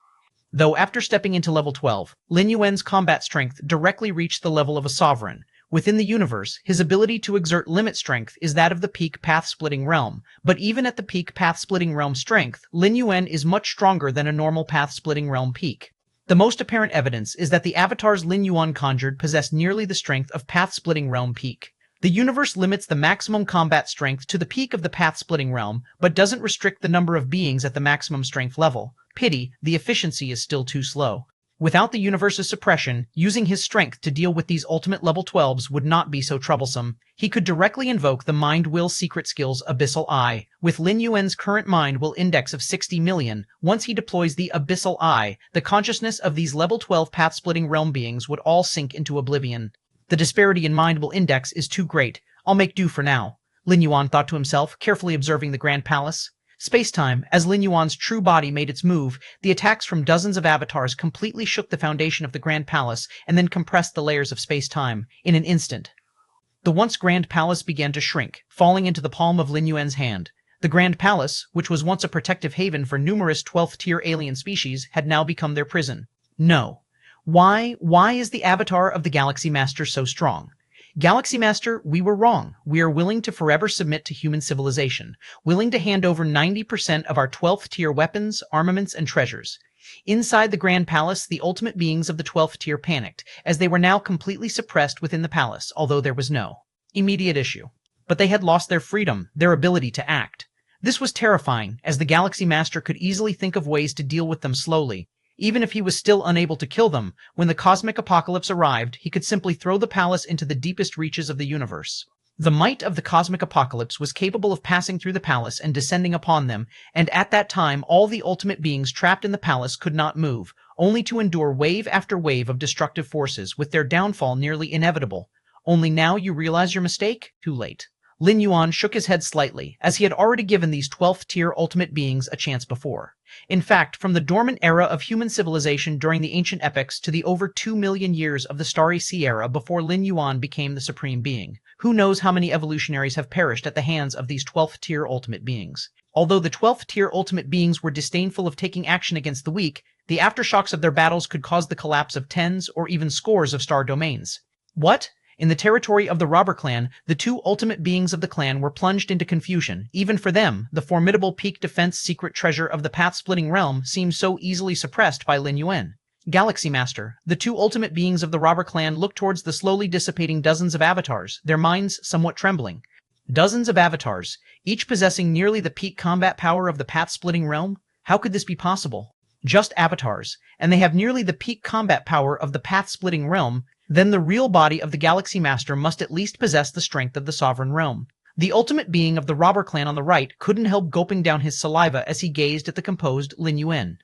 Though after stepping into level 12, Lin Yuan's combat strength directly reached the level of a sovereign. Within the universe, his ability to exert limit strength is that of the peak path-splitting realm, but even at the peak path-splitting realm strength, Lin Yuan is much stronger than a normal path-splitting realm peak. The most apparent evidence is that the avatars Lin Yuan conjured possess nearly the strength of path-splitting realm peak. The universe limits the maximum combat strength to the peak of the path-splitting realm, but doesn't restrict the number of beings at the maximum strength level. Pity, the efficiency is still too slow. Without the universe's suppression, using his strength to deal with these ultimate level 12s would not be so troublesome. He could directly invoke the Mind-Will secret skill's Abyssal Eye. With Lin Yuan's current Mind-Will index of 60 million, once he deploys the Abyssal Eye, the consciousness of these level 12 path-splitting realm beings would all sink into oblivion. The disparity in Mind-Will index is too great. I'll make do for now, Lin Yuan thought to himself, carefully observing the Grand Palace. Space-time, as Lin Yuan's true body made its move, the attacks from dozens of avatars completely shook the foundation of the Grand Palace and then compressed the layers of space-time. In an instant, the once Grand Palace began to shrink, falling into the palm of Lin Yuan's hand. The Grand Palace, which was once a protective haven for numerous 12th-tier alien species, had now become their prison. No. Why is the avatar of the Galaxy Master so strong? Galaxy Master, we were wrong. We are willing to forever submit to human civilization, willing to hand over 90% of our 12th tier weapons, armaments, and treasures. Inside the Grand Palace, the ultimate beings of the 12th tier panicked, as they were now completely suppressed within the palace, although there was no immediate issue. But they had lost their freedom, their ability to act. This was terrifying, as the Galaxy Master could easily think of ways to deal with them slowly. Even if he was still unable to kill them, when the cosmic apocalypse arrived, he could simply throw the palace into the deepest reaches of the universe. The might of the cosmic apocalypse was capable of passing through the palace and descending upon them, and at that time all the ultimate beings trapped in the palace could not move, only to endure wave after wave of destructive forces, with their downfall nearly inevitable. Only now you realize your mistake? Too late. Lin Yuan shook his head slightly, as he had already given these 12th-tier ultimate beings a chance before. In fact, from the dormant era of human civilization during the ancient epochs to the over 2 million years of the Starry Sea era before Lin Yuan became the supreme being, who knows how many evolutionaries have perished at the hands of these 12th-tier ultimate beings. Although the 12th-tier ultimate beings were disdainful of taking action against the weak, the aftershocks of their battles could cause the collapse of tens or even scores of star domains. What? In the territory of the robber clan, the two ultimate beings of the clan were plunged into confusion. Even for them, the formidable peak defense secret treasure of the path-splitting realm seemed so easily suppressed by Lin Yuan. Galaxy Master, the two ultimate beings of the robber clan looked towards the slowly dissipating dozens of avatars, their minds somewhat trembling. Dozens of avatars, each possessing nearly the peak combat power of the path-splitting realm? How could this be possible? Just avatars, and they have nearly the peak combat power of the path-splitting realm. Then the real body of the Galaxy Master must at least possess the strength of the Sovereign Realm. The ultimate being of the robber clan on the right couldn't help gulping down his saliva as he gazed at the composed Lin Yuan.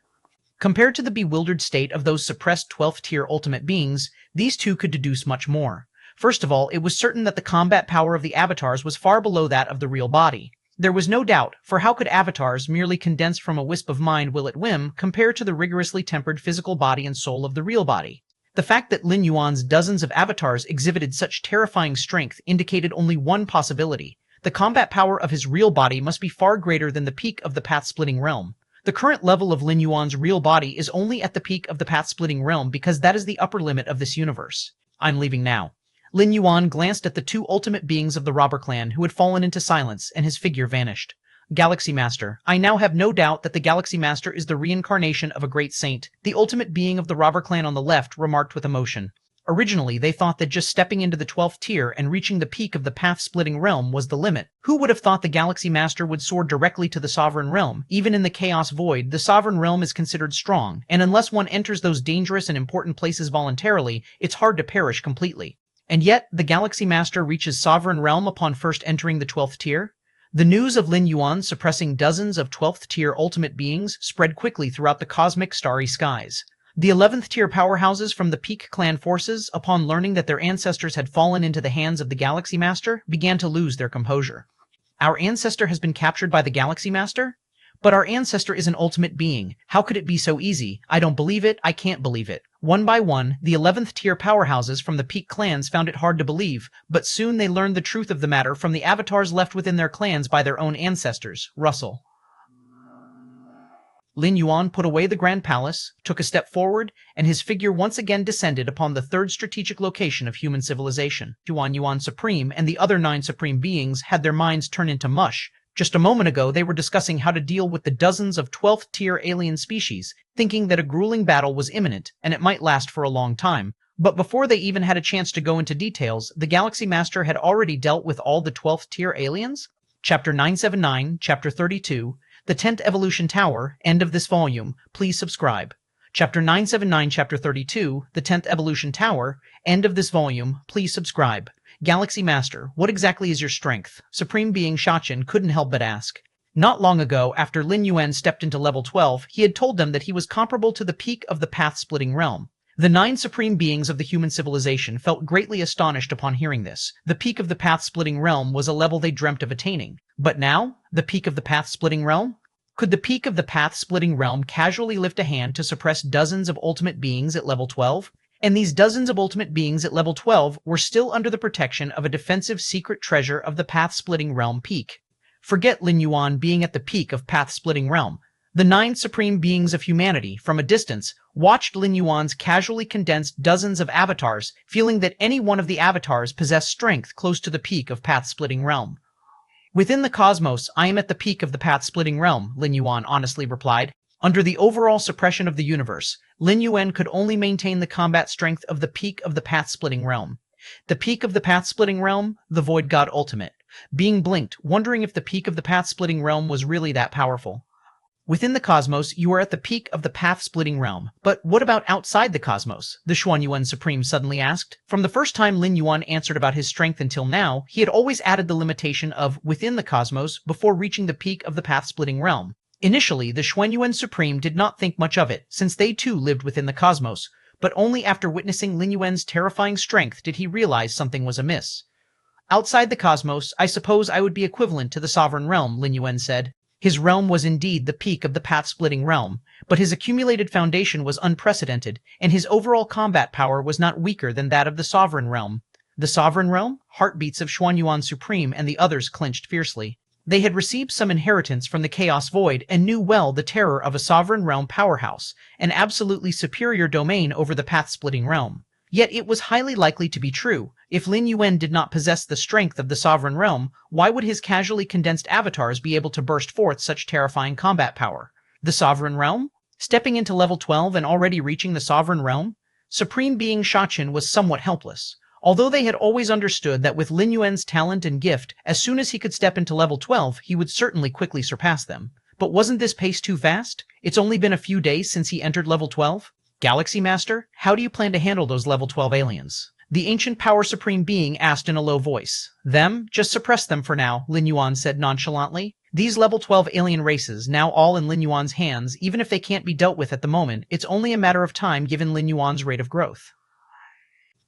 Compared to the bewildered state of those suppressed 12th-tier ultimate beings, these two could deduce much more. First of all, it was certain that the combat power of the avatars was far below that of the real body. There was no doubt, for how could avatars, merely condensed from a wisp of mind will at whim, compare to the rigorously tempered physical body and soul of the real body? The fact that Lin Yuan's dozens of avatars exhibited such terrifying strength indicated only one possibility. The combat power of his real body must be far greater than the peak of the path-splitting realm. The current level of Lin Yuan's real body is only at the peak of the path-splitting realm because that is the upper limit of this universe. I'm leaving now. Lin Yuan glanced at the two ultimate beings of the robber clan who had fallen into silence, and his figure vanished. Galaxy Master, I now have no doubt that the Galaxy Master is the reincarnation of a great saint, the ultimate being of the robber clan on the left remarked with emotion. Originally, they thought that just stepping into the 12th tier and reaching the peak of the path-splitting realm was the limit. Who would have thought the Galaxy Master would soar directly to the Sovereign Realm? Even in the Chaos Void, the Sovereign Realm is considered strong, and unless one enters those dangerous and important places voluntarily, it's hard to perish completely. And yet, the Galaxy Master reaches Sovereign Realm upon first entering the 12th tier? The news of Lin Yuan suppressing dozens of 12th-tier ultimate beings spread quickly throughout the cosmic starry skies. The 11th-tier powerhouses from the Peak Clan forces, upon learning that their ancestors had fallen into the hands of the Galaxy Master, began to lose their composure. Our ancestor has been captured by the Galaxy Master? But our ancestor is an ultimate being. How could it be so easy? I don't believe it, I can't believe it. One by one, the 11th-tier powerhouses from the Peak clans found it hard to believe, but soon they learned the truth of the matter from the avatars left within their clans by their own ancestors. Russell. Lin Yuan put away the Grand Palace, took a step forward, and his figure once again descended upon the third strategic location of human civilization. Yuan Supreme and the other 9 Supreme Beings had their minds turned into mush. Just a moment ago, they were discussing how to deal with the dozens of 12th-tier alien species, thinking that a grueling battle was imminent, and it might last for a long time. But before they even had a chance to go into details, the Galaxy Master had already dealt with all the 12th-tier aliens? Chapter 979, Chapter 32, The 10th Evolution Tower, end of this volume. Please subscribe. Chapter 979, Chapter 32, The 10th Evolution Tower, end of this volume. Please subscribe. Galaxy Master, what exactly is your strength? Supreme Being Shachin couldn't help but ask. Not long ago, after Lin Yuan stepped into level 12, he had told them that he was comparable to the peak of the path-splitting realm. The 9 Supreme Beings of the human civilization felt greatly astonished upon hearing this. The peak of the path-splitting realm was a level they dreamt of attaining. But now, the peak of the path-splitting realm? Could the peak of the path-splitting realm casually lift a hand to suppress dozens of ultimate beings at level 12? And these dozens of ultimate beings at level 12 were still under the protection of a defensive secret treasure of the path-splitting realm peak. Forget Lin Yuan being at the peak of path-splitting realm. The 9 supreme beings of humanity, from a distance, watched Lin Yuan's casually condensed dozens of avatars, feeling that any one of the avatars possessed strength close to the peak of path-splitting realm. Within the cosmos, I am at the peak of the path-splitting realm, Lin Yuan honestly replied. Under the overall suppression of the universe, Lin Yuan could only maintain the combat strength of the peak of the path-splitting realm. The peak of the path-splitting realm, the Void God Ultimate. Being blinked, wondering if the peak of the path-splitting realm was really that powerful. Within the cosmos, you are at the peak of the path-splitting realm. But what about outside the cosmos? The Xuan Yuan Supreme suddenly asked. From the first time Lin Yuan answered about his strength until now, he had always added the limitation of within the cosmos before reaching the peak of the path-splitting realm. Initially, the Xuan Yuan Supreme did not think much of it, since they too lived within the cosmos, but only after witnessing Lin Yuan's terrifying strength did he realize something was amiss. Outside the cosmos, I suppose I would be equivalent to the sovereign realm, Lin Yuan said. His realm was indeed the peak of the path-splitting realm, but his accumulated foundation was unprecedented, and his overall combat power was not weaker than that of the sovereign realm. The sovereign realm? Heartbeats of Xuan Yuan Supreme and the others clenched fiercely. They had received some inheritance from the Chaos Void and knew well the terror of a sovereign realm powerhouse, an absolutely superior domain over the path-splitting realm. Yet it was highly likely to be true. If Lin Yuan did not possess the strength of the sovereign realm, why would his casually condensed avatars be able to burst forth such terrifying combat power? The sovereign realm? Stepping into level 12 and already reaching the sovereign realm? Supreme Being Shachin was somewhat helpless. Although they had always understood that with Lin Yuan's talent and gift, as soon as he could step into level 12, he would certainly quickly surpass them. But wasn't this pace too fast? It's only been a few days since he entered level 12? Galaxy Master, how do you plan to handle those level 12 aliens? The ancient power supreme being asked in a low voice. Them? Just suppress them for now, Lin Yuan said nonchalantly. These level 12 alien races, now all in Lin Yuan's hands, even if they can't be dealt with at the moment, it's only a matter of time given Lin Yuan's rate of growth.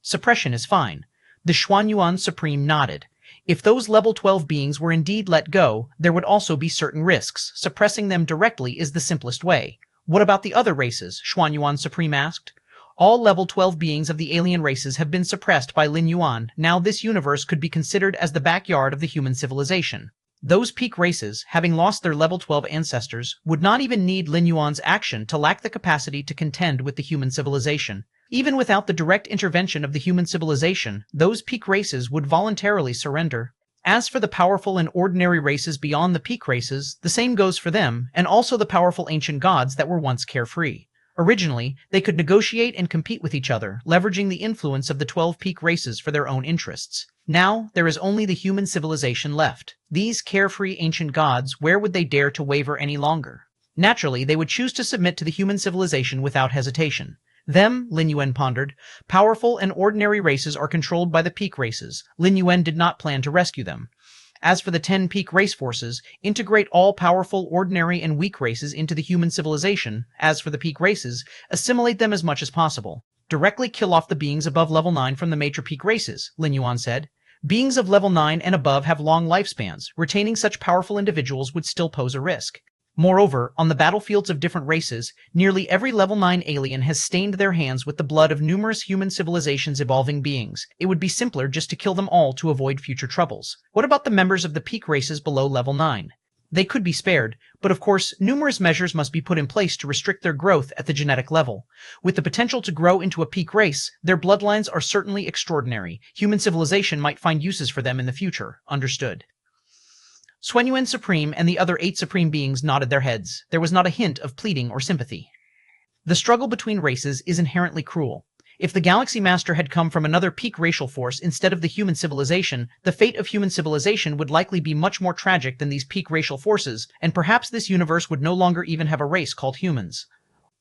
Suppression is fine. The Xuan Yuan Supreme nodded. If those level 12 beings were indeed let go, there would also be certain risks. Suppressing them directly is the simplest way. What about the other races? Xuan Yuan Supreme asked. All level 12 beings of the alien races have been suppressed by Lin Yuan. Now this universe could be considered as the backyard of the human civilization. Those peak races, having lost their level 12 ancestors, would not even need Lin Yuan's action to lack the capacity to contend with the human civilization. Even without the direct intervention of the human civilization, those peak races would voluntarily surrender. As for the powerful and ordinary races beyond the peak races, the same goes for them, and also the powerful ancient gods that were once carefree. Originally, they could negotiate and compete with each other, leveraging the influence of the 12 peak races for their own interests. Now, there is only the human civilization left. These carefree ancient gods, where would they dare to waver any longer? Naturally, they would choose to submit to the human civilization without hesitation. Them, Lin Yuan pondered, powerful and ordinary races are controlled by the peak races. Lin Yuan did not plan to rescue them. As for the 10 peak race forces, integrate all powerful, ordinary, and weak races into the human civilization. As for the peak races, assimilate them as much as possible. Directly kill off the beings above level 9 from the major peak races, Lin Yuan said. Beings of level 9 and above have long lifespans. Retaining such powerful individuals would still pose a risk. Moreover, on the battlefields of different races, nearly every level 9 alien has stained their hands with the blood of numerous human civilizations' evolving beings. It would be simpler just to kill them all to avoid future troubles. What about the members of the peak races below level 9? They could be spared, but of course, numerous measures must be put in place to restrict their growth at the genetic level. With the potential to grow into a peak race, their bloodlines are certainly extraordinary. Human civilization might find uses for them in the future. Understood. Xuan Yuan Supreme and the other 8 supreme beings nodded their heads. There was not a hint of pleading or sympathy. The struggle between races is inherently cruel. If the Galaxy Master had come from another peak racial force instead of the human civilization, the fate of human civilization would likely be much more tragic than these peak racial forces, and perhaps this universe would no longer even have a race called humans.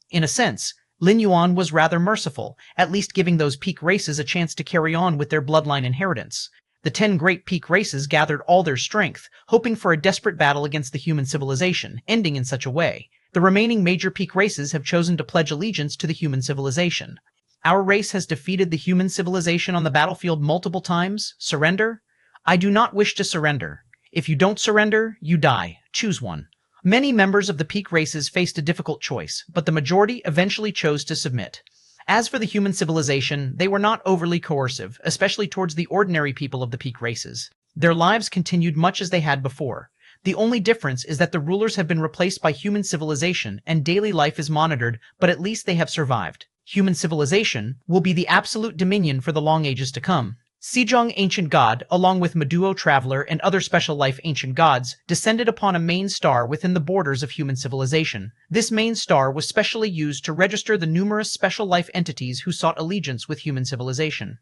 In a sense, Lin Yuan was rather merciful, at least giving those peak races a chance to carry on with their bloodline inheritance. The 10 great peak races gathered all their strength, hoping for a desperate battle against the human civilization, ending in such a way. The remaining major peak races have chosen to pledge allegiance to the human civilization. Our race has defeated the human civilization on the battlefield multiple times. Surrender? I do not wish to surrender. If you don't surrender, you die. Choose one. Many members of the peak races faced a difficult choice, but the majority eventually chose to submit. As for the human civilization, they were not overly coercive, especially towards the ordinary people of the peak races. Their lives continued much as they had before. The only difference is that the rulers have been replaced by human civilization and daily life is monitored, but at least they have survived. Human civilization will be the absolute dominion for the long ages to come. Sejong Ancient God, along with Meduo Traveler and other special life ancient gods, descended upon a main star within the borders of human civilization. This main star was specially used to register the numerous special life entities who sought allegiance with human civilization.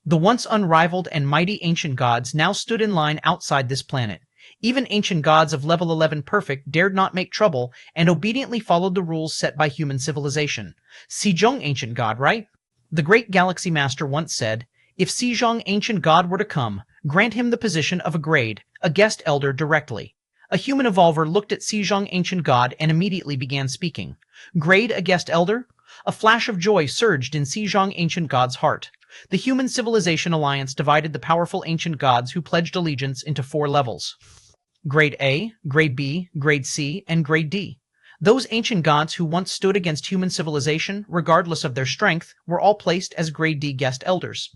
The once unrivaled and mighty ancient gods now stood in line outside this planet. Even ancient gods of level 11 perfect dared not make trouble and obediently followed the rules set by human civilization. Xizhong ancient god, right? The great galaxy master once said, if Xizhong ancient god were to come, grant him the position of a grade, a guest elder directly. A human evolver looked at Xizhong ancient god and immediately began speaking. Grade a guest elder? A flash of joy surged in Xizhong ancient god's heart. The Human Civilization Alliance divided the powerful ancient gods who pledged allegiance into 4 levels. Grade A, Grade B, Grade C, and Grade D. Those ancient gods who once stood against human civilization, regardless of their strength, were all placed as Grade D guest elders.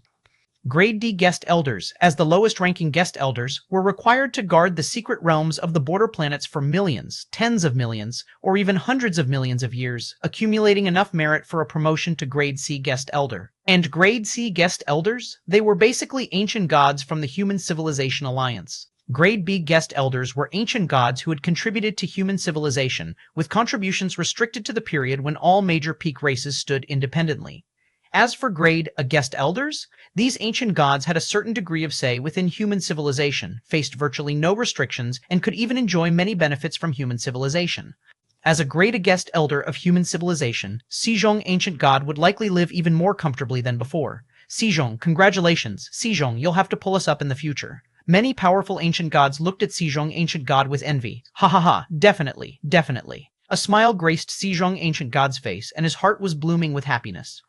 Grade D guest elders, as the lowest-ranking guest elders, were required to guard the secret realms of the border planets for millions, tens of millions, or even hundreds of millions of years, accumulating enough merit for a promotion to Grade C guest elder. And Grade C guest elders? They were basically ancient gods from the Human Civilization Alliance. Grade B guest elders were ancient gods who had contributed to human civilization, with contributions restricted to the period when all major peak races stood independently. As for Grade A guest elders, these ancient gods had a certain degree of say within human civilization, faced virtually no restrictions, and could even enjoy many benefits from human civilization. As a Grade A guest elder of human civilization, Xizhong ancient god would likely live even more comfortably than before. Xizhong, congratulations. Xizhong, you'll have to pull us up in the future. Many powerful ancient gods looked at Xizhong ancient god with envy. Ha ha ha, definitely, definitely. A smile graced Xizhong ancient god's face, and his heart was blooming with happiness.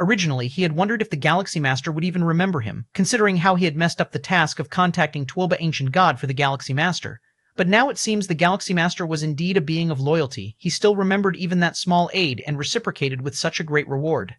Originally, he had wondered if the Galaxy Master would even remember him, considering how he had messed up the task of contacting Twilba Ancient God for the Galaxy Master. But now it seems the Galaxy Master was indeed a being of loyalty. He still remembered even that small aid and reciprocated with such a great reward.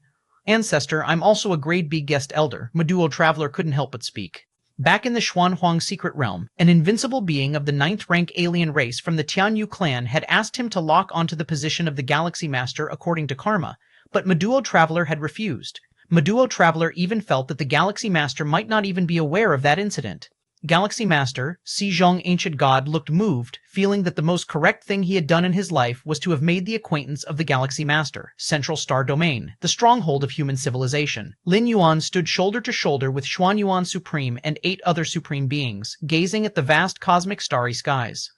Ancestor, I'm also a Grade B guest elder, Meduo Traveler couldn't help but speak. Back in the Xuanhuang secret realm, an invincible being of the 9th rank alien race from the Tianyu clan had asked him to lock onto the position of the Galaxy Master according to karma, but Meduo Traveler had refused. Meduo Traveler even felt that the Galaxy Master might not even be aware of that incident. Galaxy Master, Xizhong Ancient God, looked moved, feeling that the most correct thing he had done in his life was to have made the acquaintance of the Galaxy Master, Central Star Domain, the stronghold of human civilization. Lin Yuan stood shoulder to shoulder with Xuan Yuan Supreme and 8 other supreme beings, gazing at the vast cosmic starry skies.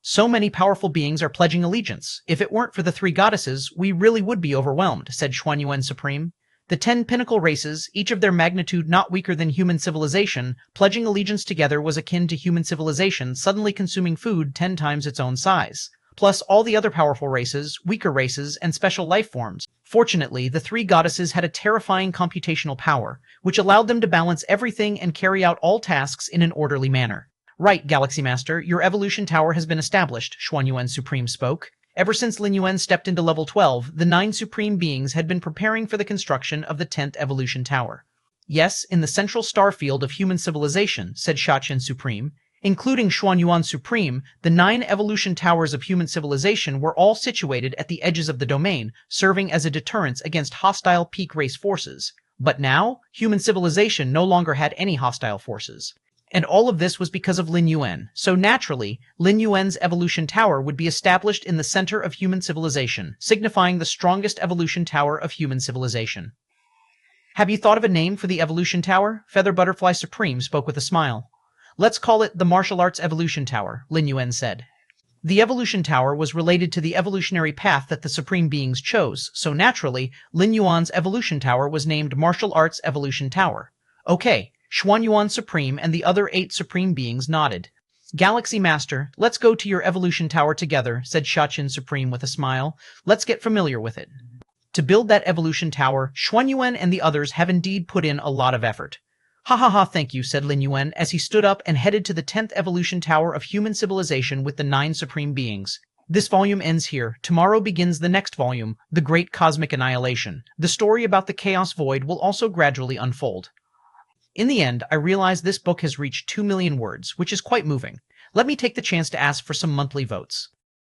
So many powerful beings are pledging allegiance. If it weren't for the 3 goddesses, we really would be overwhelmed, said Xuan Yuan Supreme. The 10 pinnacle races, each of their magnitude not weaker than human civilization, pledging allegiance together was akin to human civilization suddenly consuming food 10 times its own size. Plus all the other powerful races, weaker races, and special life forms. Fortunately, the 3 goddesses had a terrifying computational power, which allowed them to balance everything and carry out all tasks in an orderly manner. Right, Galaxy Master, your evolution tower has been established, Xuan Yuan Supreme spoke. Ever since Lin Yuan stepped into level 12, the 9 supreme beings had been preparing for the construction of the 10th evolution tower. Yes, in the central star field of human civilization, said Shachen Supreme. Including Xuan Yuan Supreme, the 9 evolution towers of human civilization were all situated at the edges of the domain, serving as a deterrence against hostile peak race forces. But now, human civilization no longer had any hostile forces. And all of this was because of Lin Yuan, so naturally, Lin Yuan's evolution tower would be established in the center of human civilization, signifying the strongest evolution tower of human civilization. Have you thought of a name for the evolution tower? Feather Butterfly Supreme spoke with a smile. Let's call it the Martial Arts Evolution Tower, Lin Yuan said. The evolution tower was related to the evolutionary path that the supreme beings chose, so naturally, Lin Yuan's evolution tower was named Martial Arts Evolution Tower. Okay. Xuan Yuan Supreme and the other 8 supreme beings nodded. Galaxy Master, let's go to your evolution tower together, said Shachen Supreme with a smile. Let's get familiar with it. To build that evolution tower, Xuan Yuan and the others have indeed put in a lot of effort. Ha ha ha, thank you, said Lin Yuan as he stood up and headed to the 10th evolution tower of human civilization with the 9 supreme beings. This volume ends here. Tomorrow begins the next volume, The Great Cosmic Annihilation. The story about the Chaos Void will also gradually unfold. In the end, I realize this book has reached 2 million words, which is quite moving. Let me take the chance to ask for some monthly votes.